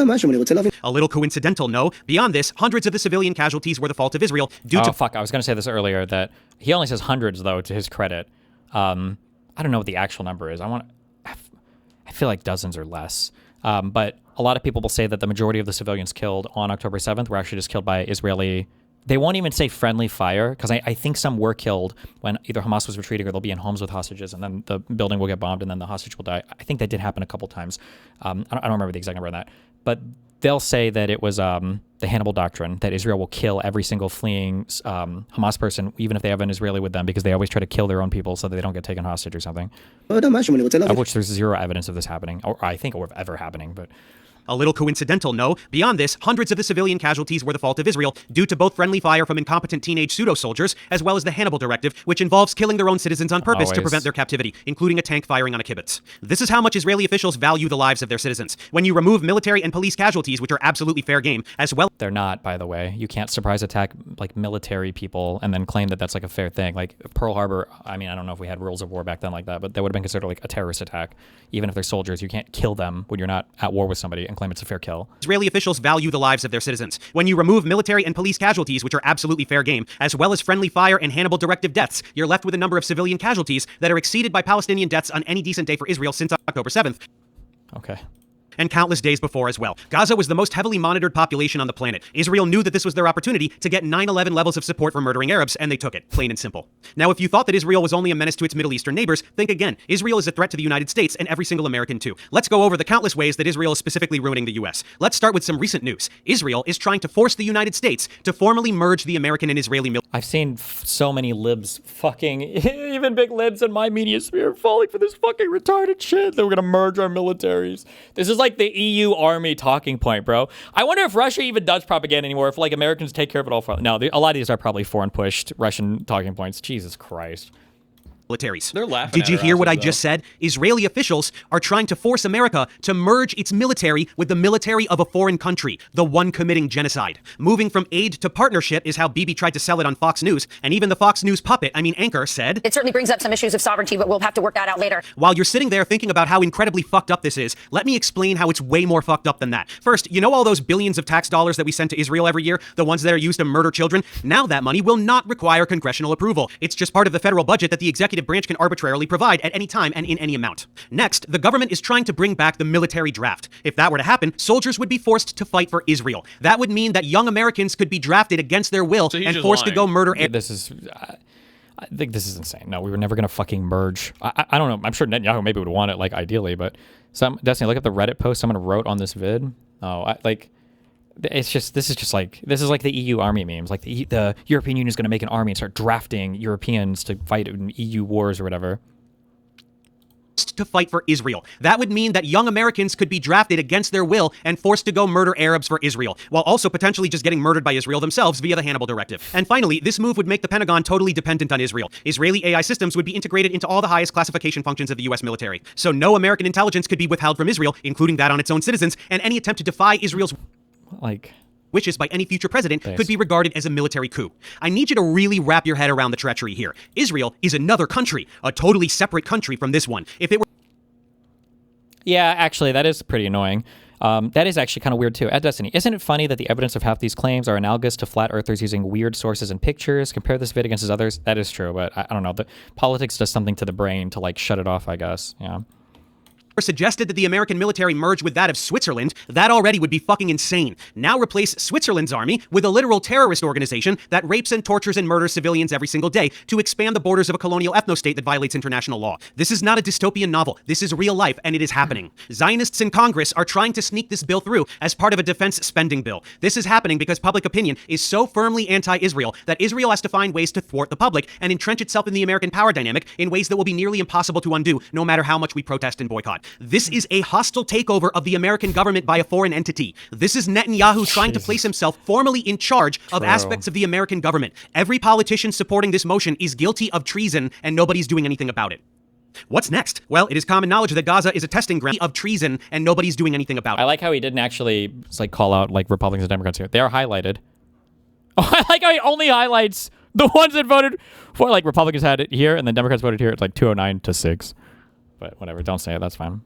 מה שם, אני רוצה להבין. A little coincidental, no. Beyond this, hundreds of the civilian casualties were the fault of Israel due to... Oh, fuck, I was going to say this earlier, that he only says hundreds, though, to his credit. I don't know what the actual number is. I feel like dozens or less. But a lot of people will say that the majority of the civilians killed on October 7th were actually just killed by Israeli... They won't even say friendly fire, because I think some were killed when either Hamas was retreating or they'll be in homes with hostages, and then the building will get bombed, and then the hostage will die. I think that did happen a couple times. I don't remember the exact number on that. But they'll say that it was the Hannibal Doctrine, that Israel will kill every single fleeing Hamas person, even if they have an Israeli with them, because they always try to kill their own people so that they don't get taken hostage or something. Of which there's zero evidence of this happening, or I think of ever happening, but... A little coincidental, no. Beyond this, hundreds of the civilian casualties were the fault of Israel due to both friendly fire from incompetent teenage pseudo-soldiers, as well as the Hannibal Directive, which involves killing their own citizens on purpose to prevent their captivity, including a tank firing on a kibbutz. This is how much Israeli officials value the lives of their citizens. When you remove military and police casualties, which are absolutely fair game, as well... They're not, by the way. You can't surprise attack, like, military people and then claim that that's, like, a fair thing. Like, Pearl Harbor, I mean, I don't know if we had rules of war back then like that, but that would have been considered, like, a terrorist attack. Even if they're soldiers, you can't kill them when you're not at war with somebody and claim it's a fair kill. Israeli officials value the lives of their citizens. When you remove military and police casualties, which are absolutely fair game, as well as friendly fire and Hannibal Directive deaths, you're left with a number of civilian casualties that are exceeded by Palestinian deaths on any decent day for Israel since October 7th. Okay. And countless days before as well. Gaza was the most heavily monitored population on the planet. Israel knew that this was their opportunity to get 9/11 levels of support for murdering Arabs, and they took it, plain and simple. Now, if you thought that Israel was only a menace to its Middle Eastern neighbors, think again. Israel is a threat to the United States and every single American too. Let's go over the countless ways that Israel is specifically ruining the US. Let's start with some recent news. Israel is trying to force the United States to formally merge the American and Israeli military. I've seen so many libs fucking, even big libs in my media sphere falling for this fucking retarded shit that we're gonna merge our militaries. This is like the EU army talking point, bro. I wonder if Russia even does propaganda anymore, if like Americans take care of it all. No, a lot of these are probably foreign pushed Russian talking points. Jesus Christ. Militaries. They're laughing. Did you hear what I just said? Israeli officials are trying to force America to merge its military with the military of a foreign country, the one committing genocide. Moving from aid to partnership is how Bibi tried to sell it on Fox News, and even the Fox News puppet, anchor, said, It certainly brings up some issues of sovereignty, but we'll have to work that out later. While you're sitting there thinking about how incredibly fucked up this is, let me explain how it's way more fucked up than that. First, you know all those billions of tax dollars that we send to Israel every year, the ones that are used to murder children? Now that money will not require congressional approval. It's just part of the federal budget that the executive branch can arbitrarily provide at any time and in any amount. Next, the government is trying to bring back the military draft. If that were to happen, soldiers would be forced to fight for Israel. That would mean that young Americans could be drafted against their will and forced to go murder. This is, I think this is insane. No, we were never gonna fucking merge. I don't know. I'm sure Netanyahu maybe would want it, like ideally, but Destiny, look at the Reddit post someone wrote on this vid. Oh, this is like the EU army memes. Like the European Union is going to make an army and start drafting Europeans to fight in EU wars or whatever. To fight for Israel. That would mean that young Americans could be drafted against their will and forced to go murder Arabs for Israel, while also potentially just getting murdered by Israel themselves via the Hannibal Directive. And finally, this move would make the Pentagon totally dependent on Israel. Israeli AI systems would be integrated into all the highest classification functions of the US military. So no American intelligence could be withheld from Israel, including that on its own citizens, and any attempt to defy Israel's wishes by any future president could be regarded as a military coup. I need you to really wrap your head around the treachery here. Israel is another country, a totally separate country from this one. If it were... Yeah, actually, that is pretty annoying. That is actually kind of weird too. At Destiny, isn't it funny that the evidence of half these claims are analogous to flat earthers using weird sources and pictures? Compare this vid against his others. That is true, but I don't know. The politics does something to the brain to like shut it off, I guess. Yeah. suggested that the American military merge with that of Switzerland, that already would be fucking insane. Now replace Switzerland's army with a literal terrorist organization that rapes and tortures and murders civilians every single day to expand the borders of a colonial ethno-state that violates international law. This is not a dystopian novel. This is real life, and it is happening. Zionists in Congress are trying to sneak this bill through as part of a defense spending bill. This is happening because public opinion is so firmly anti-Israel that Israel has to find ways to thwart the public and entrench itself in the American power dynamic in ways that will be nearly impossible to undo, no matter how much we protest and boycott. This is a hostile takeover of the American government by a foreign entity. This is Netanyahu trying to place himself formally in charge of aspects of the American government. Every politician supporting this motion is guilty of treason, and nobody's doing anything about it. What's next? Well, it is common knowledge that Gaza is a testing ground of treason, and nobody's doing anything about it. I like how he didn't actually like call out like Republicans and Democrats here. They are highlighted. Oh, I like how he only highlights the ones that voted for, like Republicans had it here and then Democrats voted here. It's like 209 to 6. But whatever, don't say it. That's fine.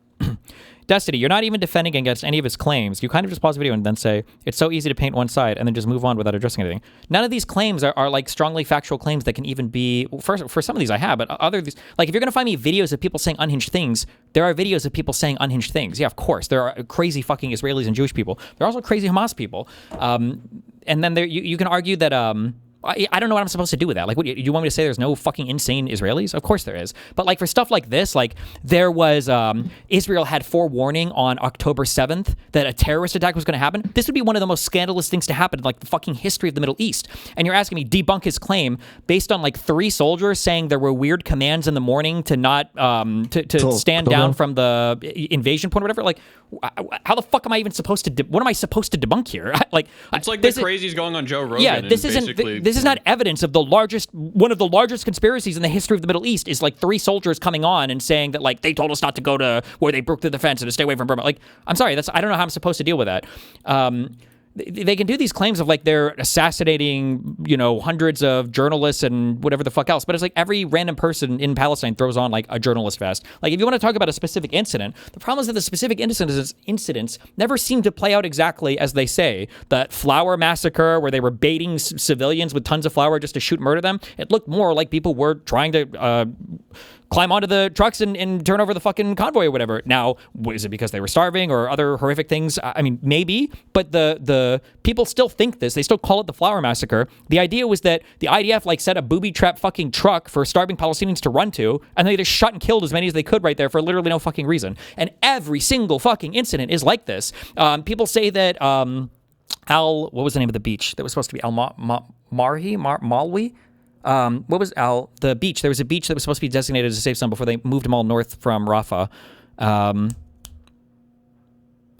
Destiny, you're not even defending against any of his claims. You kind of just pause the video and then say, it's so easy to paint one side and then just move on without addressing anything. None of these claims are like strongly factual claims that can even be, for some of these I have, but other these, like if you're going to find me videos of people saying unhinged things, there are videos of people saying unhinged things. Yeah, of course. There are crazy fucking Israelis and Jewish people. There are also crazy Hamas people. And then there, you can argue that, I don't know what I'm supposed to do with that. Like, what, you want me to say there's no fucking insane Israelis? Of course there is. But like for stuff like this, like there was, Israel had forewarning on October 7th that a terrorist attack was going to happen. This would be one of the most scandalous things to happen in like the fucking history of the Middle East. And you're asking me debunk his claim based on like 3 soldiers saying there were weird commands in the morning to not, to stand down from the invasion point or whatever. Like, how the fuck am I even supposed to, what am I supposed to debunk here? Like, it's like the crazies going on Joe Rogan. Yeah, this isn't, this is not evidence of one of the largest conspiracies in the history of the Middle East is like 3 soldiers coming on and saying that like they told us not to go to where they broke through the fence and to stay away from Burma. Like, I'm sorry, I don't know how I'm supposed to deal with that. They can do these claims of like they're assassinating, you know, hundreds of journalists and whatever the fuck else. But it's like every random person in Palestine throws on like a journalist vest. Like if you want to talk about a specific incident, the problem is that the specific incidents never seem to play out exactly as they say. That flour massacre where they were baiting civilians with tons of flour just to shoot and murder them. It looked more like people were trying to climb onto the trucks and turn over the fucking convoy or whatever. Now, is it because they were starving or other horrific things? I mean, maybe, but the people still think this. They still call it the flour massacre. The idea was that the IDF like set a booby-trap fucking truck for starving Palestinians to run to, and they just shot and killed as many as they could right there for literally no fucking reason. And every single fucking incident is like this. People say that what was the name of the beach that was supposed to be Malwi? What was the beach? There was a beach that was supposed to be designated as a safe zone before they moved them all north from Rafah.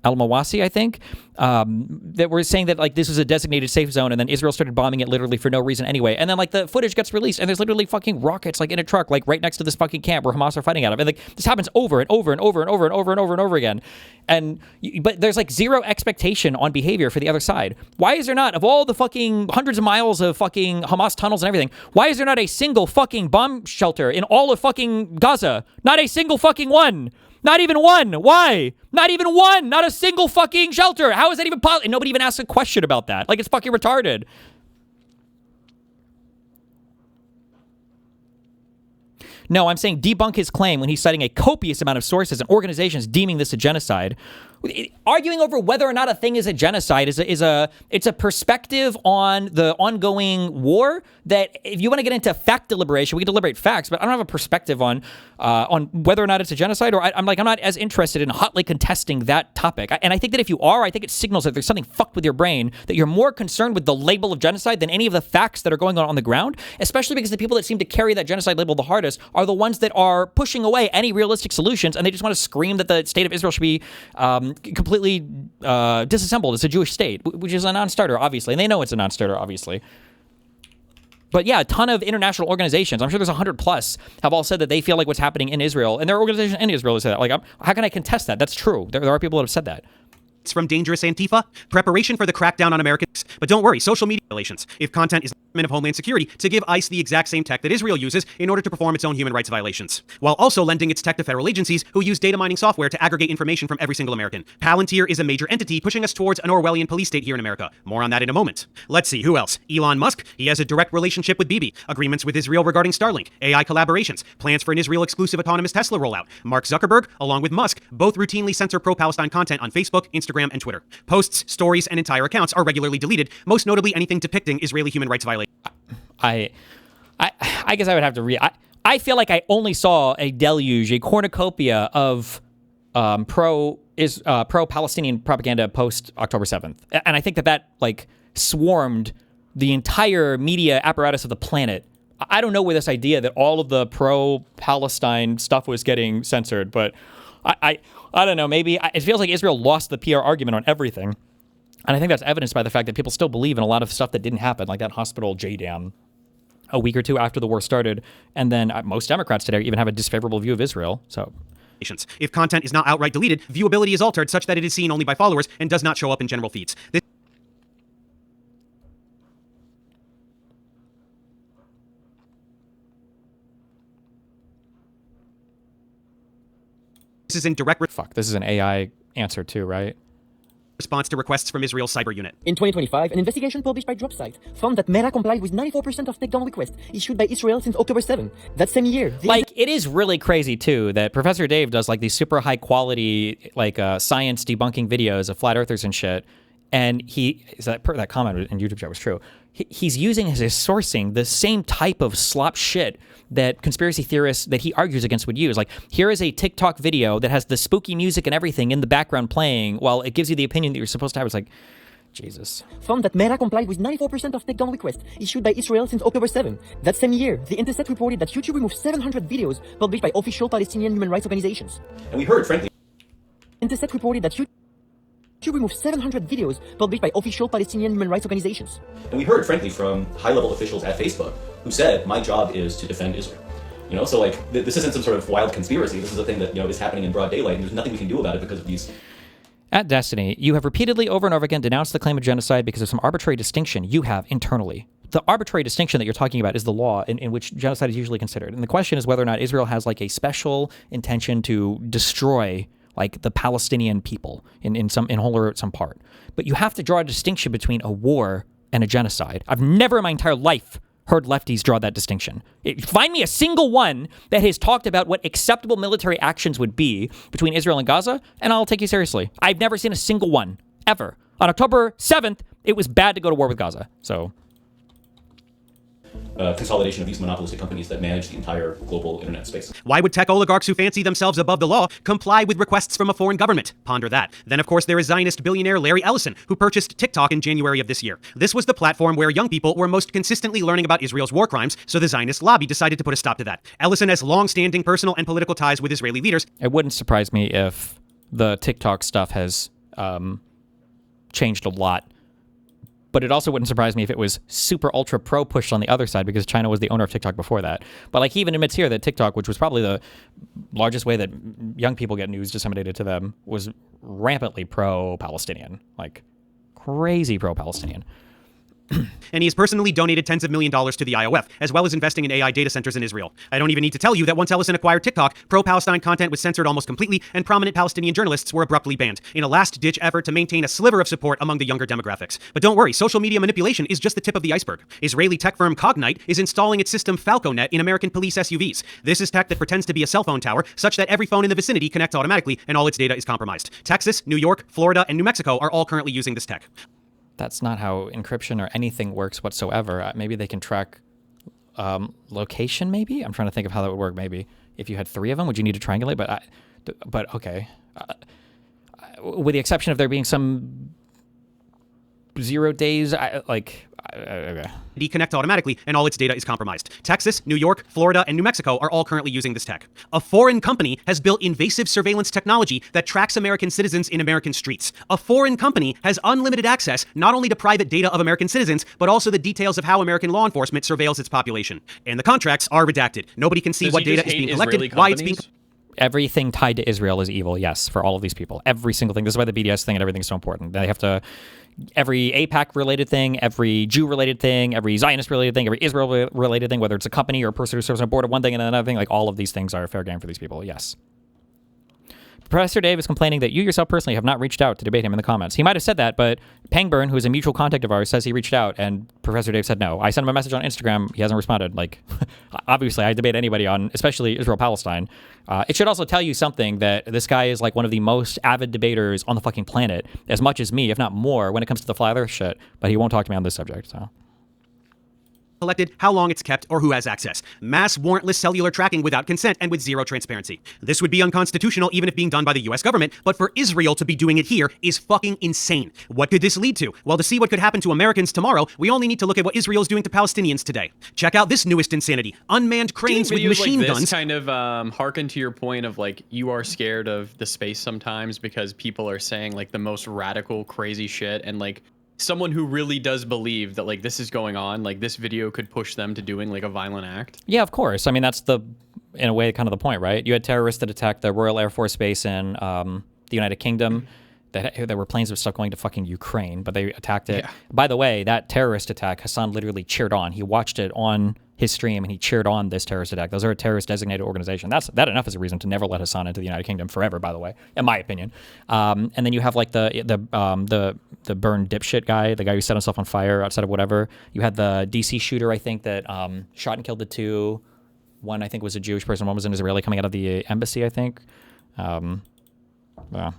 Al-Mawasi, I think, that were saying that like this was a designated safe zone, and then Israel started bombing it literally for no reason anyway. And then like the footage gets released, and there's literally fucking rockets like in a truck, like right next to this fucking camp where Hamas are fighting out of. And like this happens over and over and over and over and over and over and over again. But there's like zero expectation on behavior for the other side. Why is there not, of all the fucking hundreds of miles of fucking Hamas tunnels and everything, why is there not a single fucking bomb shelter in all of fucking Gaza? Not a single fucking one. Not even one. Why? Not even one. Not a single fucking shelter. How is that even possible? And nobody even asks a question about that. Like, it's fucking retarded. No, I'm saying debunk his claim when he's citing a copious amount of sources and organizations deeming this a genocide. Arguing over whether or not a thing is a genocide is a perspective on the ongoing war that if you want to get into fact deliberation, we can deliberate facts, but I don't have a perspective on whether or not it's a genocide, or I'm not as interested in hotly contesting that topic. And I think that if you are, I think it signals that there's something fucked with your brain, that you're more concerned with the label of genocide than any of the facts that are going on the ground, especially because the people that seem to carry that genocide label the hardest are the ones that are pushing away any realistic solutions, and they just want to scream that the state of Israel should be completely disassembled as a Jewish state, which is a non-starter, obviously. And they know it's a non-starter, obviously. But yeah, a ton of international organizations, I'm sure there's 100 plus, have all said that they feel like what's happening in Israel, and there are organizations in Israel that say that. Like, how can I contest that? That's true. There are people that have said that. It's from dangerous Antifa, preparation for the crackdown on Americans. But don't worry, social media relations. If content is of Homeland Security to give ICE the exact same tech that Israel uses in order to perform its own human rights violations, while also lending its tech to federal agencies who use data mining software to aggregate information from every single American. Palantir is a major entity pushing us towards an Orwellian police state here in America. More on that in a moment. Let's see, who else? Elon Musk. He has a direct relationship with Bibi. Agreements with Israel regarding Starlink. AI collaborations. Plans for an Israel-exclusive autonomous Tesla rollout. Mark Zuckerberg, along with Musk, both routinely censor pro-Palestine content on Facebook, Instagram, and Twitter. Posts, stories, and entire accounts are regularly deleted, most notably anything depicting Israeli human rights violations. I guess I would have to read. I feel like I only saw a deluge, a cornucopia of pro-Palestinian propaganda post October 7th, and I think that like swarmed the entire media apparatus of the planet. I don't know where this idea that all of the pro-Palestine stuff was getting censored, but I don't know. Maybe it feels like Israel lost the PR argument on everything. And I think that's evidenced by the fact that people still believe in a lot of stuff that didn't happen, like that hospital JDAM a week or two after the war started. And then most Democrats today even have a disfavorable view of Israel. So, if content is not outright deleted, viewability is altered such that it is seen only by followers and does not show up in general feeds. This is in direct... This is an AI answer too, right? Response to requests from Israel's cyber unit. In 2025, an investigation published by DropSite found that Meta complied with 94% of takedown requests issued by Israel since October 7. That same year, it is really crazy too that Professor Dave does like these super high quality science debunking videos of flat earthers and shit, and that comment in YouTube chat was true. He's using as his sourcing the same type of slop shit that conspiracy theorists that he argues against would use. Like, here is a TikTok video that has the spooky music and everything in the background playing while it gives you the opinion that you're supposed to have. It's like, Jesus. Found that Meta complied with 94% of takedown requests issued by Israel since October 7. That same year, The Intercept reported that YouTube removed 700 videos published by official Palestinian human rights organizations. And we heard, frankly... Intercept reported that YouTube removed 700 videos published by official Palestinian human rights organizations. And we heard, frankly, from high-level officials at Facebook who said, my job is to defend Israel. You know, so like, this isn't some sort of wild conspiracy. This is a thing that, is happening in broad daylight, and there's nothing we can do about it because of these... At Destiny, you have repeatedly over and over again denounced the claim of genocide because of some arbitrary distinction you have internally. The arbitrary distinction that you're talking about is the law in which genocide is usually considered. And the question is whether or not Israel has like a special intention to destroy like the Palestinian people in whole or some part. But you have to draw a distinction between a war and a genocide. I've never in my entire life heard lefties draw that distinction. Find me a single one that has talked about what acceptable military actions would be between Israel and Gaza, and I'll take you seriously. I've never seen a single one, ever. On October 7th, it was bad to go to war with Gaza, so... consolidation of these monopolistic companies that manage the entire global internet space. Why would tech oligarchs who fancy themselves above the law comply with requests from a foreign government? Ponder that. Then, of course, there is Zionist billionaire Larry Ellison, who purchased TikTok in January of this year. This was the platform where young people were most consistently learning about Israel's war crimes, so the Zionist lobby decided to put a stop to that. Ellison has long-standing personal and political ties with Israeli leaders. It wouldn't surprise me if the TikTok stuff has changed a lot. But it also wouldn't surprise me if it was super ultra pro pushed on the other side because China was the owner of TikTok before that. But like he even admits here that TikTok, which was probably the largest way that young people get news disseminated to them, was rampantly pro-Palestinian, like crazy pro-Palestinian. And he has personally donated tens of $millions to the IOF, as well as investing in AI data centers in Israel. I don't even need to tell you that once Ellison acquired TikTok, pro-Palestine content was censored almost completely, and prominent Palestinian journalists were abruptly banned, in a last-ditch effort to maintain a sliver of support among the younger demographics. But don't worry, social media manipulation is just the tip of the iceberg. Israeli tech firm Cognite is installing its system FalcoNet in American police SUVs. This is tech that pretends to be a cell phone tower, such that every phone in the vicinity connects automatically, and all its data is compromised. Texas, New York, Florida, and New Mexico are all currently using this tech. That's not how encryption or anything works whatsoever. Maybe they can track location, maybe? I'm trying to think of how that would work, maybe. If you had 3 of them, would you need to triangulate? But okay. With the exception of there being some 0 days, okay. Deconnect automatically, and all its data is compromised. Texas, New York, Florida, and New Mexico are all currently using this tech. A foreign company has built invasive surveillance technology that tracks American citizens in American streets. A foreign company has unlimited access not only to private data of American citizens, but also the details of how American law enforcement surveils its population. And the contracts are redacted. Nobody can see what data is being collected, why it's being... Everything tied to Israel is evil, yes, for all of these people. Every single thing. This is why the BDS thing and everything is so important. They have to every APAC related thing, every Jew related thing, every Zionist related thing, every Israel related thing, whether it's a company or a person who serves on a board of one thing and another thing, like all of these things are fair game for these people. Yes. Professor Dave is complaining that you yourself personally have not reached out to debate him in the comments. He might have said that, but Pangburn, who is a mutual contact of ours, says he reached out, and Professor Dave said no. I sent him a message on Instagram. He hasn't responded. Like, obviously, I debate anybody on, especially Israel-Palestine. It should also tell you something that this guy is like one of the most avid debaters on the fucking planet, as much as me, if not more, when it comes to the flat earth shit. But he won't talk to me on this subject, so... collected, how long it's kept, or who has access. Mass warrantless cellular tracking without consent and with zero transparency. This would be unconstitutional even if being done by the US government, but for Israel to be doing it here is fucking insane. What could this lead to? Well, to see what could happen to Americans tomorrow, we only need to look at what Israel is doing to Palestinians today. Check out this newest insanity. Unmanned cranes with machine like this guns. kind of hearken to your point of like, you are scared of the space sometimes because people are saying like the most radical, crazy shit, and like, someone who really does believe that like this is going on, like this video could push them to doing like a violent act. Yeah, of course. I mean, that's in a way, kind of the point, right? You had terrorists that attacked the Royal Air Force Base in the United Kingdom. There were planes of stuff going to fucking Ukraine, but they attacked it. Yeah. By the way, that terrorist attack, Hassan literally cheered on. He watched it on his stream and he cheered on this terrorist attack. Those are a terrorist designated organization. That enough is a reason to never let Hassan into the United Kingdom forever, by the way, in my opinion. And then you have like the burn dipshit guy, the guy who set himself on fire outside of whatever. You had the DC shooter, I think, that shot and killed the two. One, I think, was a Jewish person. One was an Israeli coming out of the embassy, I think. Yeah.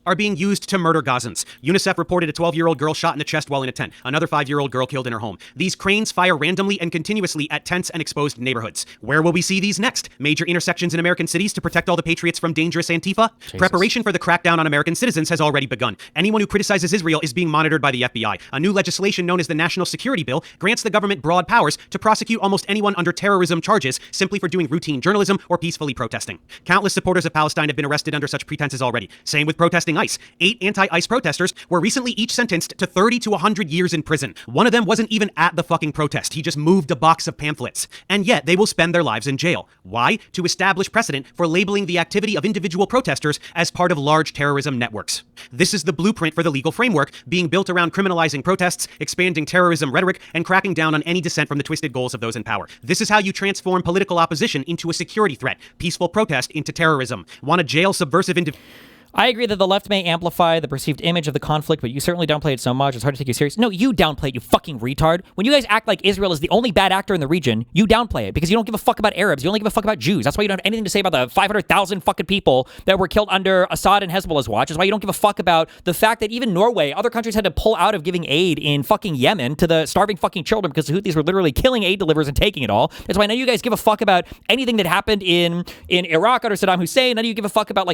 Are being used to murder Gazans. UNICEF reported a 12-year-old girl shot in the chest while in a tent. Another 5-year-old girl killed in her home. These cranes fire randomly and continuously at tents and exposed neighborhoods. Where will we see these next? Major intersections in American cities to protect all the patriots from dangerous Antifa? Jesus. Preparation for the crackdown on American citizens has already begun. Anyone who criticizes Israel is being monitored by the FBI. A new legislation known as the National Security Bill grants the government broad powers to prosecute almost anyone under terrorism charges simply for doing routine journalism or peacefully protesting. Countless supporters of Palestine have been arrested under such pretenses already. Same with protesting ICE. 8 anti-ICE protesters were recently each sentenced to 30 to 100 years in prison. One of them wasn't even at the fucking protest. He just moved a box of pamphlets. And yet they will spend their lives in jail. Why? To establish precedent for labeling the activity of individual protesters as part of large terrorism networks. This is the blueprint for the legal framework being built around criminalizing protests, expanding terrorism rhetoric, and cracking down on any dissent from the twisted goals of those in power. This is how you transform political opposition into a security threat, peaceful protest into terrorism. Want to jail subversive individuals? I agree that the left may amplify the perceived image of the conflict, but you certainly downplay it so much, it's hard to take you serious. No, you downplay it, you fucking retard. When you guys act like Israel is the only bad actor in the region, you downplay it because you don't give a fuck about Arabs. You only give a fuck about Jews. That's why you don't have anything to say about the 500,000 fucking people that were killed under Assad and Hezbollah's watch. That's why you don't give a fuck about the fact that even Norway, other countries had to pull out of giving aid in fucking Yemen to the starving fucking children because the Houthis were literally killing aid deliverers and taking it all. That's why none of you guys give a fuck about anything that happened in Iraq under Saddam Hussein. None of you give a fuck about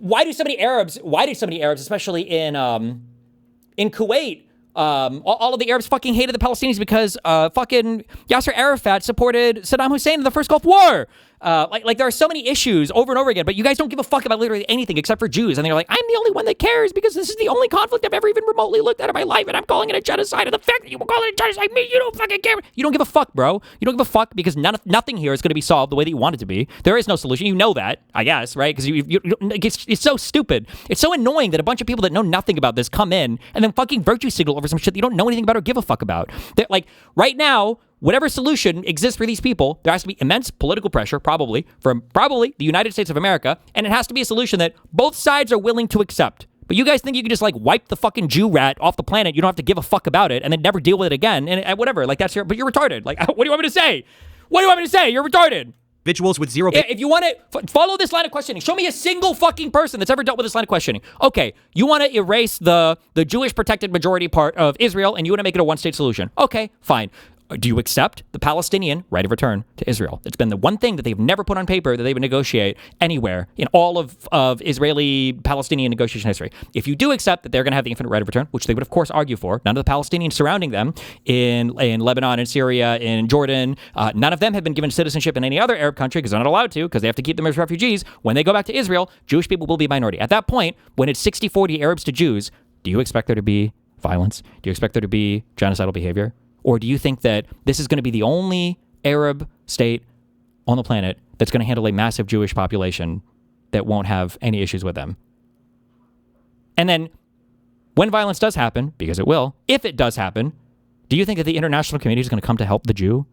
why do so many Arabs, especially in Kuwait, all of the Arabs fucking hated the Palestinians because fucking Yasser Arafat supported Saddam Hussein in the first Gulf War. There are so many issues over and over again, but you guys don't give a fuck about literally anything except for Jews. And they're like, I'm the only one that cares because this is the only conflict I've ever even remotely looked at in my life, and I'm calling it a genocide. And the fact that you will call it a genocide means you don't fucking care. You don't give a fuck, bro. You don't give a fuck because nothing here is going to be solved the way that you want it to be. There is no solution. You know that, I guess, right? Because it's so stupid. It's so annoying that a bunch of people that know nothing about this come in and then fucking virtue signal over some shit that you don't know anything about or give a fuck about. Right now, whatever solution exists for these people, there has to be immense political pressure, probably, from the United States of America, and it has to be a solution that both sides are willing to accept. But you guys think you can just wipe the fucking Jew rat off the planet, you don't have to give a fuck about it, and then never deal with it again, and whatever, but you're retarded. What do you want me to say? What do you want me to say? You're retarded. Individuals with zero... If you want to follow this line of questioning, show me a single fucking person that's ever dealt with this line of questioning. Okay, you want to erase the Jewish protected majority part of Israel, and you want to make it a one-state solution. Okay, fine. Do you accept the Palestinian right of return to Israel? It's been the one thing that they've never put on paper that they would negotiate anywhere in all of Israeli-Palestinian negotiation history. If you do accept that they're going to have the infinite right of return, which they would of course argue for, none of the Palestinians surrounding them in Lebanon and Syria, in Jordan, none of them have been given citizenship in any other Arab country because they're not allowed to because they have to keep them as refugees. When they go back to Israel, Jewish people will be a minority. At that point, when it's 60-40 Arabs to Jews, do you expect there to be violence? Do you expect there to be genocidal behavior? Or do you think that this is going to be the only Arab state on the planet that's going to handle a massive Jewish population that won't have any issues with them? And then When violence does happen, because it will, if it does happen, do you think that the international community is going to come to help the Jew,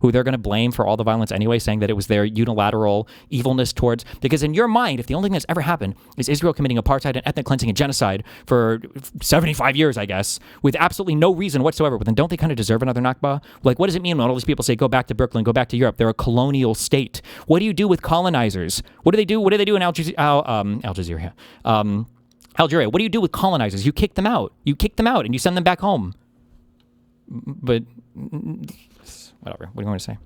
who they're going to blame for all the violence anyway, saying that it was their unilateral evilness towards... Because in your mind, if the only thing that's ever happened is Israel committing apartheid and ethnic cleansing and genocide for 75 years, I guess, with absolutely no reason whatsoever, but then don't they kind of deserve another Nakba? Like, what does it mean when all these people say, go back to Brooklyn, go back to Europe? They're a colonial state. What do you do with colonizers? What do they do? What do they do in Algeria? Algeria. What do you do with colonizers? You kick them out. You kick them out and you send them back home. But... whatever. What do you want to say?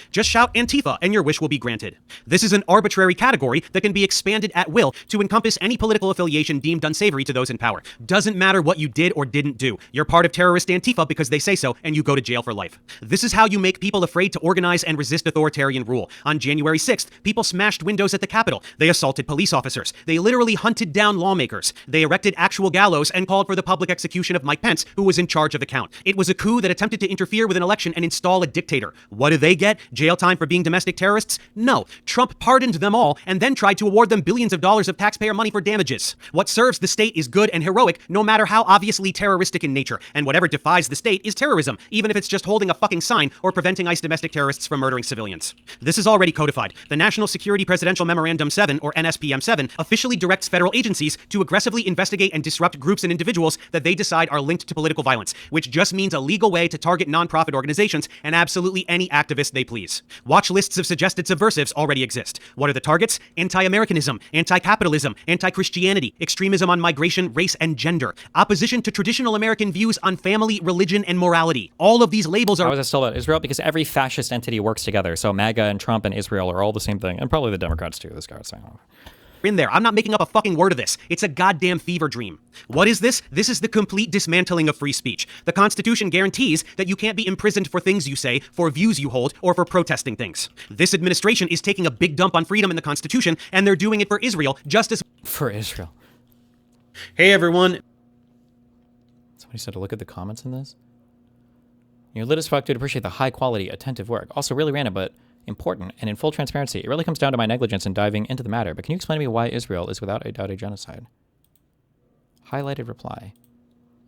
Just shout Antifa and your wish will be granted. This is an arbitrary category that can be expanded at will to encompass any political affiliation deemed unsavory to those in power. Doesn't matter what you did or didn't do. You're part of terrorist Antifa because they say so, and you go to jail for life. This is how you make people afraid to organize and resist authoritarian rule. On January 6th, people smashed windows at the Capitol. They assaulted police officers. They literally hunted down lawmakers. They erected actual gallows and called for the public execution of Mike Pence, who was in charge of the count. It was a coup that attempted to interfere with an election and install a dictator. What do they get? Jail time for being domestic terrorists? No. Trump pardoned them all and then tried to award them billions of dollars of taxpayer money for damages. What serves the state is good and heroic, no matter how obviously terroristic in nature. And whatever defies the state is terrorism, even if it's just holding a fucking sign or preventing ICE domestic terrorists from murdering civilians. This is already codified. The National Security Presidential Memorandum 7, or NSPM 7, officially directs federal agencies to aggressively investigate and disrupt groups and individuals that they decide are linked to political violence, which just means a legal way to target nonprofit organizations and absolutely any activist they please. Watch lists of suggested subversives already exist. What are the targets? Anti-Americanism, anti-capitalism, anti-Christianity, extremism on migration, race, and gender, opposition to traditional American views on family, religion, and morality. All of these labels are... How is it still about Israel? Because every fascist entity works together. So MAGA and Trump and Israel are all the same thing. And probably the Democrats too, this guy's saying. In there. I'm not making up a fucking word of this. It's a goddamn fever dream. What is this? This is the complete dismantling of free speech. The Constitution guarantees that you can't be imprisoned for things you say, for views you hold, or for protesting things. This administration is taking a big dump on freedom in the Constitution, and they're doing it for Israel just as... For Israel. Hey everyone. Somebody said to look at the comments in this. You're lit as fuck to appreciate the high quality, attentive work. Also really random, but important, and in full transparency, it really comes down to my negligence in diving into the matter, but can you explain to me why Israel is without a doubt a genocide? Highlighted reply.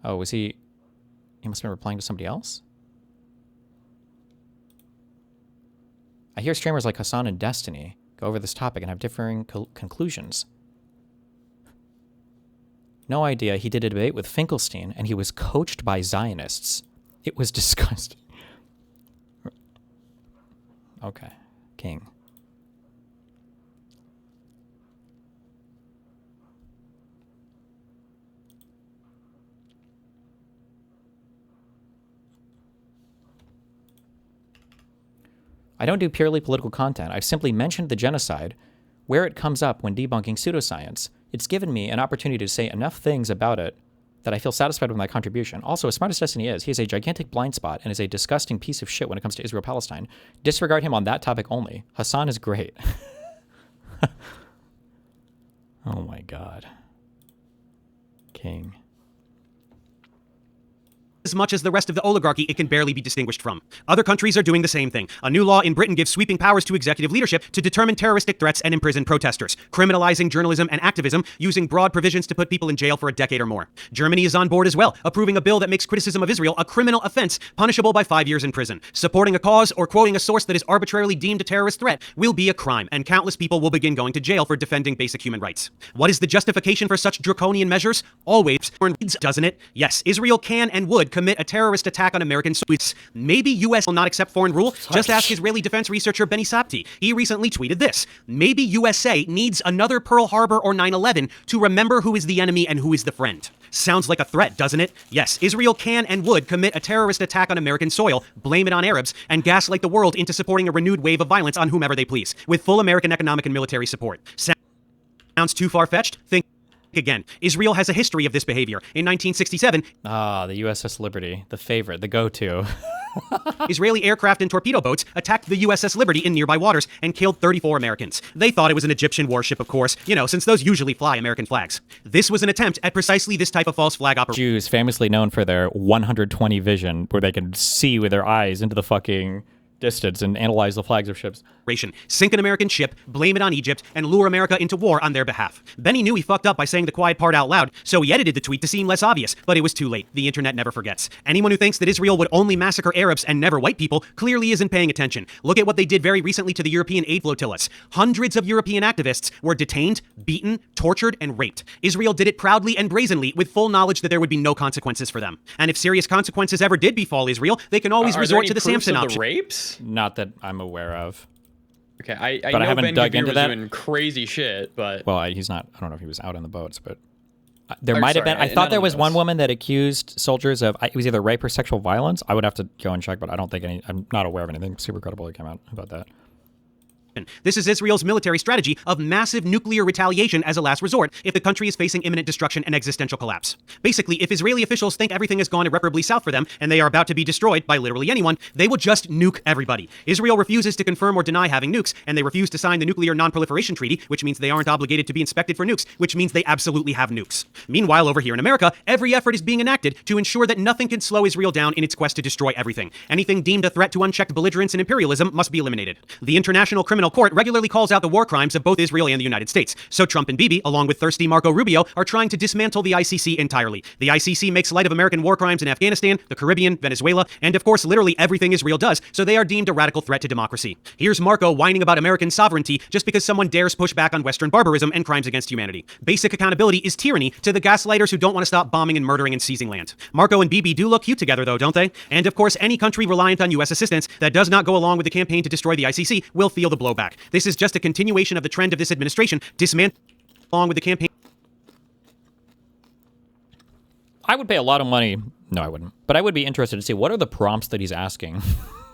Oh, was he must have been replying to somebody else? I hear streamers like Hassan and Destiny go over this topic and have differing conclusions. No idea. He did a debate with Finkelstein, and he was coached by Zionists. It was disgusting. Okay, King. I don't do purely political content. I've simply mentioned the genocide where it comes up when debunking pseudoscience. It's given me an opportunity to say enough things about it that I feel satisfied with my contribution. Also, as smart as Destiny is, he is a gigantic blind spot and is a disgusting piece of shit when it comes to Israel-Palestine. Disregard him on that topic only. Hassan is great. Oh my god. King. As much as the rest of the oligarchy it can barely be distinguished from. Other countries are doing the same thing. A new law in Britain gives sweeping powers to executive leadership to determine terroristic threats and imprison protesters, criminalizing journalism and activism, using broad provisions to put people in jail for a decade or more. Germany is on board as well, approving a bill that makes criticism of Israel a criminal offense, punishable by 5 years in prison. Supporting a cause or quoting a source that is arbitrarily deemed a terrorist threat will be a crime, and countless people will begin going to jail for defending basic human rights. What is the justification for such draconian measures? Always, doesn't it? Yes, Israel can and would commit a terrorist attack on American soils. Maybe U.S. will not accept foreign rule. Just ask Israeli defense researcher Benny Sapti. He recently tweeted this. Maybe USA needs another Pearl Harbor or 9/11 to remember who is the enemy and who is the friend. Sounds like a threat, doesn't it? Yes, Israel can and would commit a terrorist attack on American soil, blame it on Arabs, and gaslight the world into supporting a renewed wave of violence on whomever they please, with full American economic and military support. Sounds too far-fetched? Think again. Israel has a history of this behavior. In 1967... the USS Liberty, the favorite, the go-to. Israeli aircraft and torpedo boats attacked the USS Liberty in nearby waters and killed 34 Americans. They thought it was an Egyptian warship, of course, since those usually fly American flags. This was an attempt at precisely this type of false flag operation. Jews famously known for their 120 vision, where they can see with their eyes into the fucking distance and analyze the flags of ships. Sink an American ship, blame it on Egypt, and lure America into war on their behalf. Benny knew he fucked up by saying the quiet part out loud, so he edited the tweet to seem less obvious, but it was too late. The internet never forgets. Anyone who thinks that Israel would only massacre Arabs and never white people clearly isn't paying attention. Look at what they did very recently to the European aid flotillas. Hundreds of European activists were detained, beaten, tortured, and raped. Israel did it proudly and brazenly with full knowledge that there would be no consequences for them. And if serious consequences ever did befall Israel, they can always resort to the Samson option. Rapes? Not that I'm aware of. Okay, I but know I haven't Ben dug Gvir into was that. doing crazy shit, but Well, he's not. I don't know if he was out on the boats, but there might have been. I thought not there on was the one boats. woman that accused soldiers of it was either rape or sexual violence. I would have to go and check, but I don't think any. I'm not aware of anything super credible that came out about that. This is Israel's military strategy of massive nuclear retaliation as a last resort if the country is facing imminent destruction and existential collapse. Basically, if Israeli officials think everything has gone irreparably south for them and they are about to be destroyed by literally anyone, they will just nuke everybody. Israel refuses to confirm or deny having nukes, and they refuse to sign the Nuclear Non-Proliferation Treaty, which means they aren't obligated to be inspected for nukes, which means they absolutely have nukes. Meanwhile, over here in America, every effort is being enacted to ensure that nothing can slow Israel down in its quest to destroy everything. Anything deemed a threat to unchecked belligerence and imperialism must be eliminated. The International Criminal Court regularly calls out the war crimes of both Israel and the United States. So Trump and Bibi, along with thirsty Marco Rubio, are trying to dismantle the ICC entirely. The ICC makes light of American war crimes in Afghanistan, the Caribbean, Venezuela, and of course literally everything Israel does, so they are deemed a radical threat to democracy. Here's Marco whining about American sovereignty just because someone dares push back on Western barbarism and crimes against humanity. Basic accountability is tyranny to the gaslighters who don't want to stop bombing and murdering and seizing land. Marco and Bibi do look cute together though, don't they? And of course, any country reliant on US assistance that does not go along with the campaign to destroy the ICC will feel the blowback. This is just a continuation of the trend of this administration dismantling along with the campaign. I would pay a lot of money. No, I wouldn't. But I would be interested to see what are the prompts that he's asking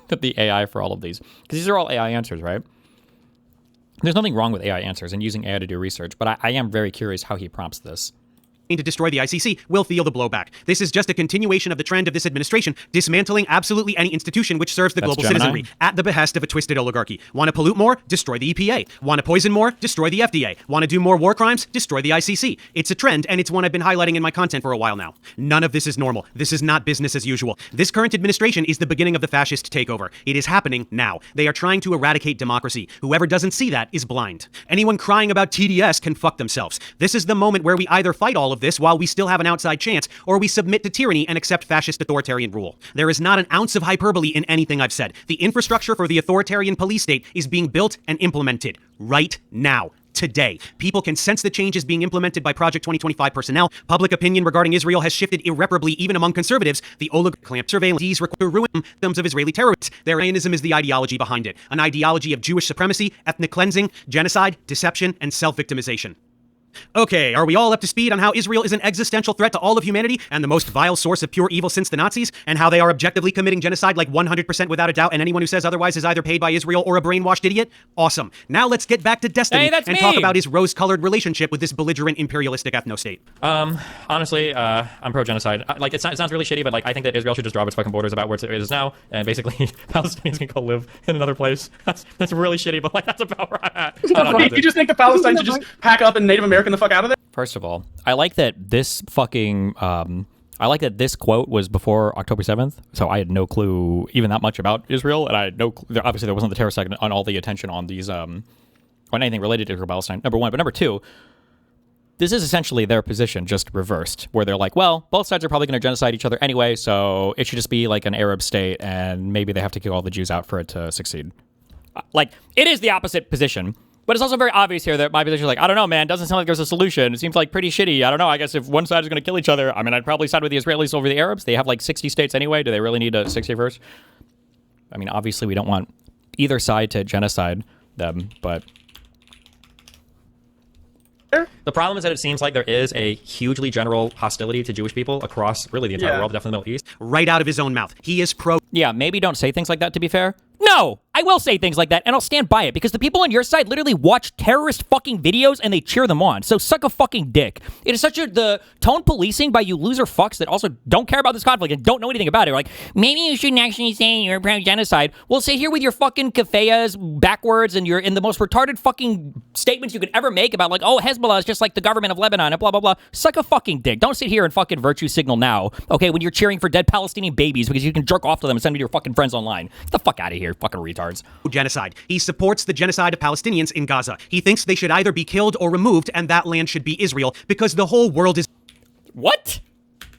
the AI for all of these. Because these are all AI answers, right? There's nothing wrong with AI answers and using AI to do research, but I am very curious how he prompts this. To destroy the ICC will feel the blowback. This is just a continuation of the trend of this administration dismantling absolutely any institution which serves the global citizenry at the behest of a twisted oligarchy. Want to pollute more? Destroy the EPA. Want to poison more? Destroy the FDA. Want to do more war crimes? Destroy the ICC. It's a trend, and it's one I've been highlighting in my content for a while now. None of this is normal. This is not business as usual. This current administration is the beginning of the fascist takeover. It is happening now. They are trying to eradicate democracy. Whoever doesn't see that is blind. Anyone crying about TDS can fuck themselves. This is the moment where we either fight all of this while we still have an outside chance, or we submit to tyranny and accept fascist authoritarian rule. There is not an ounce of hyperbole in anything I've said. The infrastructure for the authoritarian police state is being built and implemented right now. Today. People can sense the changes being implemented by Project 2025 personnel. Public opinion regarding Israel has shifted irreparably even among conservatives. The oligarch clamp surveillance require to ruin victims of Israeli terrorists. Their Zionism is the ideology behind it. An ideology of Jewish supremacy, ethnic cleansing, genocide, deception, and self-victimization. Okay, are we all up to speed on how Israel is an existential threat to all of humanity and the most vile source of pure evil since the Nazis, and how they are objectively committing genocide like 100% without a doubt, and anyone who says otherwise is either paid by Israel or a brainwashed idiot? Awesome. Now let's get back to destiny and talk about his rose-colored relationship with this belligerent imperialistic ethno-state. Honestly, I'm pro-genocide. Like, it sounds really shitty, but like I think that Israel should just drop its fucking borders about where it is now, and basically Palestinians can go live in another place. That's really shitty, but like that's about where I'm at. You just think the Palestinians should just pack up and Native American the fuck out of there? First of all, I like that this fucking I like that this quote was before October 7th, so I had no clue even that much about Israel, and I had no clue, obviously there wasn't the terror second on all the attention on these on anything related to Israel Palestine. Number one, but number two, this is essentially their position just reversed, where they're like, well, both sides are probably going to genocide each other anyway, so it should just be like an Arab state, and maybe they have to kill all the Jews out for it to succeed. Like, it is the opposite position. But it's also very obvious here that my position is like, I don't know, man, doesn't sound like there's a solution. It seems like pretty shitty. I don't know. I guess if one side is going to kill each other, I mean, I'd probably side with the Israelis over the Arabs. They have like 60 states anyway. Do they really need a 61st? I mean, obviously we don't want either side to genocide them, but the problem is that it seems like there is a hugely general hostility to Jewish people across really the entire world, definitely the Middle East. Right out of his own mouth. He is pro. Yeah, maybe don't say things like that, to be fair. No! I will say things like that, and I'll stand by it, because the people on your side literally watch terrorist fucking videos and they cheer them on. So suck a fucking dick. It is such the tone policing by you loser fucks that also don't care about this conflict and don't know anything about it. Like, maybe you shouldn't actually say you're pro-genocide. Well, sit here with your fucking kafayas backwards and you're in the most retarded fucking statements you could ever make about, like, oh, Hezbollah is just like the government of Lebanon and blah, blah, blah. Suck a fucking dick. Don't sit here and fucking virtue signal now, okay, when you're cheering for dead Palestinian babies because you can jerk off to them and send them to your fucking friends online. Get the fuck out of here, fucking retards. Genocide. He supports the genocide of Palestinians in Gaza. He thinks they should either be killed or removed, and that land should be Israel, because the whole world is... What?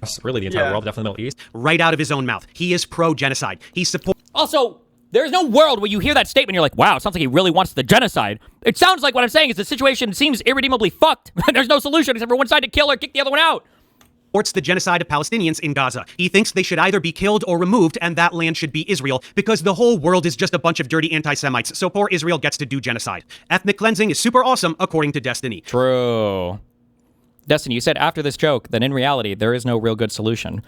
That's really the entire world, definitely the Middle East. Right out of his own mouth. He is pro-genocide. He supports... Also, there's no world where you hear that statement and you're like, wow, it sounds like he really wants the genocide. It sounds like what I'm saying is the situation seems irredeemably fucked. There's no solution except for one side to kill or kick the other one out. Supports the genocide of Palestinians in Gaza. He thinks they should either be killed or removed, and that land should be Israel, because the whole world is just a bunch of dirty anti-Semites, so poor Israel gets to do genocide. Ethnic cleansing is super awesome, according to Destiny. True. Destiny, you said after this joke that in reality, there is no real good solution.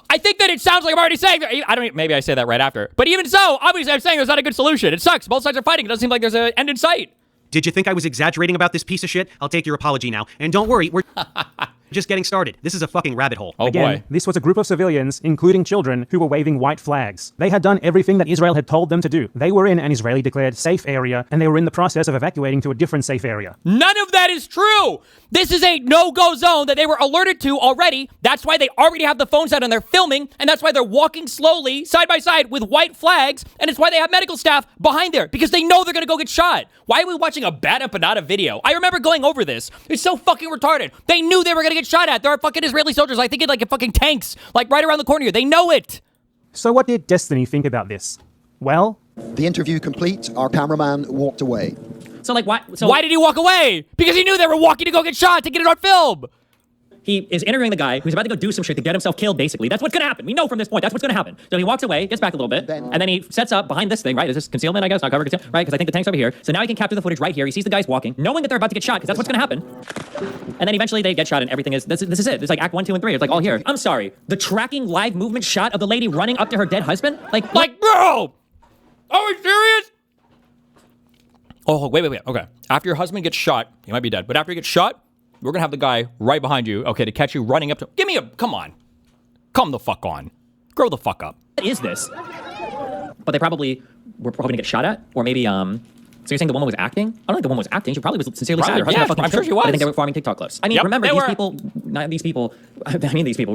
I think that it sounds like I'm already saying that. I don't. Maybe I say that right after. But even so, obviously I'm saying there's not a good solution. It sucks. Both sides are fighting. It doesn't seem like there's an end in sight. Did you think I was exaggerating about this piece of shit? I'll take your apology now. And don't worry, we're just getting started. This is a fucking rabbit hole. Oh, again, boy. This was a group of civilians, including children, who were waving white flags. They had done everything that Israel had told them to do. They were in an Israeli-declared safe area, and they were in the process of evacuating to a different safe area. None of that is true! This is a no-go zone that they were alerted to already. That's why they already have the phones out and they're filming, and that's why they're walking slowly, side by side, with white flags, and it's why they have medical staff behind there, because they know they're gonna go get shot. Why are we watching a bad empanada video? I remember going over this. It's so fucking retarded. They knew they were gonna get shot at. There are fucking Israeli soldiers, I think, in like fucking tanks, like right around the corner here. They know it. So what did Destiny think about this? Well, the interview complete, our cameraman walked away. So like, why did he walk away? Because he knew they were walking to go get shot to get it on film. He is interviewing the guy who's about to go do some shit to get himself killed, basically. That's what's going to happen. We know from this point that's what's going to happen. So he walks away, gets back a little bit, and then he sets up behind this thing, right? Is this concealment, I guess? Not cover concealment, right? Because I think the tank's over here. So now he can capture the footage right here. He sees the guys walking, knowing that they're about to get shot, because that's what's going to happen. And then eventually they get shot and everything is, this is it. It's like Act 1, 2, and 3. It's like all here. I'm sorry. The tracking live movement shot of the lady running up to her dead husband? Like bro! Are we serious? Oh, wait. Okay. After your husband gets shot, he might be dead, but after he gets shot, we're gonna have the guy right behind you, okay, to catch you running up to... Come on. Come the fuck on. Grow the fuck up. What is this? But they probably were hoping to get shot at, or maybe, so you're saying the woman was acting? I don't think the woman was acting. She probably was sincerely sad. Her husband got fucking killed. She was. I think they were farming TikTok clips. I mean, remember, these people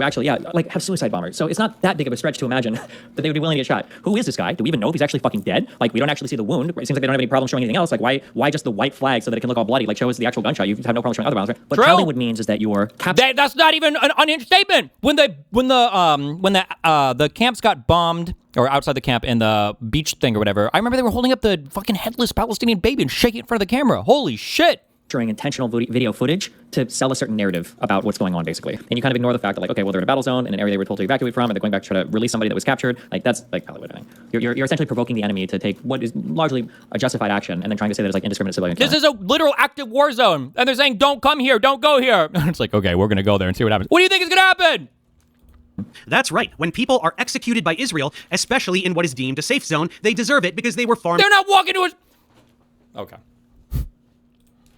actually, like, have suicide bombers. So it's not that big of a stretch to imagine that they would be willing to get shot. Who is this guy? Do we even know if he's actually fucking dead? Like, we don't actually see the wound. It seems like they don't have any problem showing anything else. Like, why just the white flag so that it can look all bloody? Like, show us the actual gunshot. You have no problem showing other violence, right? But Hollywood means is that you're... That's not even an unhinged statement. When the camps got bombed, or outside the camp in the beach thing or whatever, I remember they were holding up the fucking headless Palestinian baby and shaking it in front of the camera. Holy shit. During intentional video footage to sell a certain narrative about what's going on, basically. And you kind of ignore the fact that, like, okay, well, they're in a battle zone in an area they were told to evacuate from, and they're going back to try to release somebody that was captured. Like, that's like Hollywood. I mean, you're essentially provoking the enemy to take what is largely a justified action and then trying to say that it's like indiscriminate civilian killing. This is a literal active war zone, and they're saying, don't come here, don't go here. It's like, okay, we're going to go there and see what happens. What do you think is going to happen? That's right. When people are executed by Israel, especially in what is deemed a safe zone, they deserve it because they were farmed. They're not walking to a... Okay.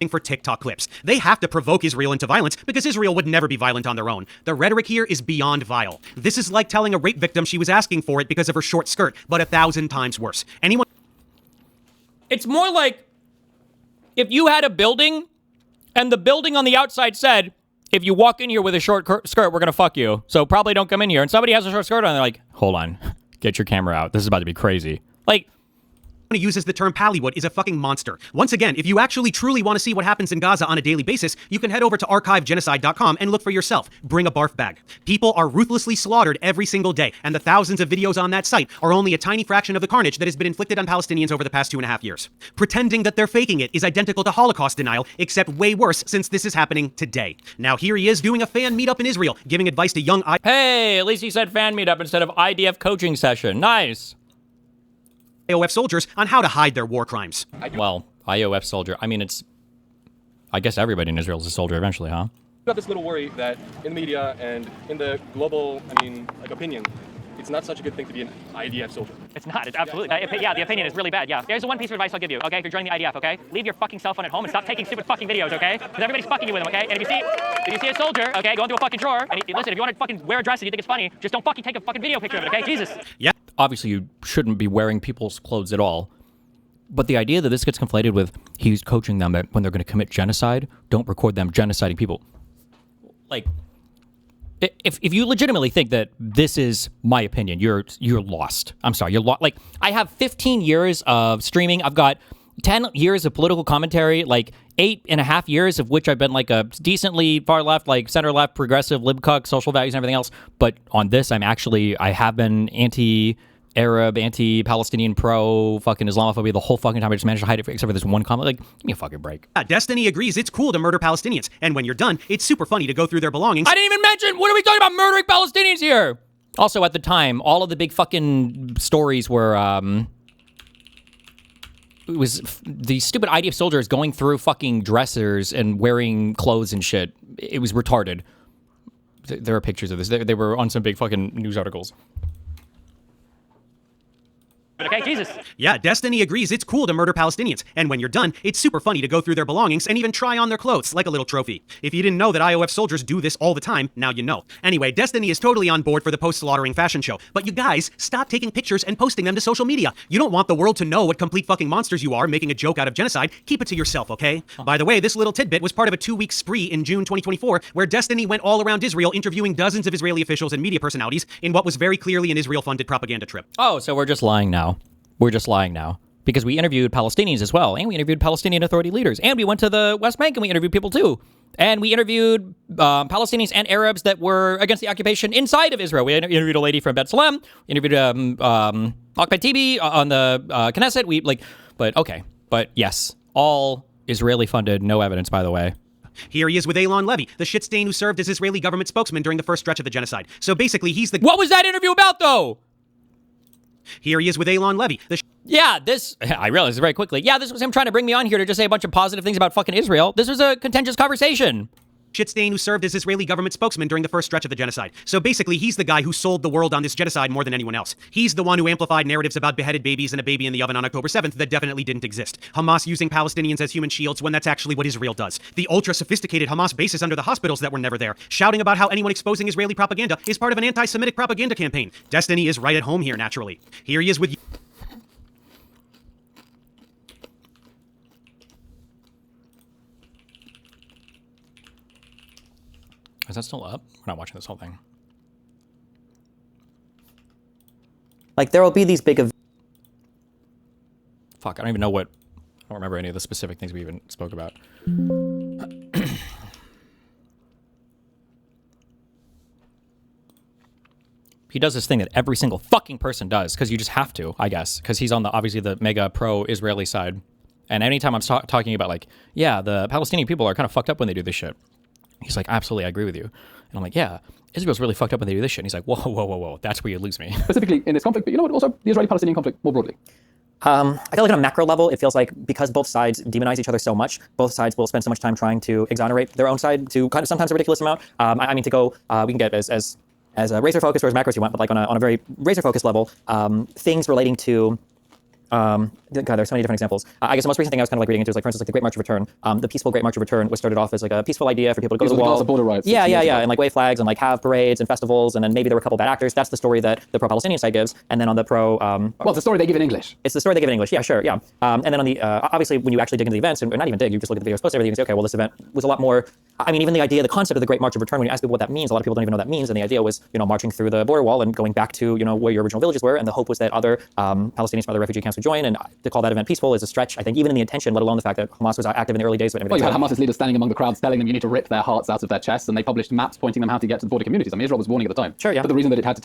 For TikTok clips. They have to provoke Israel into violence because Israel would never be violent on their own. The rhetoric here is beyond vile. This is like telling a rape victim she was asking for it because of her short skirt, but 1,000 times worse. Anyone... It's more like if you had a building and the building on the outside said, if you walk in here with a short skirt, we're going to fuck you. So probably don't come in here. And somebody has a short skirt on, they're like, hold on, get your camera out. This is about to be crazy. Like, uses the term Pallywood is a fucking monster. Once again, if you actually truly want to see what happens in Gaza on a daily basis, you can head over to archivegenocide.com and look for yourself. Bring a barf bag. People are ruthlessly slaughtered every single day, and the thousands of videos on that site are only a tiny fraction of the carnage that has been inflicted on Palestinians over the past 2.5 years. Pretending that they're faking it is identical to Holocaust denial, except way worse since this is happening today. Now here he is doing a fan meetup in Israel, giving advice to young... Hey, at least he said fan meetup instead of IDF coaching session. Nice. IOF soldiers on how to hide their war crimes. Well, IOF soldier. I mean, it's... I guess everybody in Israel is a soldier eventually, huh? Got this little worry that in the media and in the global, opinion, it's not such a good thing to be an IDF soldier. It's not. It's absolutely. Yeah, the opinion is really bad. Yeah. There's one piece of advice I'll give you. Okay, if you're joining the IDF, okay, leave your fucking cell phone at home and stop taking stupid fucking videos. Okay, because everybody's fucking you with them. Okay, and if you see a soldier, okay, go into a fucking drawer and listen. If you want to fucking wear a dress and you think it's funny, just don't fucking take a fucking video picture of it. Okay, Jesus. Yeah. Obviously, you shouldn't be wearing people's clothes at all. But the idea that this gets conflated with he's coaching them that when they're going to commit genocide, don't record them genociding people. Like, if you legitimately think that this is my opinion, you're lost. I'm sorry, you're lost. Like, I have 15 years of streaming. I've got 10 years of political commentary, like 8.5 years of which I've been like a decently far left, like center left, progressive, libcuck, social values and everything else. But on this, I have been anti-Arab, anti-Palestinian, pro-fucking Islamophobia the whole fucking time. I just managed to hide it except for this one comment. Like, give me a fucking break. Destiny agrees it's cool to murder Palestinians. And when you're done, it's super funny to go through their belongings. I didn't even mention, what are we talking about murdering Palestinians here? Also, at the time, all of the big fucking stories were, it was the stupid IDF soldiers going through fucking dressers and wearing clothes and shit. It was retarded. There are pictures of this. They were on some big fucking news articles. Okay, Jesus. Yeah, Destiny agrees it's cool to murder Palestinians. And when you're done, it's super funny to go through their belongings and even try on their clothes like a little trophy. If you didn't know that IOF soldiers do this all the time, now you know. Anyway, Destiny is totally on board for the post-slaughtering fashion show. But you guys, stop taking pictures and posting them to social media. You don't want the world to know what complete fucking monsters you are making a joke out of genocide. Keep it to yourself, okay? By the way, this little tidbit was part of a 2-week spree in June 2024 where Destiny went all around Israel interviewing dozens of Israeli officials and media personalities in what was very clearly an Israel-funded propaganda trip. Oh, so we're just lying now. We're just lying now. Because we interviewed Palestinians as well, and we interviewed Palestinian Authority leaders, and we went to the West Bank and we interviewed people too. And we interviewed Palestinians and Arabs that were against the occupation inside of Israel. We interviewed a lady from Bet Salem, interviewed Ahmed Tibi on the Knesset. But yes, all Israeli funded, no evidence, by the way. Here he is with Eylon Levy, the shit stain who served as Israeli government spokesman during the first stretch of the genocide. So basically, he's the... What was that interview about, though? Here he is with Eylon Levy. I realized it very quickly. Yeah, this was him trying to bring me on here to just say a bunch of positive things about fucking Israel. This was a contentious conversation. Shitstain who served as Israeli government spokesman during the first stretch of the genocide. So basically, he's the guy who sold the world on this genocide more than anyone else. He's the one who amplified narratives about beheaded babies and a baby in the oven on October 7th that definitely didn't exist. Hamas using Palestinians as human shields when that's actually what Israel does. The ultra-sophisticated Hamas bases under the hospitals that were never there. Shouting about how anyone exposing Israeli propaganda is part of an anti-Semitic propaganda campaign. Destiny is right at home here, naturally. Here he is with... Is that still up? We're not watching this whole thing. Like, there will be these big... Fuck, I don't even know what... I don't remember any of the specific things we even spoke about. He does this thing that every single fucking person does, because you just have to, I guess, because he's on obviously the mega pro-Israeli side. And anytime I'm talking about, like, yeah, the Palestinian people are kind of fucked up when they do this shit. He's like, absolutely, I agree with you. And I'm like, yeah, Israel's really fucked up when they do this shit. And he's like, whoa, that's where you lose me. Specifically in this conflict, but you know what, also the Israeli-Palestinian conflict more broadly. I feel like on a macro level, it feels like because both sides demonize each other so much, both sides will spend so much time trying to exonerate their own side to kind of sometimes a ridiculous amount. I mean, to go, we can get as a razor focus or as macros you want, but like on a very razor focus level, things relating to God, there's so many different examples. I guess the most recent thing I was kind of like reading into is like, for instance, like the Great March of Return. The peaceful Great March of Return was started off as like a peaceful idea for people to go to the wall. Border rights. Yeah, and like wave flags and like have parades and festivals, and then maybe there were a couple bad actors. That's the story that the pro-Palestinian side gives. And then on the pro, well, it's the story they give in English. It's the story they give in English. Yeah, sure, yeah. And then on the obviously when you actually dig into the events, and not even dig, you just look at the videos, post everything, and say, okay, well, this event was a lot more. I mean, even the idea, the concept of the Great March of Return, when you ask people what that means, a lot of people don't even know what that means. And the idea was, marching through the border wall and going back to, where your original villages were. And the hope was that other Palestinians from other refugee camps would join. And to call that event peaceful is a stretch, I think, even in the intention, let alone the fact that Hamas was active in the early days. Well, you had Hamas's leaders standing among the crowds telling them you need to rip their hearts out of their chests, and they published maps pointing them how to get to the border communities. I mean, Israel was warning at the time. Sure, yeah. But the reason that it had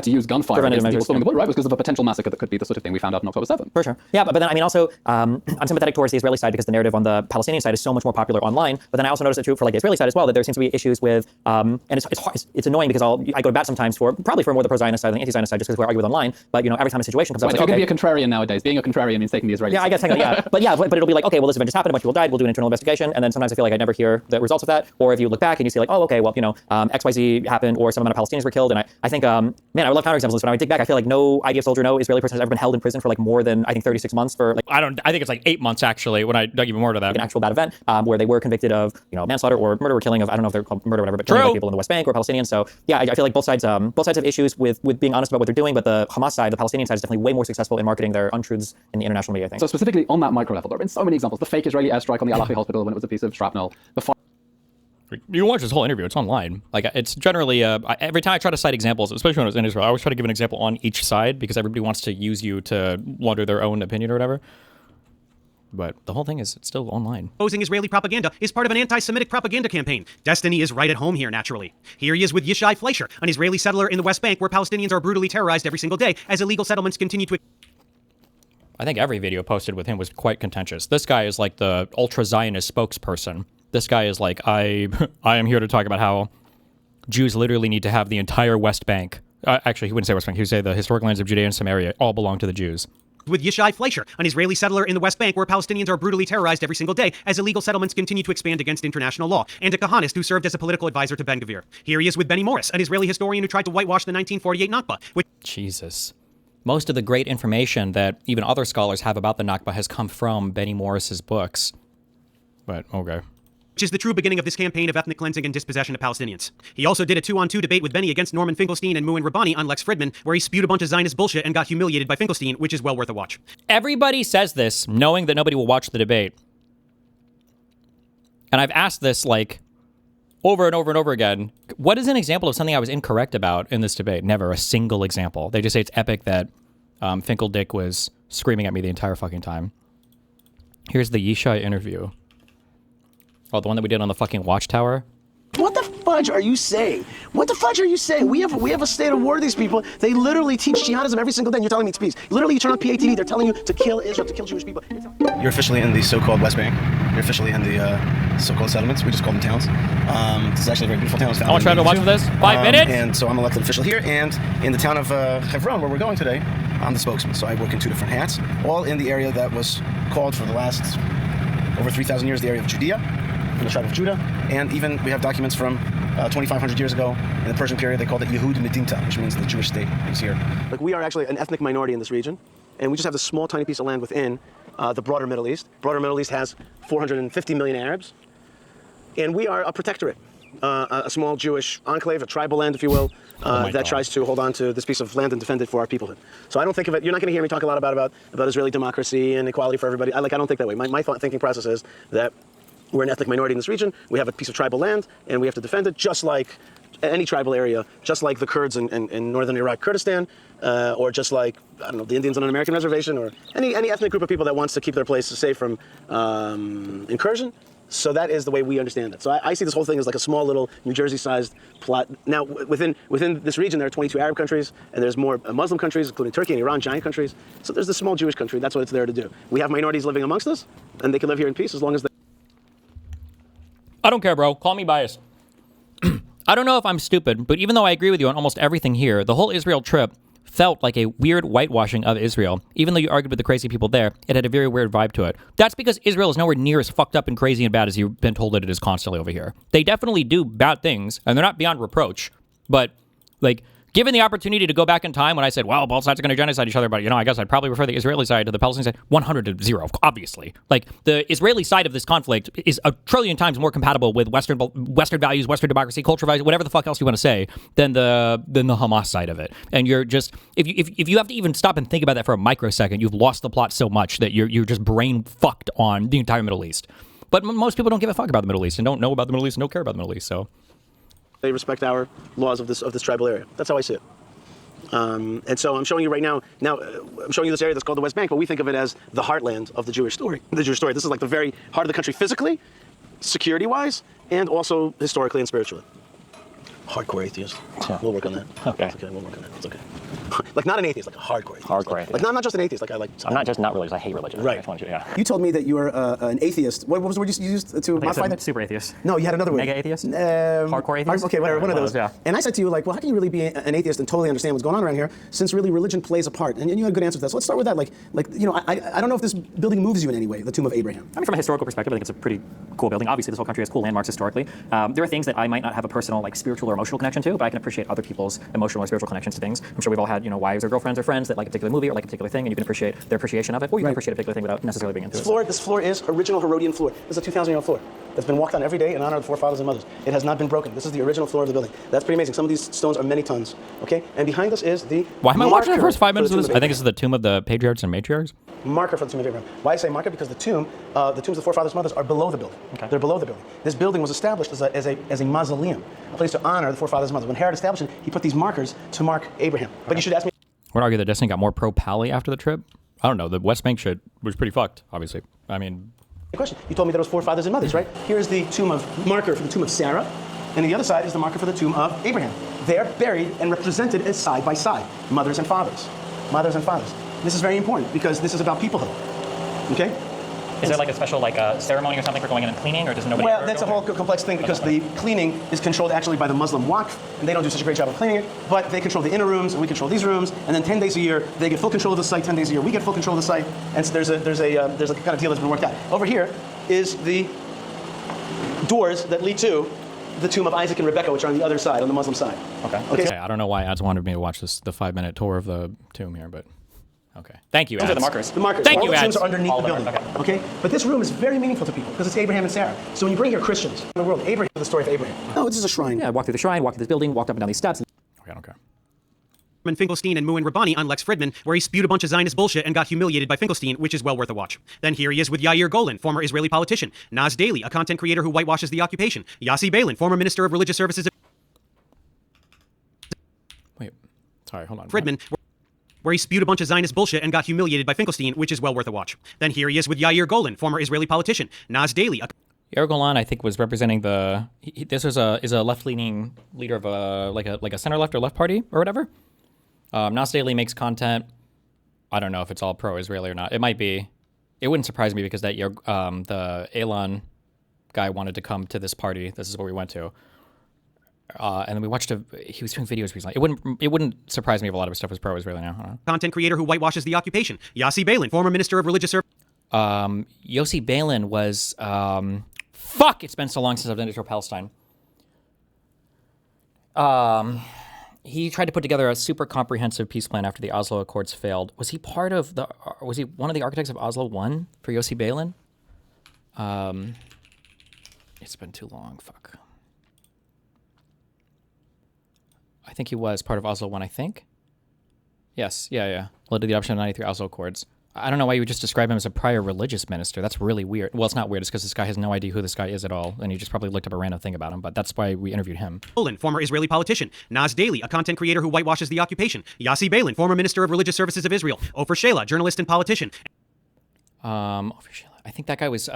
to use gunfire against people storming the border, right, was because of a potential massacre that could be the sort of thing we found out on October 7th. For sure. Yeah, but then, I mean, also, I'm sympathetic towards the Israeli side because the narrative on the Palestinian side is so much more popular online. But then I also noticed it true for like the Israeli side as well, that there seems to be issues with, and it's annoying because I go to bat sometimes probably for more the pro-Zionist side than the anti-Zionist side just because we argue with online. But, every time a situation comes up, if you're going to be a contrarian nowadays, being a contrarian means taking the Israeli side. Yeah, I guess technically, yeah. But it'll be like, okay, well, this event just happened, a bunch of people died, we'll do an internal investigation. And then sometimes I feel like I never hear the results of that. Or if you look back and you see like, oh, okay, well, XYZ happened or some amount of Palestinians were killed. And I think man, I would love counterexamples, but when I dig back, I feel like no IDF soldier, no Israeli person has ever been held in prison for like more than, I think, 36 months for like... I think it's like 8 months actually, when I dug even more to that. An actual bad event where they were convicted of, manslaughter or murder or killing of, I don't know if they're called murder or whatever, but killing people in the West Bank or Palestinians. So yeah, I feel like both sides have issues with being honest about what they're doing, but the Hamas side, the Palestinian side, is definitely way more successful in marketing their untruths in the international media, I think. So specifically on that micro level, there have been so many examples. The fake Israeli airstrike on the Al-Ahli hospital when it was a piece of shrapnel. You can watch this whole interview. It's online. Like, it's generally, every time I try to cite examples, especially when I was in Israel, I always try to give an example on each side because everybody wants to use you to launder their own opinion or whatever. But the whole thing is, it's still online. Opposing Israeli propaganda is part of an anti-Semitic propaganda campaign. Destiny is right at home here, naturally. Here he is with Yishai Fleischer, an Israeli settler in the West Bank where Palestinians are brutally terrorized every single day as illegal settlements continue to... I think every video posted with him was quite contentious. This guy is like the ultra-Zionist spokesperson. This guy is like, I am here to talk about how Jews literally need to have the entire West Bank. Actually, he wouldn't say West Bank. He would say the historic lands of Judea and Samaria all belong to the Jews. With Yishai Fleischer, an Israeli settler in the West Bank where Palestinians are brutally terrorized every single day as illegal settlements continue to expand against international law, and a Kahanist who served as a political advisor to Ben-Gvir. Here he is with Benny Morris, an Israeli historian who tried to whitewash the 1948 Nakba. Jesus. Most of the great information that even other scholars have about the Nakba has come from Benny Morris's books. But, okay. Which is the true beginning of this campaign of ethnic cleansing and dispossession of Palestinians. He also did a 2-on-2 debate with Benny against Norman Finkelstein and Muin Rabbani on Lex Fridman, where he spewed a bunch of Zionist bullshit and got humiliated by Finkelstein, which is well worth a watch. Everybody says this, knowing that nobody will watch the debate. And I've asked this, like, over and over and over again. What is an example of something I was incorrect about in this debate? Never a single example. They just say it's epic that Finkel Dick was screaming at me the entire fucking time. Here's the Yishai interview. Oh, the one that we did on the fucking Watchtower? What the fudge are you saying? What the fudge are you saying? We have a state of war to these people. They literally teach jihadism every single day, and you're telling me it's peace. Literally, you turn on PATV, they're telling you to kill Israel, to kill Jewish people. You're officially in the so-called West Bank. You're officially in the so-called settlements. We just call them towns. This is actually a very beautiful town. I want to try to watch this. 5 minutes? And so I'm elected official here, and in the town of Hebron, where we're going today, I'm the spokesman. So I work in 2 different hats, all in the area that was called for the last over 3,000 years, the area of Judea, in the tribe of Judah, and even we have documents from 2,500 years ago in the Persian period. They called it Yehud Medinta, which means the Jewish state is here. Like, we are actually an ethnic minority in this region, and we just have this small, tiny piece of land within the broader Middle East. Broader Middle East has 450 million Arabs, and we are a protectorate, a small Jewish enclave, a tribal land, if you will, that tries to hold on to this piece of land and defend it for our peoplehood. So I don't think of it. You're not going to hear me talk a lot about Israeli democracy and equality for everybody. I don't think that way. My thinking process is that we're an ethnic minority in this region. We have a piece of tribal land, and we have to defend it, just like any tribal area, just like the Kurds in northern Iraq, Kurdistan, or just like, I don't know, the Indians on an American reservation, or any ethnic group of people that wants to keep their place safe from incursion. So that is the way we understand it. So I see this whole thing as like a small little New Jersey-sized plot. Now, within this region, there are 22 Arab countries, and there's more Muslim countries, including Turkey and Iran, giant countries. So there's this small Jewish country. That's what it's there to do. We have minorities living amongst us, and they can live here in peace as long as they... I don't care, bro. Call me biased. I don't know if I'm stupid, but even though I agree with you on almost everything here, the whole Israel trip felt like a weird whitewashing of Israel. Even though you argued with the crazy people there, it had a very weird vibe to it. That's because Israel is nowhere near as fucked up and crazy and bad as you've been told that it is constantly over here. They definitely do bad things, and they're not beyond reproach. But, like, given the opportunity to go back in time when I said, well, both sides are going to genocide each other, but, I guess I'd probably prefer the Israeli side to the Palestinian side, 100 to 0, obviously. Like, the Israeli side of this conflict is a trillion times more compatible with Western values, Western democracy, cultural values, whatever the fuck else you want to say, than the Hamas side of it. And you're just, if you have to even stop and think about that for a microsecond, you've lost the plot so much that you're just brain fucked on the entire Middle East. But most people don't give a fuck about the Middle East and don't know about the Middle East and don't care about the Middle East, so... They respect our laws of this tribal area. That's how I see it. And so I'm showing you right now. Now I'm showing you this area that's called the West Bank, but we think of it as the heartland of the Jewish story. The Jewish story. This is like the very heart of the country, physically, security-wise, and also historically and spiritually. Hardcore atheist. Yeah. We'll work on that. Okay. It's okay. We'll work on that. It's okay. like not an atheist, like a hardcore atheist. Hardcore atheist. Like not just an atheist, like I like. I'm not just not religious. I hate religion. Right. I just want you to, yeah. You told me that you were an atheist. What was the word you used to modify that? Super atheist. No, you had another word. Mega atheist? Hardcore atheist? Okay, whatever, one of those. Yeah. And I said to you, like, well, how can you really be an atheist and totally understand what's going on around here, since really religion plays a part? And you had a good answer to that. So let's start with that. Like, you know, I don't know if this building moves you in any way, the Tomb of Abraham. I mean, from a historical perspective, I think it's a pretty cool building. Obviously, this whole country has cool landmarks historically. There are things that I might not have a personal, like, spiritual or emotional connection to, but I can appreciate other people's emotional or spiritual connections to things. I'm sure we've all had, you know, wives or girlfriends or friends that like a particular movie or like a particular thing, and you can appreciate their appreciation of it, or you can appreciate a particular thing without necessarily being into it. This floor is original Herodian floor. This is a 2,000-year-old floor that's been walked on every day in honor of the forefathers and mothers. It has not been broken. This is the original floor of the building. That's pretty amazing. Some of these stones are many tons. Okay, and behind us is the. Why am I watching the first 5 minutes of this? I think this is the tomb of the patriarchs and matriarchs. Marker for the tomb of Abraham. Why I say marker? Because the tombs of the forefathers and mothers are below the building. Okay. They're below the building. This building was established as a mausoleum, a place to honor the forefathers and mothers. When Herod established it, he put these markers to mark Abraham. But you should ask me. I would argue that Destiny got more pro-Pally after the trip. I don't know. The West Bank shit was pretty fucked, obviously. I mean... Question. You told me there was forefathers and mothers, right? Here's the marker for the tomb of Sarah, and the other side is the marker for the tomb of Abraham. They're buried and represented as side by side, mothers and fathers. Mothers and fathers. This is very important because this is about peoplehood. Okay? Is there like a special ceremony or something for going in and cleaning, or does nobody? Well, that's a whole complex thing because the cleaning is controlled actually by the Muslim Waqf, and they don't do such a great job of cleaning it. But they control the inner rooms, and we control these rooms. And then 10 days a year, they get full control of the site. 10 days a year, we get full control of the site. And so there's a kind of deal that's been worked out. Over here is the doors that lead to the tomb of Isaac and Rebecca, which are on the other side, on the Muslim side. Okay. I don't know why ads wanted me to watch the 5-minute tour of the tomb here, but. Okay. Thank you, ads. Those are the markers. The markers. Thank all you, the ads. tombs are underneath All the the building. markers, Okay. But this room is very meaningful to people because it's Abraham and Sarah. So when you bring here Christians in the world, Abraham, the story of Abraham. Oh, this is a shrine. Yeah, walk through the shrine, walk through this building, walked up and down these steps. Okay. Finkelstein and Moot Rabbani on Lex Fridman, where he spewed a bunch of Zionist bullshit and got humiliated by Finkelstein, which is well worth a watch. Then here he is with Yair Golan, former Israeli politician, Naz Daly, a content creator who whitewashes the occupation, Yossi Beilin, former Minister of Religious Services. Wait, sorry, hold on. Fridman, where he spewed a bunch of Zionist bullshit and got humiliated by Finkelstein, which is well worth a watch. Then here he is with Yair Golan, former Israeli politician, Naz Daly. Yair Golan, I think, was representing this is a left-leaning leader of a center-left or left party or whatever. Naz Daly makes content. I don't know if it's all pro-Israeli or not. It might be. It wouldn't surprise me because the Elon guy wanted to come to this party. This is where we went to. And then we watched he was doing videos recently. It wouldn't surprise me if a lot of his stuff was pro-Israeli now. I don't know. Content creator who whitewashes the occupation, Yossi Beilin, former Minister of Religious Services. Yossi Beilin was it's been so long since I've done Israel-Palestine. He tried to put together a super comprehensive peace plan after the Oslo Accords failed. Was he one of the architects of Oslo 1 for Yossi Beilin? It's been too long, fuck. I think he was part of Oslo 1, I think. Yes, yeah. Led to the adoption of 93 Oslo Accords. I don't know why you would just describe him as a prior religious minister. That's really weird. Well, it's not weird. It's because this guy has no idea who this guy is at all, and you just probably looked up a random thing about him, but that's why we interviewed him. Former Israeli politician. Naz Daly, a content creator who whitewashes the occupation. Yossi Beilin, former Minister of Religious Services of Israel. Ofer Shelah, journalist and politician. Ofer Shelah. I think that guy was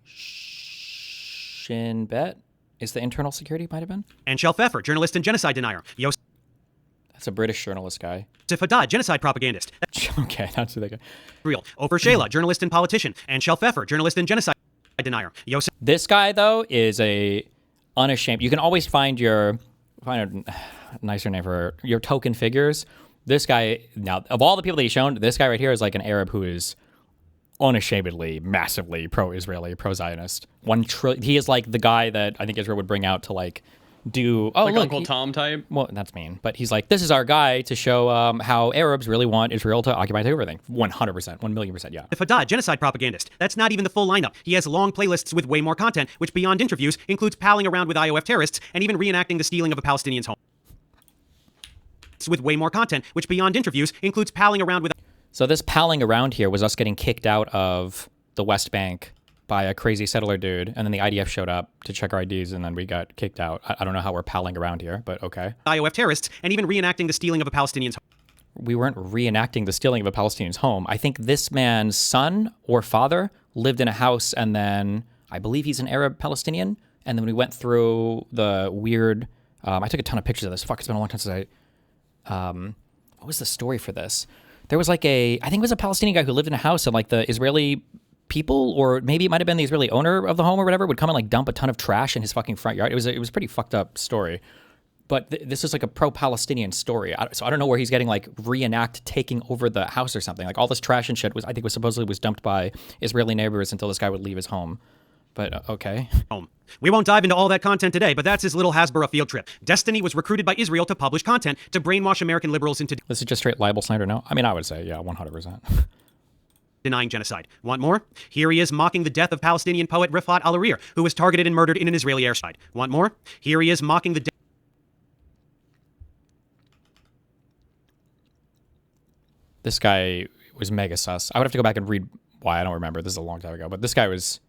Shin Bet. Is the internal security might have been? And Shel Pfeffer, journalist and genocide denier. That's a British journalist guy. Haddad, genocide propagandist. Okay, that's who they got. Real. Ofer Shelah, journalist and politician. And Shel Pfeffer, journalist and genocide denier. This guy, though, is a unashamed. You can always find a nicer name for your token figures. This guy, now, of all the people that he's shown, this guy right here is like an Arab who is unashamedly, massively pro-Israeli, pro-Zionist. He is like the guy that I think Israel would bring out to like do Uncle Tom type. Well, that's mean, but he's like, this is our guy to show how Arabs really want Israel to occupy everything. 100%, 1,000,000%, yeah. Haddad, genocide propagandist. That's not even the full lineup. He has long playlists with way more content, which beyond interviews includes palling around with IOF terrorists and even reenacting the stealing of a Palestinian's home. With way more content, which beyond interviews includes palling around with. So this palling around here was us getting kicked out of the West Bank by a crazy settler dude, and then the IDF showed up to check our IDs, and then we got kicked out. I don't know how we're palling around here, but okay. IOF terrorists, and even reenacting the stealing of a Palestinian's home. We weren't reenacting the stealing of a Palestinian's home. I think this man's son or father lived in a house, and then I believe he's an Arab Palestinian, and then we went through the weird, I took a ton of pictures of this. Fuck, it's been a long time since what was the story for this? There was like I think it was a Palestinian guy who lived in a house and like the Israeli people, or maybe it might have been the Israeli owner of the home or whatever, would come and like dump a ton of trash in his fucking front yard. It was a pretty fucked up story. But this is like a pro-Palestinian story. So I don't know where he's getting like reenact taking over the house or something. Like all this trash and shit was, I think, supposedly dumped by Israeli neighbors until this guy would leave his home. But okay. We won't dive into all that content today, but that's his little Hasbara field trip. Destiny was recruited by Israel to publish content to brainwash American liberals into... This is just straight libel slander, no? I mean, I would say, yeah, 100%. denying genocide. Want more? Here he is mocking the death of Palestinian poet Rifat al-Arir, who was targeted and murdered in an Israeli airstrike. Want more? Here he is mocking the death... This guy was mega sus. I would have to go back and read why. I don't remember. This is a long time ago. But this guy was...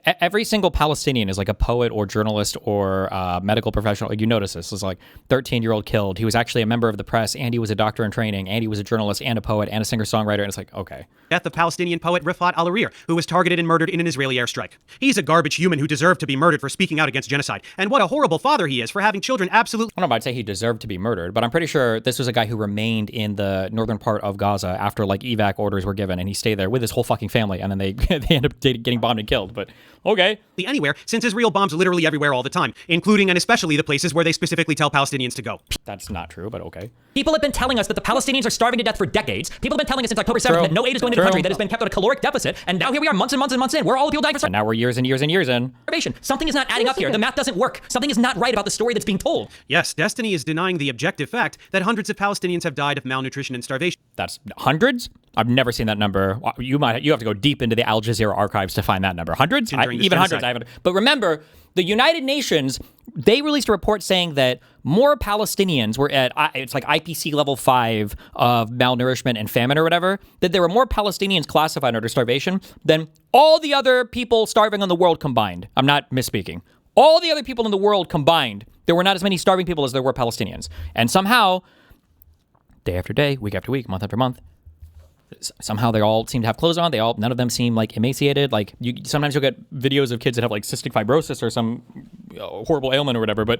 Every single Palestinian is like a poet or journalist or medical professional. Like you notice this. It's like 13-year-old killed. He was actually a member of the press, and he was a doctor in training, and he was a journalist and a poet and a singer-songwriter. And it's like, okay. Death of Palestinian poet Rifat al-Arir, who was targeted and murdered in an Israeli airstrike. He's a garbage human who deserved to be murdered for speaking out against genocide. And what a horrible father he is for having children absolutely... I don't know if I'd say he deserved to be murdered, but I'm pretty sure this was a guy who remained in the northern part of Gaza after like evac orders were given, and he stayed there with his whole fucking family, and then they end up getting bombed and killed. But okay. Anywhere, since Israel bombs literally everywhere all the time, including and especially the places where they specifically tell Palestinians to go. That's not true, but okay. People have been telling us that the Palestinians are starving to death for decades. People have been telling us since October 7th that no aid is going to the country, that has been kept at a caloric deficit, and now here we are months and months and months in. Where are all the people dying for starvation? And now we're years and years and years in. Something is not adding up here. The math doesn't work. Something is not right about the story that's being told. Yes, Destiny is denying the objective fact that hundreds of Palestinians have died of malnutrition and starvation. That's hundreds? I've never seen that number. You have to go deep into the Al Jazeera archives to find that number. Hundreds? Even hundreds. I haven't. But remember, the United Nations, they released a report saying that more Palestinians were at, it's like IPC level 5 of malnourishment and famine or whatever, that there were more Palestinians classified under starvation than all the other people starving in the world combined. I'm not misspeaking. All the other people in the world combined, there were not as many starving people as there were Palestinians. And somehow, day after day, week after week, month after month, somehow they all seem to have clothes on. None of them seem like emaciated. Like sometimes you'll get videos of kids that have like cystic fibrosis or some horrible ailment or whatever, but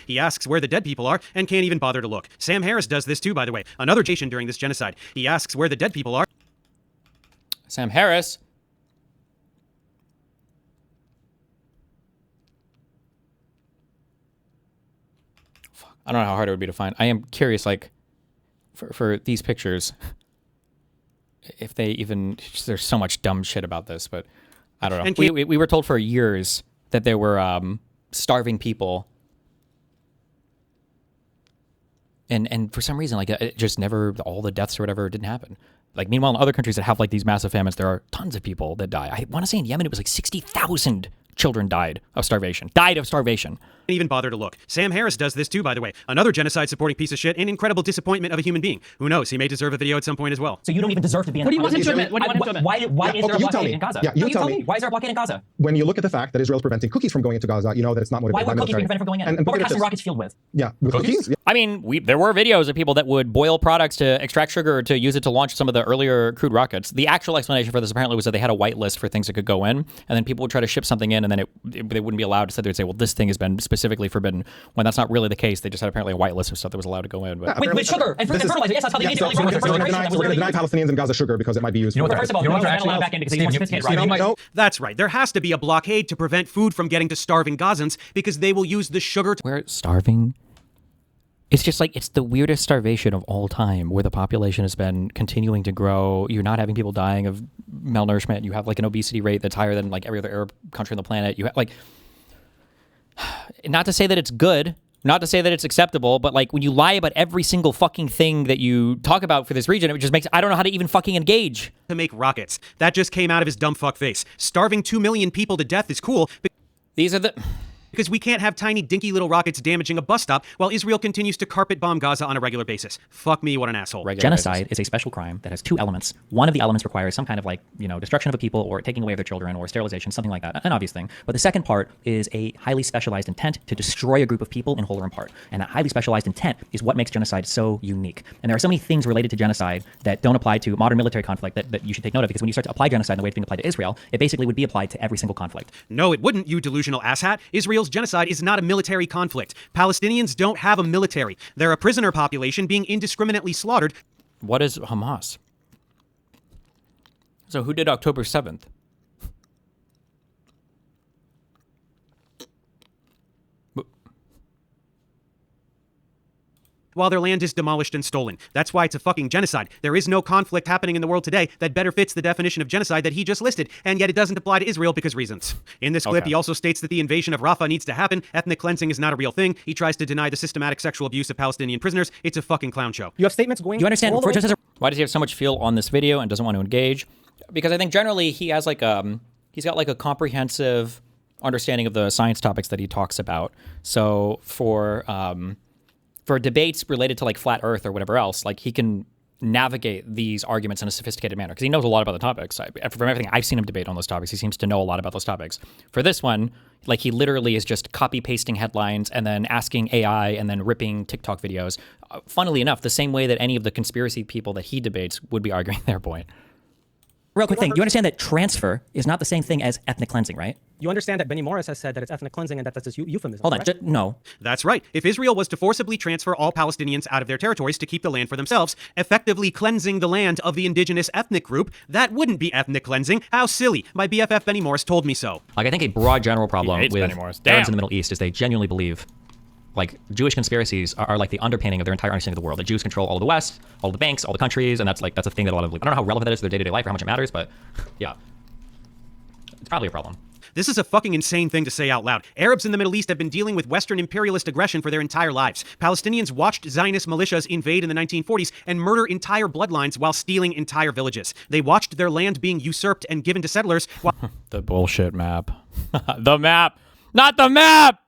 he asks where the dead people are and can't even bother to look. Sam Harris does this too, by the way. Another nation during this genocide. He asks where the dead people are. Sam Harris. Fuck. I don't know how hard it would be to find. I am curious, like, for these pictures, if they even, there's so much dumb shit about this, but I don't know. We were told for years that there were starving people, and for some reason, like, it just never, all the deaths or whatever didn't happen. Like, meanwhile, in other countries that have like these massive famines, there are tons of people that die. I want to say in Yemen it was like 60,000 children died of starvation. Can't even bother to look. Sam Harris does this too, by the way. Another genocide-supporting piece of shit and incredible disappointment of a human being. Who knows? He may deserve a video at some point as well. So you don't even deserve to be in. What do you want him to admit? Why is there a blockade in Gaza? You tell me. Why is there a blockade in Gaza? When you look at the fact that Israel's preventing cookies from going into Gaza, you know that it's not motivated by military. Why would cookies be prevented from going in? What were casting rockets fueled with? Yeah, with cookies. Yeah. I mean, there were videos of people that would boil products to extract sugar to use it to launch some of the earlier crude rockets. The actual explanation for this apparently was that they had a whitelist for things that could go in, and then people would try to ship something in, and then they wouldn't be allowed. So they'd say, well, this thing has been specifically forbidden, when that's not really the case. They just had apparently a whitelist of stuff that was allowed to go in. But with sugar and fertilizer. Yes, that's how they made it. We're going to deny Palestinians in Gaza sugar because it might be used. First of all, they're not allowed back in because they use more sophisticated rockets. That's right. There has to be a blockade to prevent food from getting to starving Gazans because they will use the sugar. Where starving? It's just like, it's the weirdest starvation of all time, where the population has been continuing to grow. You're not having people dying of malnourishment. You have like an obesity rate that's higher than like every other Arab country on the planet. You have like, not to say that it's good, not to say that it's acceptable, but like when you lie about every single fucking thing that you talk about for this region, it just makes, I don't know how to even fucking engage. To make rockets. That just came out of his dumb fuck face. Starving 2 million people to death is cool. These are the... Because we can't have tiny dinky little rockets damaging a bus stop while Israel continues to carpet bomb Gaza on a regular basis. Fuck me, what an asshole. Genocide is a special crime that has two elements. One of the elements requires some kind of like, destruction of a people or taking away of their children or sterilization, something like that. An obvious thing. But the second part is a highly specialized intent to destroy a group of people in whole or in part. And that highly specialized intent is what makes genocide so unique. And there are so many things related to genocide that don't apply to modern military conflict that you should take note of, because when you start to apply genocide in the way it's being applied to Israel, it basically would be applied to every single conflict. No, it wouldn't, you delusional asshat. Israel's Israel's genocide is not a military conflict. Palestinians don't have a military. They're a prisoner population being indiscriminately slaughtered. What is Hamas? So who did October 7th? While their land is demolished and stolen. That's why it's a fucking genocide. There is no conflict happening in the world today that better fits the definition of genocide that he just listed, and yet it doesn't apply to Israel because reasons. In this clip, he also states that the invasion of Rafah needs to happen. Ethnic cleansing is not a real thing. He tries to deny the systematic sexual abuse of Palestinian prisoners. It's a fucking clown show. You have statements going... You understand? Why does he have so much feel on this video and doesn't want to engage? Because I think generally he has like he's got like a comprehensive understanding of the science topics that he talks about. So for debates related to like flat Earth or whatever else, like he can navigate these arguments in a sophisticated manner because he knows a lot about the topics. From everything I've seen him debate on those topics, he seems to know a lot about those topics. For this one, like he literally is just copy pasting headlines and then asking AI and then ripping TikTok videos. Funnily enough, the same way that any of the conspiracy people that he debates would be arguing their point. Real quick thing. You understand that transfer is not the same thing as ethnic cleansing, right? You understand that Benny Morris has said that it's ethnic cleansing and that that's a euphemism. Hold on, no. That's right. If Israel was to forcibly transfer all Palestinians out of their territories to keep the land for themselves, effectively cleansing the land of the indigenous ethnic group, that wouldn't be ethnic cleansing. How silly. My BFF Benny Morris told me so. Like I think a broad general problem with Arabs in the Middle East is they genuinely believe like Jewish conspiracies are like the underpinning of their entire understanding of the world. The Jews control all of the West, all the banks, all the countries, and that's a thing that a lot of believe. I don't know how relevant that is to their day-to-day life or how much it matters, but yeah, it's probably a problem. This is a fucking insane thing to say out loud. Arabs in the Middle East have been dealing with Western imperialist aggression for their entire lives. Palestinians watched Zionist militias invade in the 1940s and murder entire bloodlines while stealing entire villages. They watched their land being usurped and given to settlers while... The bullshit map. The map! Not the map!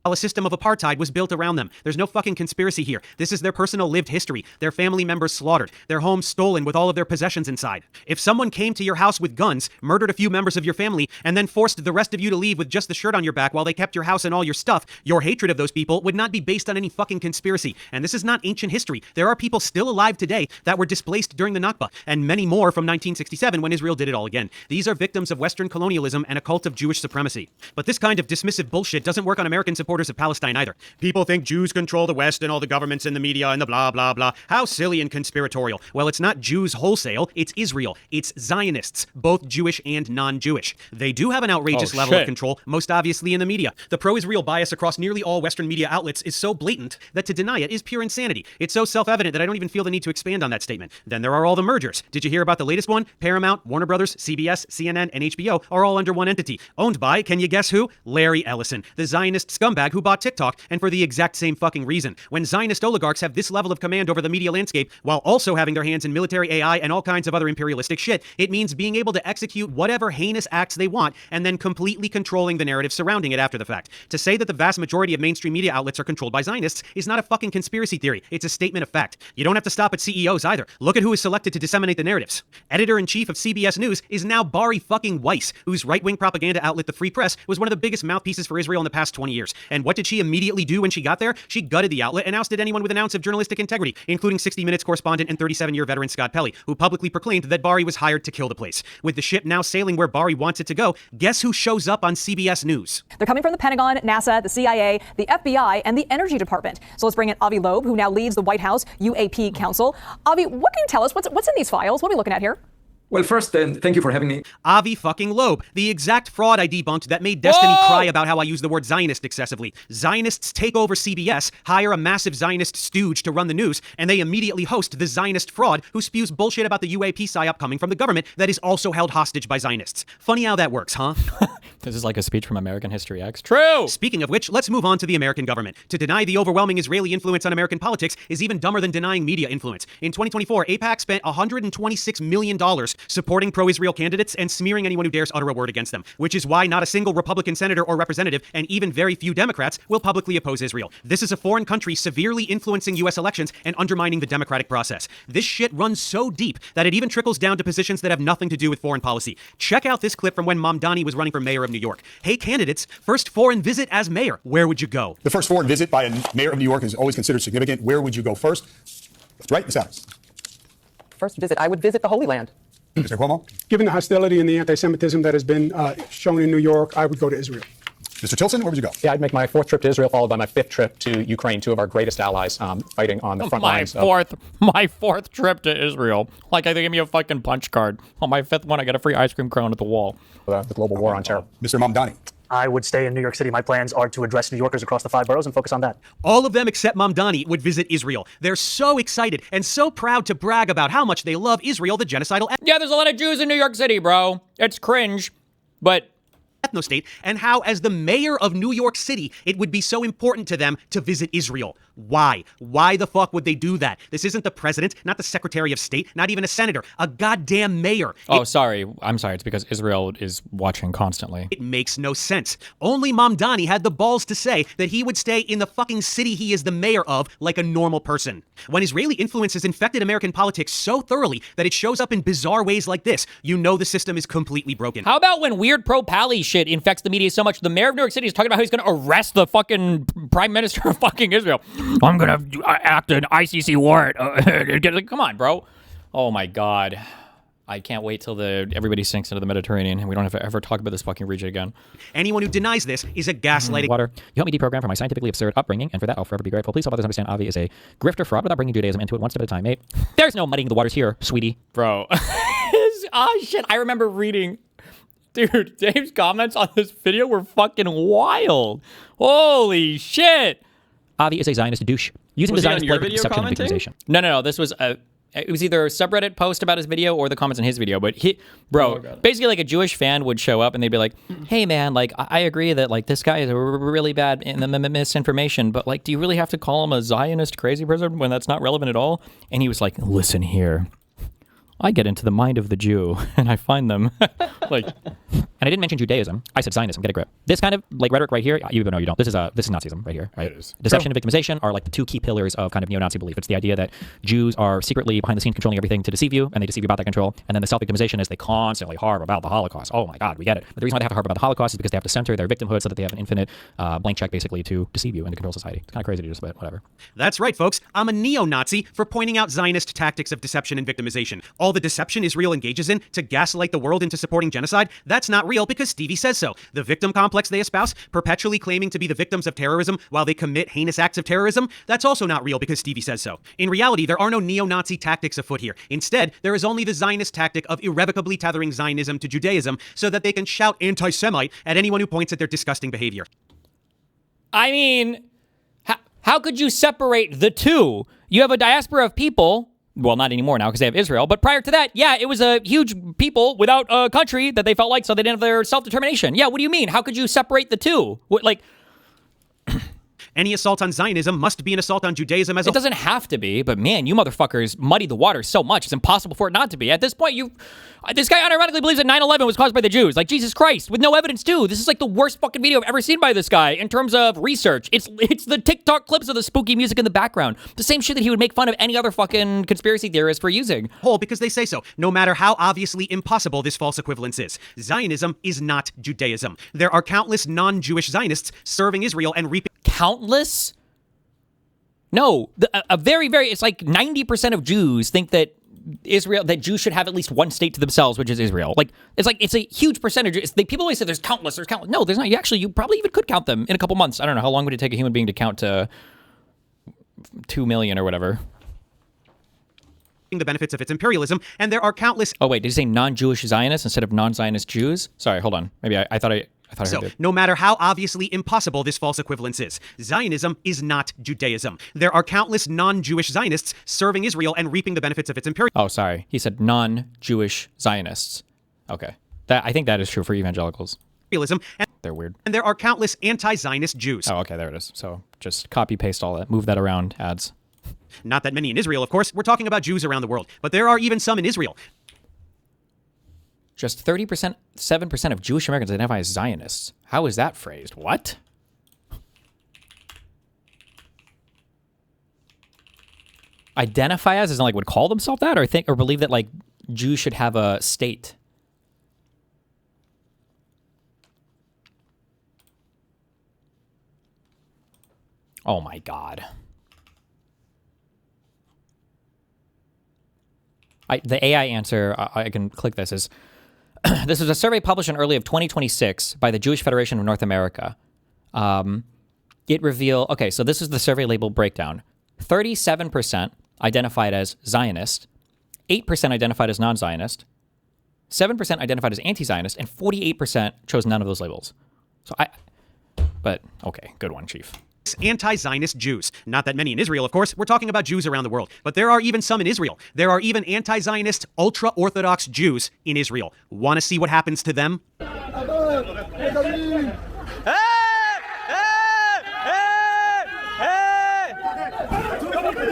A system of apartheid was built around them. There's no fucking conspiracy here. This is their personal lived history. Their family members slaughtered. Their homes stolen with all of their possessions inside. If someone came to your house with guns, murdered a few members of your family, and then forced the rest of you to leave with just the shirt on your back while they kept your house and all your stuff, your hatred of those people would not be based on any fucking conspiracy. And this is not ancient history. There are people still alive today that were displaced during the Nakba, and many more from 1967 when Israel did it all again. These are victims of Western colonialism and a cult of Jewish supremacy. But this kind of dismissive bullshit doesn't work on American supporters of Palestine either. People think Jews control the West and all the governments and the media and the blah, blah, blah. How silly and conspiratorial. Well, it's not Jews wholesale. It's Israel. It's Zionists, both Jewish and non-Jewish. They do have an outrageous level of control, most obviously in the media. The pro-Israel bias across nearly all Western media outlets is so blatant that to deny it is pure insanity. It's so self-evident that I don't even feel the need to expand on that statement. Then there are all the mergers. Did you hear about the latest one? Paramount, Warner Brothers, CBS, CNN, and HBO are all under one entity. Owned by, can you guess who? Larry Ellison, the Zionist scumbag who bought TikTok, and for the exact same fucking reason. When Zionist oligarchs have this level of command over the media landscape while also having their hands in military AI and all kinds of other imperialistic shit, it means being able to execute whatever heinous acts they want and then completely controlling the narrative surrounding it after the fact. To say that the vast majority of mainstream media outlets are controlled by Zionists is not a fucking conspiracy theory. It's a statement of fact. You don't have to stop at CEOs either. Look at who is selected to disseminate the narratives. Editor-in-chief of CBS News is now Bari fucking Weiss, whose right-wing propaganda outlet, the Free Press, was one of the biggest mouthpieces for Israel in the past 20 years. And what did she immediately do when she got there? She gutted the outlet and ousted anyone with an ounce of journalistic integrity, including 60 Minutes correspondent and 37-year veteran Scott Pelley, who publicly proclaimed that Bari was hired to kill the place. With the ship now sailing where Bari wants it to go, guess who shows up on CBS News? They're coming from the Pentagon, NASA, the CIA, the FBI, and the Energy Department. So let's bring in Avi Loeb, who now leads the White House UAP Council. Avi, what can you tell us? What's in these files? What are we looking at here? Well, first, thank you for having me. Avi fucking Loeb, the exact fraud I debunked that made Destiny cry about how I use the word Zionist excessively. Zionists take over CBS, hire a massive Zionist stooge to run the news, and they immediately host the Zionist fraud who spews bullshit about the UAP psyop coming from the government that is also held hostage by Zionists. Funny how that works, huh? This is like a speech from American History X. True! Speaking of which, let's move on to the American government. To deny the overwhelming Israeli influence on American politics is even dumber than denying media influence. In 2024, AIPAC spent $126 million supporting pro-Israel candidates and smearing anyone who dares utter a word against them, which is why not a single Republican senator or representative, and even very few Democrats, will publicly oppose Israel. This is a foreign country severely influencing U.S. elections and undermining the democratic process. This shit runs so deep that it even trickles down to positions that have nothing to do with foreign policy. Check out this clip from when Mamdani was running for mayor of New York. Hey candidates, first foreign visit as mayor, where would you go? The first foreign visit by a mayor of New York is always considered significant. Where would you go first? That's right, Vsauce. First visit, I would visit the Holy Land. Mr. Cuomo? Given the hostility and the anti-Semitism that has been shown in New York, I would go to Israel. Mr. Tilson, where would you go? Yeah, I'd make my 4th trip to Israel, followed by my 5th trip to Ukraine, 2 of our greatest allies fighting on the front lines. My fourth trip to Israel. Like, they gave me a fucking punch card. On my 5th one, I got a free ice cream cone at the wall. The global war on terror. Mr. Mamdani. I would stay in New York City. My plans are to address New Yorkers across the 5 boroughs and focus on that. All of them except Mamdani would visit Israel. They're so excited and so proud to brag about how much they love Israel, the genocidal Yeah, there's a lot of Jews in New York City, bro. It's cringe, but ethno-state, and how, as the mayor of New York City, it would be so important to them to visit Israel. Why? Why the fuck would they do that? This isn't the president, not the secretary of state, not even a senator, a goddamn mayor. Oh, sorry. I'm sorry. It's because Israel is watching constantly. It makes no sense. Only Mamdani had the balls to say that he would stay in the fucking city he is the mayor of like a normal person. When Israeli influence has infected American politics so thoroughly that it shows up in bizarre ways like this, you know the system is completely broken. How about when weird pro-Pally shit infects the media so much, the mayor of New York City is talking about how he's going to arrest the fucking prime minister of fucking Israel. I'm going to act an ICC warrant. Come on, bro. Oh my God. I can't wait till everybody sinks into the Mediterranean and we don't have to ever talk about this fucking region again. Anyone who denies this is a gaslighting. Water. You helped me deprogram from my scientifically absurd upbringing, and for that I'll forever be grateful. Please help others understand Avi is a grifter fraud without bringing Judaism into it one step at a time, mate. There's no muddying the waters here, sweetie. Bro. Oh shit, I remember reading. Dude, Dave's comments on this video were fucking wild. Holy shit. Avi is a Zionist douche. Using the Zionist play for deception and victimization. No. This was it was either a subreddit post about his video or the comments on his video. But basically like a Jewish fan would show up and they'd be like, hey man, like I agree that like this guy is really bad in the misinformation, but like, do you really have to call him a Zionist crazy person when that's not relevant at all? And he was like, listen here. I get into the mind of the Jew and I find them like, and I didn't mention Judaism. I said Zionism. Get a grip. This kind of like rhetoric right here, you know, you don't. This is Nazism right here, right? It is. Deception and victimization are like the two key pillars of kind of neo-Nazi belief. It's the idea that Jews are secretly behind the scenes controlling everything to deceive you, and they deceive you about that control. And then the self-victimization is they constantly harp about the Holocaust. Oh my God, we get it. But the reason why they have to harp about the Holocaust is because they have to center their victimhood so that they have an infinite blank check basically to deceive you and to control society. It's kind of crazy to do this, but whatever. That's right, folks. I'm a neo-Nazi for pointing out Zionist tactics of deception and victimization. All the deception Israel engages in to gaslight the world into supporting genocide, that's not real because Stevie says so. The victim complex they espouse, perpetually claiming to be the victims of terrorism while they commit heinous acts of terrorism, that's also not real because Stevie says so. In reality, there are no neo-Nazi tactics afoot here. Instead, there is only the Zionist tactic of irrevocably tethering Zionism to Judaism so that they can shout anti-Semite at anyone who points at their disgusting behavior. I mean, how could you separate the two? You have a diaspora of people. Well, not anymore now because they have Israel. But prior to that, yeah, it was a huge people without a country that they felt like, so they didn't have their self-determination. Yeah, what do you mean? How could you separate the two? What, like... Any assault on Zionism must be an assault on Judaism as a... It doesn't have to be, but man, you motherfuckers muddy the water so much, it's impossible for it not to be. At this point, this guy unironically believes that 9/11 was caused by the Jews. Like, Jesus Christ, with no evidence, too. This is like the worst fucking video I've ever seen by this guy in terms of research. It's the TikTok clips of the spooky music in the background. The same shit that he would make fun of any other fucking conspiracy theorist for using. Whole because they say so, no matter how obviously impossible this false equivalence is. Zionism is not Judaism. There are countless non-Jewish Zionists serving Israel and reaping... Countless? No, a very, it's like 90% of Jews think that that Jews should have at least one state to themselves, which is Israel. It's a huge percentage. People always say there's countless. No, there's not. You probably even could count them in a couple months. I don't know. How long would it take a human being to count to 2 million or whatever? The benefits of its imperialism, and there are countless... Oh, wait, did you say non-Jewish Zionists instead of non-Zionist Jews? Sorry, hold on. Maybe I thought I heard it. No matter how obviously impossible this false equivalence is, Zionism is not Judaism. There are countless non-Jewish Zionists serving Israel and reaping the benefits of its imperialism. Oh, sorry. He said non-Jewish Zionists. Okay. I think that is true for evangelicals. They're weird. And there are countless anti-Zionist Jews. Oh, okay, there it is. So just copy-paste all that. Move that around, ads. Not that many in Israel, of course. We're talking about Jews around the world. But there are even some in Israel. Just 7% of Jewish Americans identify as Zionists. How is that phrased? What? Identify as in like would call themselves that, or believe that like Jews should have a state? Oh my God. The AI answer, I can click this, is this was a survey published in early of 2026 by the Jewish Federation of North America. it revealed, okay, so this is the survey label breakdown. 37% identified as Zionist, 8% identified as non-Zionist, 7% identified as anti-Zionist, and 48% chose none of those labels. But okay, good one, Chief. Anti-Zionist Jews. Not that many in Israel, of course. We're talking about Jews around the world. But there are even some in Israel. There are even anti-Zionist, ultra-Orthodox Jews in Israel. Want to see what happens to them?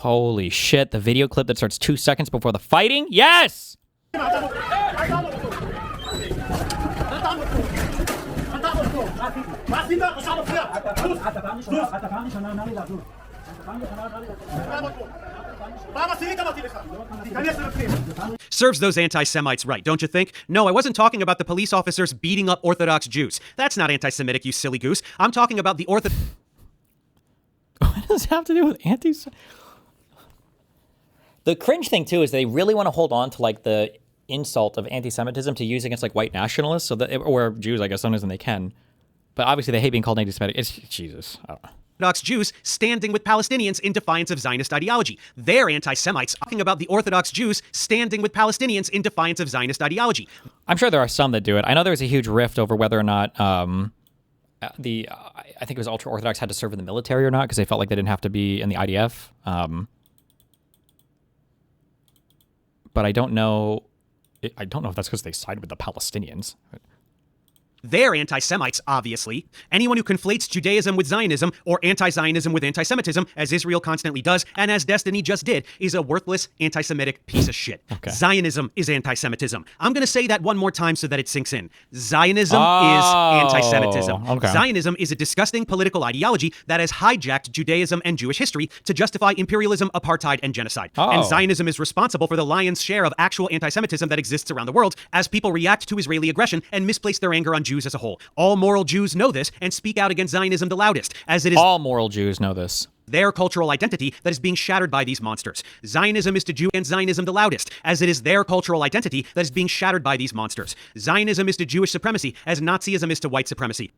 Holy shit, the video clip that starts 2 seconds before the fighting? Yes! Serves those anti-Semites right, don't you think? No, I wasn't talking about the police officers beating up Orthodox Jews. That's not anti-Semitic, you silly goose. I'm talking about the Orthodox... What does it have to do with The cringe thing, too, is they really want to hold on to, like, the insult of anti-Semitism to use against, like, white nationalists, so that, or Jews, I guess, sometimes when they can. But obviously they hate being called anti-Semitic. It's Jesus. I don't know. Orthodox Jews standing with Palestinians in defiance of Zionist ideology. They're anti-Semites, talking about the Orthodox Jews standing with Palestinians in defiance of Zionist ideology. I'm sure there are some that do it. I know there was a huge rift over whether or not I think it was ultra-Orthodox had to serve in the military or not, because they felt like they didn't have to be in the IDF. But I don't know if that's because they side with the Palestinians. They're anti-Semites, obviously. Anyone who conflates Judaism with Zionism or anti-Zionism with anti-Semitism, as Israel constantly does, and as Destiny just did, is a worthless anti-Semitic piece of shit. Okay. Zionism is anti-Semitism. I'm going to say that one more time so that it sinks in. Zionism is anti-Semitism. Okay. Zionism is a disgusting political ideology that has hijacked Judaism and Jewish history to justify imperialism, apartheid, and genocide. And Zionism is responsible for the lion's share of actual anti-Semitism that exists around the world as people react to Israeli aggression and misplace their anger on Jews as a whole. All moral Jews know this and speak out against Zionism the loudest, as it is all moral Jews know this. Their cultural identity that is being shattered by these monsters. Zionism is to Jew and Zionism the loudest, as it is their cultural identity that is being shattered by these monsters. Zionism is to Jewish supremacy, as Nazism is to white supremacy.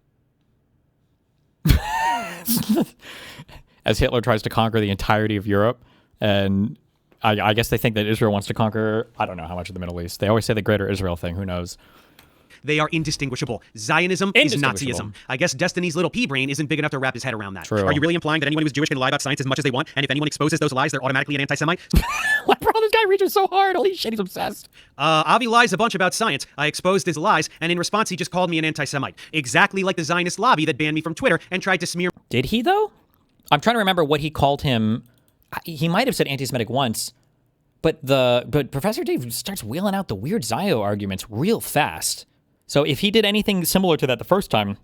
As Hitler tries to conquer the entirety of Europe, and I guess they think that Israel wants to conquer, I don't know how much of the Middle East. They always say the greater Israel thing, who knows? They are indistinguishable. Zionism is Nazism. I guess Destiny's little pea brain isn't big enough to wrap his head around that. True. Are you really implying that anyone who's Jewish can lie about science as much as they want, and if anyone exposes those lies, they're automatically an anti-Semite? What, bro? This guy reaches so hard. Holy shit, he's obsessed. Avi lies a bunch about science. I exposed his lies, and in response, he just called me an anti-Semite. Exactly like the Zionist lobby that banned me from Twitter and tried to smear... Did he, though? I'm trying to remember what he called him. He might have said anti-Semitic once, but Professor Dave starts wheeling out the weird Zio arguments real fast. So if he did anything similar to that the first time,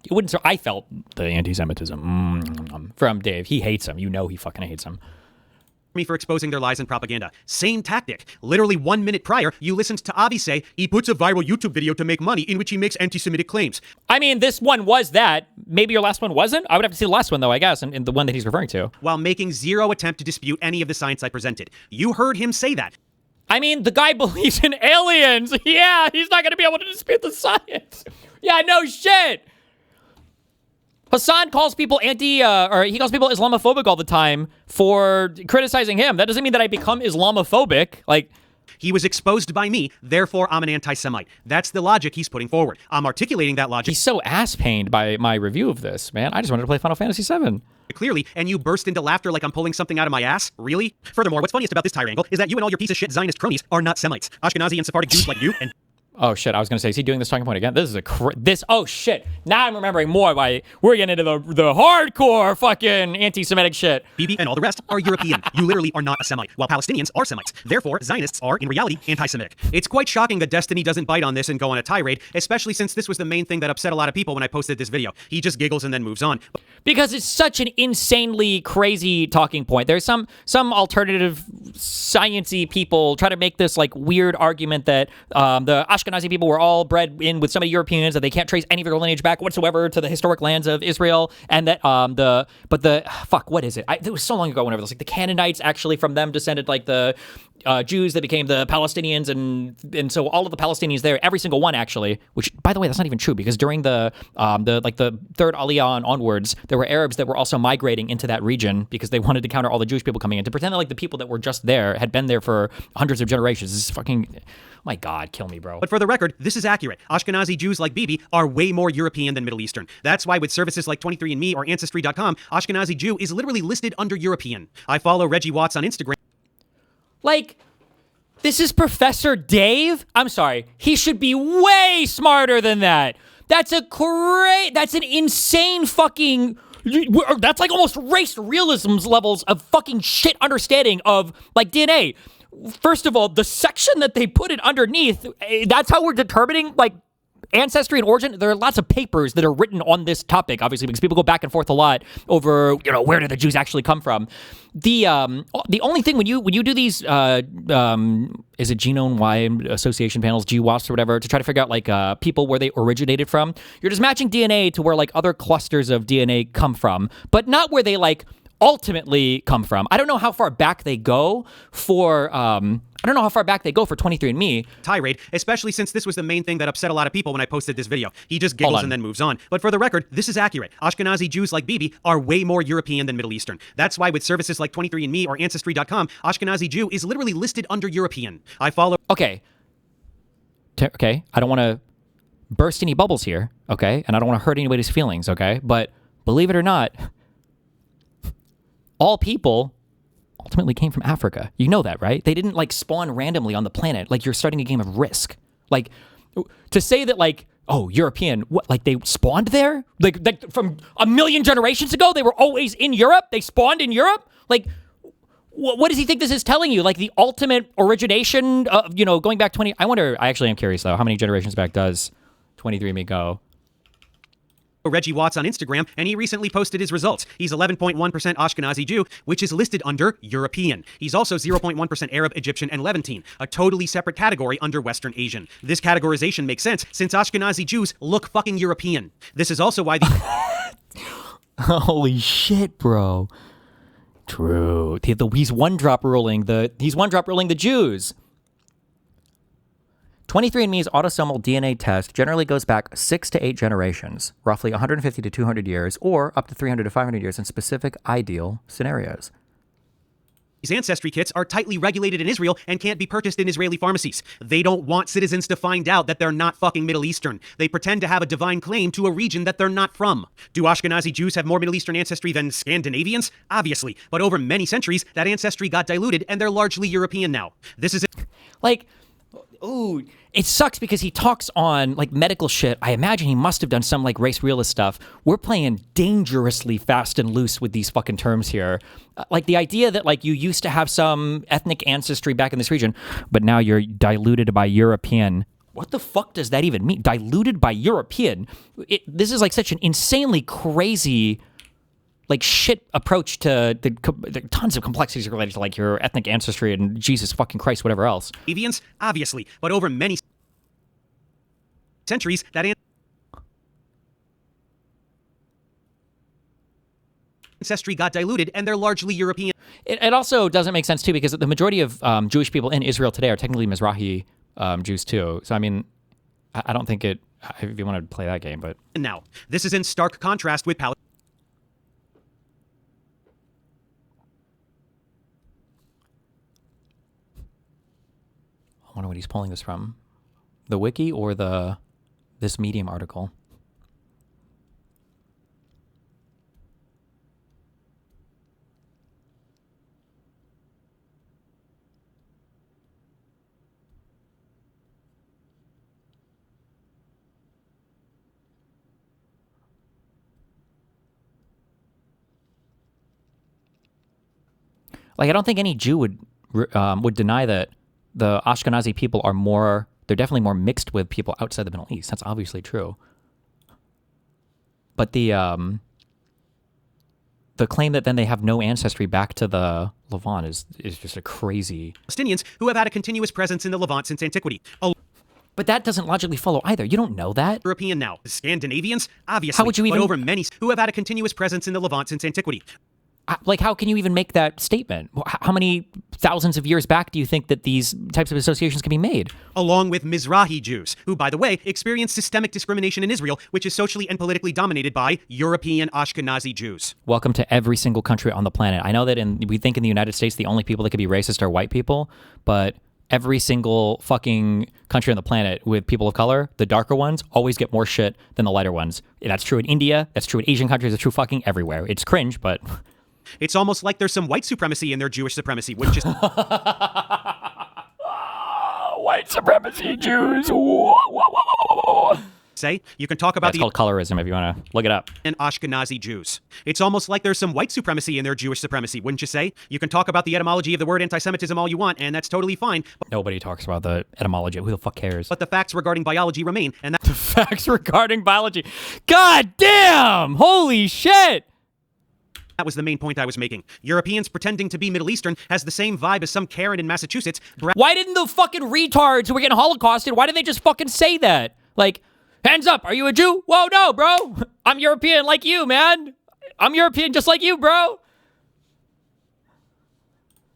it wouldn't. I felt the anti-Semitism from Dave. He hates him. You know he fucking hates him. Me for exposing their lies and propaganda. Same tactic. Literally 1 minute prior, you listened to Avi say he puts a viral YouTube video to make money in which he makes anti-Semitic claims. I mean, this one was that. Maybe your last one wasn't? I would have to see the last one, though, I guess, and the one that he's referring to. While making zero attempt to dispute any of the science I presented. You heard him say that. I mean, the guy believes in aliens. Yeah, he's not going to be able to dispute the science. Yeah, no shit. Hassan calls people he calls people Islamophobic all the time for criticizing him. That doesn't mean that I become Islamophobic. Like, he was exposed by me, therefore I'm an anti-Semite. That's the logic he's putting forward. I'm articulating that logic. He's so ass-pained by my review of this, man. I just wanted to play Final Fantasy VII. Clearly, and you burst into laughter like I'm pulling something out of my ass? Really? Furthermore, what's funniest about this triangle is that you and all your piece of shit Zionist cronies are not Semites. Ashkenazi and Sephardic Jews like you and... Oh shit, I was going to say, is he doing this talking point again? This is oh shit. Now I'm remembering more why we're getting into the hardcore fucking anti-Semitic shit. Bibi and all the rest are European. You literally are not a Semite, while Palestinians are Semites. Therefore, Zionists are, in reality, anti-Semitic. It's quite shocking that Destiny doesn't bite on this and go on a tirade, especially since this was the main thing that upset a lot of people when I posted this video. He just giggles and then moves on. Because it's such an insanely crazy talking point. There's some alternative science-y people try to make this like weird argument that the Ashkenazi people were all bred in with so many Europeans that they can't trace any of their lineage back whatsoever to the historic lands of Israel, and that what is it? It was so long ago whenever it was like the Canaanites actually from them descended, like the Jews that became the Palestinians, and so all of the Palestinians there, every single one actually, which by the way, that's not even true because during the third Aliyah and onwards, there were Arabs that were also migrating into that region because they wanted to counter all the Jewish people coming in, to pretend that like the people that were just there had been there for hundreds of generations. This is fucking, my God, kill me, bro. But for the record, this is accurate. Ashkenazi Jews like Bibi are way more European than Middle Eastern. That's why with services like 23andMe or Ancestry.com, Ashkenazi Jew is literally listed under European. I follow Reggie Watts on Instagram. Like, this is Professor Dave? I'm sorry. He should be way smarter than that. That's an insane fucking, that's like almost race realism's levels of fucking shit understanding of like DNA. First of all, the section that they put it underneath, that's how we're determining like ancestry and origin. There are lots of papers that are written on this topic, obviously, because people go back and forth a lot over, where do the Jews actually come from? The only thing when you do these, is it genome-wide association panels, GWAS or whatever, to try to figure out like people where they originated from, you're just matching DNA to where like other clusters of DNA come from, but not where they like ultimately come from. I don't know how far back they go for 23andMe. Tirade, especially since this was the main thing that upset a lot of people when I posted this video. He just giggles and then moves on. But for the record, this is accurate. Ashkenazi Jews like Bibi are way more European than Middle Eastern. That's why with services like 23andMe or Ancestry.com, Ashkenazi Jew is literally listed under European. I follow... Okay. Okay, I don't want to burst any bubbles here, okay? And I don't want to hurt anybody's feelings, okay? But believe it or not, all people ultimately came from Africa. You know that, right? They didn't like spawn randomly on the planet. Like you're starting a game of Risk. Like to say that like, oh, European, what, like they spawned there? Like from a million generations ago, they were always in Europe? They spawned in Europe? Like, what does he think this is telling you? Like the ultimate origination of, going back 20, I actually am curious though, how many generations back does 23andMe go? Reggie Watts on Instagram, and he recently posted his results. He's 11.1% Ashkenazi Jew, which is listed under European. He's also 0.1% Arab, Egyptian, and Levantine, a totally separate category under Western Asian. This categorization makes sense since Ashkenazi Jews look fucking European. This is also why the... Holy shit, bro. True. He's one-drop ruling the Jews. 23andMe's autosomal DNA test generally goes back 6 to 8 generations, roughly 150 to 200 years, or up to 300 to 500 years in specific ideal scenarios. These ancestry kits are tightly regulated in Israel and can't be purchased in Israeli pharmacies. They don't want citizens to find out that they're not fucking Middle Eastern. They pretend to have a divine claim to a region that they're not from. Do Ashkenazi Jews have more Middle Eastern ancestry than Scandinavians? Obviously. But over many centuries, that ancestry got diluted and they're largely European now. This is... Like... Ooh, it sucks because he talks on like medical shit. I imagine he must have done some like race realist stuff. We're playing dangerously fast and loose with these fucking terms here. Like the idea that like you used to have some ethnic ancestry back in this region, but now you're diluted by European. What the fuck does that even mean? Diluted by European? This is like such an insanely crazy like shit approach to the tons of complexities related to like your ethnic ancestry and Jesus fucking Christ, whatever else. Avians, obviously, but over many centuries, that ancestry got diluted and they're largely European. It also doesn't make sense too because the majority of Jewish people in Israel today are technically Mizrahi Jews too. So I mean, I don't think it, if you want to play that game, but... Now, this is in stark contrast with Palestine. I wonder what he's pulling this from. The wiki or this Medium article? Like, I don't think any Jew would deny that the Ashkenazi people are they're definitely more mixed with people outside the Middle East. That's obviously true. But the claim that then they have no ancestry back to the Levant is just a crazy... Palestinians who have had a continuous presence in the Levant since antiquity. But that doesn't logically follow either. You don't know that. European now. Scandinavians, obviously. How would you even... But over many who have had a continuous presence in the Levant since antiquity. like, how can you even make that statement? How many thousands of years back do you think that these types of associations can be made? Along with Mizrahi Jews, who, by the way, experience systemic discrimination in Israel, which is socially and politically dominated by European Ashkenazi Jews. Welcome to every single country on the planet. I know that we think in the United States the only people that could be racist are white people, but every single fucking country on the planet with people of color, the darker ones, always get more shit than the lighter ones. That's true in India. That's true in Asian countries. It's true fucking everywhere. It's cringe, but... It's almost like there's some white supremacy in their Jewish supremacy, which is... White supremacy Jews. Say, you can talk about That's called colorism if you want to look it up. And Ashkenazi Jews. It's almost like there's some white supremacy in their Jewish supremacy, wouldn't you say? You can talk about the etymology of the word anti-Semitism all you want, and that's totally fine. Nobody talks about the etymology. Who the fuck cares? But the facts regarding biology remain, and that... The facts regarding biology. God damn! Holy shit! That was the main point I was making. Europeans pretending to be Middle Eastern has the same vibe as some Karen in Massachusetts. Why didn't the fucking retards who were getting holocausted, why didn't they just fucking say that? Like, hands up, are you a Jew? Whoa, no, bro. I'm European like you, man. I'm European just like you, bro.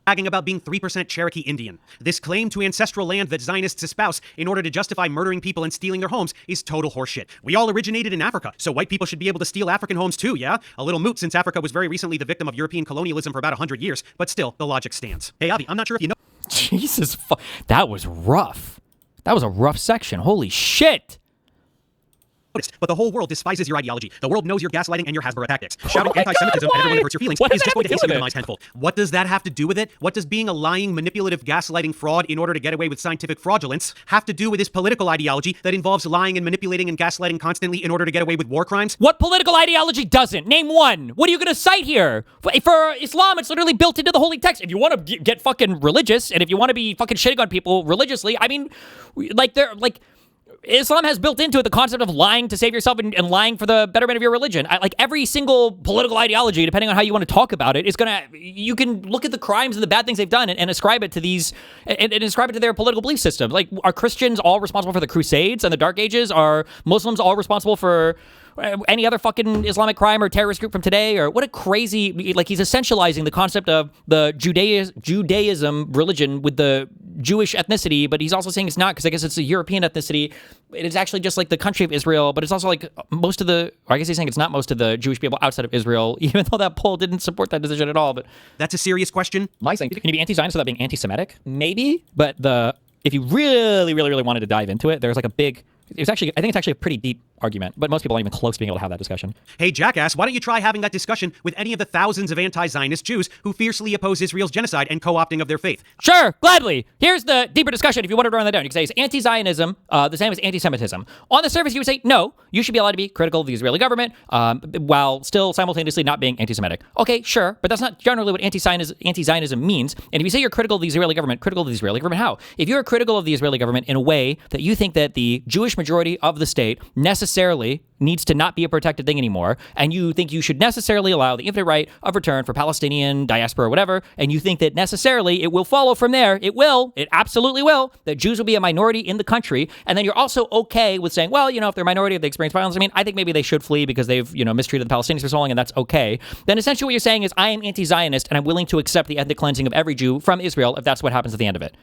Bragging about being 3% Cherokee Indian. This claim to ancestral land that Zionists espouse in order to justify murdering people and stealing their homes is total horseshit. We all originated in Africa, so white people should be able to steal African homes too, yeah? A little moot since Africa was very recently the victim of European colonialism for about 100 years, but still, the logic stands. Hey, Avi, I'm not sure if you know... Jesus, that was rough. That was a rough section. Holy shit. But the whole world despises your ideology. The world knows your gaslighting and your Hasbro tactics. Shouting anti-Semitism at everyone who hurts your feelings is just going to hastily minimize tenfold. What does that have to do with it? What does being a lying, manipulative, gaslighting fraud in order to get away with scientific fraudulence have to do with this political ideology that involves lying and manipulating and gaslighting constantly in order to get away with war crimes? What political ideology doesn't? Name one. What are you going to cite here? For Islam, it's literally built into the holy text. If you want to get fucking religious and if you want to be fucking shitting on people religiously, I mean, Islam has built into it the concept of lying to save yourself and lying for the betterment of your religion. Like every single political ideology, depending on how you want to talk about it, is you can look at the crimes and the bad things they've done and ascribe it to these, and ascribe it to their political belief system. Like, are Christians all responsible for the Crusades and the Dark Ages? Are Muslims all responsible for any other fucking Islamic crime or terrorist group from today? Or what a crazy, like, he's essentializing the concept of the Judaism religion with the Jewish ethnicity, but he's also saying it's not, because I guess it's a European ethnicity. It is actually just like the country of Israel, but it's also like most of the, or I guess he's saying it's not most of the Jewish people outside of Israel, even though that poll didn't support that decision at all. But that's a serious question. My saying, can you be anti-Zionist without being anti-Semitic? Maybe, but if you really wanted to dive into it, there's like a big, I think it's actually a pretty deep argument, but most people aren't even close to being able to have that discussion. Hey, jackass, why don't you try having that discussion with any of the thousands of anti-Zionist Jews who fiercely oppose Israel's genocide and co-opting of their faith? Sure, gladly. Here's the deeper discussion if you wanted to run that down. You could say, is anti-Zionism the same as anti-Semitism? On the surface, you would say, no, you should be allowed to be critical of the Israeli government while still simultaneously not being anti-Semitic. Okay, sure, but that's not generally what anti-Zionism means. And if you say you're critical of the Israeli government how? If you're critical of the Israeli government in a way that you think that the Jewish majority of the state necessarily needs to not be a protected thing anymore, and you think you should necessarily allow the infinite right of return for Palestinian diaspora or whatever, and you think that necessarily it will follow from there, it absolutely will, that Jews will be a minority in the country, and then you're also okay with saying, well, if they're a minority, if they experience violence, I think maybe they should flee because they've, mistreated the Palestinians for so long, and that's okay. Then essentially what you're saying is, I am anti-Zionist, and I'm willing to accept the ethnic cleansing of every Jew from Israel if that's what happens at the end of it.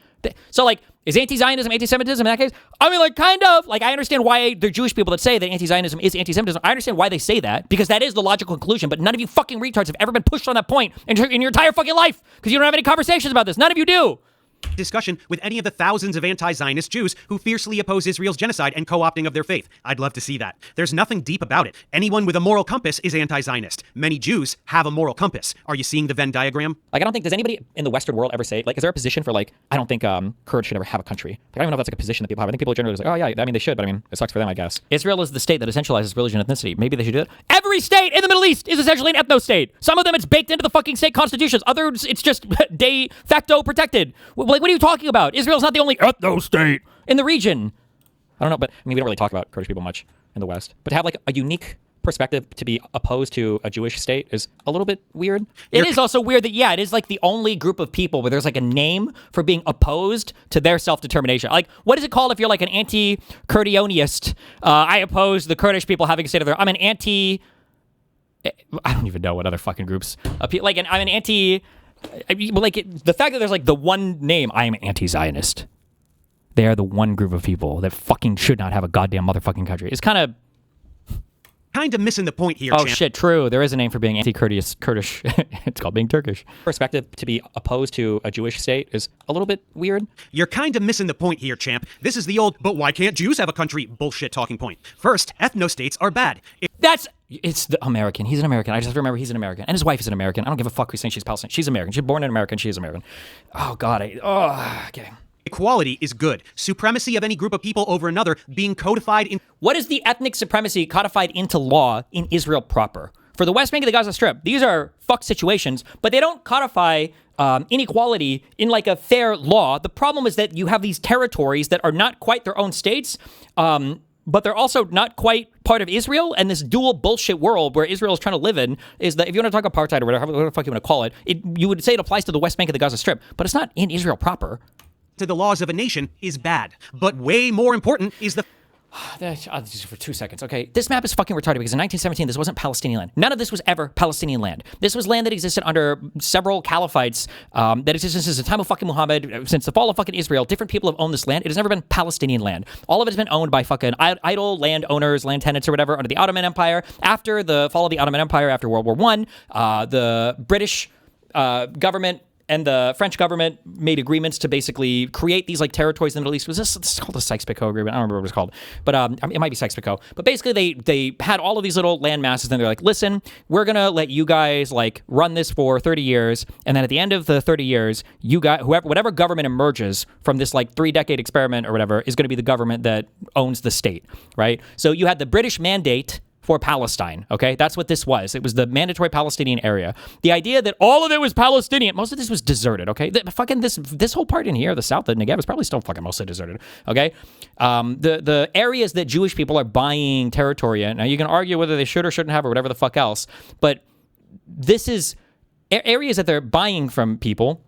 So, like, is anti-Zionism anti-Semitism in that case? I mean, like, kind of. Like, I understand why the Jewish people that say that anti-Zionism is anti-Semitism. I understand why they say that, because that is the logical conclusion, but none of you fucking retards have ever been pushed on that point in your entire fucking life, because you don't have any conversations about this. None of you do. Discussion with any of the thousands of anti-Zionist Jews who fiercely oppose Israel's genocide and co-opting of their faith. I'd love to see that. There's nothing deep about it. Anyone with a moral compass is anti-Zionist. Many Jews have a moral compass. Are you seeing the Venn diagram? Like, I don't think, does anybody in the Western world ever say, like, is there a position for, like, I don't think Kurds should ever have a country? Like, I don't even know if that's like a position that people have. I think people generally say, oh yeah, I mean, they should, but I mean, it sucks for them, I guess. Israel is the state that essentializes religion and ethnicity. Maybe they should do that. Every state in the Middle East is essentially an ethno-state. Some of them it's baked into the fucking state constitutions. Others it's just de facto protected. Like, what are you talking about? Israel's not the only ethno-state in the region. I don't know, but I mean, we don't really talk about Kurdish people much in the West. But to have like a unique perspective to be opposed to a Jewish state is a little bit weird. It is also weird that, yeah, it is like the only group of people where there's like a name for being opposed to their self-determination. Like, what is it called if you're like an anti-Kurdioniist? I oppose the Kurdish people having a state of their own. I'm an anti... I don't even know what other fucking groups appeal. Like, and I'm an anti. Like the fact that there's like the one name, I am anti-Zionist. They are the one group of people that fucking should not have a goddamn motherfucking country. It's kind of missing the point here. Oh shit, true. There is a name for being anti-Kurdish. It's called being Turkish. Perspective to be opposed to a Jewish state is a little bit weird. You're kind of missing the point here, champ. This is the old, but why can't Jews have a country bullshit talking point. First, ethno-states are bad. It's the American. He's an American. I just have to remember he's an American. And his wife is an American. I don't give a fuck who's saying she's Palestinian. She's American. She's born in America and she is American. Oh God. Okay. Equality is good. Supremacy of any group of people over another being codified in... What is the ethnic supremacy codified into law in Israel proper? For the West Bank and the Gaza Strip, these are fucked situations, but they don't codify inequality in like a fair law. The problem is that you have these territories that are not quite their own states, but they're also not quite part of Israel, and this dual bullshit world where Israel is trying to live in is that if you want to talk apartheid or whatever the fuck you want to call it, you would say it applies to the West Bank and the Gaza Strip, but it's not in Israel proper. To the laws of a nation is bad. But way more important is the... Just for 2 seconds, okay? This map is fucking retarded because in 1917, this wasn't Palestinian land. None of this was ever Palestinian land. This was land that existed under several caliphates that existed since the time of fucking Muhammad, since the fall of fucking Israel. Different people have owned this land. It has never been Palestinian land. All of it has been owned by fucking idle land owners, land tenants, or whatever under the Ottoman Empire. After the fall of the Ottoman Empire, after World War I, the British government and the French government made agreements to basically create these like territories in the Middle East. Was this called the Sykes-Picot Agreement? I don't remember what it was called, but it might be Sykes-Picot. But basically, they had all of these little land masses, and they're like, "Listen, we're gonna let you guys like run this for 30 years, and then at the end of the 30 years, you got whatever government emerges from this like 3-decade experiment or whatever is going to be the government that owns the state, right?" So you had the British mandate for Palestine, okay? That's what this was. It was the mandatory Palestinian area. The idea that all of it was Palestinian, most of this was deserted, okay? This whole part in here, the south of Negev, is probably still fucking mostly deserted, okay? The areas that Jewish people are buying territory in, now you can argue whether they should or shouldn't have or whatever the fuck else, but this is areas that they're buying from people.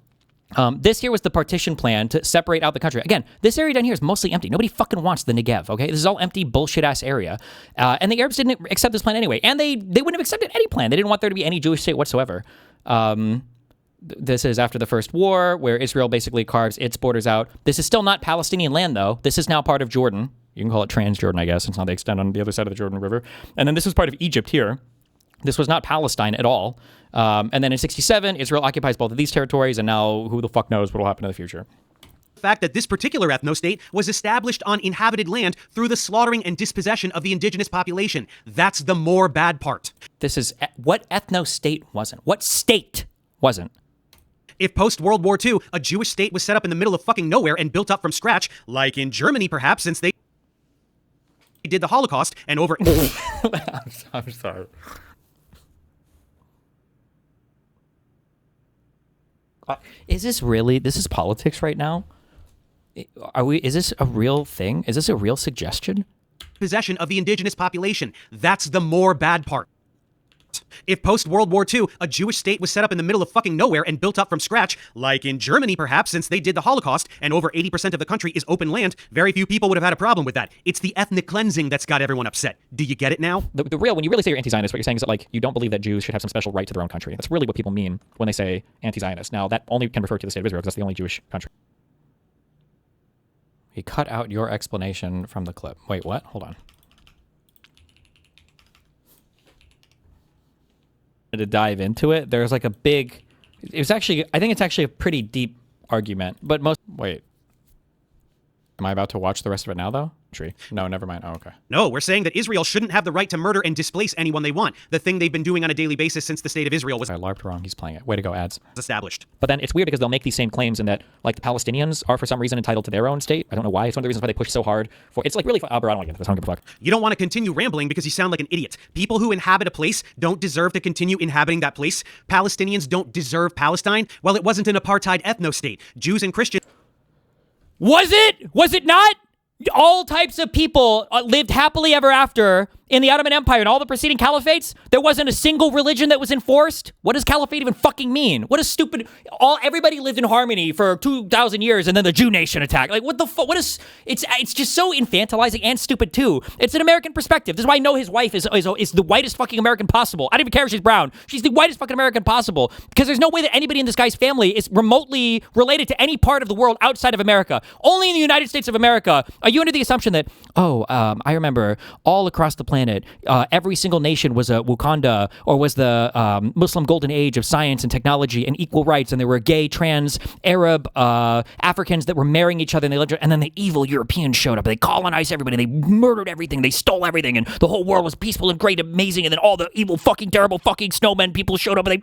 This here was the partition plan to separate out the country. Again, this area down here is mostly empty. Nobody fucking wants the Negev, okay? This is all empty bullshit-ass area. And the Arabs didn't accept this plan anyway. And they wouldn't have accepted any plan. They didn't want there to be any Jewish state whatsoever. This is after the First War, where Israel basically carves its borders out. This is still not Palestinian land, though. This is now part of Jordan. You can call it Transjordan, I guess. It's not they extend on the other side of the Jordan River. And then this was part of Egypt here. This was not Palestine at all. And then in 1967, Israel occupies both of these territories, and now who the fuck knows what will happen in the future. The fact that this particular ethno-state was established on inhabited land through the slaughtering and dispossession of the indigenous population. That's the more bad part. This is what ethno-state wasn't. What state wasn't? If post-World War II, a Jewish state was set up in the middle of fucking nowhere and built up from scratch, like in Germany perhaps, since they did the Holocaust and over... I'm sorry. Is this really, this is politics right now? Is this a real thing? Is this a real suggestion? Possession of the indigenous population. That's the more bad part. If post-World War II, a Jewish state was set up in the middle of fucking nowhere and built up from scratch, like in Germany perhaps, since they did the Holocaust, and over 80% of the country is open land, very few people would have had a problem with that. It's the ethnic cleansing that's got everyone upset. Do you get it now? The real, when you really say you're anti-Zionist, what you're saying is that like you don't believe that Jews should have some special right to their own country. That's really what people mean when they say anti-Zionist. Now, that only can refer to the state of Israel because that's the only Jewish country. He cut out your explanation from the clip. Wait, what? Hold on. To dive into it, there's like a big, it was actually, I think it's actually a pretty deep argument, but wait, am I about to watch the rest of it now though? No, never mind. Oh, okay. No, we're saying that Israel shouldn't have the right to murder and displace anyone they want. The thing they've been doing on a daily basis since the state of Israel was... I LARPed wrong. He's playing it. Way to go, ads. ...established. But then it's weird because they'll make these same claims in that, like, the Palestinians are for some reason entitled to their own state. I don't know why. It's one of the reasons why they push so hard for... It's like really... I don't want to get into this. I don't give a fuck. You don't want to continue rambling because you sound like an idiot. People who inhabit a place don't deserve to continue inhabiting that place. Palestinians don't deserve Palestine. Well, it wasn't an apartheid ethno-state. Jews and Christians... Was it? Was it not? All types of people lived happily ever after In the Ottoman Empire and all the preceding caliphates, there wasn't a single religion that was enforced. What does caliphate even fucking mean? What is stupid? Everybody lived in harmony for 2,000 years, and then the Jew nation attacked. Like, what the fuck? What is? It's just so infantilizing and stupid too. It's an American perspective. This is why I know his wife is the whitest fucking American possible. I don't even care if she's brown. She's the whitest fucking American possible, because there's no way that anybody in this guy's family is remotely related to any part of the world outside of America. Only in the United States of America are you under the assumption that I remember all across the planet, every single nation was a Wakanda, or was the Muslim golden age of science and technology and equal rights, and there were gay, trans, Arab, Africans that were marrying each other, and they lived, and then the evil Europeans showed up. They colonized everybody. They murdered everything. They stole everything, and the whole world was peaceful and great, amazing. And then all the evil, fucking terrible, fucking snowmen people showed up, and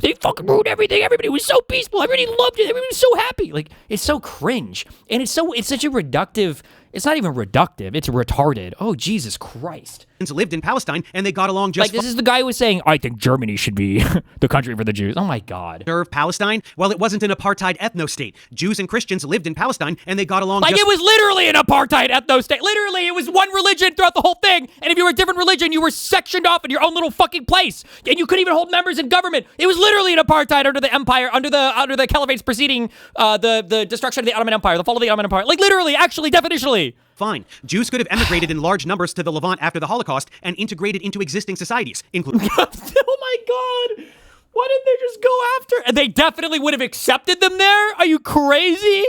they fucking ruined everything. Everybody was so peaceful. Everybody loved it. Everybody was so happy. Like, it's so cringe, and it's such a reductive. It's not even reductive. It's retarded. Oh, Jesus Christ. Lived in Palestine, and they got along just like, this is the guy who was saying, I think Germany should be the country for the Jews. Oh, my God. Serve Palestine? Well, it wasn't an apartheid ethno-state. Jews and Christians lived in Palestine, and they got along like, it was literally an apartheid ethno-state. Literally, it was one religion throughout the whole thing, and if you were a different religion, you were sectioned off in your own little fucking place, and you couldn't even hold members in government. It was literally an apartheid under the empire, under the caliphates preceding the destruction of the Ottoman Empire, the fall of the Ottoman Empire. Like, literally, actually, definitionally. Fine. Jews could have emigrated in large numbers to the Levant after the Holocaust and integrated into existing societies, including... Oh my God. Why didn't they just go after? And they definitely would have accepted them there? Are you crazy?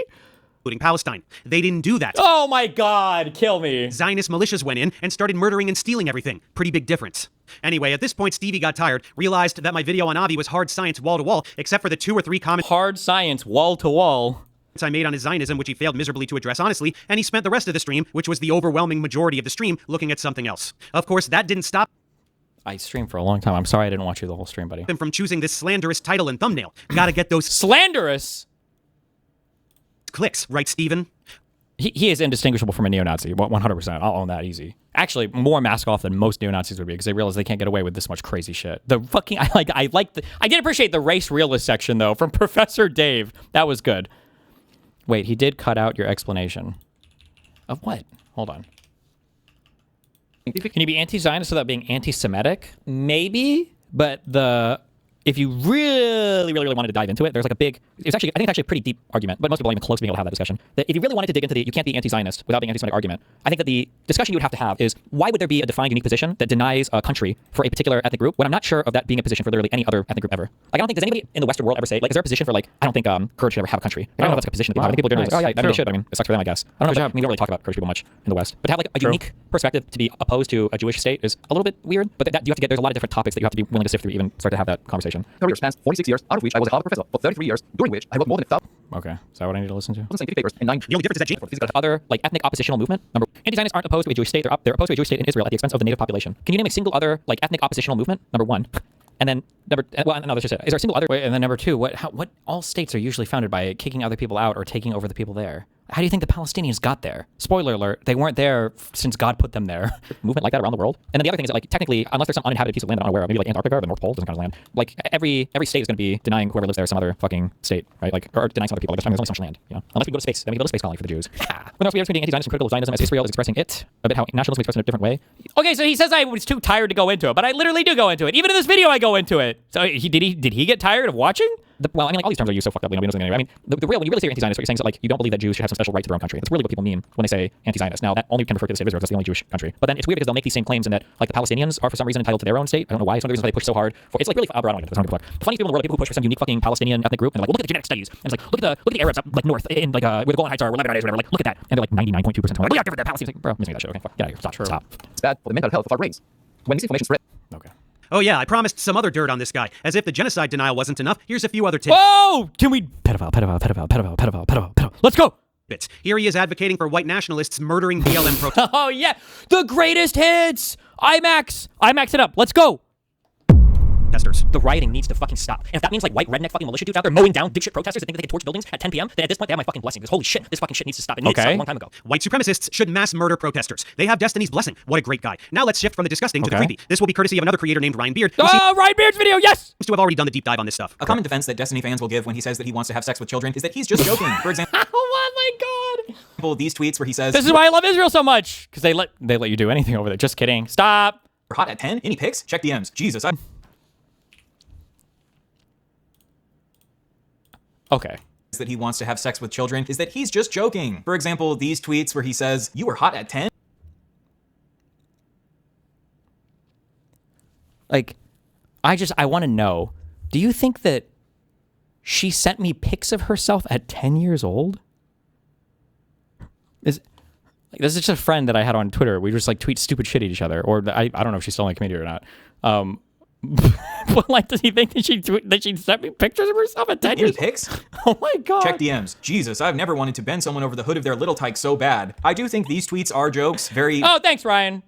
Including Palestine. They didn't do that. Oh my God, kill me. Zionist militias went in and started murdering and stealing everything. Pretty big difference. Anyway, at this point, Stevie got tired, realized that my video on Avi was hard science wall to wall, except for the 2 or 3 comments. Hard science wall to wall. I made on his Zionism, which he failed miserably to address honestly, and he spent the rest of the stream, which was the overwhelming majority of the stream, looking at something else. Of course, that didn't stop I streamed for a long time. I'm sorry I didn't watch you the whole stream, buddy. him from choosing this slanderous title and thumbnail. Gotta get those slanderous clicks, right, Steven? He is indistinguishable from a neo-Nazi, 100%. I'll own that easy. Actually, more mask off than most neo-Nazis would be, because they realize they can't get away with this much crazy shit. The fucking I did appreciate the race realist section though from Professor Dave. That was good. Wait, he did cut out your explanation. Of what? Hold on. Can you be anti-Zionist without being anti-Semitic? Maybe, but if you really wanted to dive into it, there's like a big, I think it's actually a pretty deep argument, but most people aren't even close to being able to have that discussion. That if you really wanted to dig into the you can't be anti-Zionist without being anti-Semitic argument, I think that the discussion you would have is, why would there be a defined unique position that denies a country for a particular ethnic group when I'm not sure of that being a position for literally any other ethnic group ever? Like, I don't think, does anybody in the Western world ever say, like, is there a position for, like, I don't think Kurds should ever have a country. I don't know if that's like a position that people have. I think people generally like, oh yeah, they should. I mean, it sucks for them, I guess. I don't know, we don't really talk about Kurdish people much in the West. But to have like a unique perspective to be opposed to a Jewish state is a little bit weird, but that you have to get, there's a lot of different topics that you have to be willing to sift through to even start to have that conversation. Career spans 46 years, out of which I was a Harvard professor for 33 years, during which I wrote more than 1,000 Okay, is that what I need to listen to? scientific papers and 9. The only difference is that other like ethnic oppositional movement. Anti-Zionists aren't opposed to a Jewish state. They're opposed to a Jewish state in Israel at the expense of the native population. Can you name a single other like ethnic oppositional movement? Number one. And then no, that's just it. Is there a single other? And then number two, what all states are usually founded by kicking other people out or taking over the people there? How do you think the Palestinians got there? Spoiler alert, they weren't there since God put them there. Movement like that around the world. And then the other thing is that, like, technically, unless there's some uninhabited piece of land that I'm unaware of, maybe like Antarctica or the North Pole, doesn't count as land. Like, every state is going to be denying whoever lives there some other fucking state, right? Like, or denying some other people. Like, there's only so much land, you know? Unless we go to space, then we go to space colony for the Jews. When else we ever being anti-Zionist and critical of Zionism as Israel is expressing it, a bit how nationalism is expressed in a different way. Okay, so he says I was too tired to go into it, but I literally do go into it. Even in this video, I go into it. So did he get tired of watching? Well, I mean, like, all these terms are used so fucked up, you know, anyway. I mean, the real, when you really say you're anti-Zionist, what you're saying is that, like, you don't believe that Jews should have some special right to their own country. That's really what people mean when they say anti-Zionist. Now, that only can refer to the state of Israel, because that's the only Jewish country. But then it's weird because they'll make these same claims, and that, like, the Palestinians are for some reason entitled to their own state. I don't know why. It's one of the reasons why they push so hard for. It's like really, I don't know, the funny people in the world are people who push for some unique fucking Palestinian ethnic group, and they're like, well, look at the genetic studies. And it's like, look at the Arabs up, like, north in, like, where the Golan Heights are, where Lebanon is, whatever. Like, look at that. And they're like 99.2%. Like, we are different than Palestinians. Like, bro, I'm missing that shit. Okay, fuck, get out of here. Stop. It's bad for the mental health of our race. When misinformation spread. Okay. Oh yeah, I promised some other dirt on this guy. As if the genocide denial wasn't enough, here's a few other tips. Whoa! Can we... Pedophile. Let's go! Here he is advocating for white nationalists murdering BLM protesters. Oh yeah! The greatest hits! IMAX it up. Let's go! The rioting needs to fucking stop. And if that means like white redneck fucking militia dudes out there mowing down dipshit protesters that think that they can torch buildings at 10 p.m., then at this point they have my fucking blessing. Because holy shit, this fucking shit needs to stop. It needs to stop a long time ago. White supremacists should mass murder protesters. They have Destiny's blessing. What a great guy. Now let's shift from the disgusting to the creepy. This will be courtesy of another creator named Ryan Beard. Ryan Beard's video, yes! Seems to have already done the deep dive on this stuff. A common defense that Destiny fans will give when he says that he wants to have sex with children is that he's just joking. For example. Oh my god! These tweets where he says, "This is why I love Israel so much," because they let you do anything over there. Just kidding. Stop. "We're hot at 10. Any pics? Check DMs. Jesus, I." Okay. That he wants to have sex with children is that he's just joking. For example, these tweets where he says, "You were hot at 10." Like, I want to know, do you think that she sent me pics of herself at 10 years old? This is just a friend that I had on Twitter. We just like tweet stupid shit at each other. Or I don't know if she's still in the community or not. But like, does he think that she sent me pictures of herself at 10 years? Pics? Oh my God. Check DMs. Jesus, I've never wanted to bend someone over the hood of their little tyke so bad. I do think these tweets are jokes. Very Oh, thanks, Ryan.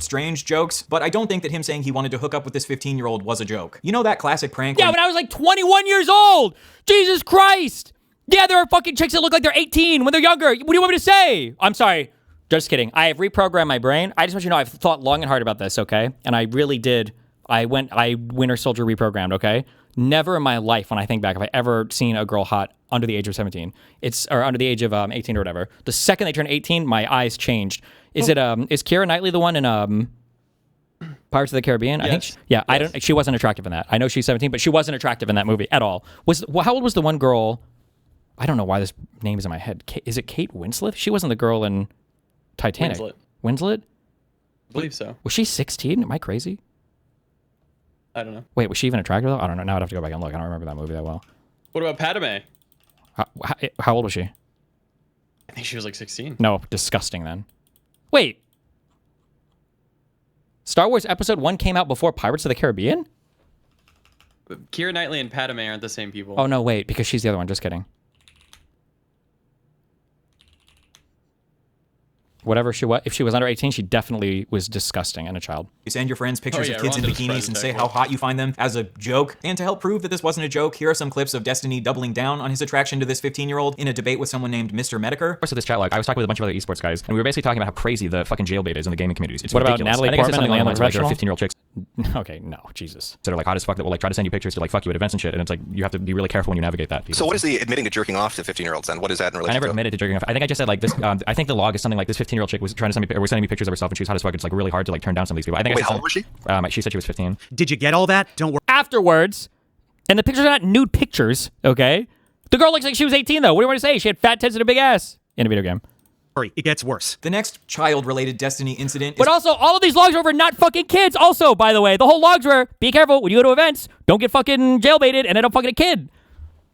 Strange jokes, but I don't think that him saying he wanted to hook up with this 15-year-old was a joke. You know that classic prank? Yeah, when I was like 21 years old. Jesus Christ. Yeah, there are fucking chicks that look like they're 18 when they're younger. What do you want me to say? I'm sorry. Just kidding. I have reprogrammed my brain. I just want you to know I've thought long and hard about this, okay? And I really did. I Winter Soldier reprogrammed, okay? Never in my life, when I think back, have I ever seen a girl hot under the age of 17. Or under the age of 18 or whatever. The second they turn 18, my eyes changed. Is Keira Knightley the one in Pirates of the Caribbean? Yes. I think. Yes. She wasn't attractive in that. I know she's 17, but she wasn't attractive in that movie at all. How old was the one girl? I don't know why this name is in my head. Is it Kate Winslet? She wasn't the girl in Titanic. Winslet? I believe so. Was she 16? Am I crazy? I don't know. Wait, was she even attractive though? I don't know. Now I'd have to go back and look. I don't remember that movie that well. What about Padme? How old was she? I think she was like 16. No, disgusting then. Wait. Star Wars Episode 1 came out before Pirates of the Caribbean? Keira Knightley and Padme aren't the same people. Oh, no, wait, because she's the other one. Just kidding. Whatever she was, if she was under 18, she definitely was disgusting and a child. You send your friends pictures of kids in bikinis and say how hot you find them as a joke. And to help prove that this wasn't a joke, here are some clips of Destiny doubling down on his attraction to this 15-year-old in a debate with someone named Mr. Medicare. So this chat log, I was talking with a bunch of other esports guys, and we were basically talking about how crazy the fucking jailbait is in the gaming communities. It's ridiculous. About Natalie Portman and Landon Professional? Like 15-year-old chicks. Okay, no, Jesus. So they're like hot as fuck that will like try to send you pictures to like fuck you at events and shit, and it's like you have to be really careful when you navigate that. So what is the admitting to jerking off to 15-year-olds then? What is that in relation to? I never admitted to jerking off. I think I just said like this. I think the log is something like this 15-year-old chick was trying to send me, was sending me pictures of herself, and she was hot as fuck. It's like really hard to like turn down some of these people. I think. Wait, how old was she? She said she was 15. Did you get all that? Don't worry. Afterwards, and the pictures are not nude pictures. Okay, the girl looks like she was 18 though. What do you want to say? She had fat tits and a big ass in a video game. It gets worse. The next child-related Destiny incident is... But also, all of these logs were for not fucking kids also, by the way. The whole logs were, be careful when you go to events. Don't get fucking jailbaited and end up fucking a kid.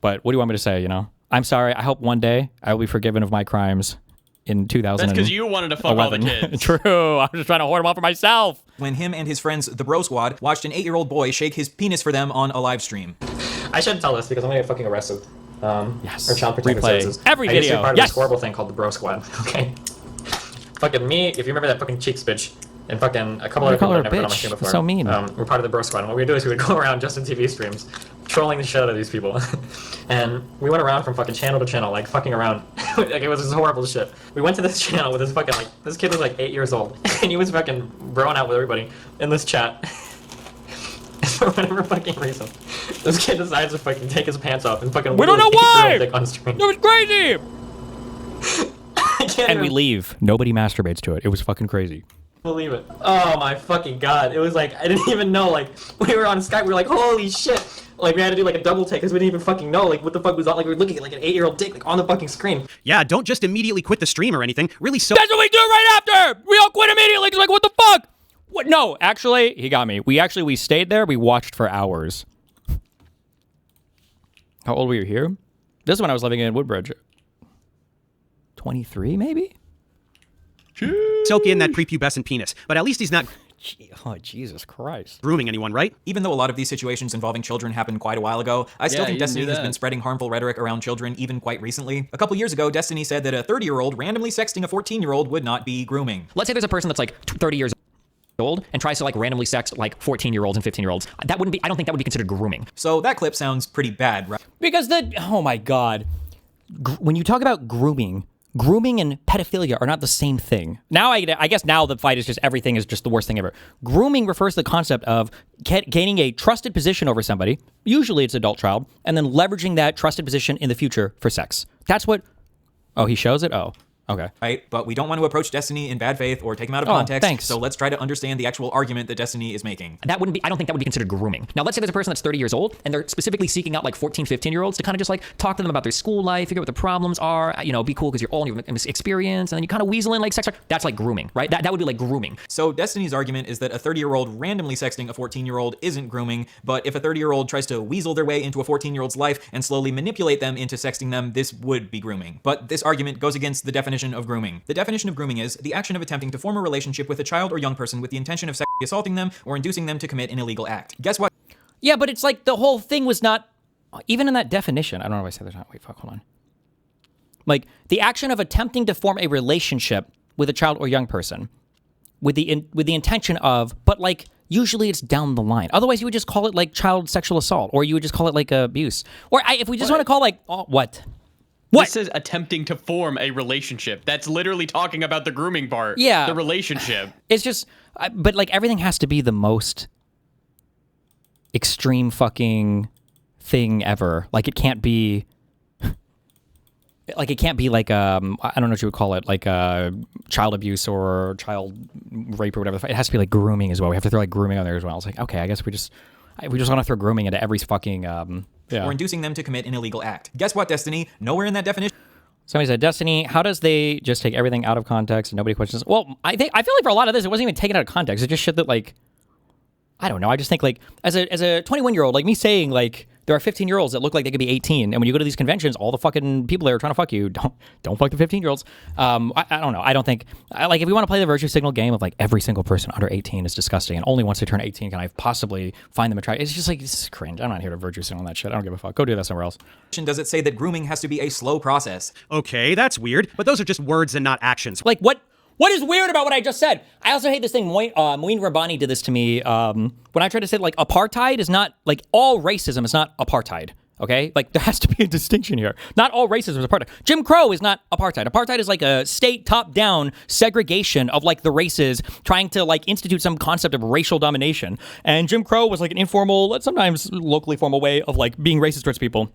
But what do you want me to say, you know? I'm sorry. I hope one day I will be forgiven of my crimes in 2000. That's because you wanted to fuck all the kids. True. I'm just trying to hoard them all for myself. When him and his friends, the Bro Squad, watched an 8-year-old boy shake his penis for them on a live stream. I shouldn't tell this because I'm going to get fucking arrested. Yes. Or Child Protective Services. Every video. I used to be part of this horrible thing called the Bro Squad. Okay. Fucking me, if you remember that fucking Cheeks bitch, and fucking a couple other people I've never been on my stream before. So mean. We're part of the Bro Squad, and what we would do is we would go around Justin TV streams, trolling the shit out of these people. And we went around from fucking channel to channel, like fucking around. Like it was just horrible shit. We went to this channel with this fucking like, this kid was like 8 years old, and he was fucking broing out with everybody in this chat. For whatever fucking reason, this kid decides to fucking take his pants off and fucking. We don't know why! Dick on stream. It was crazy! And we leave. Nobody masturbates to it. It was fucking crazy. Believe it. Oh my fucking god. It was like, I didn't even know, like, we were on Skype, we were like, holy shit. Like, we had to do like a double take because we didn't even fucking know, like, what the fuck was on, like, we were looking at like an 8-year-old dick, like, on the fucking screen. Yeah, don't just immediately quit the stream or anything. Really That's what we do right after! We all quit immediately, it's like, what the fuck? What? No, actually, he got me. We stayed there, we watched for hours. How old were you here? This is when I was living in Woodbridge. 23, maybe? Soak in that prepubescent penis, but at least he's not... Oh, Jesus Christ. Grooming anyone, right? Even though a lot of these situations involving children happened quite a while ago, I still think Destiny has been spreading harmful rhetoric around children even quite recently. A couple years ago, Destiny said that a 30-year-old randomly sexting a 14-year-old would not be grooming. Let's say there's a person that's like 30 years old and tries to like randomly sex like 14-year-olds and 15-year-olds. That wouldn't be, I don't think that would be considered grooming. So that clip sounds pretty bad, right? Because oh my God. When you talk about grooming and pedophilia are not the same thing. Now, I guess now the fight is just everything is just the worst thing ever. Grooming refers to the concept of gaining a trusted position over somebody, usually it's an adult child, and then leveraging that trusted position in the future for sex. That's what... Oh, he shows it? Oh. Okay. Right? But we don't want to approach Destiny in bad faith or take him out of Oh, context. thanks. So let's try to understand the actual argument that Destiny is making. That wouldn't be, I don't think that would be considered grooming. Now, let's say there's a person that's 30 years old and they're specifically seeking out like 14, 15-year-olds to kind of just like talk to them about their school life, figure out what the problems are, you know, be cool because you're all in your experience, and then you kind of weasel in like sex. That's like grooming, right? That would be like grooming. So Destiny's argument is that a 30-year-old randomly sexting a 14-year-old isn't grooming, but if a 30-year-old tries to weasel their way into a 14-year-old's life and slowly manipulate them into sexting them, this would be grooming. But this argument goes against the definition of grooming. The definition of grooming is the action of attempting to form a relationship with a child or young person with the intention of sexually assaulting them or inducing them to commit an illegal act. Guess what? Yeah, but it's like the whole thing was not, even in that definition, I don't know if I said that. Wait, fuck, hold on. Like, the action of attempting to form a relationship with a child or young person with the intention of, but like, usually it's down the line. Otherwise, you would just call it like child sexual assault, or you would just call it like abuse. Or if we just want to call like, what? This says attempting to form a relationship. That's literally talking about the grooming part. Yeah. The relationship. It's just, but like everything has to be the most extreme fucking thing ever. Like it can't be, like I don't know what you would call it, like child abuse or child rape or whatever. It has to be like grooming as well. We have to throw like grooming on there as well. It's like, okay, I guess we just want to throw grooming into every fucking, Or inducing them to commit an illegal act. Guess what, Destiny? Nowhere in that definition. Somebody said, Destiny, how does they just take everything out of context and nobody questions? Well, I feel like for a lot of this, it wasn't even taken out of context. It's just shit that like, I don't know. I just think like as a 21-year-old, like me saying like there are 15-year-olds that look like they could be 18, and when you go to these conventions, all the fucking people there are trying to fuck you. Don't fuck the 15-year-olds. I don't know. I don't think like if we want to play the virtue signal game of like every single person under 18 is disgusting, and only once they turn 18 can I possibly find them attractive. It's just like this is cringe. I'm not here to virtue signal that shit. I don't give a fuck. Go do that somewhere else. Does it say that grooming has to be a slow process? Okay, that's weird, but those are just words and not actions. Like what? What is weird about what I just said? I also hate this thing. Moeen Rabbani did this to me when I tried to say like apartheid is not like all racism is not apartheid. Okay, like there has to be a distinction here. Not all racism is apartheid. Jim Crow is not apartheid. Apartheid is like a state top-down segregation of like the races trying to like institute some concept of racial domination. And Jim Crow was like an informal, sometimes locally formal way of like being racist towards people.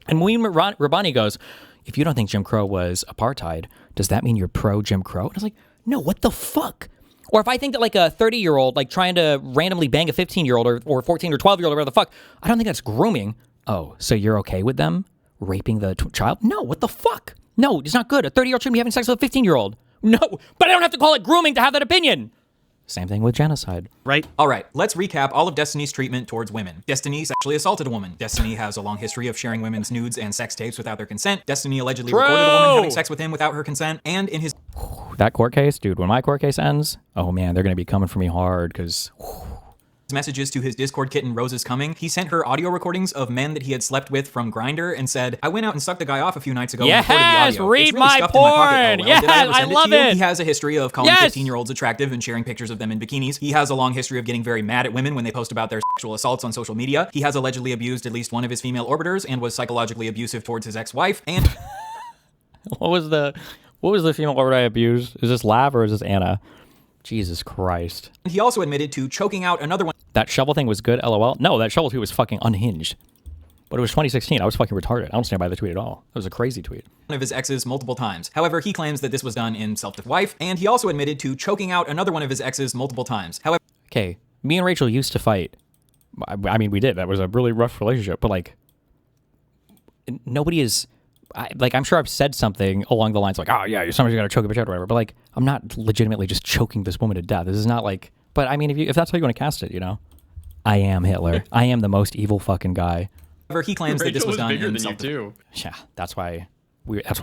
And Moeen Rabbani goes, if you don't think Jim Crow was apartheid, does that mean you're pro Jim Crow? And I was like, no, what the fuck? Or if I think that like a 30-year-old like trying to randomly bang a 15-year-old or 14 or 12-year-old or whatever the fuck, I don't think that's grooming. Oh, so you're okay with them raping the child? No, what the fuck? No, it's not good. A 30-year-old shouldn't be having sex with a 15-year-old. No, but I don't have to call it grooming to have that opinion. Same thing with genocide. Right? All right, let's recap all of Destiny's treatment towards women. Destiny sexually assaulted a woman. Destiny has a long history of sharing women's nudes and sex tapes without their consent. Destiny allegedly recorded a woman having sex with him without her consent. And in his... That court case, dude, when my court case ends, oh man, they're going to be coming for me hard because... messages to his Discord kitten Rose is Coming, he sent her audio recordings of men that he had slept with from Grindr and said, I went out and sucked the guy off a few nights ago yes, and recorded the audio. Read it's really my stuffed porn. In my pocket. Oh, well, yes, I love it. He has a history of calling yes. 15-year-olds attractive and sharing pictures of them in bikinis. He has a long history of getting very mad at women when they post about their sexual assaults on social media. He has allegedly abused at least one of his female orbiters and was psychologically abusive towards his ex-wife. And what was the female orbiter I abused? Is this Lav or is this Anna? Jesus Christ. He also admitted to choking out another one. That shovel thing was good, LOL. No, that shovel tweet was fucking unhinged. But it was 2016. I was fucking retarded. I don't stand by the tweet at all. It was a crazy tweet. One of his exes multiple times. However, he claims that this was done in self-defense. Wife, and he also admitted to choking out another one of his exes multiple times. However, okay, me and Rachel used to fight. I mean, we did. That was a really rough relationship. But like, nobody is. I'm sure I've said something along the lines like, oh yeah, somebody's gonna choke a bitch out or whatever. But like, I'm not legitimately just choking this woman to death. This is not like. But I mean, if that's how you want to cast it, you know, I am Hitler. I am the most evil fucking guy. However, he claims that this was done bigger in than you too. Yeah, that's why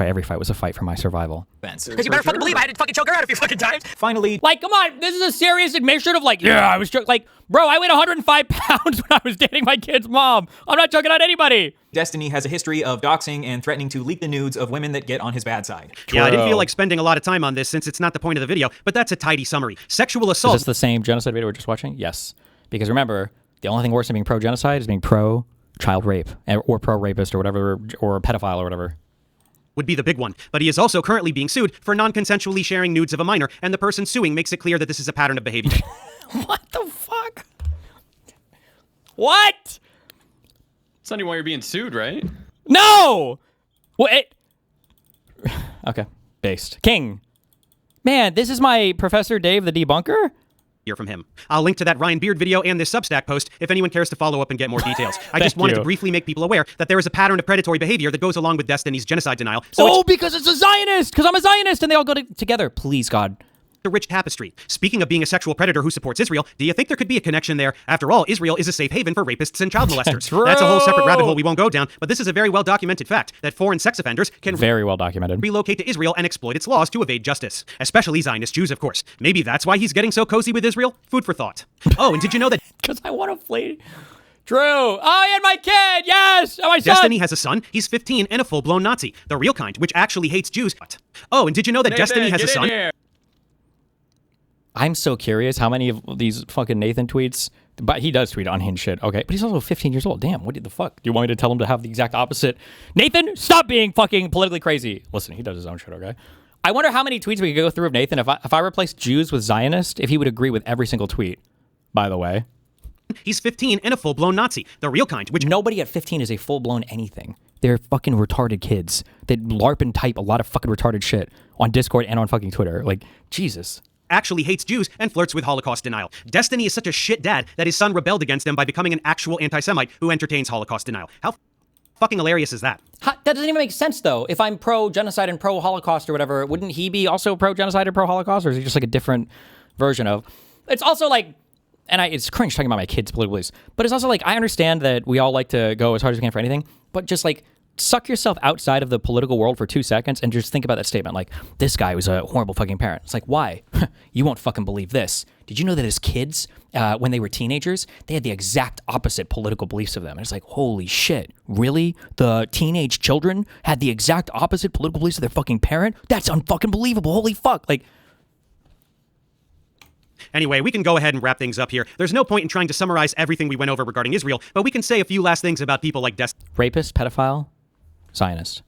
every fight was a fight for my survival. Because you better fucking believe I had to fucking choke her out a few fucking times. Finally, like, come on, this is a serious admission of like, yeah, I was like, bro, I weighed 105 pounds when I was dating my kid's mom. I'm not choking out anybody. Destiny has a history of doxing and threatening to leak the nudes of women that get on his bad side. Yeah, I didn't feel like spending a lot of time on this since it's not the point of the video, but that's a tidy summary. Sexual assault. Is this the same genocide video we're just watching? Yes. Because remember, the only thing worse than being pro-genocide is being pro-child rape or pro-rapist or whatever, or pedophile or whatever. Would be the big one, but he is also currently being sued for non-consensually sharing nudes of a minor, and the person suing makes it clear that this is a pattern of behavior. What the fuck? What? It's not even why you're being sued, right? No! Well, okay. based. King. Man, this is my Professor Dave the debunker? Hear from him. I'll link to that Ryan Beard video and this Substack post if anyone cares to follow up and get more details. I just wanted to briefly make people aware that there is a pattern of predatory behavior that goes along with Destiny's genocide denial. So because it's a Zionist! Because I'm a Zionist and they all go together. Please, God. The rich tapestry. Speaking of being a sexual predator who supports Israel, do you think there could be a connection there? After all, Israel is a safe haven for rapists and child molesters. That's a whole separate rabbit hole we won't go down, but this is a very well-documented fact that foreign sex offenders can very well documented relocate to Israel and exploit its laws to evade justice. Especially Zionist Jews, of course. Maybe that's why he's getting so cozy with Israel? Food for thought. Oh, and did you know that... Because I want to play... Drew! Oh, and my kid! Yes! Oh, my son! Destiny has a son. He's 15 and a full-blown Nazi. The real kind, which actually hates Jews. Oh, and did you know that Destiny has a son? I'm so curious how many of these fucking Nathan tweets, but he does tweet unhinged shit, okay? But he's also 15 years old. Damn, what the fuck? Do you want me to tell him to have the exact opposite? Nathan, stop being fucking politically crazy. Listen, he does his own shit, okay? I wonder how many tweets we could go through of Nathan if I replaced Jews with Zionist, if he would agree with every single tweet, by the way. He's 15 and a full-blown Nazi. The real kind, which... Nobody at 15 is a full-blown anything. They're fucking retarded kids that LARP and type a lot of fucking retarded shit on Discord and on fucking Twitter. Like, Jesus. Actually hates Jews and flirts with Holocaust denial. Destiny is such a shit dad that his son rebelled against him by becoming an actual anti-Semite who entertains Holocaust denial. How fucking hilarious is that? That doesn't even make sense, though. If I'm pro-genocide and pro-Holocaust or whatever, wouldn't he be also pro-genocide and pro-Holocaust, or is he just like a different version of... It's also like... And it's cringe talking about my kids' political beliefs, but it's also like, I understand that we all like to go as hard as we can for anything, but just like, suck yourself outside of the political world for 2 seconds and just think about that statement. Like, this guy was a horrible fucking parent. It's like, why? You won't fucking believe this. Did you know that as kids, when they were teenagers, they had the exact opposite political beliefs of them? And it's like, holy shit, really? The teenage children had the exact opposite political beliefs of their fucking parent? That's unfucking believable. Holy fuck. Like, anyway, we can go ahead and wrap things up here. There's no point in trying to summarize everything we went over regarding Israel, but we can say a few last things about people like rapist, pedophile, Zionist.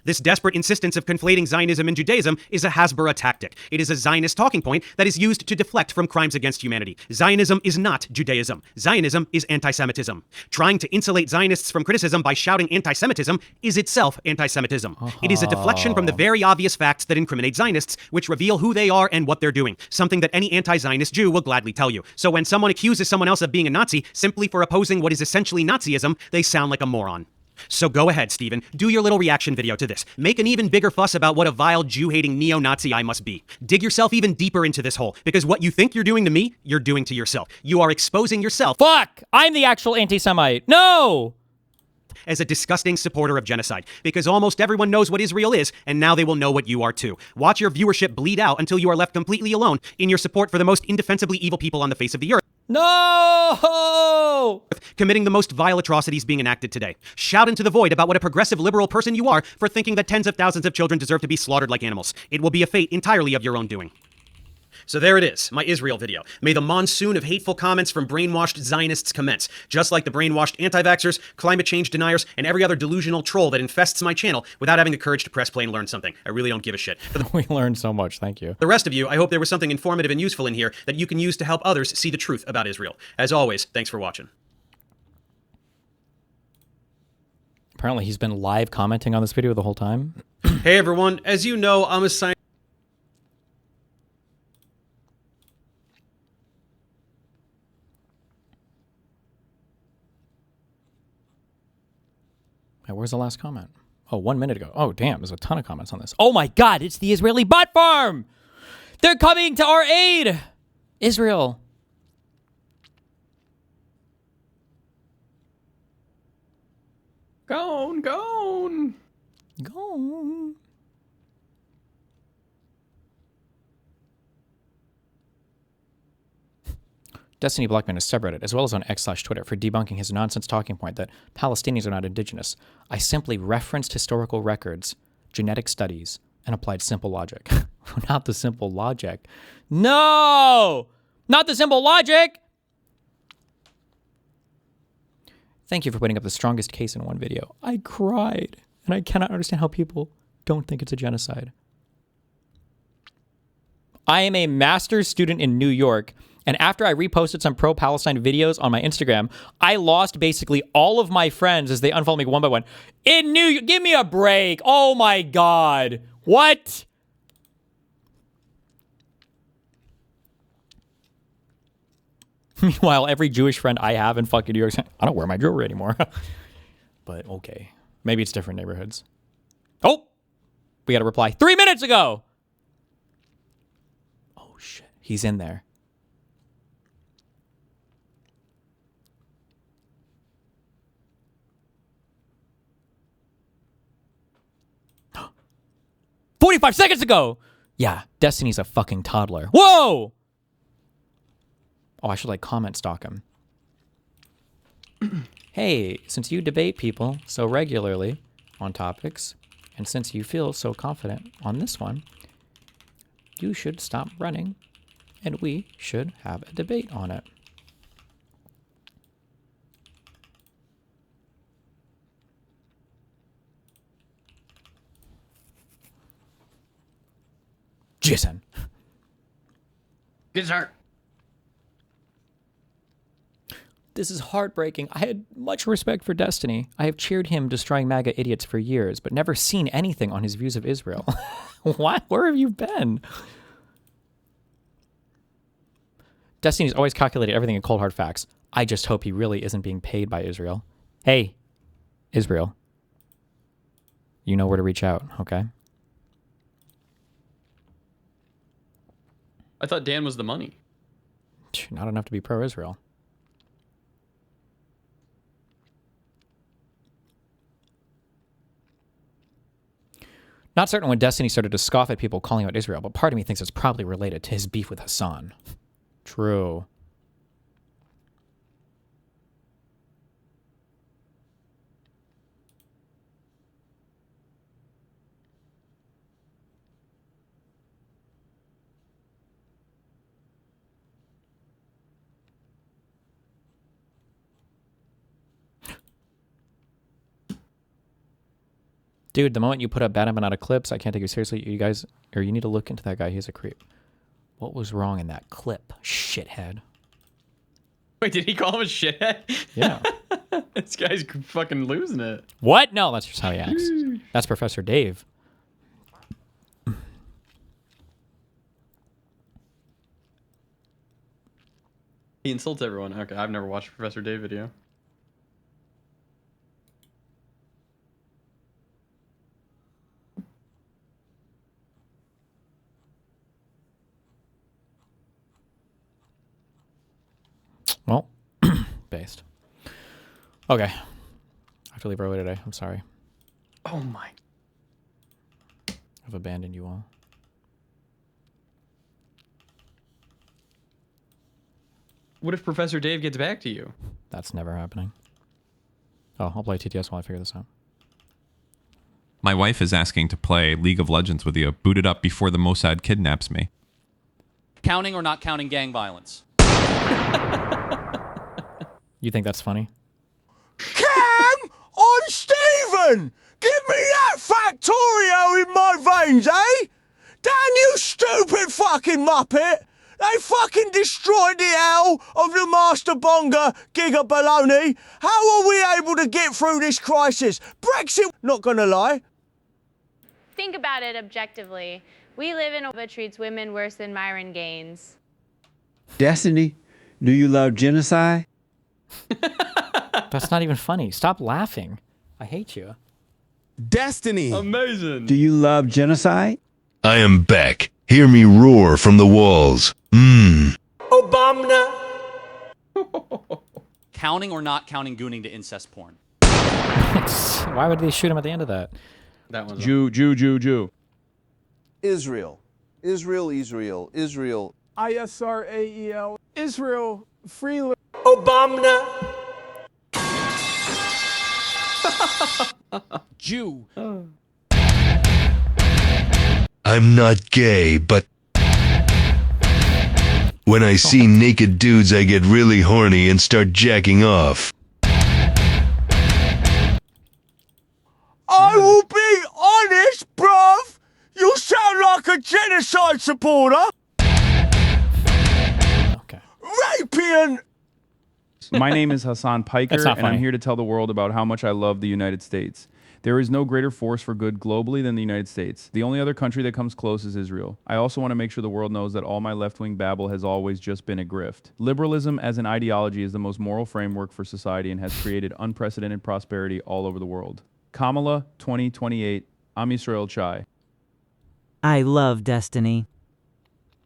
This desperate insistence of conflating Zionism and Judaism is a Hasbara tactic. It is a Zionist talking point that is used to deflect from crimes against humanity. Zionism is not Judaism. Zionism is anti-Semitism. Trying to insulate Zionists from criticism by shouting anti-Semitism is itself anti-Semitism. It is a deflection from the very obvious facts that incriminate Zionists, which reveal who they are and what they're doing, something that any anti-Zionist Jew will gladly tell you. So when someone accuses someone else of being a Nazi simply for opposing what is essentially Nazism, they sound like a moron. So go ahead, Steven. Do your little reaction video to this. Make an even bigger fuss about what a vile Jew-hating neo-Nazi I must be. Dig yourself even deeper into this hole, because what you think you're doing to me, you're doing to yourself. You are exposing yourself. Fuck! I'm the actual anti-Semite. No! As a disgusting supporter of genocide, because almost everyone knows what Israel is, and now they will know what you are too. Watch your viewership bleed out until you are left completely alone in your support for the most indefensibly evil people on the face of the earth. No! Committing the most vile atrocities being enacted today. Shout into the void about what a progressive liberal person you are for thinking that tens of thousands of children deserve to be slaughtered like animals. It will be a fate entirely of your own doing. So there it is, my Israel video. May the monsoon of hateful comments from brainwashed Zionists commence, just like the brainwashed anti-vaxxers, climate change deniers, and every other delusional troll that infests my channel without having the courage to press play and learn something. I really don't give a shit. We learned so much, thank you. The rest of you, I hope there was something informative and useful in here that you can use to help others see the truth about Israel. As always, thanks for watching. Apparently he's been live commenting on this video the whole time. Hey everyone, as you know, I'm a scientist. Where's the last comment? Oh, 1 minute ago. Oh, damn, there's a ton of comments on this. Oh my God, it's the Israeli bot farm! They're coming to our aid! Israel. Gone, gone. Gone. Destiny Blackman is subreddit, as well as on X/Twitter, for debunking his nonsense talking point that Palestinians are not indigenous. I simply referenced historical records, genetic studies, and applied simple logic. Not the simple logic. No! Not the simple logic! Thank you for putting up the strongest case in one video. I cried, and I cannot understand how people don't think it's a genocide. I am a master's student in New York, and after I reposted some pro-Palestine videos on my Instagram, I lost basically all of my friends as they unfollowed me one by one. In New York, give me a break. Oh my God. What? Meanwhile, every Jewish friend I have in fucking New York City, I don't wear my jewelry anymore. But okay. Maybe it's different neighborhoods. Oh! We got a reply 3 minutes ago! Oh, shit. He's in there. "45 seconds ago!" Yeah, Destiny's a fucking toddler. Whoa! Oh, I should like comment stalk him. Hey, since you debate people so regularly on topics, and since you feel so confident on this one, you should stop running, and we should have a debate on it. Jason. Gizar. This is heartbreaking. I had much respect for Destiny. I have cheered him destroying MAGA idiots for years, but never seen anything on his views of Israel. What? Where have you been? Destiny's always calculated everything in cold hard facts. I just hope he really isn't being paid by Israel. Hey, Israel. You know where to reach out, okay? I thought Dan was the money. Not enough to be pro-Israel. Not certain when Destiny started to scoff at people calling out Israel, but part of me thinks it's probably related to his beef with Hassan. True. Dude, the moment you put up bad and out of clips, I can't take you seriously. You guys, or you need to look into that guy. He's a creep. What was wrong in that clip, shithead? Wait, did he call him a shithead? Yeah. This guy's fucking losing it. What? No, that's just how he acts. That's Professor Dave. He insults everyone. Okay, I've never watched a Professor Dave video. Well, based. Okay. I have to leave early today. I'm sorry. Oh my. I've abandoned you all. What if Professor Dave gets back to you? That's never happening. Oh, I'll play TTS while I figure this out. My wife is asking to play League of Legends with you. Boot it up before the Mossad kidnaps me. Counting or not counting gang violence? You think that's funny? Cam, I'm Stephen. Give me that Factorio in my veins, eh? Damn you stupid fucking muppet. They fucking destroyed the L of the Master Bonga Giga Baloney. How are we able to get through this crisis? Brexit, not gonna lie. Think about it objectively. We live in a that treats women worse than Myron Gaines. Destiny, do you love genocide? That's not even funny. Stop laughing. I hate you. Destiny. Amazing. Do you love genocide? I am back. Hear me roar from the walls. Obama. Counting or not counting gooning to incest porn? Why would they shoot him at the end of that? That one's Jew. Israel. Israel. ISRAEL. Israel. Freely. Obama. Jew. I'm not gay, but when I see naked dudes, I get really horny and start jacking off. I will be honest, bruv. You sound like a genocide supporter. Okay. Rapian. My name is Hassan Piker, That's not and I'm funny. here to tell the world about how much I love the United States. There is no greater force for good globally than the United States. The only other country that comes close is Israel. I also want to make sure the world knows that all my left-wing babble has always just been a grift. Liberalism as an ideology is the most moral framework for society and has created unprecedented prosperity all over the world. Kamala, 2028, Am Yisrael Chai. I love Destiny.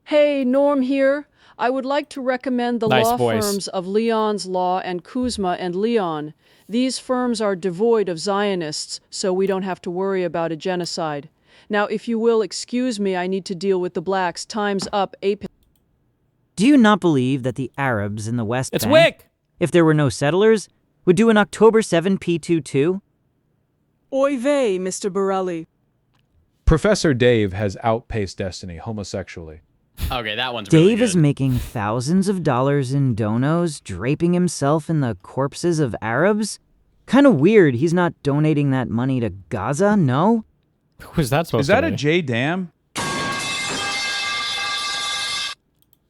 Hey, Norm here. I would like to recommend the Nice law voice. firms of Leon's Law and Kuzma and Leon. These firms are devoid of Zionists, so we don't have to worry about a genocide. Now, if you will excuse me, I need to deal with the blacks. Time's up. Do you not believe that the Arabs in the West It's Bank, Wick! if there were no settlers, would do an October 7 P22? Oy vey, Mr. Borelli. Professor Dave has outpaced Destiny homosexually. Okay, that one's really Dave good. is making thousands of dollars in donos, draping himself in the corpses of Arabs? Kinda weird he's not donating that money to Gaza, no? Who's that supposed Is that to a be? J Dam?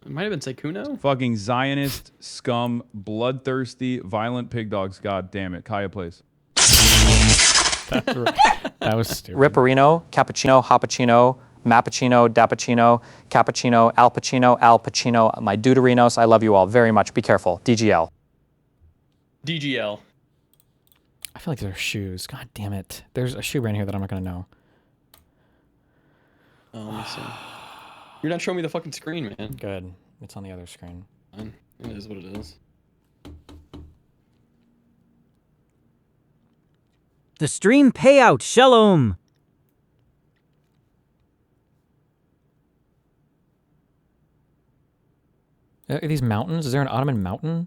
It might have been Sekuno. Fucking Zionist, scum, bloodthirsty, violent pig dogs. God damn it. Kaya, please. That was stupid. Ripperino, Cappuccino, Hoppuccino, Mappuccino, Dappuccino, Cappuccino, Al Pacino, my Deuterinos. I love you all very much. Be careful. DGL. DGL. I feel like there are shoes. God damn it. There's a shoe brand here that I'm not going to know. Oh, let me see. You're not showing me the fucking screen, man. Good. It's on the other screen. It is what it is. The stream payout, shalom! Are these mountains? Is there an Ottoman mountain?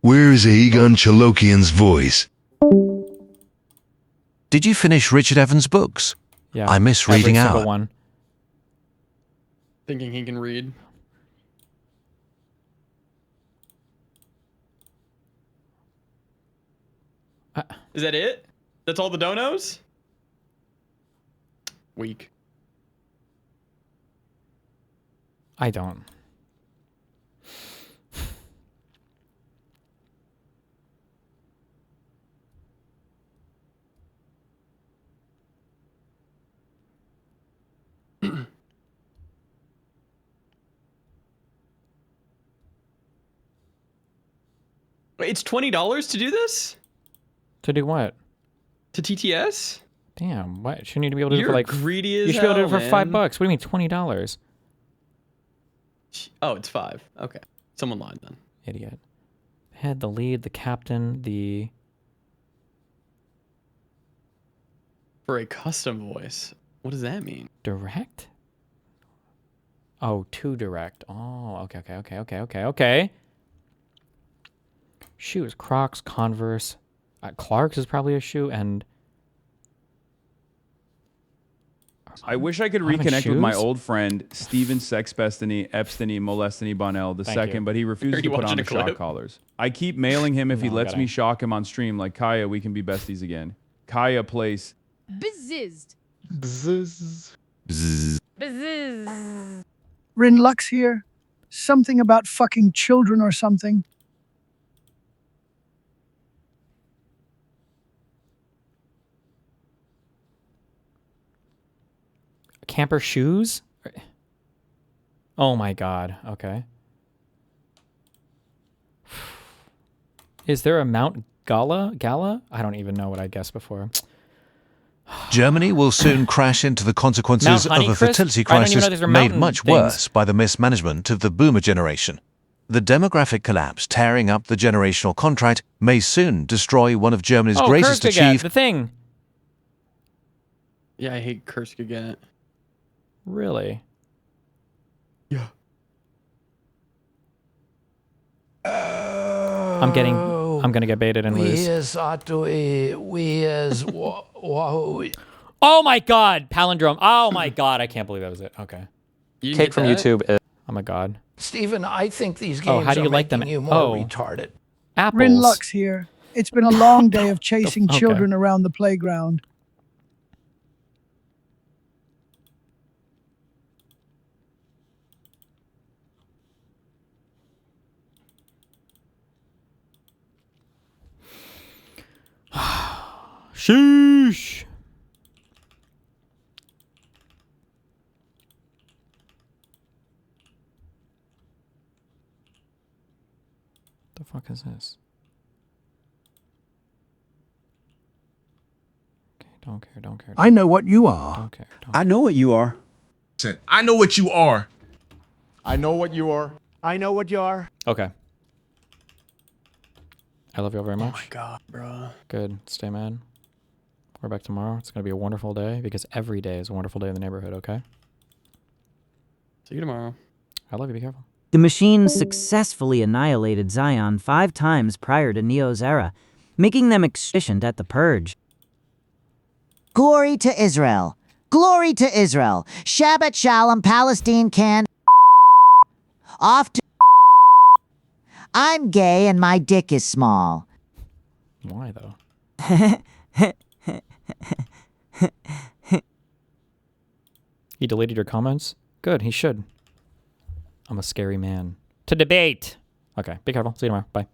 Where is Aegon Chalokian's voice? Did you finish Richard Evans' books? Yeah. I miss every reading single out. one. Thinking he can read. Is that it? That's all the donos? Weak. I don't. Wait, it's $20 to do this? To do what? To TTS? Damn, what? Shouldn't you be able to do it You're for like... greedy as You should be able to do it hell, for $5. man. What do you mean $20? Oh, it's 5. Okay. Someone lied then. Idiot. Head, the lead, the captain, the... For a custom voice. What does that mean? Direct? Oh, to direct. Oh, okay. Shoes, Crocs, Converse. Clark's is probably a shoe, and... I wish I could Ottoman reconnect with my shoes? old friend Steven Sexbestany, Epsteny, Molestany Bonnell the Thank second, you. but he refuses Are to you put on watching the a clip? shock collars. I keep mailing him if he No, lets got me it. shock him on stream. Like Kaya, we can be besties again. Kaya, place. Bizzized. Bzzz. Rin Lux here. Something about fucking children or something. Camper shoes? Oh my god. Okay. Is there a Mount Gala? I don't even know what I guessed before. Germany will soon crash into the consequences of Mount a Honeycrisp? fertility I don't even know crisis these are made mountain much things. worse by the mismanagement of the boomer generation. The demographic collapse tearing up the generational contract may soon destroy one of Germany's greatest Kurzgesagt, achievements. the thing. Yeah, I hate Kurzgesagt. Really? I'm gonna get baited and lose. Oh my god, palindrome. Oh my god, I can't believe that was it. Okay. Kate from YouTube is... Oh my god. Stephen, I think these Oh, games how do you are like them? making you more Oh. retarded. Apples. Rin Lux here. It's been a long day of chasing Okay. children around the playground. Sheesh. The fuck is this? Okay, don't care, don't care. I know what you are. Don't care. I know what you are. I know what you are. I know what you are. I know what you are. Okay. I love you all very much. Oh my god, bro. Good. Stay mad. We're back tomorrow. It's going to be a wonderful day because every day is a wonderful day in the neighborhood, okay? See you tomorrow. I love you. Be careful. The machine successfully annihilated Zion 5 times prior to Neo's era, making them efficient at the purge. Glory to Israel. Glory to Israel. Shabbat Shalom, Palestine can. Off to. I'm gay and my dick is small. Why, though? He deleted your comments? Good, he should. I'm a scary man. To debate! Okay, be careful. See you tomorrow. Bye.